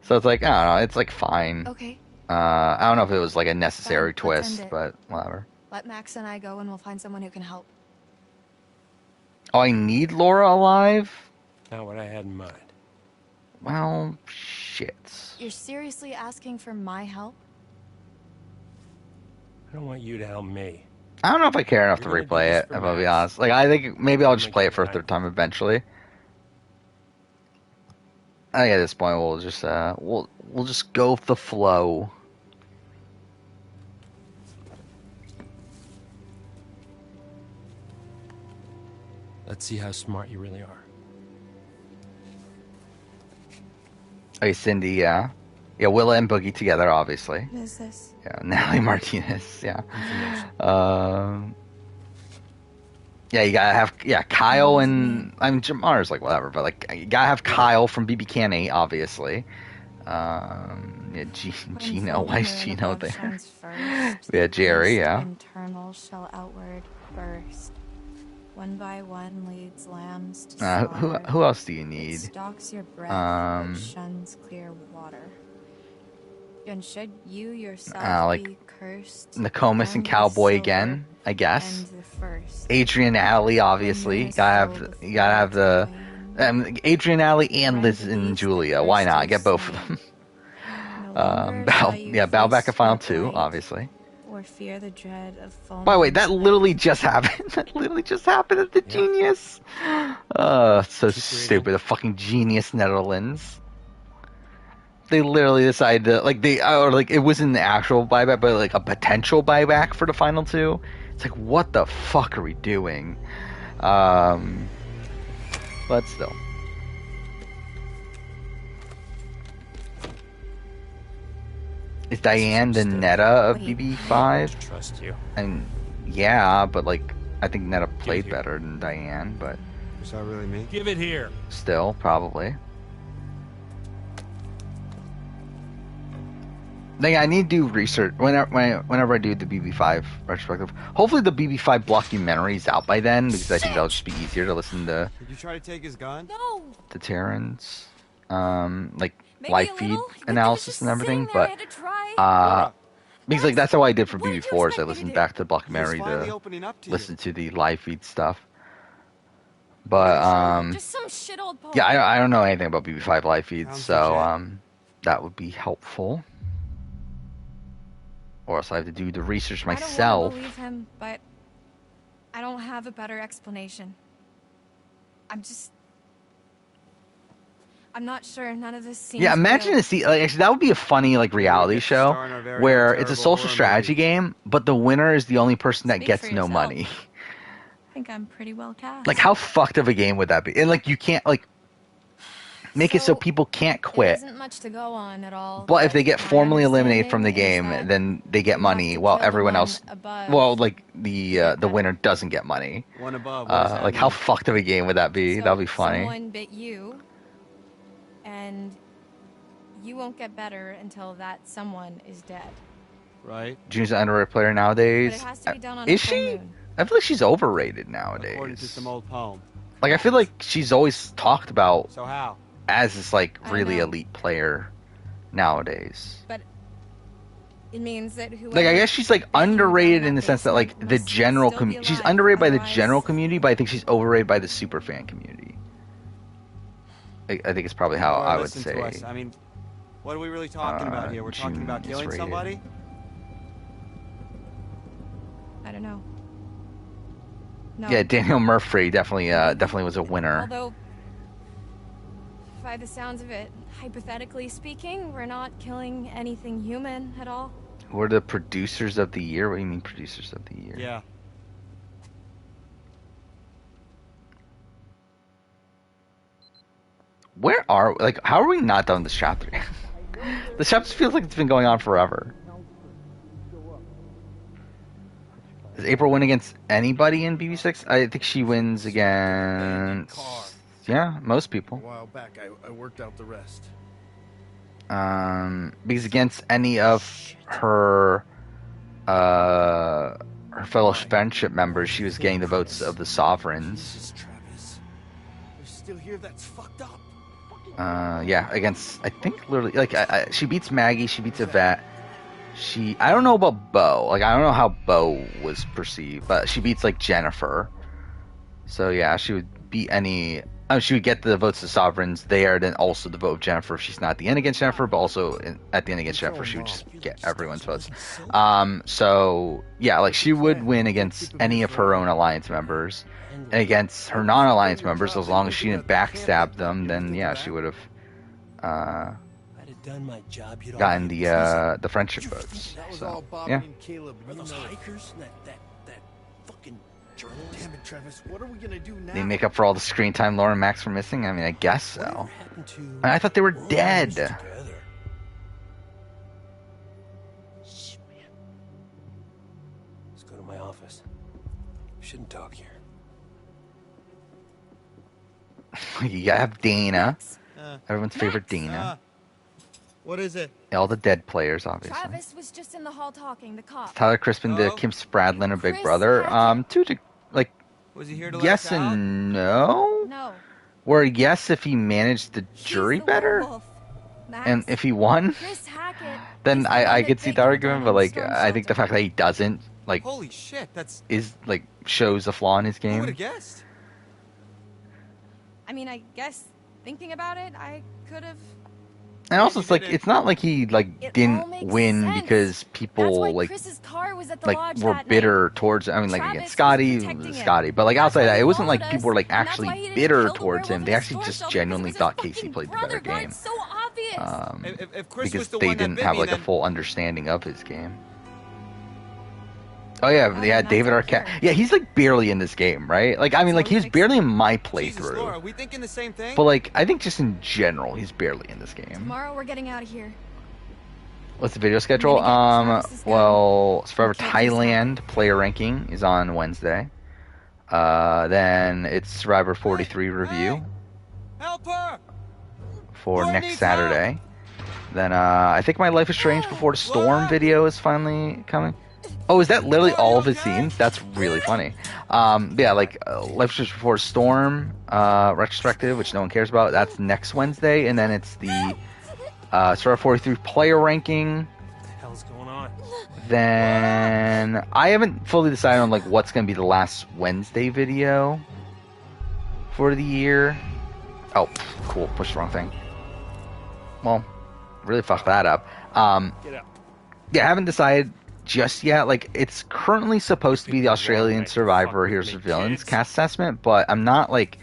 S1: So it's like I don't know, it's like fine.
S15: Okay.
S1: I don't know if it was like a necessary
S15: Fine, let's
S1: twist,
S15: end it.
S1: but whatever.
S15: Let Max and I go and we'll find someone who can help.
S1: Oh, I need Laura alive?
S14: Not what I had in mind.
S1: Well, shit.
S15: You're seriously asking for my help?
S14: I don't want you to help me.
S1: I don't know if I care enough to
S14: You're gonna
S1: replay
S14: do this
S1: it,
S14: for
S1: if I'll be
S14: Max.
S1: honest. Like, I think maybe I'll just
S14: gonna
S1: play
S14: get
S1: it for a
S14: time.
S1: third time eventually. I think at this point we'll just we'll just go with the flow.
S14: Let's see how smart you really are.
S1: Okay, Cindy, yeah. Yeah, Willa and Boogie together, obviously.
S15: What is this?
S1: Yeah, Natalie Martinez, yeah. Yeah, you gotta have Kyle and I mean Jamar's like whatever, but like you gotta have Kyle from BB Can 8, obviously. Yeah, Gino, why is Gino there? Yeah, Jerry, yeah.
S15: Internal shall outward burst. One by one leads lambs to
S1: Who else do you need?
S15: It stalks your breath, but shuns clear water. And should you yourself
S1: like
S15: be cursed,
S1: Nokomis and
S15: the
S1: Cowboy
S15: silver
S1: again, I guess.
S15: and the first.
S1: Adrian Alley, obviously. You gotta have the Adrian Alley and Liz and Julia. Why not? Get both of them. Bow back at Final 2, obviously.
S15: Or fear the dread of falling.
S1: By the way, that literally just happened. That literally just happened at the Genius. So stupid. The fucking Genius Netherlands. They literally decided to it wasn't an actual buyback, but like a potential buyback for the Final 2. It's like, what the fuck are we doing? But still. Is Diane the Netta of BB5?
S14: Trust you.
S1: And yeah, but like I think Netta played better than Diane, but
S13: Is that really me?
S14: Give it here.
S1: still probably. I need to do research whenever I do the BB5 retrospective. Hopefully the BB5 documentary's out by then, because I think that'll just be easier to listen to.
S13: Did you try to take his gun?
S7: No.
S1: To Terrence, like
S7: Maybe
S1: live
S7: a
S1: feed
S7: little, but
S1: analysis and everything,
S7: there, I
S1: but
S7: had to try.
S1: because like that's how I did for BB4 is I listened back to the documentary
S13: finally
S1: to
S13: opening up to
S1: listen to the live feed stuff. But
S7: Just some shit old poem.
S1: yeah, I don't know anything about BB5 live feeds,
S13: Sounds
S1: so
S13: legit.
S1: that would be helpful. Or else I have to do the research
S15: I don't
S1: myself.
S15: want to believe him, but I don't have a better explanation. I'm not sure. None of this seems.
S1: Yeah, imagine
S15: real.
S1: actually that would be a funny like reality show
S13: star in our very
S1: where
S13: own
S1: it's a
S13: terrible
S1: social
S13: horror
S1: strategy game, but the winner is the only person that
S15: Speak
S1: gets
S15: for
S1: no
S15: yourself.
S1: money.
S15: I think I'm pretty well cast.
S1: Like how fucked of a game would that be? And like you can't like make it so people can't
S15: There
S1: quit.
S15: isn't much to go on at all.
S1: But if they get
S15: my
S1: formally eliminated from the
S15: understanding
S1: game,
S15: is that
S1: then they get money, while
S15: kill the
S1: everyone
S15: one
S1: else,
S15: above
S1: well, like the winner doesn't get money.
S13: One above. What does that
S1: Like
S13: mean?
S1: how fucked of a game would that be?
S15: So
S1: That'd be funny.
S15: Someone bit you, and you won't get better until that someone is dead.
S13: right?
S1: June's an underrated player nowadays.
S15: But it has to be done on
S1: Is
S15: a full
S1: she?
S15: moon.
S1: I feel like she's overrated nowadays.
S13: According to some old poem.
S1: Like, I feel like she's always talked about
S13: So how?
S1: as this, like,
S15: I
S1: really
S15: know.
S1: elite player nowadays.
S15: But it means that whoever...
S1: Like, I guess she's, like, underrated in the sense that, like, the general community... She's underrated by the general community, but I think she's overrated by the superfan community. I think it's probably how I would
S13: Listen to
S1: say...
S13: us. I mean, what are we really talking about here? We're talking about
S1: June is
S13: killing
S1: rated.
S13: somebody?
S15: I don't know. No.
S1: Yeah, Daniel Murphy definitely was a winner.
S15: Although, by the sounds of it, hypothetically speaking, we're not killing anything human at all.
S1: Who are the producers of the year? What do you mean producers of the year?
S13: Yeah.
S1: Where are... Like, how are we not done with this chapter? This chapter feels like it's been going on forever. Does April win against anybody in BB6? I think she wins against... Yeah, most people.
S16: A while back, I worked out the rest.
S1: Because against any of her fellow friendship members, she was getting the votes of the sovereigns.
S16: You're still here? That's fucked up.
S1: Yeah, against, I think, literally, like, she beats Maggie, she beats Yvette. I don't know about Bo. Like, I don't know how Bo was perceived, but she beats, like, Jennifer. So, yeah, she would beat any... she would get the votes of the sovereigns there, then also the vote of Jennifer if she's not at the end against Jennifer, but also at the end against Jennifer, she would just get everyone's votes. So, yeah, like, she would win against any of her own alliance members. And against her non-alliance members, as long as she didn't backstab them, then, yeah, she would have gotten the friendship votes. So, yeah.
S16: Are those hikers? That fucking journalist? Damn it, Travis. What are we gonna do now?
S1: They make up for all the screen time Laura and Max were missing? I mean, I guess so. I thought they were dead.
S14: Shh, man. Let's go to my office. We shouldn't talk here.
S1: You have Dana. Everyone's favorite Dana.
S13: What is it?
S1: All the dead players, obviously.
S15: Travis was just in the hall talking, the cop.
S1: Tyler Crispin, the Kim Spradlin of Big
S15: Chris
S1: Brother.
S15: Hackett.
S13: Was he here to let
S1: Yes
S13: us out?
S1: and no.
S15: No.
S1: Or yes if he managed the jury better, and if he won, then I could see the argument. But like, I think the fact that he doesn't, like,
S13: Holy shit, that's...
S1: is like shows a flaw in his
S13: Who would
S1: game.
S13: have guessed?
S15: I mean, I guess thinking about it, I could have.
S1: And also, it's like it's not like he like
S15: all
S1: didn't
S15: makes
S1: win
S15: sense.
S1: because people like
S15: Chris's car was at the
S1: like
S15: lodge
S1: were
S15: that
S1: bitter towards. I mean, like against Scotty, it was Scotty, but like outside that, it wasn't like people were like actually bitter towards him. They actually just genuinely thought Casey played the better game.
S15: So obvious.
S13: If Chris
S1: Because
S13: was the
S1: they
S13: one that
S1: didn't
S13: bit
S1: have
S13: me,
S1: like a
S13: then...
S1: full understanding of his game. Oh yeah, they had David Arquette. Yeah, he's like barely in this game, right? Like I mean, like he was barely in my
S13: Jesus, Laura,
S1: playthrough.
S13: are we thinking the same thing?
S1: But like I think just in general, he's barely in this game.
S15: Tomorrow we're getting out of here.
S1: What's the video schedule? Well, Survivor Thailand player ranking is on Wednesday. Then it's Survivor 43 review
S13: Help her!
S1: for next Saturday. Then I think My Life is Strange Before the Storm video is finally coming. Oh, is that literally all of his scenes? That's really funny. Yeah, like Life is Strange Before the Storm retrospective, which no one cares about. That's next Wednesday, and then it's the Survivor 43 player ranking.
S14: What the hell's going on?
S1: Then I haven't fully decided on like what's gonna be the last Wednesday video for the year. Oh, cool. Pushed the wrong thing. Well, really fucked that up.
S14: Get out.
S1: Yeah, I haven't decided just yet. Like, it's currently supposed to be the Australian Survivor Heroes of Villains cast assessment, but I'm not like,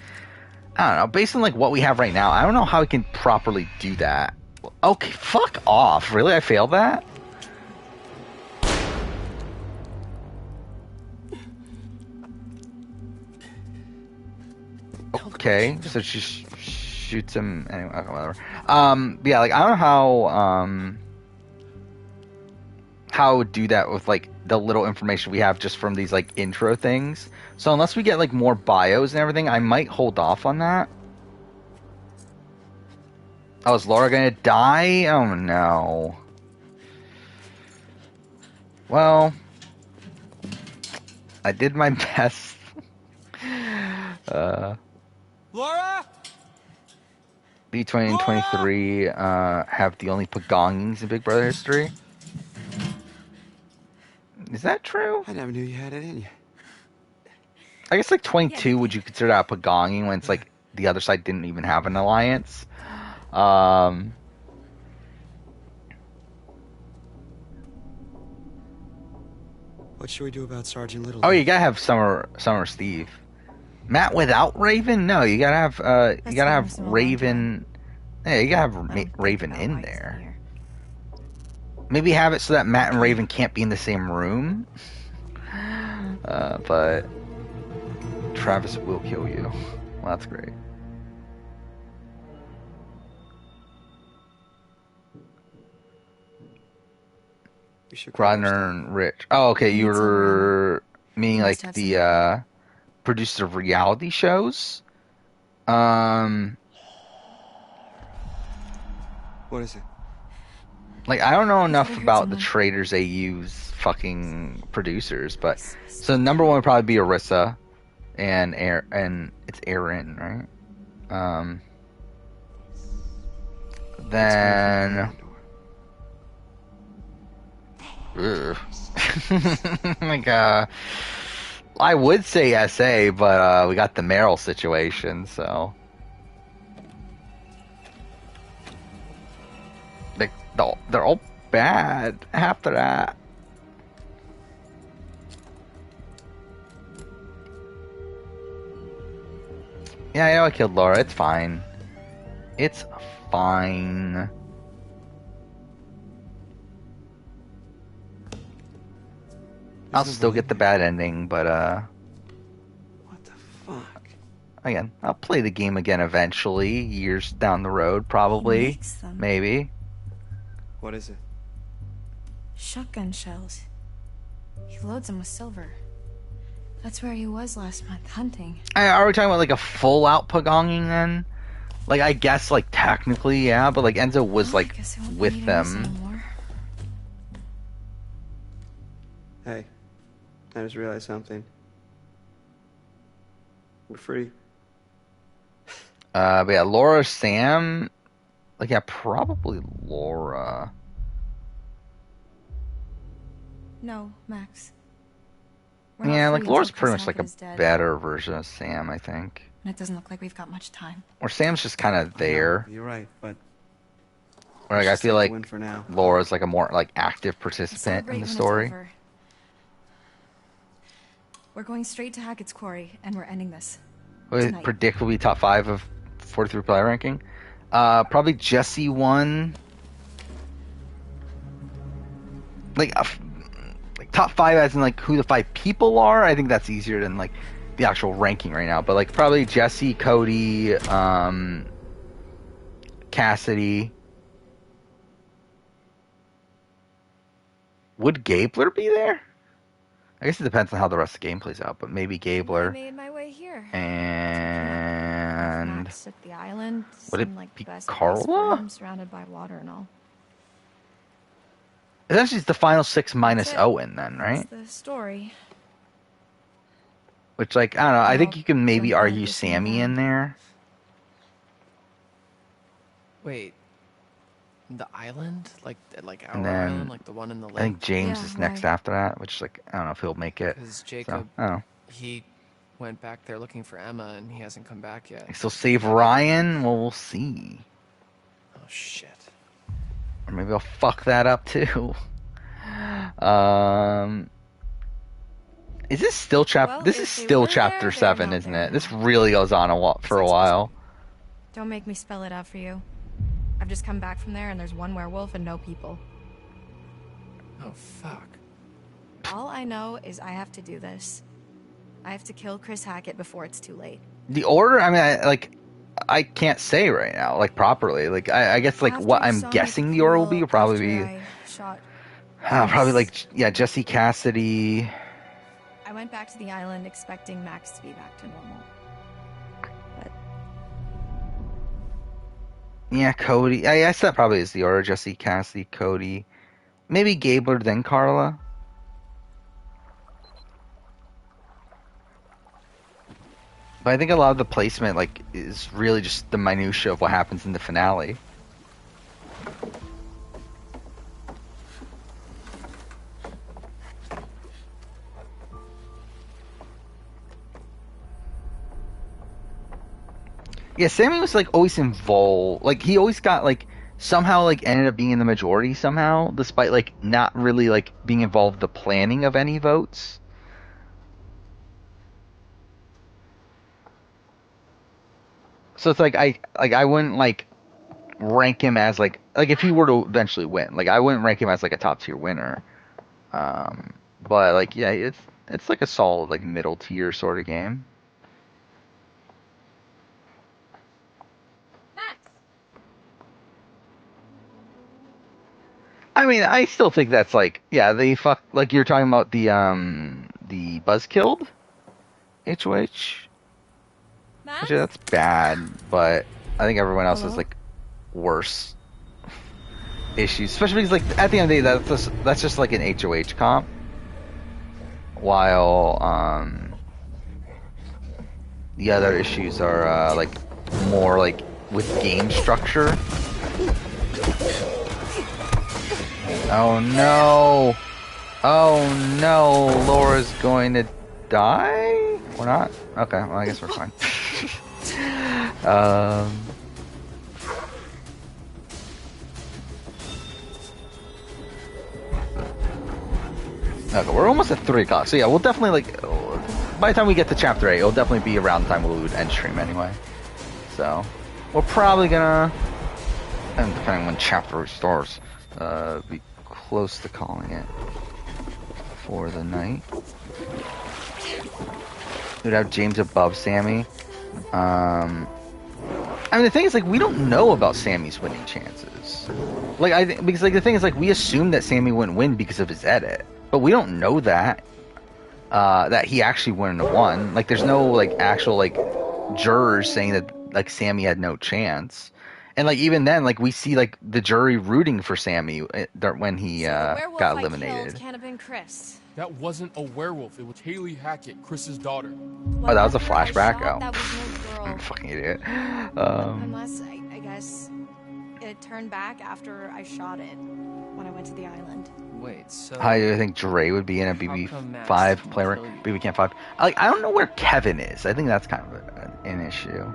S1: I don't know. Based on like what we have right now, I don't know how we can properly do that. Okay, fuck off. Really, I failed that? Okay, so she shoots him anyway. Okay, whatever. Yeah, like I don't know how I would do that with like the little information we have just from these like intro things. So unless we get like more bios and everything, I might hold off on that. Oh, is Laura gonna die? Oh no. Well, I did my best.
S6: Laura?
S1: B20 and 23 have the only pagongings in Big Brother history. Is that true?
S13: I never knew you had it in you.
S1: I guess like 22 would you consider that a pagonging when it's like the other side didn't even have an alliance?
S13: What should we do about Sergeant Little?
S1: Oh, you gotta have Summer Steve. Matt without Raven? No, you gotta have Raven. Yeah, you gotta have Raven in there. Maybe have it so that Matt and Raven can't be in the same room. But Travis will kill you. Well, that's great. Grodner and Rich. Oh, okay. You were meaning like the producers of reality shows.
S13: What is it?
S1: Like, I don't know enough about the Traders AU's fucking producers, but so number one would probably be Arissa and it's Aaron, right? Then like I would say SA, but we got the Meryl situation, so they're all bad after that. Yeah, I know I killed Laura. It's fine. It's fine. I'll still get the bad ending, but
S13: What the fuck?
S1: again, I'll play the game again eventually, years down the road, probably, maybe.
S13: What is it?
S15: Shotgun shells. He loads them with silver. That's where he was last month, hunting.
S1: Are we talking about like a full out pagonging then? Like, I guess like technically, yeah, but like Enzo was like with them.
S13: Hey, I just realized something. We're free.
S1: But yeah, Laura, Sam, like yeah, probably Laura.
S15: No, Max.
S1: Yeah, like Laura's pretty much like a better version of Sam, I think.
S15: And it doesn't look like we've got much time.
S1: Or Sam's just kind of there.
S13: You're right, but
S1: Or like I feel like
S13: win for now.
S1: Laura's like a more like active participant in the story.
S15: We're going straight to Hackett's Quarry, and we're ending this.
S1: Predict will be top 5 of 43 player ranking. Probably Jesse 1. Like top 5 as in like who the 5 people are. I think that's easier than like the actual ranking right now. But like probably Jesse, Cody, Cassidy. Would Gabler be there? I guess it depends on how the rest of the game plays out, but maybe Gabler.
S15: I made my way here.
S1: And
S15: Max at the island.
S1: would it
S15: like
S1: be
S15: best
S1: Carla?
S15: room, surrounded by water and all.
S1: Essentially, it's the final 6 minus
S15: That's it.
S1: Owen, then, right?
S15: That's the story.
S1: Which, like, I don't know. I think you can maybe
S15: jump out
S1: argue
S15: at the same
S1: Sammy in there.
S2: Wait. The island? Like our
S1: And then
S2: island? Like the one in the lake?
S1: I think James
S15: Yeah,
S1: is next
S15: right.
S1: after that, which, like, I don't know if he'll make it.
S2: Because
S1: So,
S2: Jacob,
S1: I don't know.
S2: he went back there looking for Emma, and he hasn't come back yet.
S1: Still save Ryan? Well, we'll see.
S2: Oh, shit.
S1: Or maybe I'll fuck that up, too. Is this still This is still chapter 7, isn't it? This really goes on for a while.
S15: Don't make me spell it out for you. I've just come back from there, and there's one werewolf and no people.
S2: Oh, fuck.
S15: All I know is I have to do this. I have to kill Chris Hackett before it's too late.
S1: The order, I mean, I can't say right now, like, properly. Like, I guess, like,
S15: After
S1: what
S15: you
S1: I'm
S15: saw me
S1: guessing
S15: at
S1: the order will be
S15: pool,
S1: will probably
S15: after
S1: be,
S15: I shot
S1: probably, like, yeah, Jesse Cassidy.
S15: I went back to the island expecting Max to be back to normal. But
S1: Yeah, Cody. I guess that probably is the order. Jesse, Cassidy, Cody. Maybe Gabler, then Carla. But I think a lot of the placement like is really just the minutia of what happens in the finale. Yeah, Sammy was like always involved. Like he always got like somehow like ended up being in the majority somehow, despite like not really like being involved in the planning of any votes. So it's like I wouldn't like rank him as like if he were to eventually win, like I wouldn't rank him as like a top tier winner. But like yeah, it's like a solid like middle tier sort of game. I mean, I still think that's like yeah, they fuck like you're talking about the Buzzkilled HOH. Actually, that's bad, but I think everyone else has like worse issues, especially because like at the end of the day, that's just like an HOH comp, while the other issues are like more like with game structure. Oh no! Oh no! Laura's going to die? Or not? Okay, well I guess we're fine. Okay, we're almost at 3 o'clock, so yeah, we'll definitely like by the time we get to chapter 8, it'll definitely be around the time we would end stream anyway. So we're probably gonna, and depending on when chapter starts, be close to calling it for the night. We'd have James above Sammy. I mean, the thing is, like, we don't know about Sammy's winning chances. Like, because, like, the thing is, like, we assume that Sammy wouldn't win because of his edit, but we don't know that that he actually wouldn't have won. Like, there's no like actual like jurors saying that like Sammy had no chance. And like even then, like we see like the jury rooting for Sammy when he got eliminated.
S7: Can't have been Chris.
S3: That wasn't a werewolf. It was Haley Hackett, Chris's daughter.
S1: Oh, that was a flashback.
S7: That was no girl.
S1: I'm a fucking idiot.
S7: Unless I guess it turned back after I shot it when I went to the island.
S2: Wait, so
S1: I think Dre would be in a BB5 player, BB Camp 5. Like I don't know where Kevin is. I think that's kind of an issue.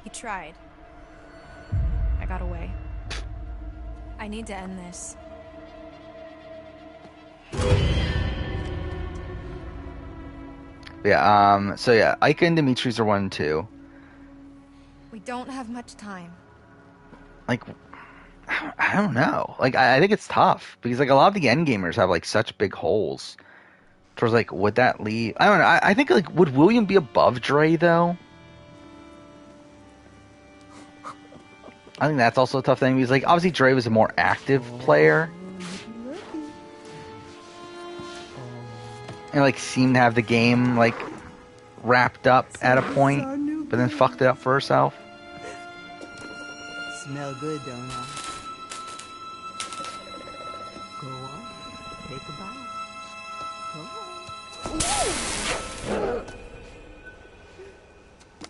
S7: He tried. I got away. I need to end this.
S1: Yeah, so yeah, Ika and Dimitri's are 1 and 2.
S7: We don't have much time.
S1: Like, I don't know. Like, I think it's tough because like a lot of the end gamers have like such big holes. Towards like, would that leave? I don't know. I think like, would William be above Dre though? I think that's also a tough thing because like obviously Dre was a more active player. And like seemed to have the game like wrapped up at a point, but then fucked it up for herself.
S9: Smell good, don't I? Go on, take a bite. Go on.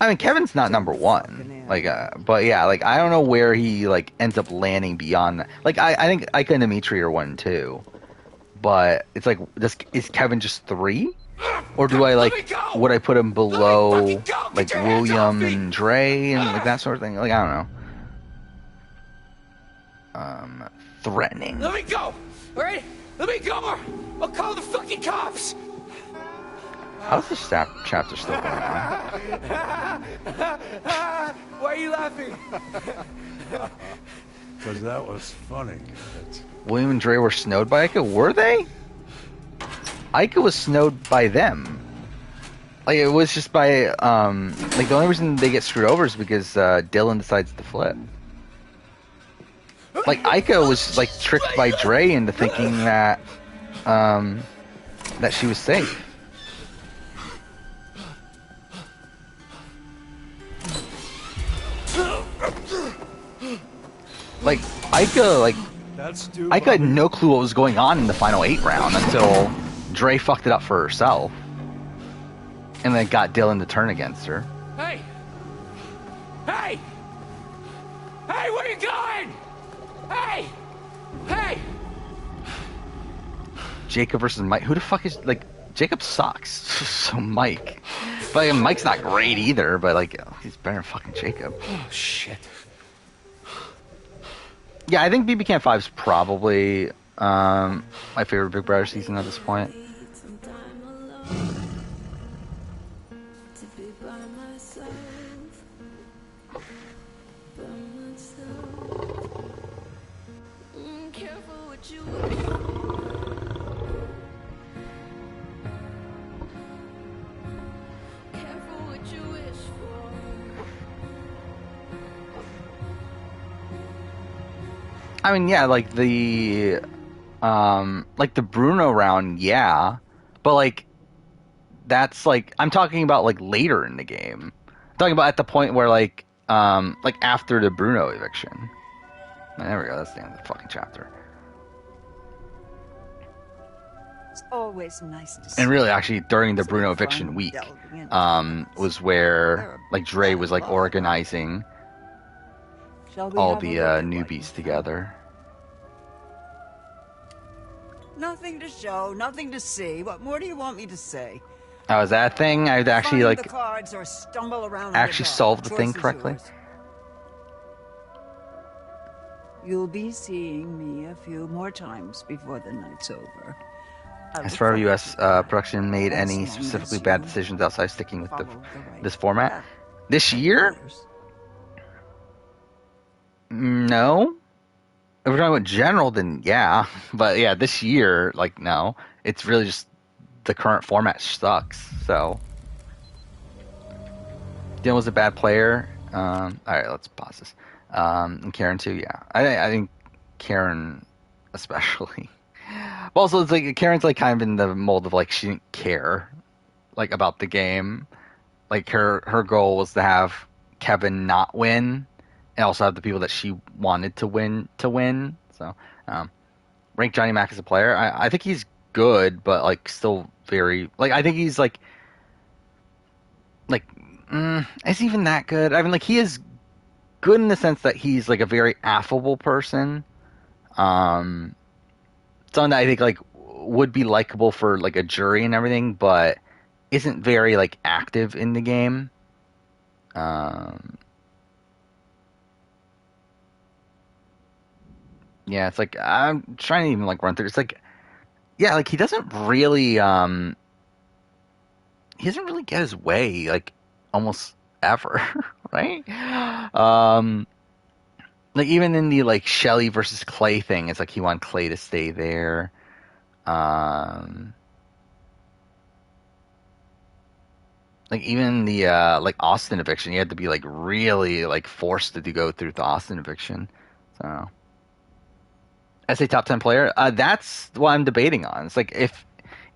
S1: I mean, Kevin's not number 1. Like, but yeah, like I don't know where he like ends up landing beyond that. Like, I think Ika and Dimitri are 1 and 2, but it's like, is Kevin just 3, or do I like would I put him below like William and Dre and like that sort of thing? Like I don't know. Threatening.
S6: Let me go! All right? Let me go! Or I'll call the fucking cops!
S1: How's this chapter still going on?
S6: Why are you laughing?
S16: Because that was funny.
S1: William and Dre were snowed by Ika? Were they? Ika was snowed by them. Like, it was just by, like, the only reason they get screwed over is because Dylan decides to flip. Like, Ika was, like, tricked by Dre into thinking that, that she was safe. Like, Ika, like, Ika had no clue what was going on in the final 8 round until Dre fucked it up for herself, and then got Dylan to turn against her.
S6: Hey! Hey! Hey, where you going? Hey! Hey!
S1: Jacob versus Mike. Who the fuck is, like, Jacob sucks. So Mike. But like, Mike's not great either, but like, he's better than fucking Jacob.
S14: Oh, shit.
S1: Yeah, I think BB Camp 5 is probably my favorite Big Brother season at this point. I mean, yeah, like the Bruno round, yeah, but like that's like I'm talking about like later in the game. I'm talking about at the point where like after the Bruno eviction. There we go. That's the end of the fucking chapter.
S9: It's always nice to see.
S1: And really, actually, during the Bruno eviction week, was where like Dre was like organizing all the newbies together.
S9: Nothing to show, nothing to see. What more do you want me to say?
S1: Oh, was that thing? I'd actually
S9: Find
S1: like
S9: the cards or stumble around
S1: actually solved the thing correctly.
S9: You'll be seeing me a few more times before the night's over.
S1: As far as U.S. production made any specifically bad decisions outside sticking with this format this year? No. If we're talking about general, then yeah. But yeah, this year, like, no. It's really just the current format sucks. So Dylan was a bad player. All right, let's pause this. And Karen too, yeah. I think Karen especially. But also, it's like Karen's like kind of in the mold of like she didn't care like about the game. Like her goal was to have Kevin not win, and also have the people that she wanted to win. So, rank Johnny Mac as a player. I think he's good, but like still very like I think he's like is he even that good? I mean, like he is good in the sense that he's like a very affable person. Someone that I think like would be likable for like a jury and everything, but isn't very like active in the game. Yeah, it's like I'm trying to even like run through. It's like, yeah, like he doesn't really get his way like almost ever, right? Like even in the like Shelly versus Clay thing, it's like he wanted Clay to stay there. Like even the like Austin eviction, you had to be like really like forced to go through the Austin eviction. So SA top 10 player, that's what I'm debating on. It's like if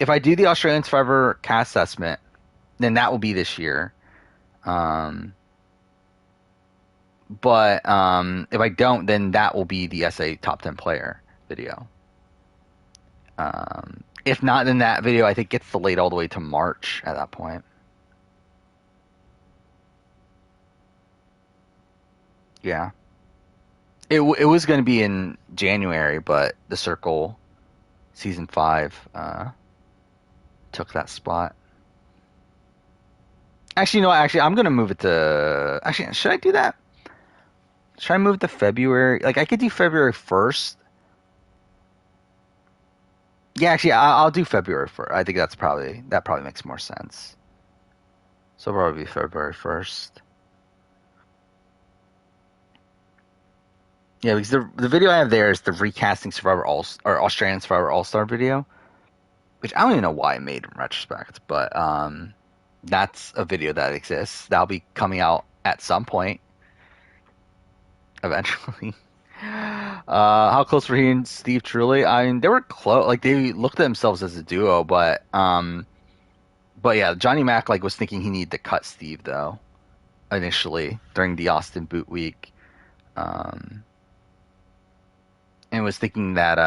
S1: I do the Australian Survivor cast assessment, then that will be this year. But if I don't, then that will be the SA top 10 player video. If not, then that video I think gets delayed all the way to March at that point. Yeah. It was going to be in January, but The Circle season 5 took that spot. Actually, no. Actually, I'm going to move it to. Actually, should I do that? Should I move it to February? Like, I could do February 1st. Yeah, actually, I'll do February 1st. I think that probably makes more sense. So it'll probably be February 1st. Yeah, because the video I have there is the recasting Australian Survivor All-Star video, which I don't even know why I made in retrospect, but that's a video that exists. That'll be coming out at some point, eventually. How close were he and Steve truly? I mean, they were close. Like they looked at themselves as a duo, but yeah, Johnny Mac like was thinking he needed to cut Steve though, initially during the Austin Boot Week. And was thinking that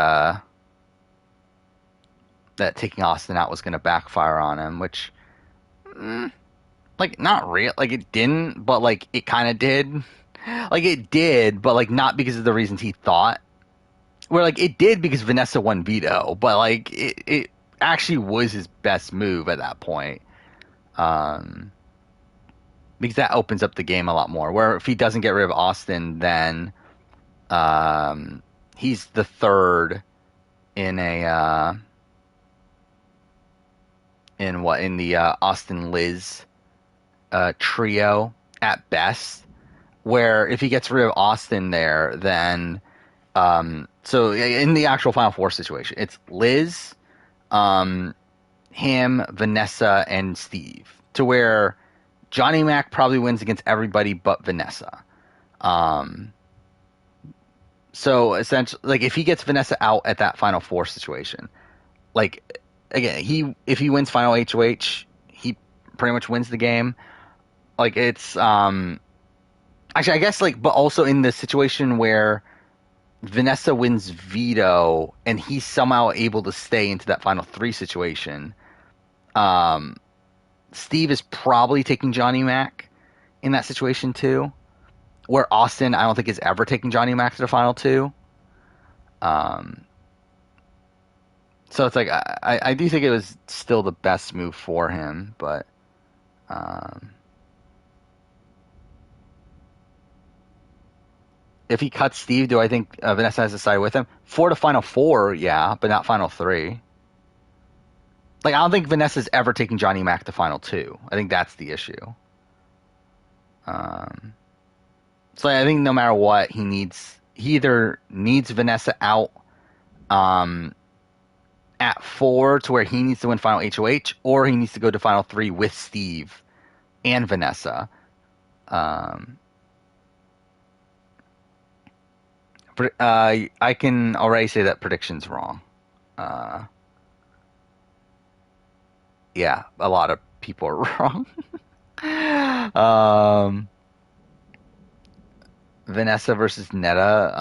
S1: that taking Austin out was going to backfire on him, which, like, not real. Like, it didn't, but, like, it kind of did. Like, it did, but, like, not because of the reasons he thought. Where, like, it did because Vanessa won veto, but, like, it actually was his best move at that point. Because that opens up the game a lot more. Where if he doesn't get rid of Austin, then he's the third in a in the Austin Liz trio at best. Where if he gets rid of Austin there, then so in the actual Final Four situation, it's Liz, him, Vanessa, and Steve. To where Johnny Mac probably wins against everybody but Vanessa. So essentially, like, if he gets Vanessa out at that Final Four situation, like, again, if he wins Final HOH, he pretty much wins the game. Like, it's actually, I guess, like, but also in the situation where Vanessa wins veto and he's somehow able to stay into that Final Three situation, Steve is probably taking Johnny Mac in that situation too. Where Austin, I don't think, is ever taking Johnny Mac to the Final Two. So it's like, I do think it was still the best move for him, but if he cuts Steve, do I think Vanessa has to side with him? For the Final Four, yeah, but not Final Three. Like, I don't think Vanessa's ever taking Johnny Mac to Final Two. I think that's the issue. So I think no matter what, he either needs Vanessa out at 4 to where he needs to win Final HOH, or he needs to go to Final 3 with Steve and Vanessa. I can already say that prediction's wrong. Yeah, a lot of people are wrong. Vanessa versus Netta.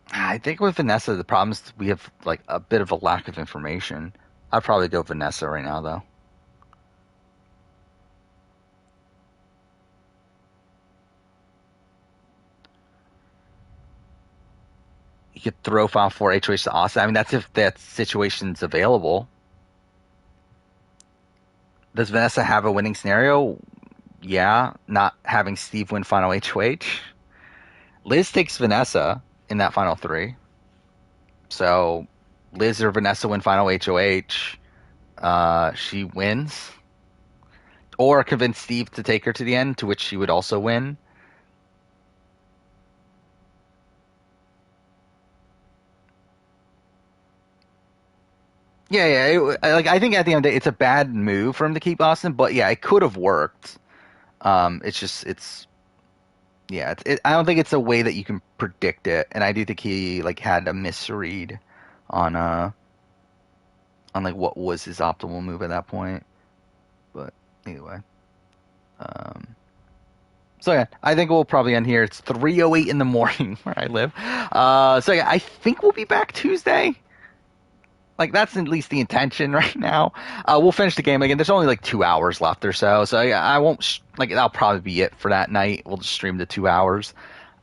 S1: I think with Vanessa, the problem is we have, like, a bit of a lack of information. I'd probably go Vanessa right now, though. You could throw Final Four HOH to Austin. I mean, that's if that situation's available. Does Vanessa have a winning scenario? Yeah, not having Steve win Final HOH. Liz takes Vanessa in that Final 3. So Liz or Vanessa win Final HOH. She wins. Or convince Steve to take her to the end, to which she would also win. Yeah. I think at the end of the day, it's a bad move for him to keep Austin, but yeah, it could have worked. I don't think it's a way that you can predict it, and I do think he, like, had a misread on like what was his optimal move at that point. But anyway, so yeah, I think we'll probably end here. It's 3:08 in the morning where I live. So yeah, I think we'll be back Tuesday. Like, that's at least the intention right now. We'll finish the game again. There's only like 2 hours left or so. So yeah, I won't, that'll probably be it for that night. We'll just stream the 2 hours.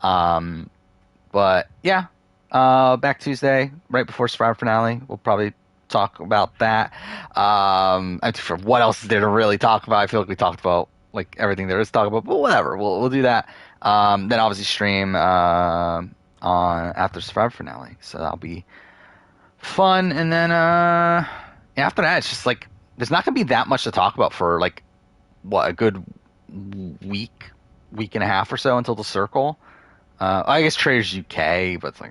S1: But yeah, back Tuesday, right before Survivor finale. We'll probably talk about that. For what else is there to really talk about? I feel like we talked about, like, everything there is to talk about, but whatever. We'll do that. Then obviously stream on after Survivor finale. So that'll be fun. And then after that, it's just like there's not gonna be that much to talk about for, like, what, a good week and a half or so until the Circle. I guess Traders UK, but it's like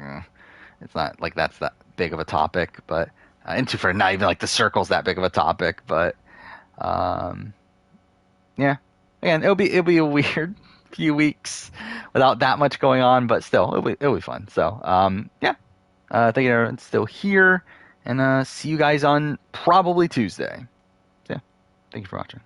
S1: it's not like that's that big of a topic. But for not even like the Circle's that big of a topic. But yeah, again, it'll be a weird few weeks without that much going on, but still it'll be fun. So yeah. Thank you, everyone's still here, and see you guys on probably Tuesday. So, yeah, thank you for watching.